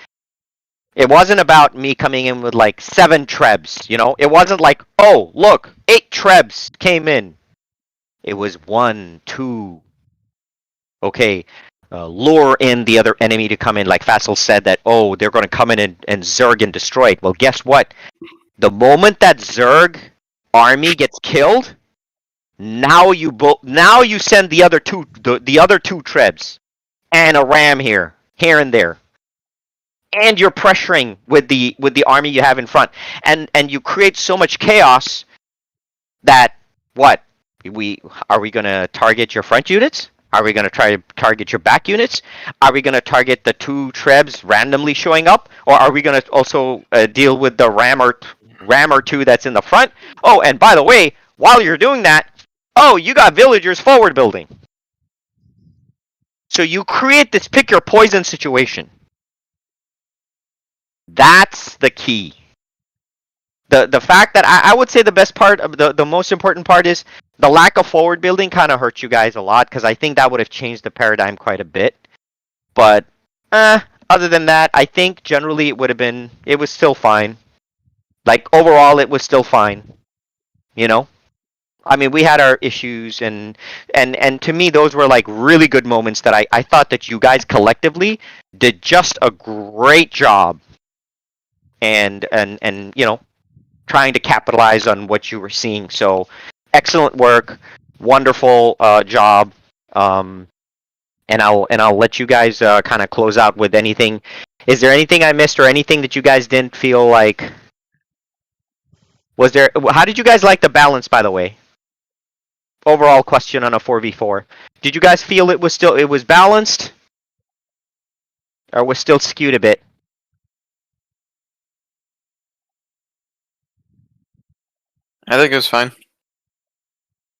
A: It wasn't about me coming in with like 7 trebs, It wasn't like, oh, look, 8 trebs came in. It was 1, 2. Okay, lure in the other enemy to come in. Like Faisal said that, oh, they're going to come in and Zerg and destroy it. Well, guess what? The moment that Zerg army gets killed, now you send the other two trebs and a ram here and there. And you're pressuring with the army you have in front, and you create so much chaos that are we gonna target your front units? Are we gonna try to target your back units? Are we gonna target the 2 trebs randomly showing up, or are we gonna also deal with the ram or 2 that's in the front? Oh, and by the way, while you're doing that, you got villagers forward building. So you create this pick your poison situation. That's the key. The fact that I would say the best part of the most important part is the lack of forward building kind of hurt you guys a lot, because I think that would have changed the paradigm quite a bit. But other than that, I think generally it was still fine. Like overall it was still fine. I mean, we had our issues, and to me those were like really good moments that I thought that you guys collectively did just a great job. And trying to capitalize on what you were seeing. So excellent work, wonderful job. And I'll let you guys kind of close out with anything. Is there anything I missed or anything that you guys didn't feel like? How did you guys like the balance, by the way? Overall question on a 4v4. Did you guys feel it was balanced, or was still skewed a bit?
E: I think it was fine.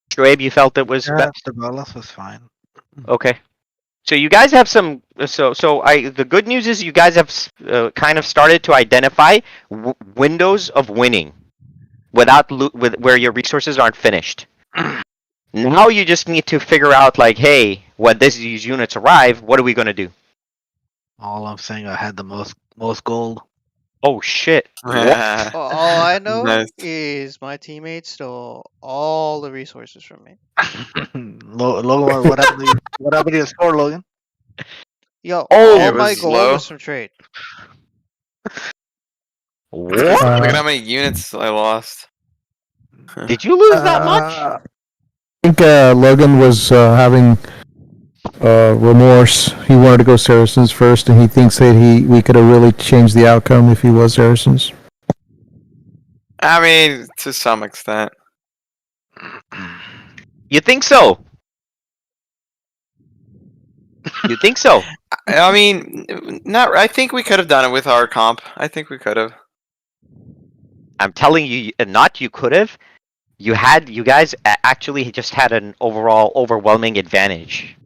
A: Shoaib, you felt it was
I: the balance was fine.
A: Okay. So you guys have some. The good news is you guys have kind of started to identify windows of winning, where your resources aren't finished. Now you just need to figure out like, hey, when these units arrive, what are we gonna do?
I: All I'm saying, I had the most gold.
A: Oh shit!
F: All I know is my teammates stole all the resources from me.
I: Logan, what happened to your score, Logan?
F: Yo, all my gold
E: low.
F: was from trade.
A: What?
E: Look at how many units I lost.
A: Did you lose that much?
M: I think Logan was having remorse. He wanted to go Saracens first, and he thinks that we could have really changed the outcome if he was Saracens.
E: I mean, to some extent.
A: You think so? You think so?
E: I mean, not. I think we could have done it with our comp. I think we could have.
A: I'm telling you, not you could have. You guys actually just had an overall overwhelming advantage.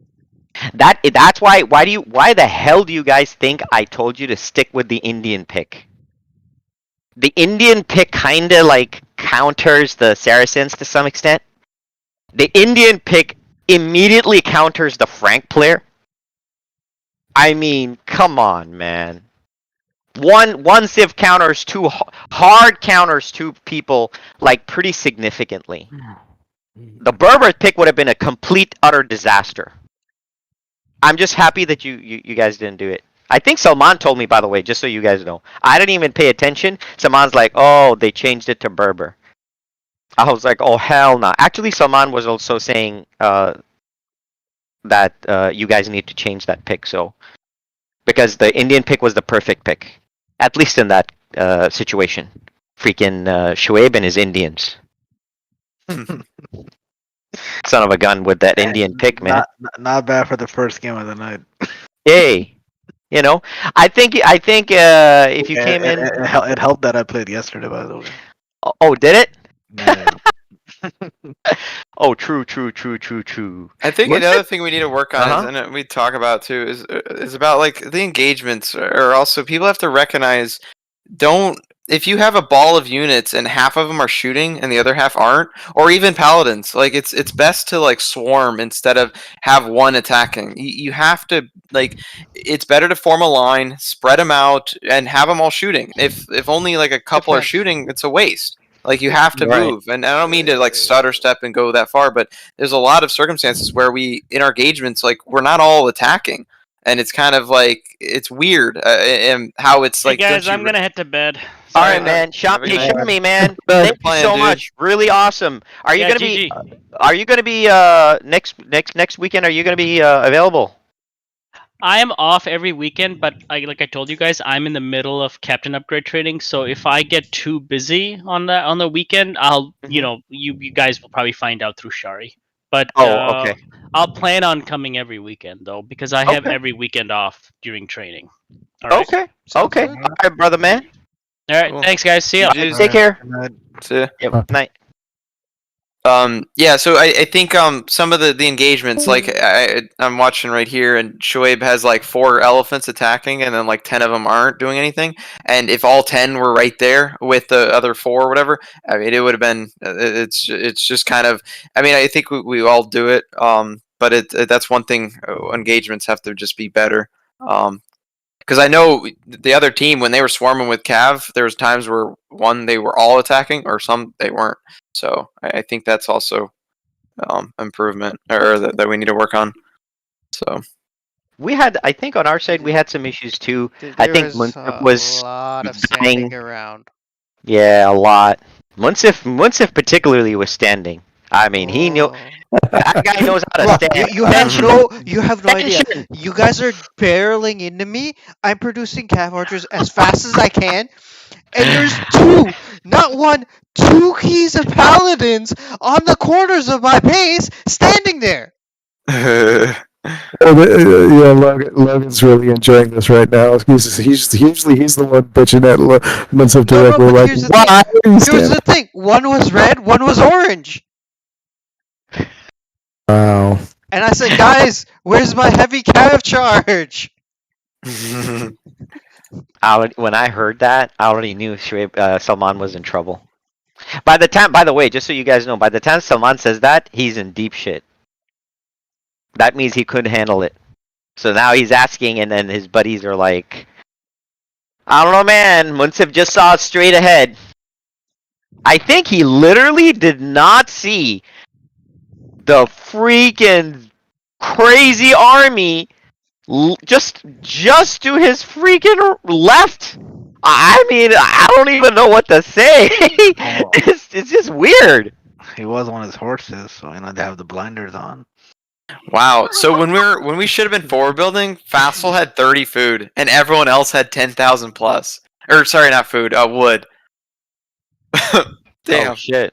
A: That's why the hell do you guys think I told you to stick with the Indian pick? The Indian pick kinda like counters the Saracens to some extent. The Indian pick immediately counters the Frank player. I mean, come on, man. One Civ counters two hard counters two people like pretty significantly. The Berber pick would have been a complete utter disaster. I'm just happy that you guys didn't do it. I think Salman told me, by the way, just so you guys know. I didn't even pay attention. Salman's like, oh, they changed it to Berber. I was like, oh, hell no. Actually, Salman was also saying that you guys need to change that pick. So, because the Indian pick was the perfect pick, at least in that situation. Freaking Shoaib and his Indians. Son of a gun with that Indian pick, man.
I: Not bad for the first game of the night.
A: Yay. You know, I think if you came in,
I: it helped that I played yesterday, by the way.
A: Oh, did it?
I: Yeah.
A: Oh, true.
E: I think
A: What's
E: another
A: it?
E: thing we need to work on is, and we talk about too, is about like the engagements, or also people have to recognize, if you have a ball of units and half of them are shooting and the other half aren't, or even paladins, like it's best to like swarm instead of have one attacking. You have to, like, it's better to form a line, spread them out, and have them all shooting. If only like a couple are shooting, it's a waste. Like, you have to move, and I don't mean to like stutter step and go that far, but there's a lot of circumstances where we, in our engagements, like, we're not all attacking, and it's kind of like, it's weird, and how it's like.
B: Hey guys, I'm gonna head to bed.
A: All right, man. Shami, man. Thank you so much. Really awesome. Are you gonna be? Are you gonna be next weekend? Are you gonna be available?
B: I am off every weekend, but like I told you guys, I'm in the middle of captain upgrade training. So if I get too busy on the weekend, I'll you guys will probably find out through Shari. But
A: okay.
B: I'll plan on coming every weekend though, because I have every weekend off during training. All right?
A: Okay. All right, brother, man.
B: All right. Cool. Thanks, guys. See ya.
A: Take care.
E: See ya.
A: Yep. Night.
E: Yeah, so I think some of the engagements, like I'm watching right here, and Shoaib has like 4 elephants attacking, and then like 10 of them aren't doing anything. And if all 10 were right there with the other 4 or whatever, I mean, it would have been. It's just kind of. I mean, I think we all do it. But that's one thing. Engagements have to just be better. Because I know the other team, when they were swarming with Cav, there was times where they were all attacking, or some they weren't. So I think that's also improvement, or that we need to work on. So
A: we had, I think on our side, we had some issues too. I think Munsif was
F: a lot of standing around.
A: Yeah, a lot. Munsif particularly was standing. I mean, he knew. That guy knows how to stand.
F: You have no idea. You guys are barreling into me. I'm producing Cav archers as fast as I can, and there's not 1, 2 keys of paladins on the corners of my base standing there.
M: Yeah, Logan's really enjoying this right now. He's usually he's the one bitching at Munsif directly.
F: No,
M: like, why?
F: Here's the thing. One was red, one was orange.
M: Wow.
F: And I said, guys, where's my heavy cav charge?
A: When I heard that, I already knew Salman was in trouble. By the way, just so you guys know, by the time Salman says that, he's in deep shit. That means he couldn't handle it. So now he's asking, and then his buddies are like, I don't know, man. Munsif just saw it straight ahead. I think he literally did not see the freaking crazy army just to his freaking left. I mean, I don't even know what to say. It's just weird.
I: He was on his horses, so they have the blinders on.
E: Wow. So when we should have been forward building, Fassel had 30 food, and everyone else had 10,000 plus. Or sorry, not food. Wood. Damn.
A: Oh shit.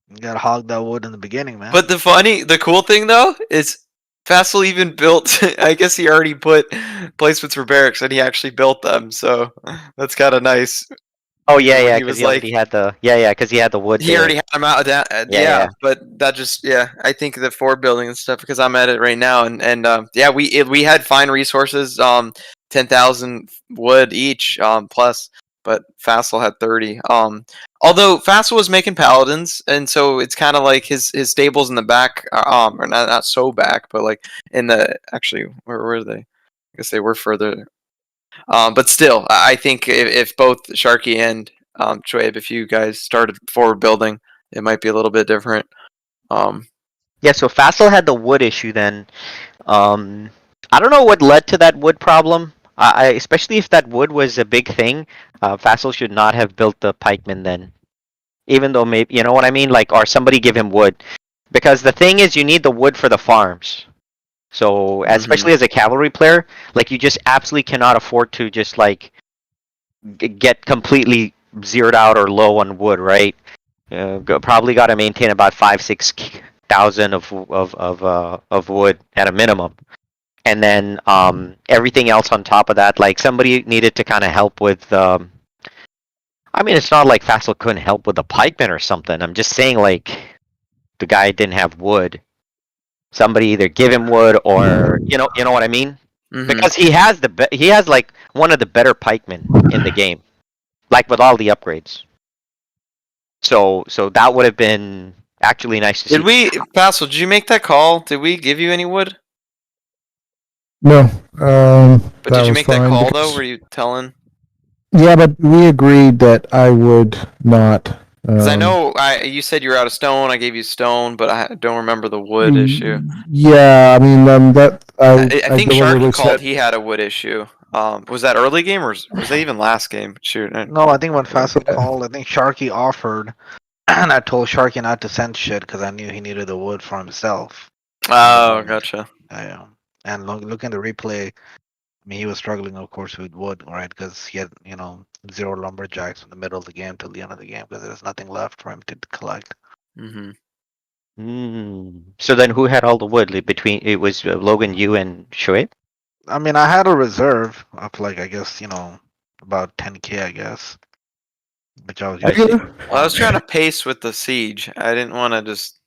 I: You gotta hog that wood in the beginning, man.
E: But the cool thing though is Fassel even built. I guess he already put placements for barracks, and he actually built them. So that's kind of nice.
A: Oh yeah, because he already had the because he had the wood.
E: He already had them out. Yeah, but that just I think the forward building and stuff, because I'm at it right now, and we had fine resources, 10,000 wood each, plus, but Fassel had 30. Although Fassel was making paladins, and so it's kind of like his stables in the back, or not so back, but like in the where were they? I guess they were further. But still, I think if both Sharky and Shoaib, if you guys started forward building, it might be a little bit different.
A: Yeah, so Fassel had the wood issue then. I don't know what led to that wood problem. especially if that wood was a big thing, Fassel should not have built the pikeman then. Even though maybe, you know what I mean? Like, or somebody give him wood. Because the thing is, you need the wood for the farms. So, especially as a cavalry player, like, you just absolutely cannot afford to just, like, get completely zeroed out or low on wood, right? Probably got to maintain about 5,000-6,000 of wood at a minimum. And then everything else on top of that, like, somebody needed to kind of help with... I mean, it's not like Fassel couldn't help with the pikeman or something. I'm just saying, like, the guy didn't have wood. Somebody either give him wood or you know what I mean? Because he has like one of the better pikemen in the game, like with all the upgrades. So that would have been actually nice to see.
E: Fassel, did you make that call? Did we give you any wood?
M: No.
E: But did you make that call though? Were you telling?
M: Yeah, but we agreed that I would not.
E: Because I know you said you were out of stone. I gave you stone, but I don't remember the wood issue.
M: Yeah, I mean that.
E: I think Sharky called. He had a wood issue. Was that early game or was that even last game? Shoot.
I: No, I think when Fassel called, I think Sharky offered, and I told Sharky not to send shit because I knew he needed the wood for himself.
E: Oh, gotcha.
I: Yeah, and look in the replay. I mean, he was struggling, of course, with wood, right? Because he had, 0 lumberjacks in the middle of the game till the end of the game because there's nothing left for him to collect.
A: So then, who had all the wood between? It was Logan, you, and Shoaib.
I: I mean, I had a reserve of like I guess about 10K, I guess. Which I was.
E: Well, I was trying to pace with the siege. I didn't want to just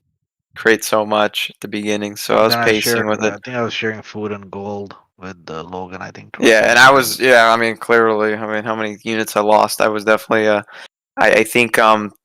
E: create so much at the beginning, so I was pacing with it.
I: I think I was sharing food and gold with Logan. I think.
E: Yeah, and I was. Yeah, I mean, clearly, I mean, how many units I lost? I was definitely. I think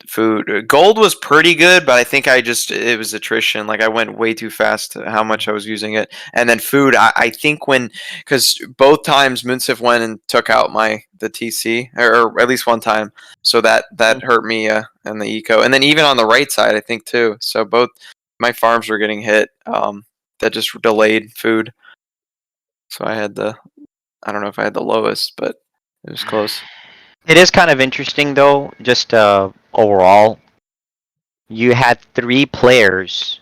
E: food gold was pretty good, but I think it was attrition. Like I went way too fast to how much I was using it, and then food. I think because both times Munsif went and took out the TC, or at least one time, so that hurt me and the eco, and then even on the right side, I think too. So both my farms were getting hit. That just delayed food. So I don't know if I had the lowest, but it was close.
A: It is kind of interesting, though, just overall. You had 3 players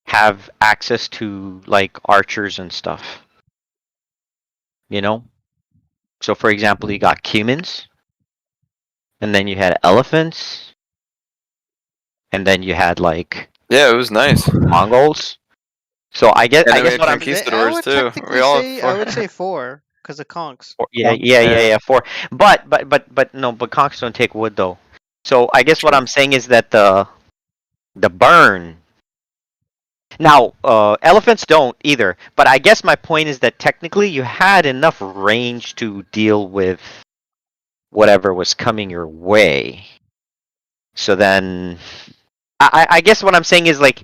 A: have access to, like, archers and stuff. So, for example, you got cumans, and then you had elephants, and then you had, like...
E: Yeah, it was nice.
A: Mongols. So I guess what I'm...
E: Conquistadors, too.
F: I would say 4. Because of conks.
A: Yeah, 4. But conks don't take wood though. So I guess what I'm saying is that the burn. Now, elephants don't either. But I guess my point is that technically you had enough range to deal with whatever was coming your way. So then, I guess what I'm saying is like,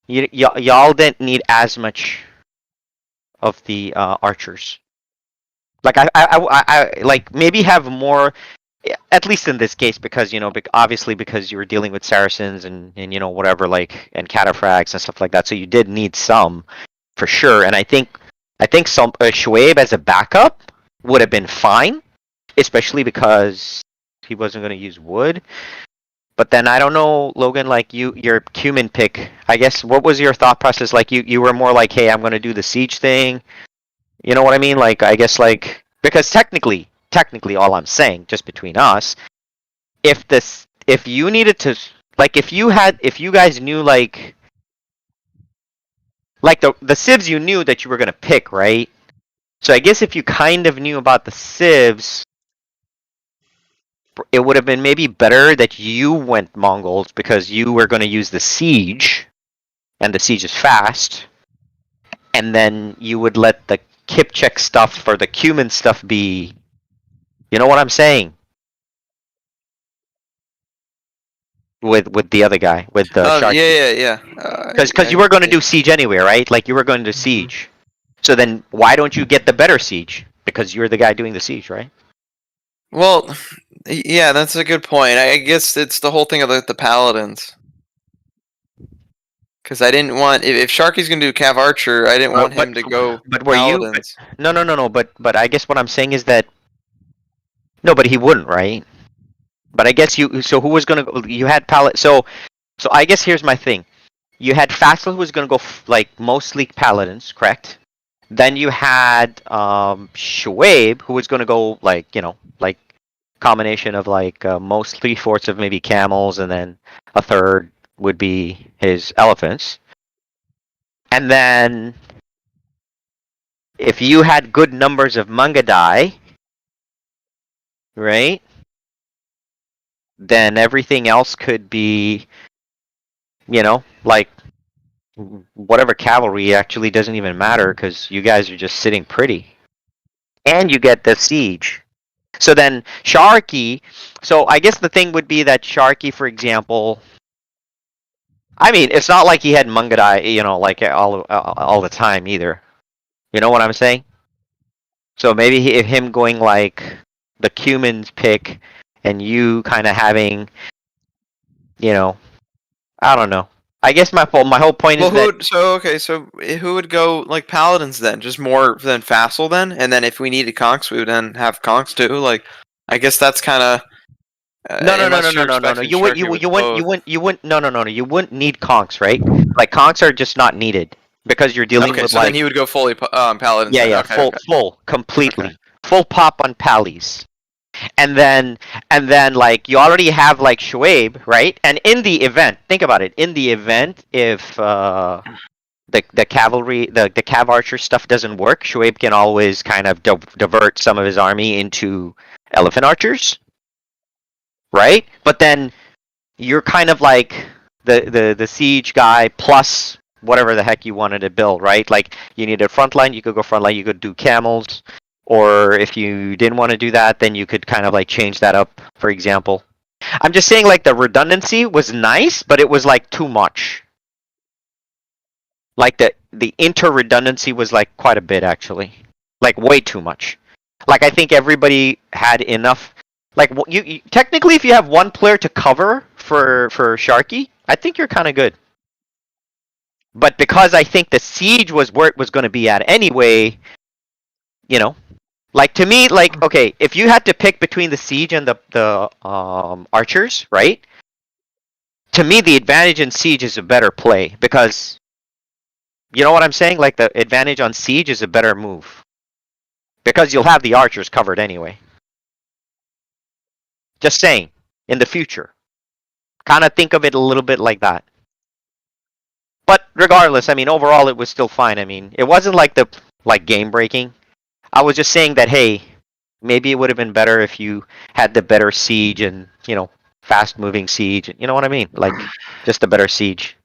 A: y'all didn't need as much of the archers. Like I like maybe have more, at least in this case, because obviously because you were dealing with Saracens and whatever, like, and cataphracts and stuff like that, so you did need some for sure. And I think some Shoaib as a backup would have been fine, especially because he wasn't going to use wood. But then I don't know, Logan, like your cumin pick. I guess what was your thought process? Like you were more like, hey, I'm going to do the siege thing. You know what I mean? Like, I guess, like, because technically, all I'm saying, just between us, if you needed to, like, if you guys knew, like the civs you knew that you were gonna pick, right? So I guess if you kind of knew about the civs, it would have been maybe better that you went Mongols because you were gonna use the siege, and the siege is fast, and then you would let the Kipchak stuff for the cumin stuff be, you know what I'm saying? With the other guy, with the Sharky.
E: Yeah.
A: Because you were going to do siege anyway, right? Like you were going to do siege. So then why don't you get the better siege? Because you're the guy doing the siege, right?
E: Well, yeah, that's a good point. I guess it's the whole thing of the paladins. Because I didn't want if Sharky's gonna do Cav Archer, I didn't want him to go.
A: But were you?
E: Paladins.
A: No. But I guess what I'm saying is that no, but he wouldn't, right? But I guess you. So who was gonna? You had So I guess here's my thing. You had Fassel who was gonna go like mostly paladins, correct? Then you had Shoaib who was gonna go like like combination of like most 3/4 of maybe camels, and then a third would be his elephants. And then if you had good numbers of Mangadai, right? Then everything else could be, like whatever cavalry actually doesn't even matter because you guys are just sitting pretty. And you get the siege. So then Sharky, so I guess the thing would be that Sharky, for example, I mean, it's not like he had Mangadai, like all the time either. You know what I'm saying? So maybe him going like the Cuman's pick and you kind of having, I don't know. I guess my whole point is that...
E: So who would go like paladins then? Just more than Fassel then? And then if we needed conks, we would then have conks too. Like, I guess that's kind of...
A: No. You wouldn't need conks, right? Like conks are just not needed because you're dealing with
E: so then he would go fully paladins.
A: Yeah, full, completely, full pop on pallies, and then like you already have like Shoaib, right? And in the event, think about it. In the event if the cavalry, the Cav Archer stuff doesn't work, Shoaib can always kind of divert some of his army into elephant archers. Right? But then you're kind of like the siege guy plus whatever the heck you wanted to build, right? Like you needed front line, you could go front line, you could do camels, or if you didn't want to do that, then you could kind of like change that up, for example. I'm just saying like the redundancy was nice, but it was like too much. Like the inter-redundancy was like quite a bit actually. Like way too much. Like I think everybody had enough. Like you technically, if you have one player to cover for Sharky, I think you're kind of good. But because I think the siege was where it was going to be at anyway, like to me, like okay, if you had to pick between the siege and the archers, right? To me, the advantage in siege is a better play because you know what I'm saying. Like the advantage on siege is a better move because you'll have the archers covered anyway. Just saying, in the future. Kind of think of it a little bit like that. But regardless, I mean, overall it was still fine. I mean, it wasn't like game breaking. I was just saying that, hey, maybe it would have been better if you had the better siege and, fast moving siege. You know what I mean? Like, just a better siege.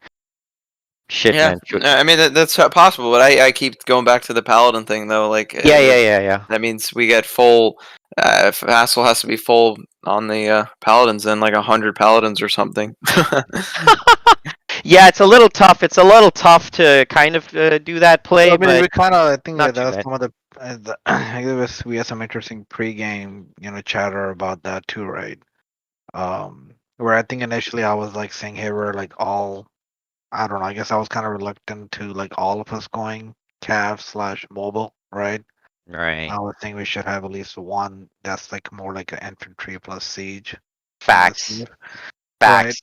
A: Shit,
E: yeah,
A: man.
E: I mean, that's possible, but I keep going back to the paladin thing, though. Like,
A: yeah. That
E: means we get full... Fassel has to be full on the paladins, then like 100 paladins or something.
A: Yeah, it's a little tough. It's a little tough to kind of do that play.
I: I mean,
A: but
I: we kind of, I think
A: not
I: that
A: too
I: was
A: bad.
I: some of the, we had some interesting pre-game, chatter about that too, right? Where I think initially I was like saying, hey, we're like all, I don't know, I guess I was kind of reluctant to like all of us going Cav/mobile, right?
A: Right.
I: I would think we should have at least one that's like more like an infantry plus siege.
A: Facts.
I: Right.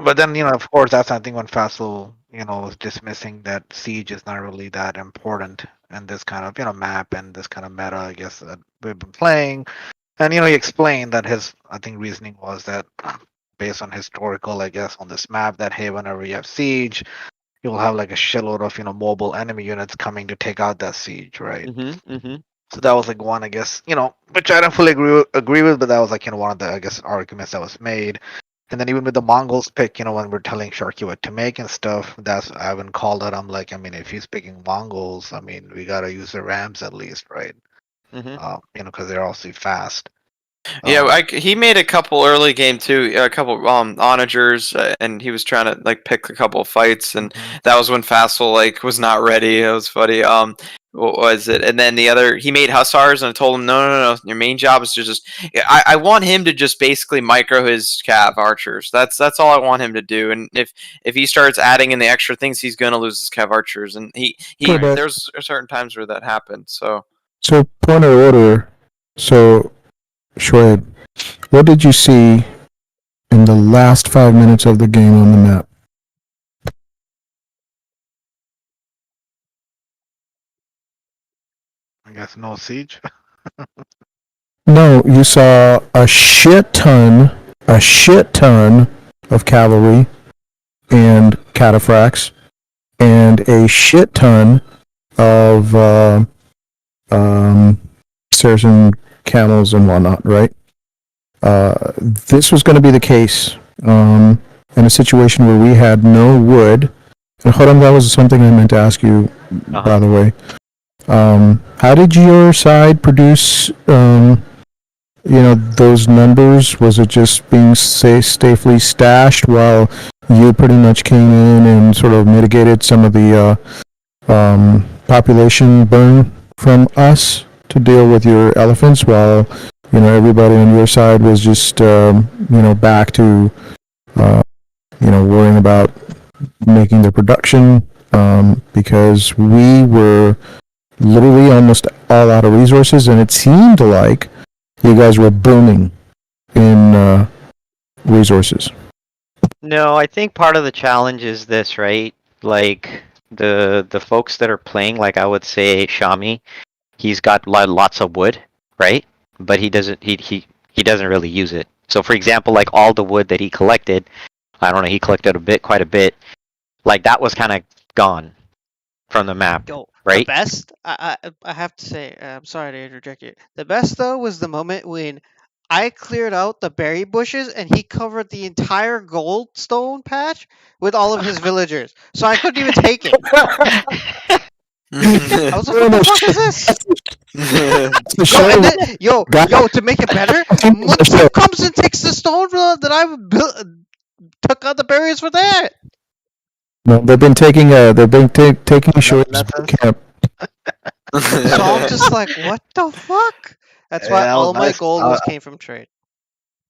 I: But then, of course, that's I think when Fassel, was dismissing that siege is not really that important in this kind of, map and this kind of meta, I guess, that we've been playing. And, he explained that his, I think, reasoning was that based on historical, I guess, on this map, that, hey, whenever you have siege, you'll have like a shitload of, mobile enemy units coming to take out that siege, right?
A: Mm-hmm.
I: So that was like one, I guess, which I don't fully agree with, but that was like, one of the, I guess, arguments that was made. And then even with the Mongols pick, when we're telling Sharky what to make and stuff, I haven't called it. I'm like, I mean, if he's picking Mongols, I mean, we gotta use the Rams at least, right?
A: Mm-hmm.
I: Because they're also fast.
E: Yeah, he made a couple early game too, a couple onagers, and he was trying to like pick a couple fights, and that was when Fassel like was not ready. It was funny. What was it? And then the other, he made hussars, and I told him, no. Your main job is to just. I want him to just basically micro his cav archers. That's all I want him to do. And if he starts adding in the extra things, he's gonna lose his cav archers. And he there's certain times where that happens. So
M: point of order. So, Shoaib, what did you see in the last 5 minutes of the game on the map?
I: I guess no siege.
M: No, you saw a shit ton of cavalry and cataphracts, and a shit ton of Saracen camels and whatnot, right? This was going to be the case in a situation where we had no wood. And Kharam, that was something I meant to ask you, by the way. How did your side produce, those numbers? Was it just being safely stashed while you pretty much came in and sort of mitigated some of the population burn from us to deal with your elephants, while everybody on your side was just back to worrying about making their production, because we were literally almost all out of resources, and it seemed like you guys were booming in resources.
A: No, I think part of the challenge is this, right? Like the folks that are playing, like I would say Shami, he's got lots of wood, right? But he doesn't doesn't really use it. So for example, like all the wood that he collected, I don't know, he collected quite a bit. Like that was kind of gone from the map, right?
F: The best, I have to say, I'm sorry to interject you. The best though was the moment when I cleared out the berry bushes and he covered the entire goldstone patch with all of his villagers, so I couldn't even take it. I was like, what the fuck is this? Yo, to make it better, Munster comes and takes the stone that I took out the barriers for that.
M: No, they've been taking Shoaib's camp.
F: So I'm just like, what the fuck? That's why all my gold came from trade.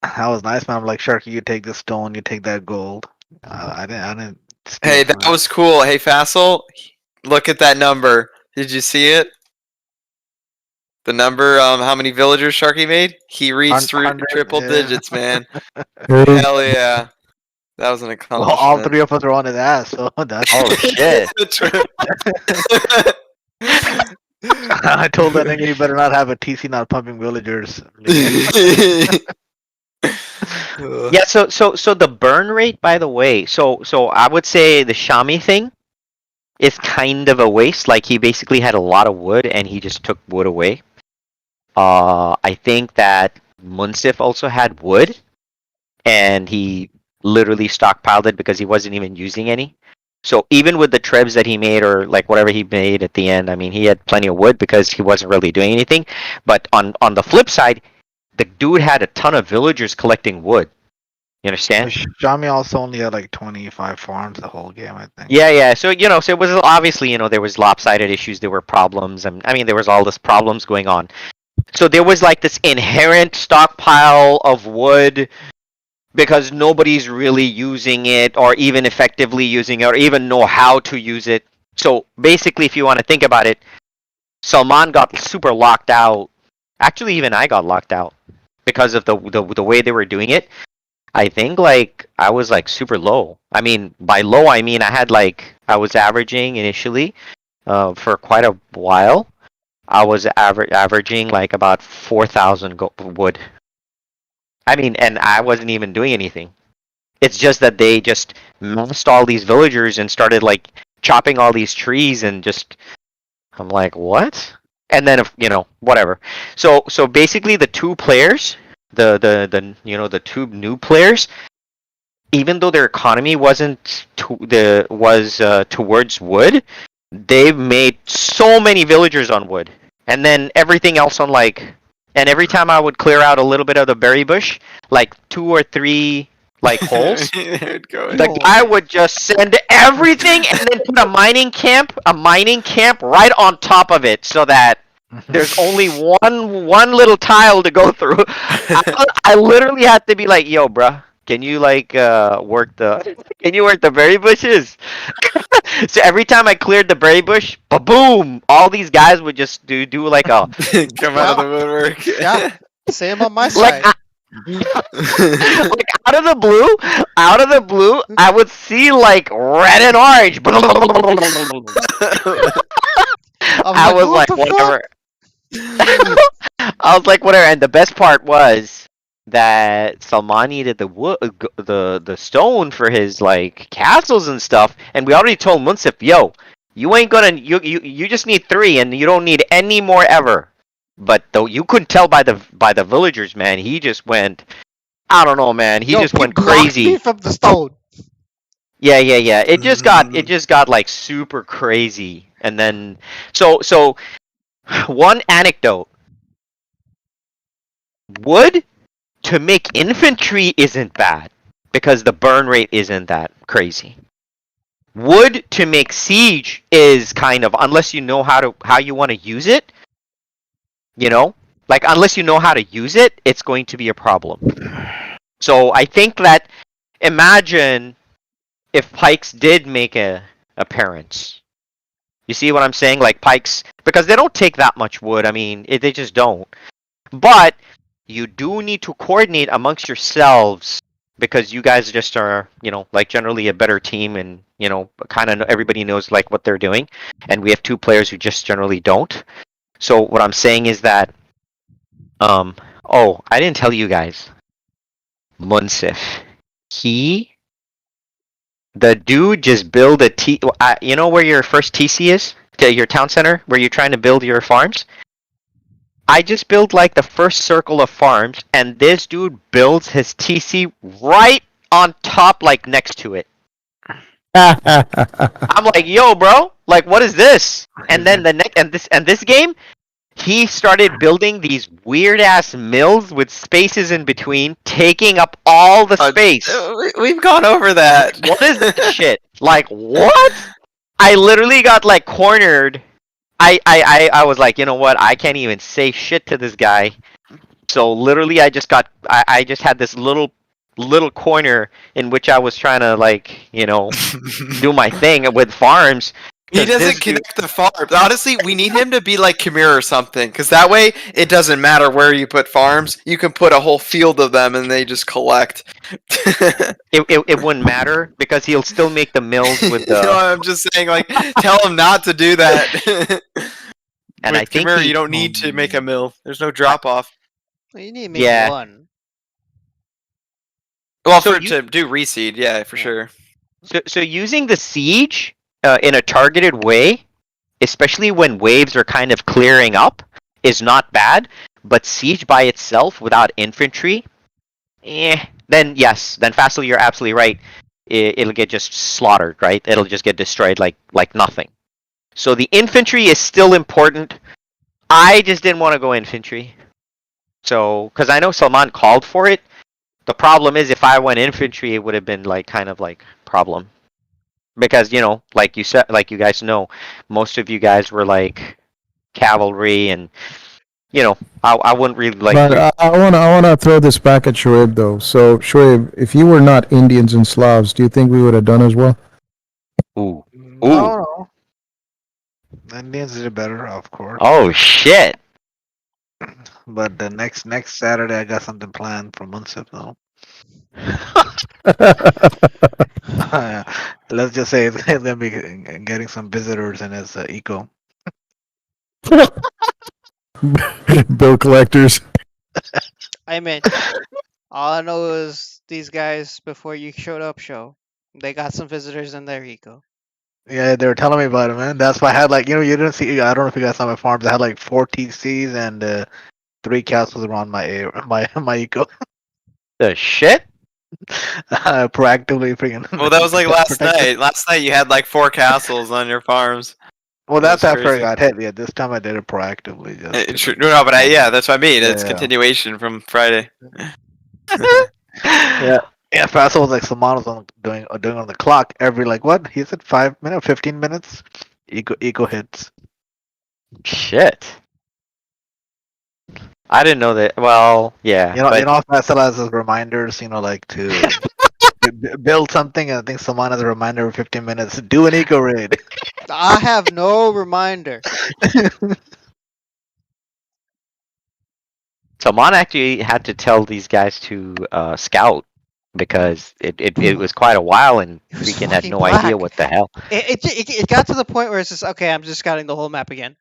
I: That was nice, man. I'm like, Sharky, you take the stone, you take that gold. I didn't.
E: Hey, that was cool. Hey, Fassel, look at that number. Did you see it? The number, how many villagers Sharky made? He reached through triple digits, man. Hell yeah. That was an accomplishment.
I: Well, all three of us are on his ass, so that's...
A: Oh, shit.
I: I told that nigga he better not have a TC not pumping villagers.
A: Yeah, so the burn rate, by the way, so I would say the Shami thing is kind of a waste. Like he basically had a lot of wood and he just took wood away. I think that Munsif also had wood and he literally stockpiled it because he wasn't even using any. So even with the trebs that he made, or like whatever he made at the end, I mean, he had plenty of wood because he wasn't really doing anything. But on the flip side, the dude had a ton of villagers collecting wood. You understand?
I: Shami also only had like 25 farms the whole game, I think.
A: Yeah. So so it was obviously there was lopsided issues, there were problems, and I mean there was all this problems going on. So there was like this inherent stockpile of wood because nobody's really using it or even effectively using it or even know how to use it. So basically, if you want to think about it, Salman got super locked out. Actually, even I got locked out because of the way they were doing it. I think like I was like super low. I mean, by low I mean I was averaging initially for quite a while. I was averaging like about 4,000 wood. I mean, and I wasn't even doing anything. It's just that they just massed all these villagers and started like chopping all these trees and just. I'm like, what? And then whatever. So basically, the two players, the two new players, even though their economy wasn't towards wood, they've made so many villagers on wood, and then everything else on like and every time I would clear out a little bit of the berry bush, like 2 or 3 like holes, the guy would just send everything and then put a mining camp right on top of it, so that there's only one little tile to go through. I literally had to be like, "Yo, bruh, can you like work the berry bushes?" So every time I cleared the berry bush, boom! All these guys would just do like a
E: come out of the woodwork.
N: Yeah, same on my
A: like.
N: side.
A: Like out of the blue, I would see like red and orange. I was like, whatever. I was like, whatever. And the best part was that Salman needed the wood, the stone for his like castles and stuff. And we already told Munsif, yo, you ain't gonna, you just need 3, and you don't need any more ever. But though you couldn't tell by the villagers, man, he just went. I don't know, man. He just went crazy.
N: Me from the stone.
A: Yeah. It just got like super crazy, and then so one anecdote. Wood to make infantry isn't bad because the burn rate isn't that crazy. Wood to make siege is kind of, unless you know how you want to use it. You know, like unless you know how to use it, it's going to be a problem. So I think that imagine if pikes did make a appearance. You see what I'm saying? Like pikes, because they don't take that much wood. I mean, they just don't. But you do need to coordinate amongst yourselves because you guys just are, you know, like generally a better team, and you know, kind of everybody knows like what they're doing, and we have 2 players who just generally don't. So what I'm saying is that, oh, I didn't tell you guys. Munsif, the dude just built a you know where your first TC is? Your town center, where you're trying to build your farms? I just built like the first circle of farms, and this dude builds his TC right on top, like next to it. I'm like, yo, bro, like, what is this? And then this game, he started building these weird ass mills with spaces in between, taking up all the space.
E: We've gone over that.
A: What is this shit? Like, what? I literally got like cornered. I was like, you know what? I can't even say shit to this guy. So literally, I just had this little corner in which I was trying to, like, you know, do my thing with farms.
E: He doesn't connect the farms. Honestly, we need him to be like Khmer or something, because that way it doesn't matter where you put farms. You can put a whole field of them, and they just collect.
A: It wouldn't matter because he'll still make the mills with the.
E: No, I'm just saying, like, tell him not to do that.
A: And
E: with
A: I think
E: Khmer, you don't need to make a mill. There's no drop off.
F: You need to make one.
E: Well, to do reseed, yeah, for sure.
A: So using the siege in a targeted way, especially when waves are kind of clearing up, is not bad. But siege by itself without infantry, then yes, then Fasil, you're absolutely right. It'll get just slaughtered, right? It'll just get destroyed like nothing. So the infantry is still important. I just didn't want to go infantry. So, because I know Salman called for it. The problem is if I went infantry, it would have been like kind of like problem. Because, you know, like you said, like you guys know, most of you guys were like cavalry, and you know, I wouldn't really like.
M: But I wanna throw this back at Shoaib though. So Shoaib, if you were not Indians and Slavs, do you think we would have done as well?
A: Ooh.
I: No. Indians did it better, of course.
A: Oh shit!
I: But the next Saturday, I got something planned for Munsif though. Let's just say it's gonna be getting some visitors in his eco.
M: Bill collectors.
F: I mean, all I know is these guys before you showed up, they got some visitors in their eco.
I: Yeah, they were telling me about it, man. That's why I had, like, you know, you didn't see. I don't know if you guys saw my farms. I had like 4 TCs and 3 castles around my eco.
A: The shit.
I: Proactively freaking.
E: Well, that was like last night. Last night you had like 4 castles on your farms.
I: Well, that's
E: That's
I: after I
E: crazy.
I: got hit. Yeah, this time I did it proactively.
E: No, but that's what I mean. It's
I: Yeah.
E: continuation from Friday.
I: Yeah. Yeah, Faisal was like Salman was doing on the clock every like what? He said 5 minutes, 15 minutes. Eco hits.
A: Shit. I didn't know that. Well, yeah.
I: You know,
A: but
I: Faisal has his reminders. Like to build something. And I think Salman has a reminder every 15 minutes. Do an eco raid.
N: I have no reminder.
A: Salman actually had to tell these guys to scout because it was quite a while and freaking had
N: fucking
A: no idea
N: black.
A: what the hell.
N: It got to the point where it's just okay. I'm just scouting the whole map again.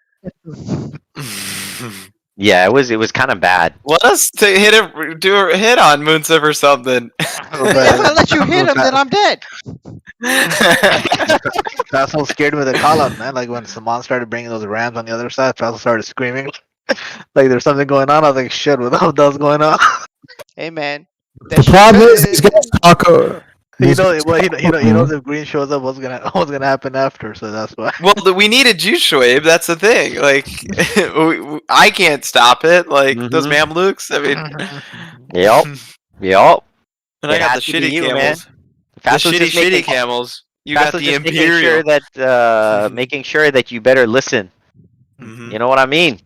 A: Yeah, it was kind of bad.
E: Let us do a hit on Moonsif or something.
N: If I let you hit him, then I'm dead.
I: Faisal scared me with the call out, man. Like when Salman started bringing those rams on the other side, Faisal started screaming. Like there's something going on. I was like, shit, what the hell is going on?
N: Hey man,
M: The problem is these guys talk.
I: He knows if green shows up, what's gonna happen after. So that's why.
E: Well, we needed you, Shoaib. That's the thing. Like, I can't stop it. Like those Mamluks. I mean,
A: Yep. Yep.
E: and I
A: It
E: got the
A: has to be
E: shitty
A: you, man.
E: camels. The
A: Faisal just
E: shitty
A: making-
E: camels. You got
A: Faisal
E: the
A: just
E: Imperial.
A: making sure that you better listen. You know what I mean?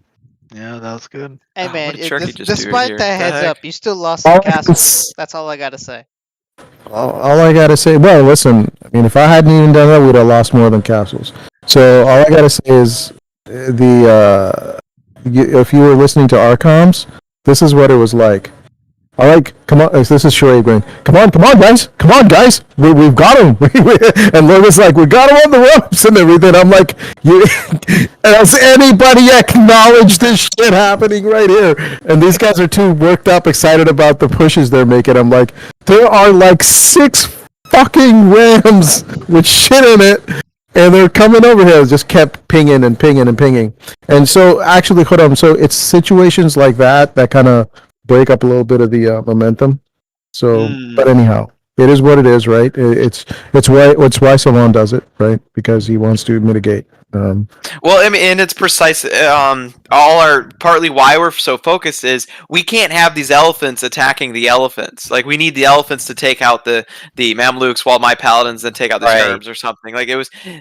I: Yeah, that's good.
N: Hey
E: Oh,
N: man,
E: what did Sharky just do
N: despite
E: here?
N: that
E: The
N: heads
E: heck?
N: up, you still lost some castles. That's all I gotta say.
M: All I gotta say, well, listen. I mean, if I hadn't even done that, we'd have lost more than castles. So all I gotta say is, if you were listening to our comms, this is what it was like. All right, come on. This is Shoaib going. Come on, guys. We've got him. And Logan's like, we got him on the ropes and everything. I'm like, does anybody acknowledge this shit happening right here? And these guys are too worked up, excited about the pushes they're making. I'm like, there are like 6 fucking rams with shit in it. And they're coming over here. Just kept pinging and pinging and pinging. And so, actually, hold on. So it's situations like that kind of break up a little bit of the momentum. So, but anyhow, it is what it is, right? It's why Salman does it, right? Because he wants to mitigate.
E: Well, I mean, and it's precise. Partly why we're so focused is we can't have these elephants attacking the elephants. Like we need the elephants to take out the Mamluks while my paladins then take out the Cherubs or something. Like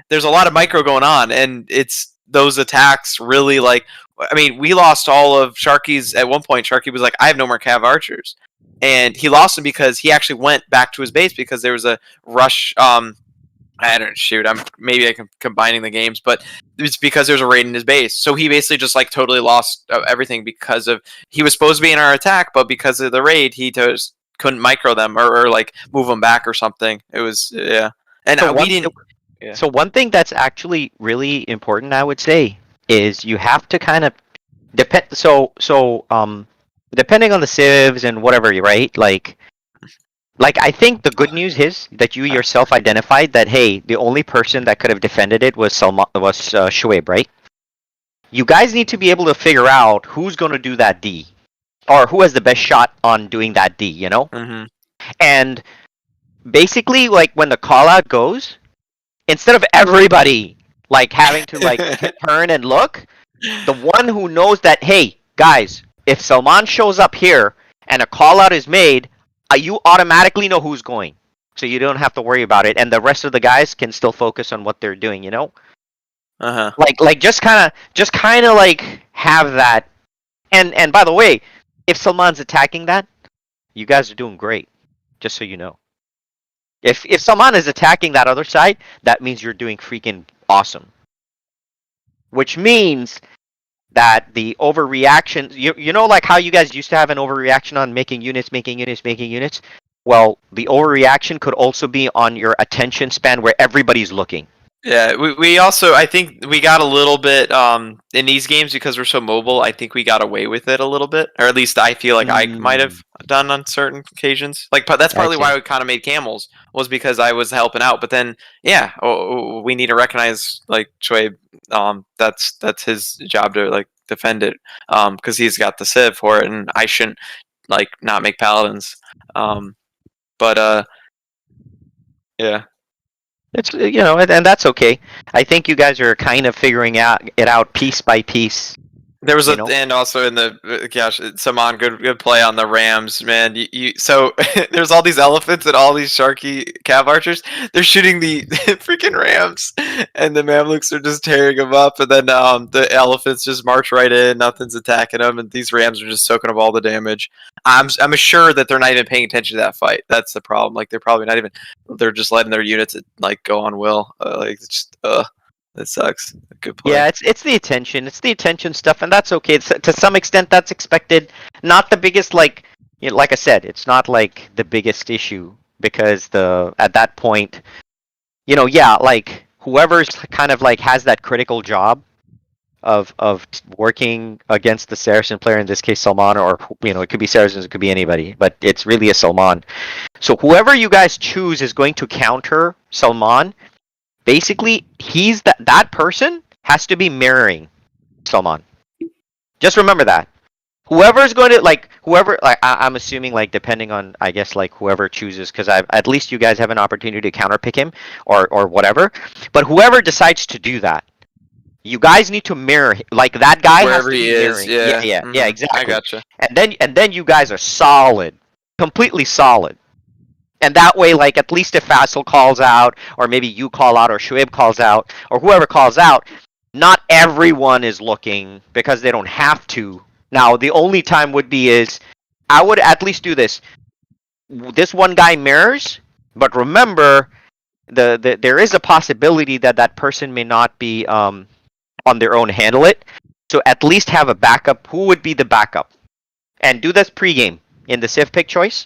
E: there's a lot of micro going on, and it's those attacks really like. I mean, we lost all of Sharky's at one point. Sharky was like, "I have no more Cav archers," and he lost them because he actually went back to his base because there was a rush. I don't shoot. I'm combining the games, but it's because there's a raid in his base. So he basically just like totally lost everything because of he was supposed to be in our attack, but because of the raid, he just couldn't micro them or like move them back or something. It was and
A: So
E: we didn't.
A: So one thing that's actually really important, I would say, is you have to kind of depend. Depending on the civs and whatever, right? Like I think the good news is that you yourself identified that hey, the only person that could have defended it was Shoaib, right? You guys need to be able to figure out who's going to do that D, or who has the best shot on doing that D. You know, and basically, like when the call out goes, instead of everybody like having to like turn and look, the one who knows that hey, guys, if Salman shows up here and a call out is made, you automatically know who's going, so you don't have to worry about it, and the rest of the guys can still focus on what they're doing. You know, like just kind of like have that. And by the way, if Salman's attacking that, you guys are doing great. Just so you know, if Salman is attacking that other side, that means you're doing freaking awesome. Which means that the overreaction, you know, like how you guys used to have an overreaction on making units. Well, the overreaction could also be on your attention span where everybody's looking.
E: Yeah, we also, I think we got a little bit in these games because we're so mobile. I think we got away with it a little bit, or at least I feel like I might have done on certain occasions. Like that's partly why we kind of made camels, was because I was helping out. But then, yeah, we need to recognize like Shoaib. That's his job to like defend it, because he's got the civ for it, and I shouldn't like not make paladins. Yeah.
A: It's and that's okay. I think you guys are kind of figuring it out piece by piece.
E: There was and also in the gosh, Saman, good play on the Rams, man. So there's all these elephants and all these Sharky cav archers. They're shooting the freaking Rams, and the Mamluks are just tearing them up. And then the elephants just march right in. Nothing's attacking them, and these Rams are just soaking up all the damage. I'm sure that they're not even paying attention to that fight. That's the problem. Like they're probably not even. They're just letting their units like go on will. It's just that sucks. Good play.
A: Yeah, it's the attention. It's the attention stuff, and that's okay. To some extent, that's expected. Not the biggest, like I said, it's not like the biggest issue because at that point, like whoever's kind of like has that critical job of working against the Saracen player, in this case Salman, or it could be Saracens, it could be anybody, but it's really a Salman. So whoever you guys choose is going to counter Salman. Basically, he's that person has to be mirroring Salman. Just remember that. Whoever's going to I'm assuming depending on I guess whoever chooses, because at least you guys have an opportunity to counterpick him or whatever. But whoever decides to do that, you guys need to mirror that guy.
E: Wherever
A: has to
E: he
A: be
E: is,
A: mirroring. Yeah, exactly.
E: I gotcha.
A: And then you guys are solid, completely solid. And that way, at least if Faisal calls out, or maybe you call out, or Shoaib calls out, or whoever calls out, not everyone is looking because they don't have to. Now, the only time would be is, I would at least do this. This one guy mirrors, but remember, there is a possibility that person may not be on their own handle it. So at least have a backup. Who would be the backup? And do this pregame in the Civ pick choice.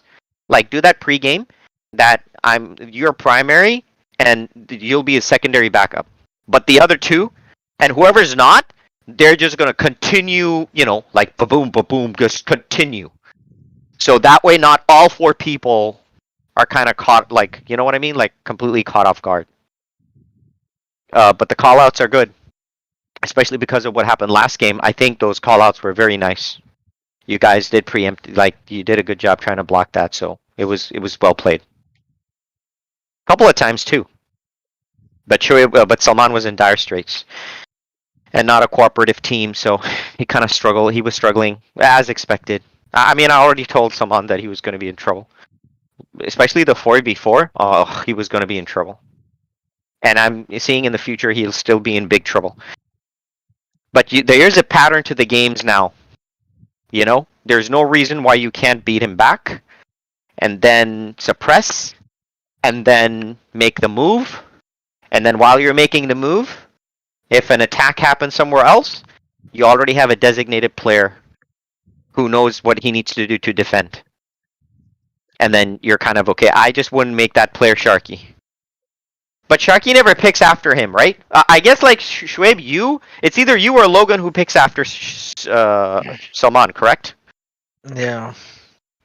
A: Do that pregame. That you're primary and you'll be a secondary backup. But the other two, and whoever's not, they're just gonna continue, ba-boom, ba-boom, just continue. So that way not all four people are kind of caught, you know what I mean? Completely caught off guard. But the call-outs are good. Especially because of what happened last game. I think those call-outs were very nice. You guys did preempt, you did a good job trying to block that, so it was well played. Couple of times too, but Salman was in dire straits, and not a cooperative team, so he kind of struggled. He was struggling as expected. I mean, I already told Salman that he was going to be in trouble, especially the 4v4. Oh, he was going to be in trouble, and I'm seeing in the future he'll still be in big trouble. But there's a pattern to the games now. There's no reason why you can't beat him back, and then suppress. And then make the move. And then while you're making the move, if an attack happens somewhere else, you already have a designated player who knows what he needs to do to defend. And then you're kind of okay. I just wouldn't make that player Sharky. But Sharky never picks after him, right? I guess Shoaib, it's either you or Logan who picks after Salman, correct?
I: Yeah.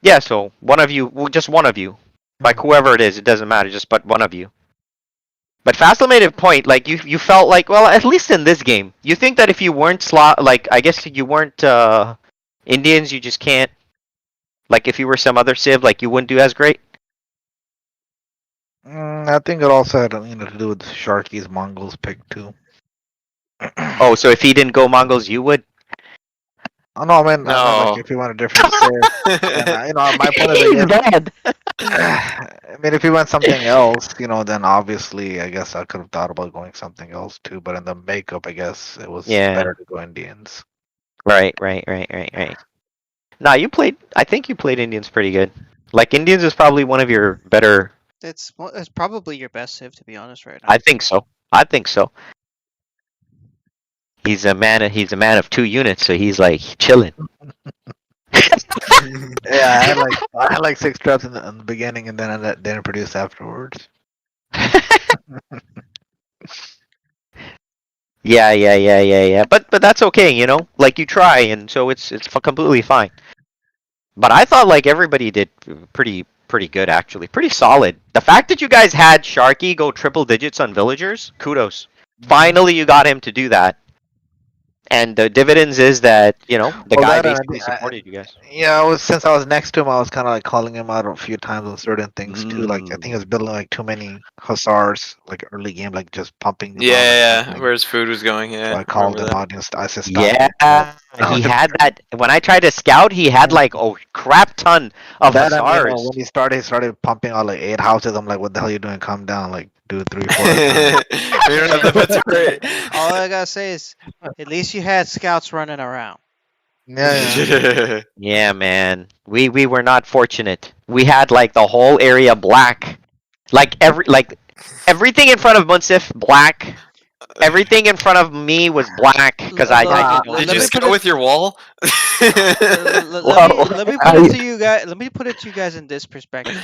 A: Yeah, so just one of you. Whoever it is, it doesn't matter, just but one of you. But Faisal made a point, you felt well, at least in this game, you think that if you weren't I guess you weren't Indians, you just can't, if you were some other Civ, you wouldn't do as great?
I: I think it also had to do with Sharky's Mongols pick too.
A: Oh, so if he didn't go Mongols, you would?
I: Oh no, man! No. If you want a different player, my point is, I mean, if you went something else, then obviously, I guess I could have thought about going something else too. But in the makeup, I guess it was better to go Indians.
A: Right. No, I think you played Indians pretty good. Indians is probably one of your better.
F: It's probably your best Civ, to be honest, right now.
A: I think so. He's a man of two units, so he's chilling.
I: Yeah, I had 6 traps in the beginning, and then I didn't produce afterwards.
A: Yeah. But that's okay, you try, and so it's completely fine. But I thought everybody did pretty good, actually, pretty solid. The fact that you guys had Sharky go triple digits on villagers, kudos. Finally, you got him to do that. And the dividends is that the
I: Well,
A: guy
I: that and
A: basically supported you guys.
I: Yeah, since I was next to him, I was kind of like calling him out a few times on certain things too. Like I think he was building like too many hussars, like early game, like just pumping. them out or
E: Yeah,
I: something.
E: where his food was going. Yeah,
I: So I called
E: remember
I: him
E: that.
I: out. I said, "Stop
A: Yeah,
I: it."
A: he had that. When I tried to scout, he had like a crap ton of
I: That and,
A: hussars.
I: when he started pumping out like 8 houses. I'm like, "What the hell are you doing? Calm down! Like do 3, 4 at a time."
E: We don't have the material.
F: All I gotta say is, at least you had scouts running around.
I: Yeah.
A: Yeah, man. We were not fortunate. We had like the whole area black. Like everything in front of Munsif black. Everything in front of me was black because I
E: Did you scout with your wall?
F: Let me put it to you guys. Let me put it to you guys in this perspective.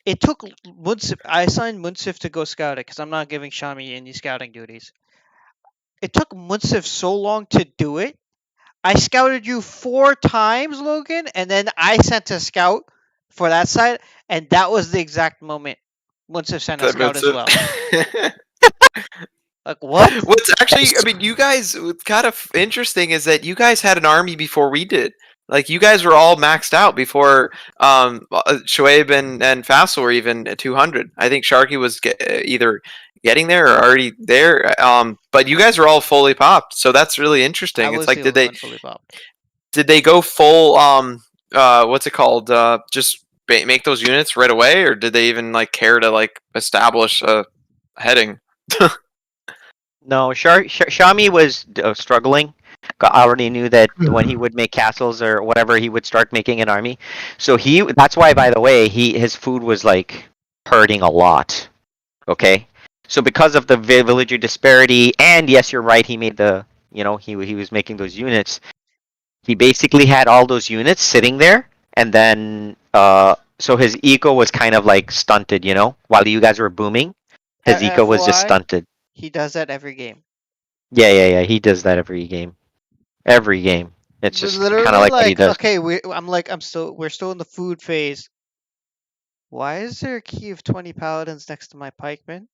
F: It took Munsif. I assigned Munsif to go scouting because I'm not giving Shami any scouting duties. It took Munsif so long to do it. I scouted you 4 times, Logan, and then I sent a scout for that side, and that was the exact moment Munsif sent a
E: That
F: scout as
E: Munsif-
F: well. Like what?
E: What's actually, I mean, you guys, what's kind of interesting is that you guys had an army before we did. Like, you guys were all maxed out before Shoaib and Faisal were even at 200. I think Sharky was either getting there or already there. But you guys were all fully popped, so that's really interesting. It's like, did they go full, what's it called? Just make those units right away, or did they even, like, care to, like, establish a heading?
A: No, Shami was struggling. I already knew that when he would make castles or whatever, he would start making an army. So that's why, by the way, his food was like hurting a lot. Okay, so because of the villager disparity, and yes, you're right, he made he was making those units. He basically had all those units sitting there, and then so his eco was kind of like stunted. While you guys were booming, his eco was just
F: FYI,
A: stunted.
F: He does that every game.
A: Yeah. He does that every game. Every game. It's just kind
F: Literally,
A: of like what he does.
F: okay, we're still in the food phase. Why is there a key of 20 paladins next to my pikemen?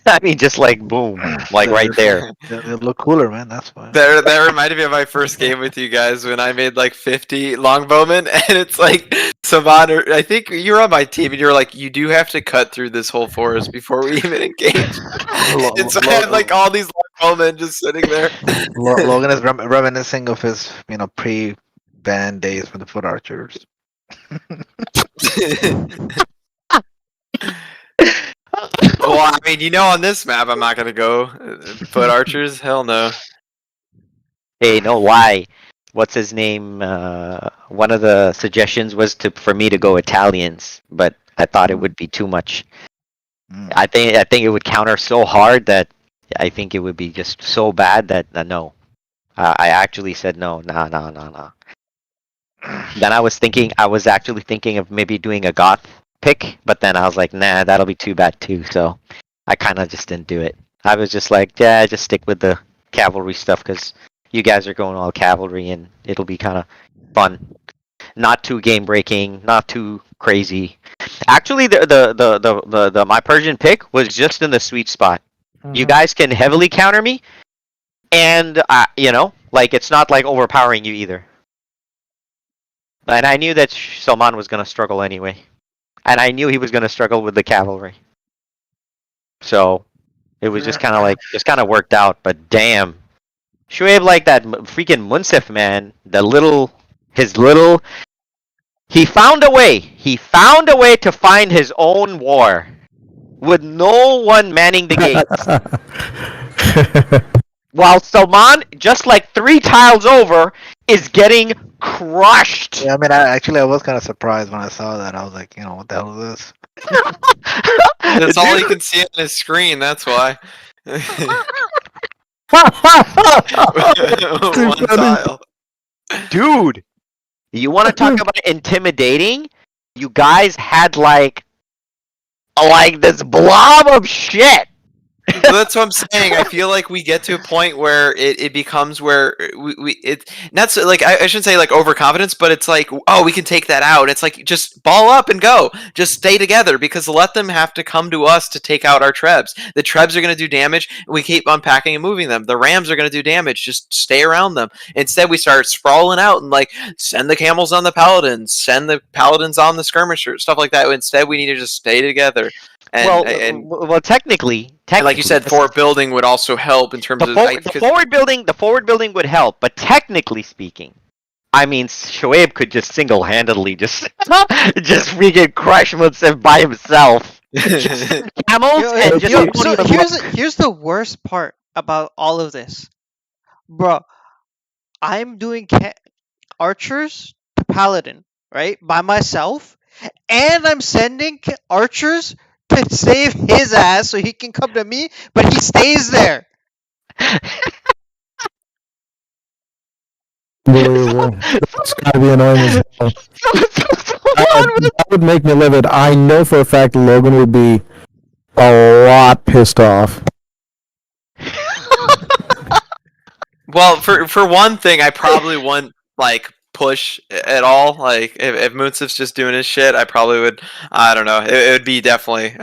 A: I mean, just like boom, like right there.
I: They look cooler, man. That's why.
E: That reminded me of my first game with you guys when I made like 50 longbowmen, and it's like Saman, or I think you were on my team, and you were like, you do have to cut through this whole forest before we even engage. And so I had like all these longbowmen just sitting there.
I: Logan is reminiscing of his, pre-ban days for the foot archers.
E: Well, I mean, on this map, I'm not gonna go foot archers. Hell no.
A: Hey, no lie. What's his name? One of the suggestions was for me to go Italians, but I thought it would be too much. I think it would counter so hard that I think it would be just so bad that no. I actually said no. Nah. Then I was actually thinking of maybe doing a goth pick, but then I was like, nah, that'll be too bad too. So I kind of just didn't do it. I was just like, yeah, just stick with the cavalry stuff because you guys are going all cavalry and it'll be kind of fun. Not too game breaking, not too crazy. Actually, the my Persian pick was just in the sweet spot. You guys can heavily counter me, and it's not like overpowering you either. And I knew that Salman was gonna struggle anyway. And I knew he was going to struggle with the cavalry. So, it was just kind of worked out. But damn. Shoaib like that freaking Munsif, man. He found a way. He found a way to find his own war. With no one manning the gates. While Salman, just like 3 tiles over, is getting crushed.
I: Yeah, I mean, I was kind of surprised when I saw that. I was like, what the hell is this?
E: That's all you can see on his screen. That's why. One tile.
A: Dude, you want to talk about intimidating? You guys had like this blob of shit
E: Well, that's what I'm saying. I feel like we get to a point where it becomes where not so, like I shouldn't say like overconfidence, but it's like, oh, we can take that out. It's like just ball up and go. Just stay together, because let them have to come to us to take out our trebs. The trebs are going to do damage, and we keep unpacking and moving them. The rams are going to do damage. Just stay around them. Instead, we start sprawling out and like send the camels on the paladins, send the paladins on the skirmishers, stuff like that. Instead, we need to just stay together. And
A: well, technically,
E: like you said, forward building would also help in terms of
A: the forward building would help, but technically speaking, I mean, Shoaib could just single-handedly just freaking crush Munsif by himself. Camels and just
F: so here's the worst part about all of this, bro. I'm doing archers to paladin, right, by myself, and I'm sending archers to save his ass so he can come to me, but he stays there.
M: It's gotta be annoying as hell. That would make me livid. I know for a fact Logan would be a lot pissed off.
E: Well, for one thing, I probably wouldn't like push at all. Like if Munsif's just doing his shit, I probably would. I don't know. It would be definitely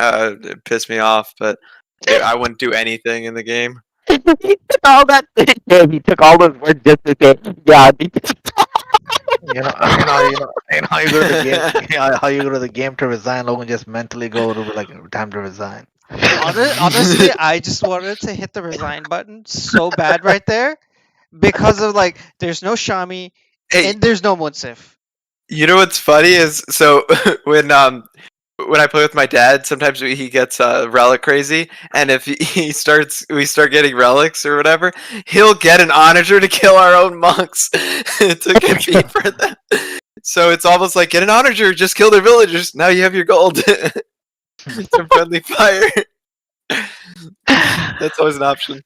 E: piss me off, but I wouldn't do anything in the game.
A: He took all that. Yeah, he took all those words just to say, yeah.
I: You know how you go to the game. You know how you go to the game to resign. Logan just mentally go to like time to resign.
F: Honestly, I just wanted to hit the resign button so bad right there because of like there's no Shami and there's no Munsif.
E: You know what's funny is so when I play with my dad, sometimes he gets relic crazy, and if we start getting relics or whatever, he'll get an onager to kill our own monks to compete for them. So it's almost like, get an onager, just kill their villagers. Now you have your gold. It's a friendly fire. That's always an option.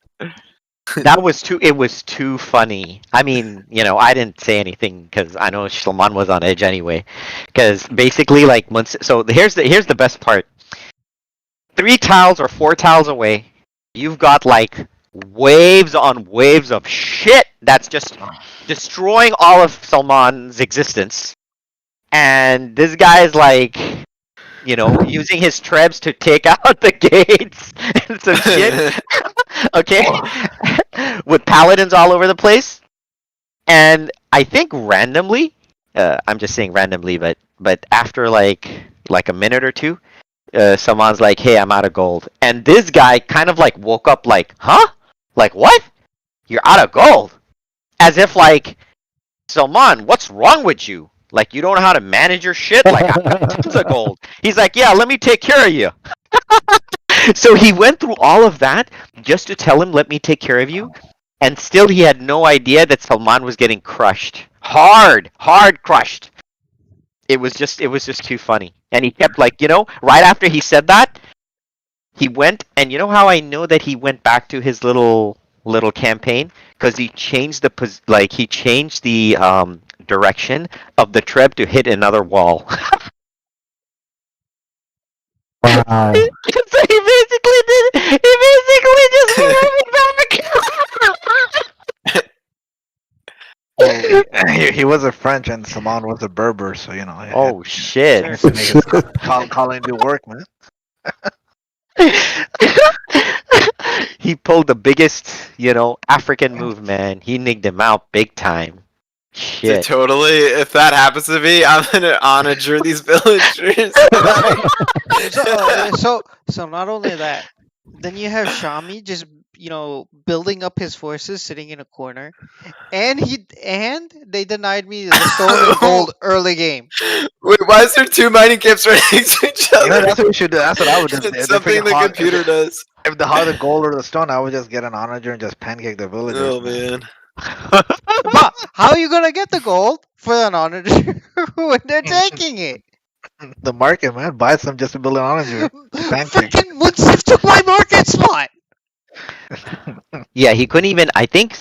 A: It was too funny. I mean, I didn't say anything because I know Shloman was on edge anyway. Because basically, like, so here's the best part. 3 tiles or 4 tiles away, you've got like waves on waves of shit that's just destroying all of Salman's existence. And this guy's like, using his trebs to take out the gates and some shit. Okay? With paladins all over the place. And I think randomly, I'm just saying randomly, but after like a minute or two, someone's like, hey, I'm out of gold. And this guy kind of like woke up like, huh? Like, what? You're out of gold? As if like, Salman, what's wrong with you? Like, you don't know how to manage your shit? Like, I got tons of gold. He's like, yeah, let me take care of you. So he went through all of that just to tell him, let me take care of you. And still he had no idea that Salman was getting crushed. Hard crushed. It was just too funny. And he kept like, right after he said that, he went, and you know how I know that he went back to his little campaign? Because he changed the direction of the treb to hit another wall.
M: Wow.
A: So he basically just moved back.
I: He was a French and Salman was a Berber, so
A: Oh shit!
I: Calling do work, man.
A: He pulled the biggest, African move, man. He nicked him out big time. Shit.
E: Totally. If that happens to me, I'm gonna onager these villagers.
F: So not only that, then you have Shami just building up his forces, sitting in a corner, and they denied me the stone and gold early game.
E: Wait, why is there 2 mining camps right next to each other?
I: That's what we should do. That's what I would do.
E: It's something the computer does.
I: If the hard the gold or the stone, I would just get an onager and just pancake the villagers.
E: Oh man.
F: But how are you gonna get the gold for an onager when they're taking it?
I: The market, man. Buy some just to build an onager. Pancake.
F: Freaking Munsif took my market spot.
A: Yeah, he couldn't even. I think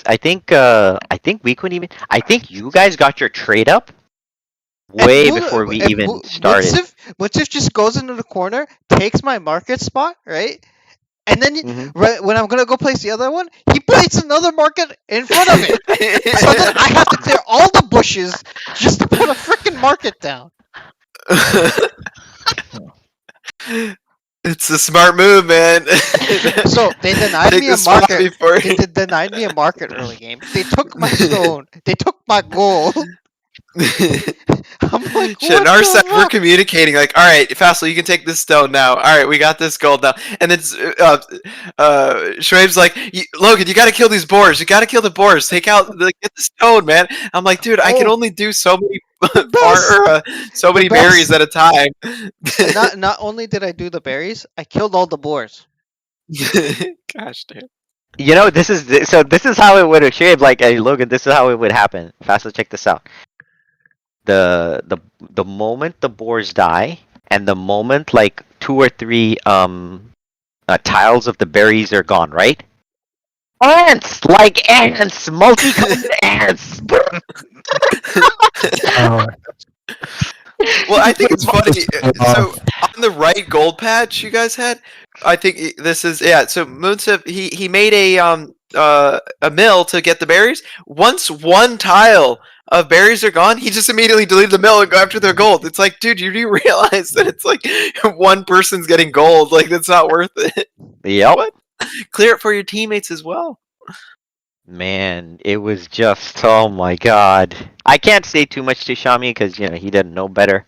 A: we couldn't even. I think you guys got your trade up way before we even started.
F: Munsif just goes into the corner, takes my market spot, right?
N: And then
A: Mm-hmm.
N: right when I'm gonna go place the other one, he placed another market in front of it. So then I have to clear all the bushes just to put a freaking market down.
E: It's a smart move, man.
N: So they denied
E: Take
N: me
E: the
N: a
E: spot
N: market.
E: before-
N: They denied me a market early game. They took my stone. They took my gold. I'm like,
E: Shit, in
N: what
E: our
N: the
E: side, we're
N: fuck?
E: communicating like, all right, Fastly, you can take this stone now. All right, we got this gold now. And then Shoaib's like, Logan, you got to kill these boars. You got to kill the boars. Take out, get the stone, man. I'm like, dude, I can only do so many so many berries at a time.
N: Not only did I do the berries, I killed all the boars.
E: Gosh, damn.
A: You know, this is how it would have shaped. Like, hey, Logan, this is how it would happen. Fast, check this out. The moment the boars die, and the moment like 2 or 3 tiles of the berries are gone, right? Ants, like ants, multicolored ants.
E: Well, I think it's funny. So on the right gold patch you guys had, I think this is So Moonsip, he made a mill to get the berries. Once one tile of berries are gone, he just immediately deleted the mill and go after their gold. It's like, dude, you do realize that it's like one person's getting gold? Like, that's not worth it.
A: Yep.
E: What? Clear it for your teammates as well.
A: Man, it was just, oh my god. I can't say too much to Shami because, you know, he didn't know better.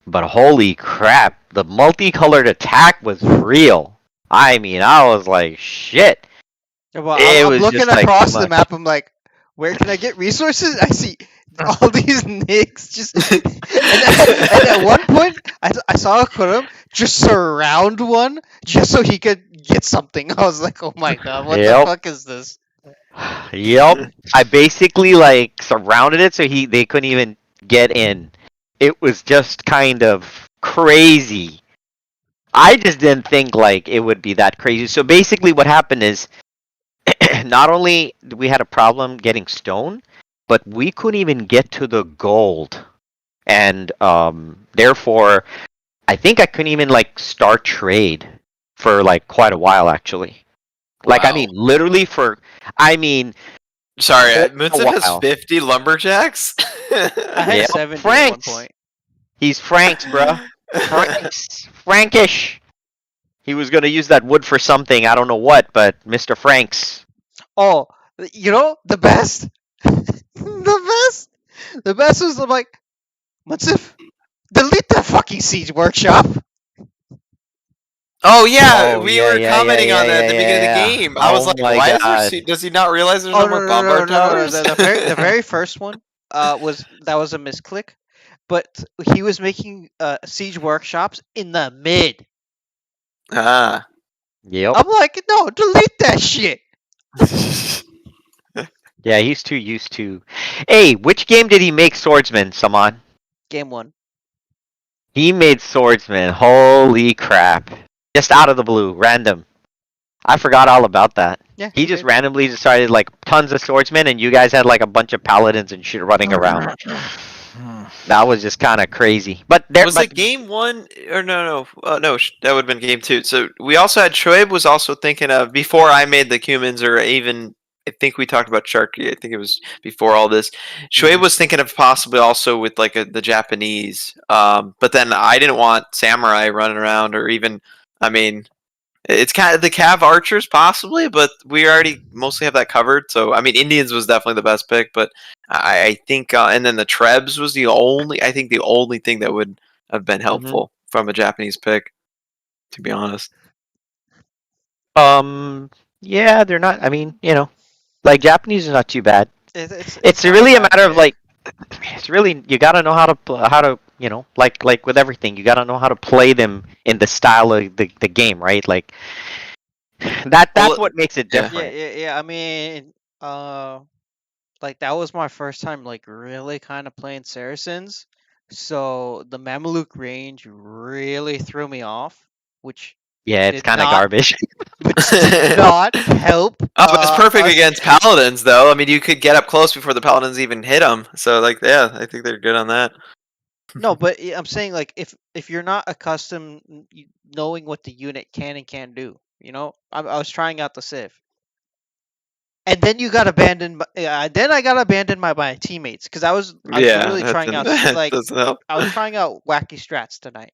A: But holy crap, the multicolored attack was real. I mean, I was like, shit.
N: Well,
A: It
N: I'm
A: was
N: looking
A: just, like,
N: across
A: too
N: the
A: much.
N: map. I'm like, where can I get resources? I see all these nicks just. and at one point, I saw Kurum just surround one just so he could get something. I was like, oh my god, what the
A: Yep.
N: fuck is this?
A: Yep. I basically like surrounded it so they couldn't even get in. It was just kind of crazy. I just didn't think like it would be that crazy. So basically what happened is not only we had a problem getting stone, but we couldn't even get to the gold. And therefore I think I couldn't even like start trade for like quite a while actually. Like I
E: Wow.
A: mean literally
E: Sorry,
A: a
E: Moonsip has
A: while.
E: 50 lumberjacks.
N: I had
A: Yep.
N: 70 at one
A: Franks.
N: point.
A: He's Franks, bruh. Frankish. He was gonna use that wood for something, I don't know what, but Mr. Franks.
N: Oh, you know the best, the best was I'm like, what's if delete that fucking siege workshop?
E: Oh yeah,
A: Oh,
E: we
A: yeah,
E: were
A: yeah,
E: commenting
A: yeah,
E: on that at the
A: yeah,
E: beginning
A: yeah.
E: of the game. I was
A: Oh
E: like,
A: my
E: why
A: God.
E: does he not realize there's
N: Oh
E: no more bombard towers?
N: The very first one was a misclick, but he was making siege workshops in the mid.
E: Ah.
A: Yep.
N: I'm like, no, delete that shit.
A: Yeah, he's too used to. Hey, which game did he make Swordsman, Saman?
N: Game 1.
A: He made Swordsman. Holy crap. Just out of the blue, random. I forgot all about that.
N: Yeah,
A: He just randomly decided like tons of swordsmen and you guys had like a bunch of paladins and shit running around. That was just kind of crazy. But there
E: Was it game 1 or no, that would have been game 2. So we also had Shoaib was also thinking of before I made the humans, or even I think we talked about Sharky. I think it was before all this. Shoaib was thinking of possibly also with like the Japanese. But then I didn't want samurai running around, or even, I mean, it's kind of the Cav archers possibly, but we already mostly have that covered. So I mean, Indians was definitely the best pick, but I think, and then the Trebs was the only thing that would have been helpful from a Japanese pick, to be honest.
A: Yeah, they're not. I mean, you know, like Japanese are not too bad.
N: It's
A: really a matter of like, it's really you gotta know how to you know, like with everything, you gotta know how to play them in the style of the game, right? Like that's what makes it different.
N: Yeah. I mean, like that was my first time like really kind of playing Saracens, so the Mameluke range really threw me off, which
A: Yeah, it's
N: did
A: kind of
N: not-
A: garbage.
N: which did not help.
E: Oh, but it's perfect
N: us-
E: against paladins, though. I mean, you could get up close before the paladins even hit them. So, like, yeah, I think they're good on that.
N: No, but I'm saying like if you're not accustomed knowing what the unit can and can't do,
F: You know, I was trying out the Civ, and then you got abandoned. Then I got abandoned by my teammates because I was really trying out like
E: doesn't help.
F: I was trying out wacky strats tonight.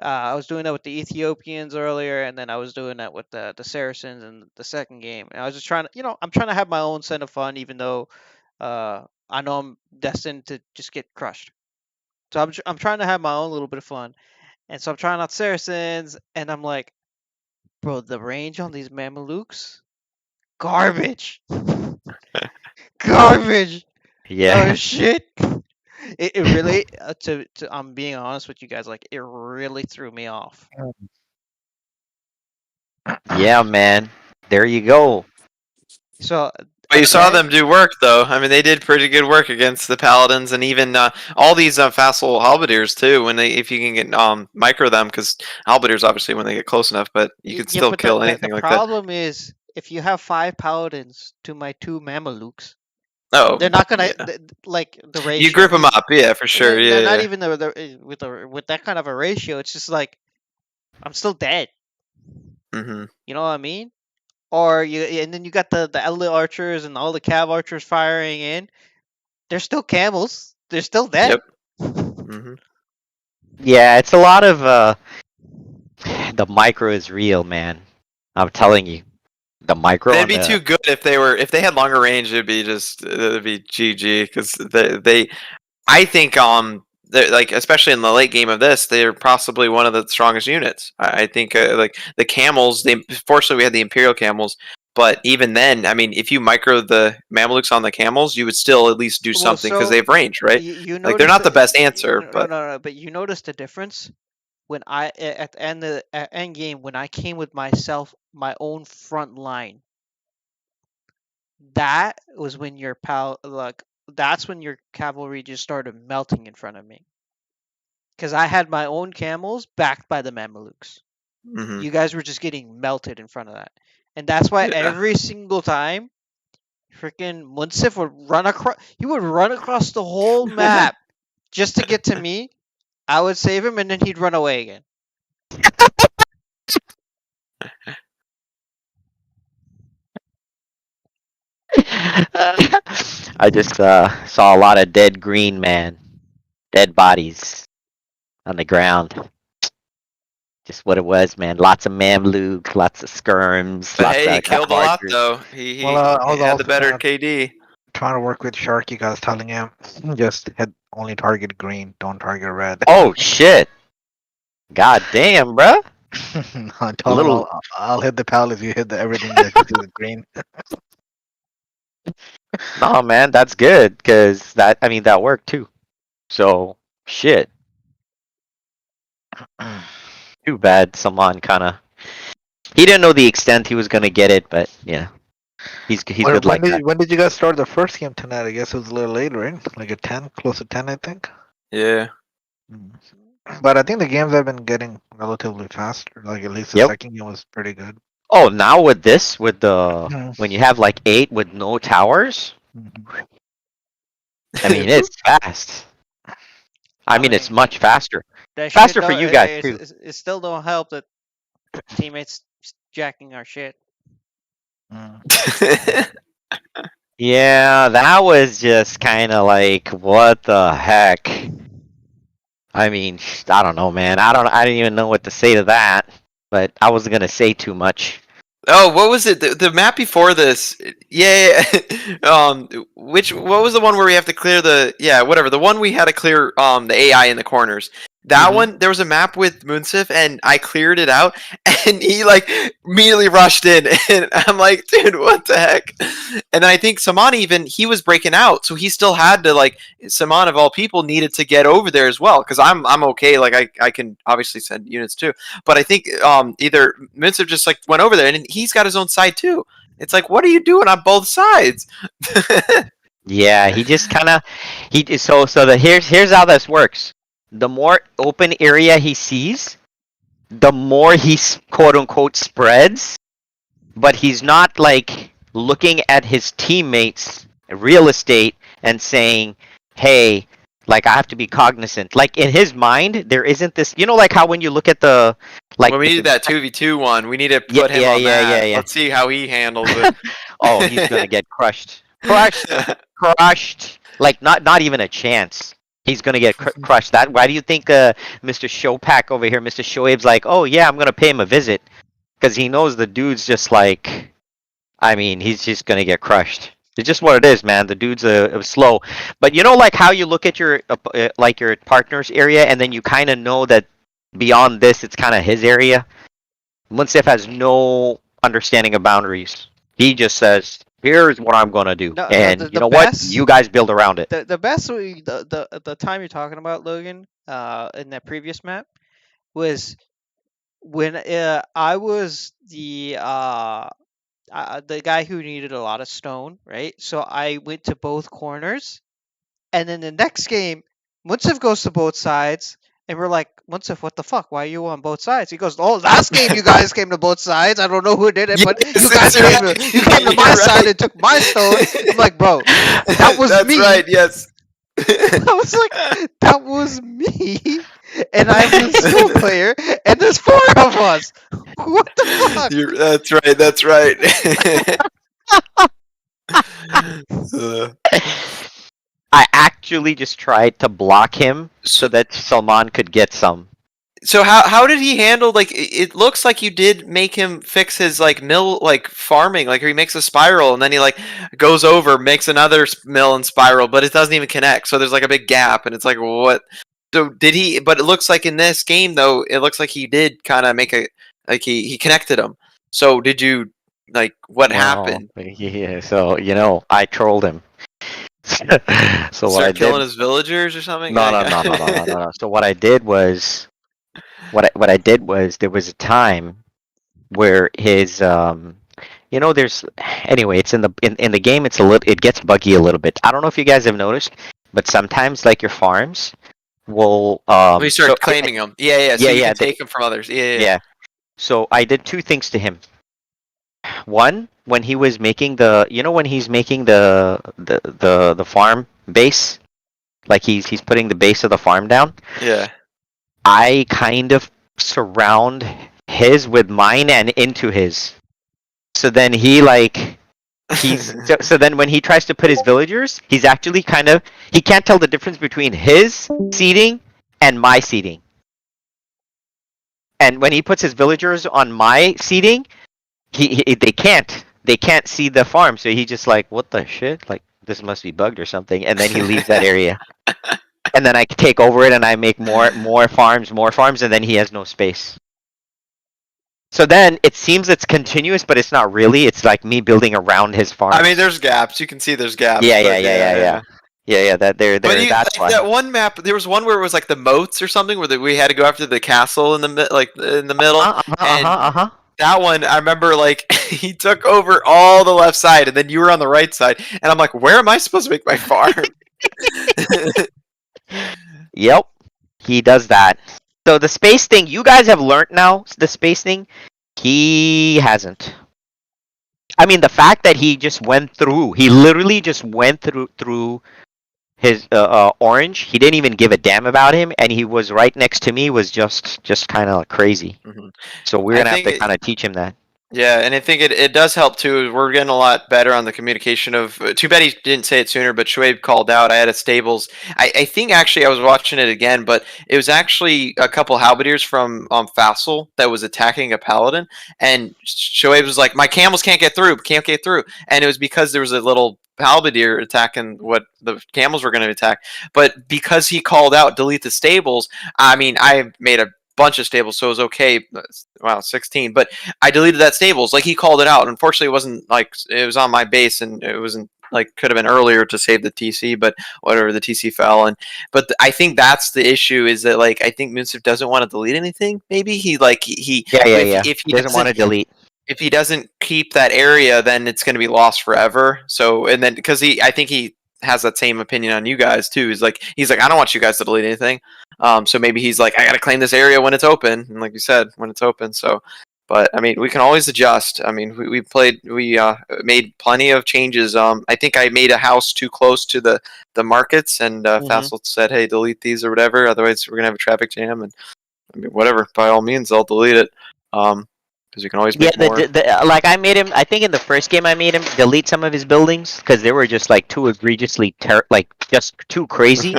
F: I was doing that with the Ethiopians earlier, and then I was doing that with the Saracens in the second game. And I was just trying to, I'm trying to have my own sense of fun, even though I know I'm destined to just get crushed. So I'm trying to have my own little bit of fun, and so I'm trying out Saracens, and I'm like, bro, the range on these Mamelukes, garbage, garbage.
A: Yeah.
F: Oh shit. It really to I'm being honest with you guys, like it really threw me off.
A: Yeah, man. There you go.
F: So
E: But you saw them do work, though. I mean, they did pretty good work against the paladins and even all these facile halberdiers too. When if you can get micro them, because halberdiers obviously when they get close enough, but you can still
F: but
E: kill anything like
F: the
E: that.
F: problem is if you have 5 paladins to my 2 Mamelukes,
E: Oh,
F: they're not gonna like the ratio.
E: You group them up, yeah, for sure. Yeah,
F: Not
E: yeah.
F: even with that kind of a ratio. It's just like I'm still dead.
E: Mm-hmm.
F: You know what I mean? Or and then you got the elite archers and all the cav archers firing in. They're still camels. They're still dead.
E: Yep. Mm-hmm.
A: Yeah, it's a lot of the micro is real, man. I'm telling you. The micro.
E: They'd be too good if they had longer range. It'd be GG because I think like especially in the late game of this, they're possibly one of the strongest units. I think like the camels. Fortunately we had the Imperial camels, but even then, I mean, if you micro the Mamelukes on the camels, you would still at least do something because they have range, right? Like they're not the best answer, but
F: no. But you noticed the difference when I at the end game when I came with my own front line. That was when your that's when your cavalry just started melting in front of me. Because I had my own camels backed by the Mamelukes.
E: Mhm.
F: You guys were just getting melted in front of that. And that's why every single time freaking Munsif would run across the whole map just to get to me. I would save him and then he'd run away again.
A: I just saw a lot of dead green, man. Dead bodies on the ground. Just what it was, man. Lots of Mamluks, lots of skirms.
E: But
A: lots
E: hey, he
A: of
E: killed a lot
A: archers.
E: though. He
I: I was
E: had
I: also
E: the better KD.
I: trying to work with Sharky guys, telling him just only target green, don't target red.
A: Oh shit! God damn, bruh.
I: I told him I'll hit the palace, you hit everything that is green.
A: No, man, that's good because that worked too. So shit. Too bad Saman he didn't know the extent he was gonna get it, but yeah, he's good like that.
I: When did you guys start the first game tonight? I guess it was a little later, right? Like at 10, close to 10, I think.
E: Yeah.
I: But I think the games have been getting relatively faster. Like at least the second game was pretty good.
A: Oh, now with this, when you have like 8 with no towers, I mean it's fast. I mean it's much faster. Faster for you guys too.
F: It still don't help that teammates jacking our shit.
A: Yeah, that was just kind of like what the heck. I mean, I don't know, man. I didn't even know what to say to that, but I wasn't gonna say too much.
E: Oh, what was it? The map before this? Yeah. What was the one where we have to clear the one we had to clear the AI in the corners. That one, there was a map with Munsif, and I cleared it out, and he like immediately rushed in, and I'm like, dude, what the heck? And I think Saman he was breaking out, so he still had to Saman of all people needed to get over there as well, because I'm okay, like I can obviously send units too, but I think either Munsif just went over there, and he's got his own side too. It's like, what are you doing on both sides?
A: Yeah, he just here's how this works. The more open area he sees, the more he quote unquote spreads, but he's not looking at his teammates' real estate and saying, hey, Like I have to be cognizant. Like in his mind, there isn't this. You know, like how when you look at the like.
E: When we needed that 2v2 one, we need to put him on that. Let's see how he handles it.
A: Oh, he's gonna get crushed. Crushed. Like not even a chance. He's gonna get crushed. That. Why do you think Mr. Showpack over here, Mr. Shoaib's like, oh yeah, I'm gonna pay him a visit, because he knows the dude's just like, I mean, he's just gonna get crushed. It's just what it is, man. The dude's slow. But you know, like how you look at your like your partner's area, and then you kind of know that beyond this, it's kind of his area. Munsif has no understanding of boundaries. He just says, "Here's what I'm gonna do," and you know what? You guys build around it.
N: The best way, the time you're talking about, Logan, in that previous map, was when I was the guy who needed a lot of stone, right? So I went to both corners, and then the next game, Munsif goes to both sides, and we're like, Munsif, what the fuck? Why are you on both sides? He goes, oh, last game you guys came to both sides. I don't know who did it, but you guys came to my side and took my stone. I'm like, bro, that was me.
E: That's right. Yes.
N: I was like, that was me, and I'm a skill player, and there's 4 of us. What the fuck?
E: That's right. That's right.
A: I actually just tried to block him so that Salman could get some.
E: So how did he handle, like, it looks like you did make him fix his like mill, like farming, like he makes a spiral and then he like goes over, makes another mill and spiral, but it doesn't even connect, so there's like a big gap, and it's like, what? So did he? But it looks like in this game though, it looks like he did kind of make a, like he connected them. So did you, like, what happened?
A: Yeah, so you know, I trolled him. So what I did,
E: killing his villagers or something?
A: No. So what I did was, what I did was, there was a time where his you know, there's, anyway, it's in the game, it's it gets buggy a little bit. I don't know if you guys have noticed, but sometimes like your farms will
E: we start claiming them. Yeah. So you can take them from others. Yeah.
A: So I did 2 things to him. One, when he was making when he's making the farm base, like he's putting the base of the farm down.
E: Yeah.
A: I kind of surround his with mine and into his. So then he so then when he tries to put his villagers, he's actually he can't tell the difference between his seeding and my seeding. And when he puts his villagers on my seeding, they can't see the farm, so he's just like, what the shit? Like, this must be bugged or something, and then he leaves that area. And then I take over it and I make more farms, and then he has no space. So then it seems it's continuous, but it's not really. It's like me building around his farm.
E: I mean, there's gaps. You can see there's gaps.
A: Yeah. That there.
E: But
A: that's why.
E: That one map, there was one where it was like the moats or something, where we had to go after the castle in the middle. That one, I remember, like, he took over all the left side, and then you were on the right side, and I'm like, where am I supposed to make my farm?
A: Yep, he does that. So the space thing, you guys have learned now, the space thing, he hasn't. I mean, the fact that he just went through, he literally just went through his orange, he didn't even give a damn about him, and he was right next to me, was just kind of crazy.
E: Mm-hmm.
A: So we're gonna have to kind of teach him that.
E: Yeah, and I think it does help too. We're getting a lot better on the communication of. Too bad he didn't say it sooner, but Shoaib called out. I had a stables. I think actually I was watching it again, but it was actually a couple halberdiers from Fassel that was attacking a paladin, and Shoaib was like, "My camels can't get through, and it was because there was a little halberdier attacking what the camels were going to attack. But because he called out, delete the stables. I mean, I made a bunch of stables, so it was okay. Wow, 16, but I deleted that stables. Like, he called it out. Unfortunately, it wasn't like it was on my base, and it wasn't like, could have been earlier to save the TC, but whatever, the TC fell. I think that's the issue, is that, like, I think Munsif doesn't want to delete anything. Maybe if he
A: doesn't want to delete.
E: If he doesn't keep that area, then it's going to be lost forever. So, and then because I think he has that same opinion on you guys too. He's like, I don't want you guys to delete anything. So maybe he's like, I got to claim this area when it's open, and like you said, when it's open. So But I mean, we can always adjust. I mean, we made plenty of changes. I think I made a house too close to the markets, and Fassel said, "Hey, delete these or whatever. Otherwise, we're gonna have a traffic jam." And I mean, whatever. By all means, I'll delete it. Because you can always make more.
A: Like I made him. I think in the first game I made him delete some of his buildings because they were just like too egregiously just too crazy.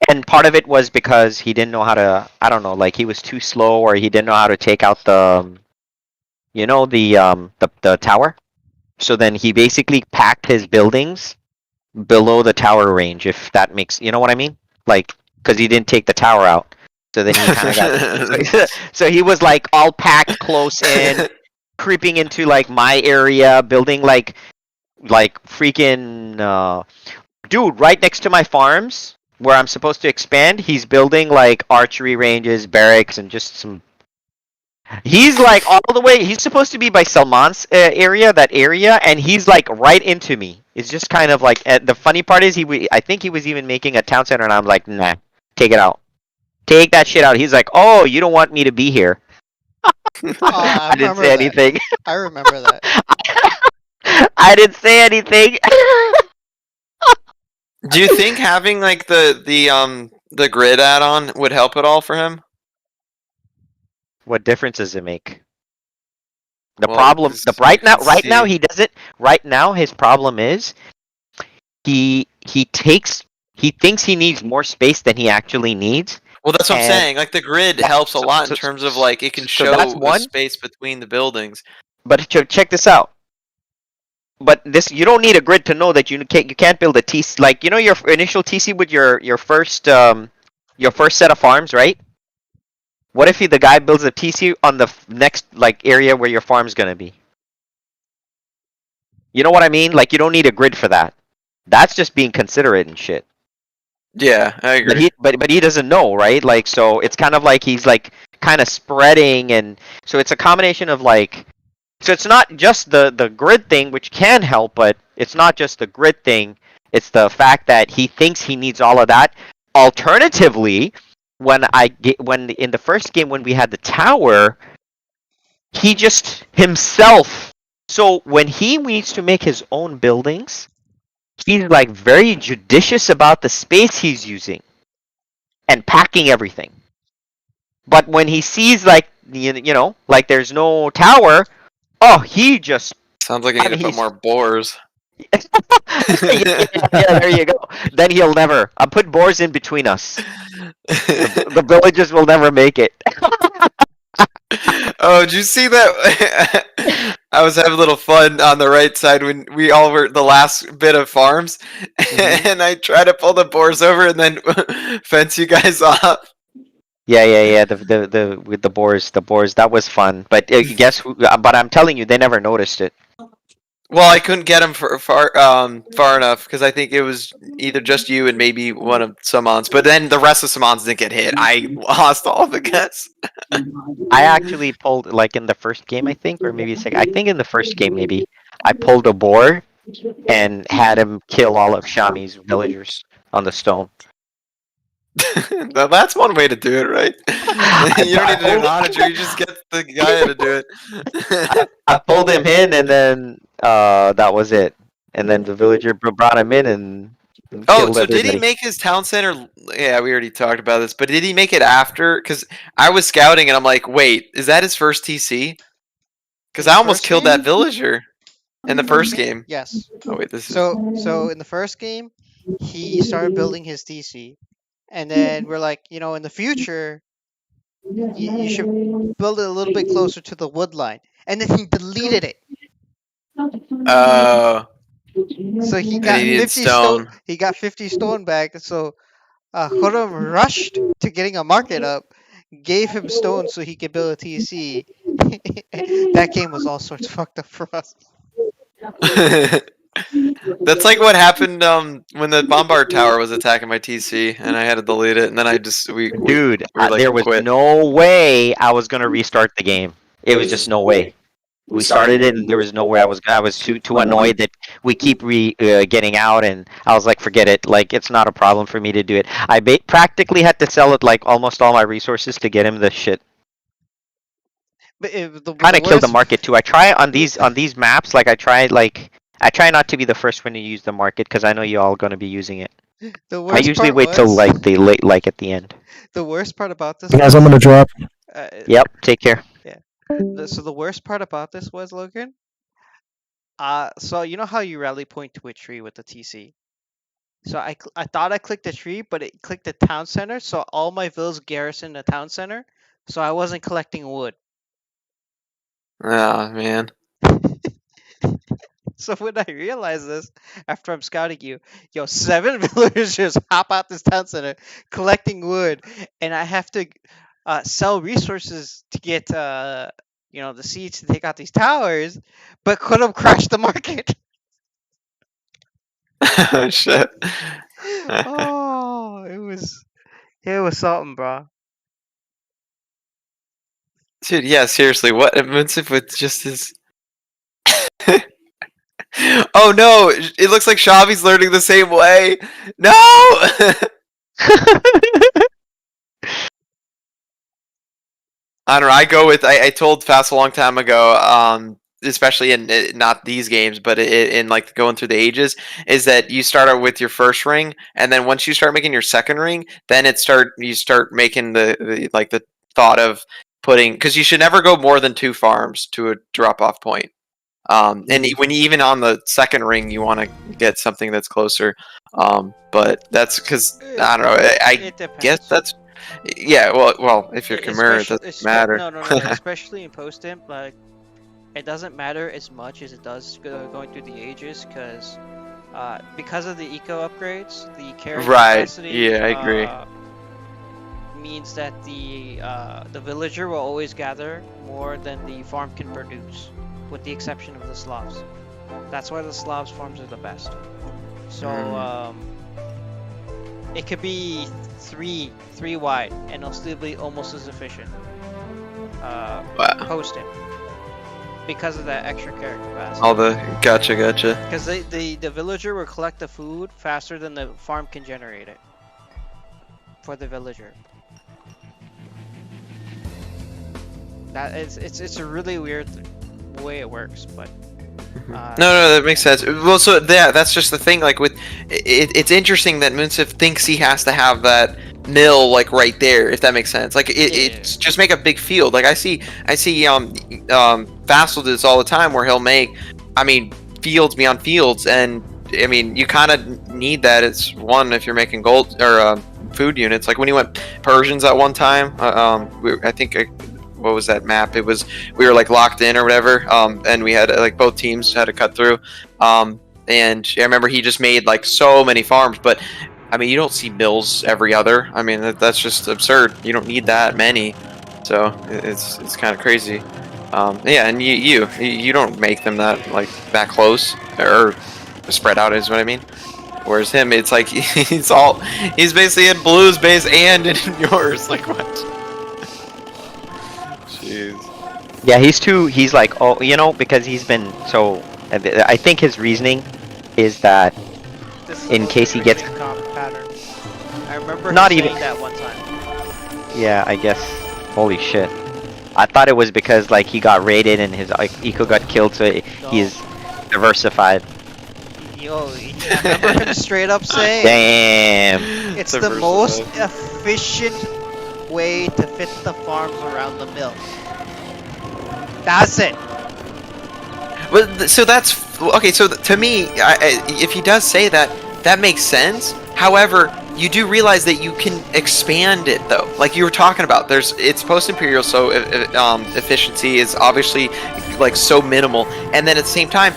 A: And part of it was because he didn't know how to. I don't know. Like he was too slow, or he didn't know how to take out the tower. So then he basically packed his buildings below the tower range. If that makes what I mean. Like because he didn't take the tower out. So then he kind of got. So he was like all packed close in, creeping into like my area, building like freaking dude right next to my farms where I'm supposed to expand. He's building like archery ranges, barracks, and just some. He's like all the way. He's supposed to be by Salman's area, and he's like right into me. It's just kind of like the funny part is I think he was even making a town center, and I'm like, nah, take it out. Take that shit out. He's like, oh, you don't want me to be here. I didn't say anything.
N: I remember that.
A: I didn't say anything.
E: Do you think having like the grid add-on would help at all for him?
A: What difference does it make? Right now he doesn't. Right now his problem is he thinks he needs more space than he actually needs.
E: Well, that's what I'm saying. Like the grid helps a lot in terms of like it can show the space between the buildings.
A: But check this out. But you don't need a grid to know that you can't build a TC. Like your initial TC with your first set of farms, right? What if the guy builds a TC on the next like area where your farm's gonna be? You know what I mean? Like you don't need a grid for that. That's just being considerate and shit.
E: Yeah, I agree.
A: But he doesn't know, right? Like so it's kind of like he's like kind of spreading, and so it's a combination of like so it's not just the grid thing, which can help, but it's not just the grid thing. It's the fact that he thinks he needs all of that. Alternatively, when in the first game when we had the tower, he just himself. So when he needs to make his own buildings, he's like very judicious about the space he's using and packing everything. But when he sees like like there's no tower, he just
E: sounds like he need to put more boars.
A: yeah, there you go. Then he'll never. I'll put boars in between us. The villagers will never make it.
E: Oh, did you see that? I was having a little fun on the right side when we all were the last bit of farms, and I tried to pull the boars over and then fence you guys off.
A: Yeah. The with the boars, that was fun. But guess who? But I'm telling you, they never noticed it.
E: Well, I couldn't get him far enough because I think it was either just you and maybe one of Samans. But then the rest of Samans didn't get hit. I lost all the guess.
A: I actually pulled like in the first game, I think, or maybe second. I think in the first game, maybe I pulled a boar and had him kill all of Shami's villagers on the stone.
E: That's one way to do it, right? You don't need to do monitor. You just get the guy to do it.
A: I pulled him in, and then that was it. And then the villager brought him in and
E: so did he make his town center? Yeah, we already talked about this, but did he make it after? Because I was scouting and I'm like, wait, is that his first TC? Because I almost killed that villager in the first game.
N: Yes.
E: Oh wait,
N: So in the first game, he started building his TC, and then we're like, in the future, you should build it a little bit closer to the wood line, and then he deleted it. So he got 50 stone. He got 50 stone back. So Khurram rushed to getting a market up, gave him stone so he could build a TC. That game was all sorts fucked up for us.
E: That's like what happened when the Bombard Tower was attacking my TC, and I had to delete it, and then
A: there was no way I was gonna restart the game. It was just no way. We started it, and there was no way I was too annoyed that we keep getting out, and I was like, forget it. Like, it's not a problem for me to do it. I practically had to sell it like almost all my resources to get him the shit.
N: But
A: Kind of kill the
N: worst-
A: market too. I try on these maps. Like I try not to be the first one to use the market because I know you all gonna be using it.
N: The
A: I
N: worst
A: usually
N: part
A: wait till
N: was-
A: like the late like at the end.
N: The worst part about this.
M: Guys, I'm gonna drop.
A: Yep. Take care.
N: So the worst part about this was, Logan. So you know how you rally point to a tree with the TC. So I thought I clicked the tree, but it clicked the town center. So all my villas garrison the town center. So I wasn't collecting wood.
E: Oh man.
N: So when I realized this, after I'm scouting you, 7 villagers just hop out this town center collecting wood, and I have to sell resources to get the seeds to take out these towers, but could have crashed the market.
E: Oh shit.
N: Oh, it was something, bro.
E: Dude, yeah, seriously, what Munsif with just his Oh no! It looks like Shavi's learning the same way. No! I don't know. I go with. I told Fast a long time ago. Especially in not these games, but in like going through the ages, is that you start out with your first ring, and then once you start making your second ring, then you start making the thought of putting, because you should never go more than 2 farms to a drop off point. And when you even on the second ring, you want to get something that's closer. But that's because I don't know. I guess that's Well, if you're Khmer, it doesn't matter.
N: No. Especially in post-imp, like it doesn't matter as much as it does going through the ages, because of the eco upgrades, the carry capacity.
E: Yeah, I agree.
N: Means that the villager will always gather more than the farm can produce, with the exception of the Slavs. That's why the Slavs farms are the best. So it could be three wide, and it'll still be almost as efficient. Post it because of that extra carry capacity.
E: All the gotcha.
N: Because the villager will collect the food faster than the farm can generate it for the villager. It's a really weird way it works, but
E: no, that makes sense. Well, so that's just the thing. Like with it's interesting that Munsif thinks he has to have that mill like right there, if that makes sense. Like it's just make a big field. Like I see Vassal do this all the time, where he'll make, fields beyond fields, and you kind of need that. It's one if you're making gold or food units. Like when you went Persians at one time, what was that map? It was, we were like locked in or whatever, and we had like both teams had to cut through, and I remember he just made like so many farms, but you don't see mills every other. That's just absurd. You don't need that many, so it's kind of crazy. And you don't make them that close or spread out is what I mean. Whereas him, it's like he's basically in Blue's base and in yours. Like what? Jeez.
A: Yeah, he's like, because he's been so. I think his reasoning is that in case he gets
N: pattern. I remember
A: not
N: him
A: even
N: saying that one time.
A: Yeah, I guess. Holy shit! I thought it was because like he got raided and his eco got killed, so he's diversified.
N: I remember him straight up saying,
A: "Damn,
N: it's the most efficient way to fit the farms around the mill." That's it.
E: Well, so that's okay. So to me, if he does say that, that makes sense. However, you do realize that you can expand it, though. Like you were talking about, it's post-imperial, so efficiency is obviously like so minimal. And then at the same time,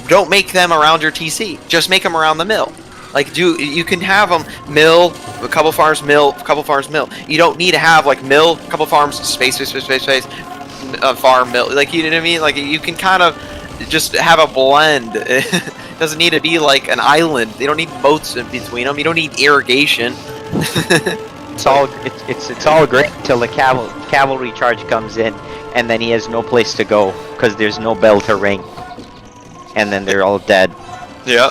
E: don't make them around your TC. Just make them around the mill. Like you can have them mill, a couple farms mill, a couple farms mill. You don't need to have like mill, a couple farms space, farm mill. Like you know what I mean? Like you can kind of just have a blend. It doesn't need to be like an island. They don't need boats in between them. You don't need irrigation.
A: It's all great until the cavalry charge comes in, and then he has no place to go because there's no bell to ring, and then they're all dead.
E: Yeah.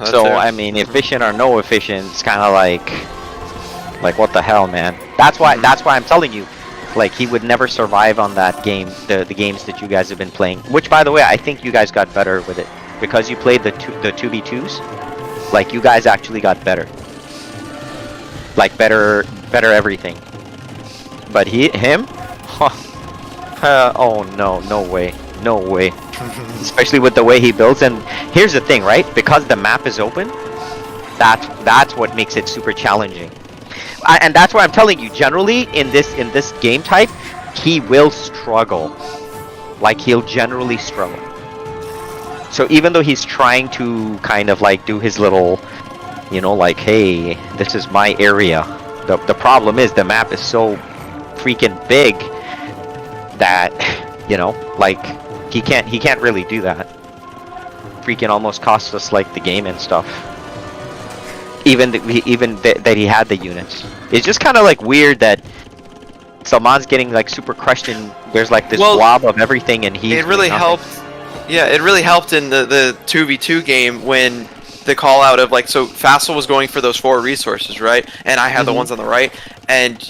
A: So efficient or no efficient, it's kind of like what the hell, man. That's why I'm telling you, Like he would never survive on that game, the games that you guys have been playing. Which, by the way, I think you guys got better with it because you played the 2v2s. Like you guys actually got better. Like better everything. But him? Huh. Oh no, no way. No way. Especially with the way he builds. And here's the thing, right? Because the map is open, that's what makes it super challenging. And that's why I'm telling you, generally in this game type, he will struggle. Like he'll generally struggle. So even though he's trying to kind of like do his little, you know, like, hey, this is my area. The problem is the map is so freaking big that, you know, like he can't really do that. Freaking almost cost us like the game and stuff. Even that he had the units. It's just kind of like weird that Salman's getting like super crushed and there's like this blob of everything and he's.
E: It really helped. Yeah, it really helped in the 2v2 game when the call out of like, so Fassel was going for those 4 resources, right? And I had the ones on the right, and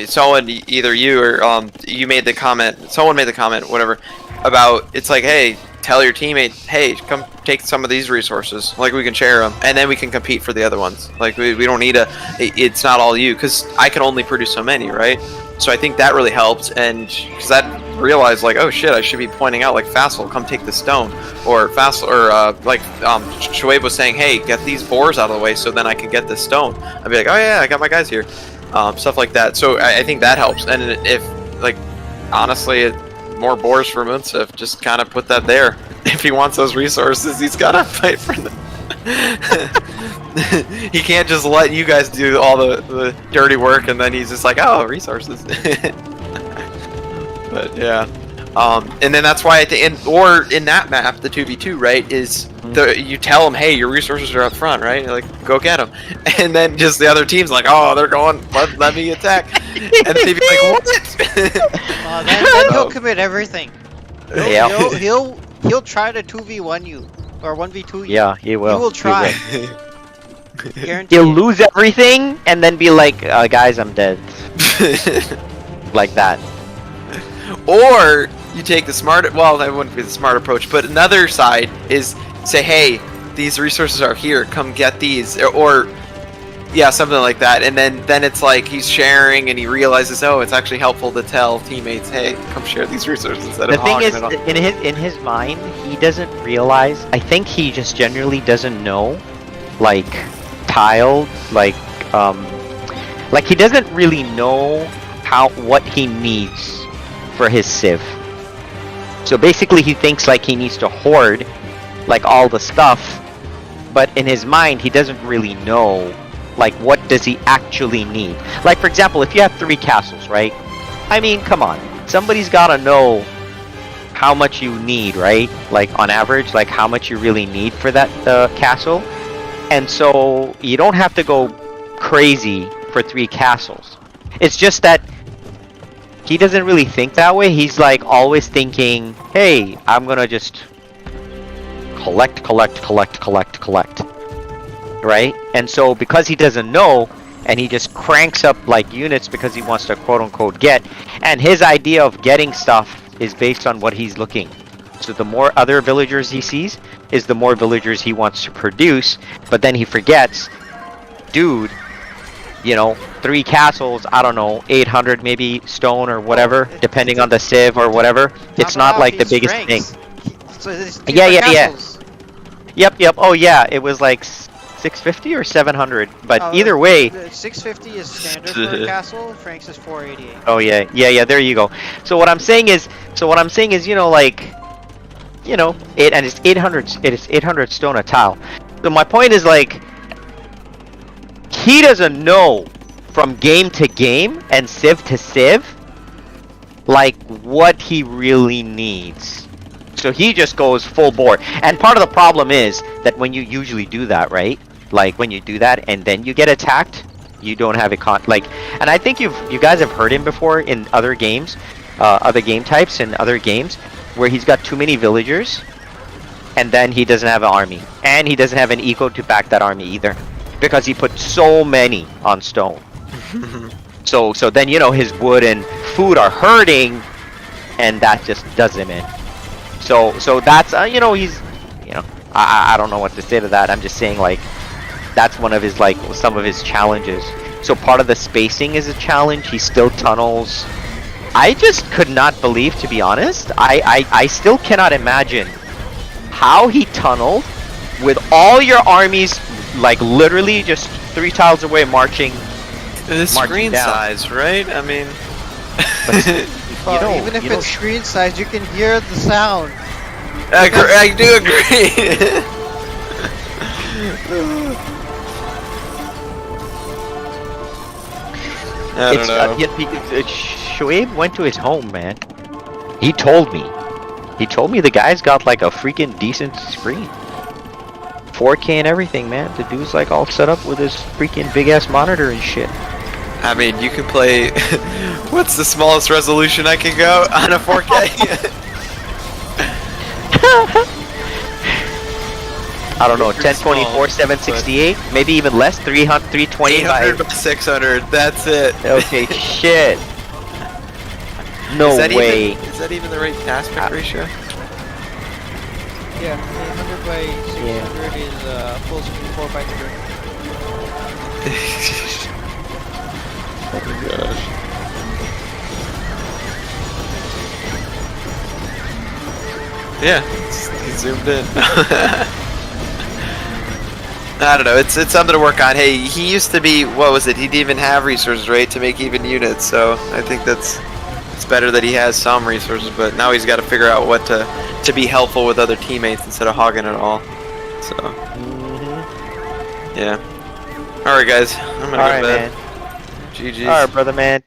E: someone, either you or you made the comment, someone made the comment, whatever, about it's like, hey, tell your teammate, hey, come take some of these resources, like we can share them, and then we can compete for the other ones. Like we don't need it's not all you, because I can only produce so many, right? So I think that really helped, and because that realized like, oh shit, I should be pointing out like Fassel, come take the stone, or Fassel, or Shoaib was saying, hey, get these boars out of the way so then I can get this stone. I'd be like, oh yeah, I got my guys here, stuff like that. So I think that helps, and if like honestly, more boars for Munsif, just kind of put that there. If he wants those resources, he's gotta fight for them. He can't just let you guys do all the dirty work and then he's just like, oh, resources. But yeah, and then that's why at the end, or in that map, the 2v2, right, is you tell them, hey, your resources are up front, right? You're like, go get them, and then just the other team's like, oh, they're going, let me attack, and then they'd be like, what?
N: Then he'll commit everything. He'll try to 2v1 you or 1v2 you.
A: Yeah, he will.
N: He will try.
A: He'll lose everything and then be like, guys, I'm dead. Like that.
E: Or you take the smart, well, that wouldn't be the smart approach, but another side is say, hey, these resources are here, come get these, or yeah, something like that, and then it's like he's sharing and he realizes, oh, it's actually helpful to tell teammates, hey, come share these resources instead of
A: hogging it all.
E: The thing
A: is, in his mind, he doesn't realize, I think he just generally doesn't know, like, tiled, like he doesn't really know what he needs for his civ. So basically he thinks like he needs to hoard like all the stuff, but in his mind he doesn't really know like what does he actually need. Like for example, if you have 3 castles, right? I mean, come on, somebody's gotta know how much you need, right? Like on average, like how much you really need for that castle. And so you don't have to go crazy for 3 castles. It's just that he doesn't really think that way. He's like always thinking, hey, I'm gonna just collect, right? And so because he doesn't know, and he just cranks up like units because he wants to quote unquote get, and his idea of getting stuff is based on what he's looking. So the more other villagers he sees is the more villagers he wants to produce, but then he forgets, dude, you know, 3 castles, I don't know, 800 maybe stone or whatever, depending on the civ or whatever. It's not like the biggest thing. Yeah. Yep. Oh yeah, it was like 650 or 700, but either way.
N: 650 is standard for a castle. Frank's is 488.
A: Oh yeah. There you go. So what I'm saying is, you know, like, you know, it's 800. It is 800 stone a tile. So my point is like, he doesn't know from game to game and civ to civ, like what he really needs. So he just goes full bore. And part of the problem is that when you usually do that, right? Like when you do that and then you get attacked, you don't have and I think you guys have heard him before in other games, other game types and other games, where he's got too many villagers, and then he doesn't have an army, and he doesn't have an eco to back that army either, because he put so many on stone. So then his wood and food are hurting, and that just does him in. So that's he's I don't know what to say to that. I'm just saying like that's one of his some of his challenges. So part of the spacing is a challenge. He still tunnels. I just could not believe, to be honest. I still cannot imagine how he tunneled with all your armies literally just 3 tiles away marching.
E: The screen
A: down.
E: size, right? I mean,
N: Well, even if it's screen size, you can hear the sound.
E: I do agree. I don't know.
A: Shoaib went to his home, man. He told me. He told me the guy's got a freaking decent screen. 4K and everything, man. The dude's all set up with his freaking big ass monitor and shit.
E: I mean, you can play. What's the smallest resolution I can go on a 4K?
A: I don't know, 1024, 768, maybe even less, 320
E: 800 by 600. That's it.
A: Okay, shit. No way.
E: Is that even the right aspect ratio?
F: Yeah, 800 by 600 is full screen 4x3.
E: Oh my gosh. Yeah, he zoomed in. I don't know. It's something to work on. Hey, he used to be, what was it? He didn't even have resources, right, to make even units. So I think it's better that he has some resources. But now he's got to figure out what to be helpful with other teammates instead of hogging it all. So yeah. All right, guys. I'm gonna go to bed.
A: Man.
E: GG's.
A: All right, brother, man.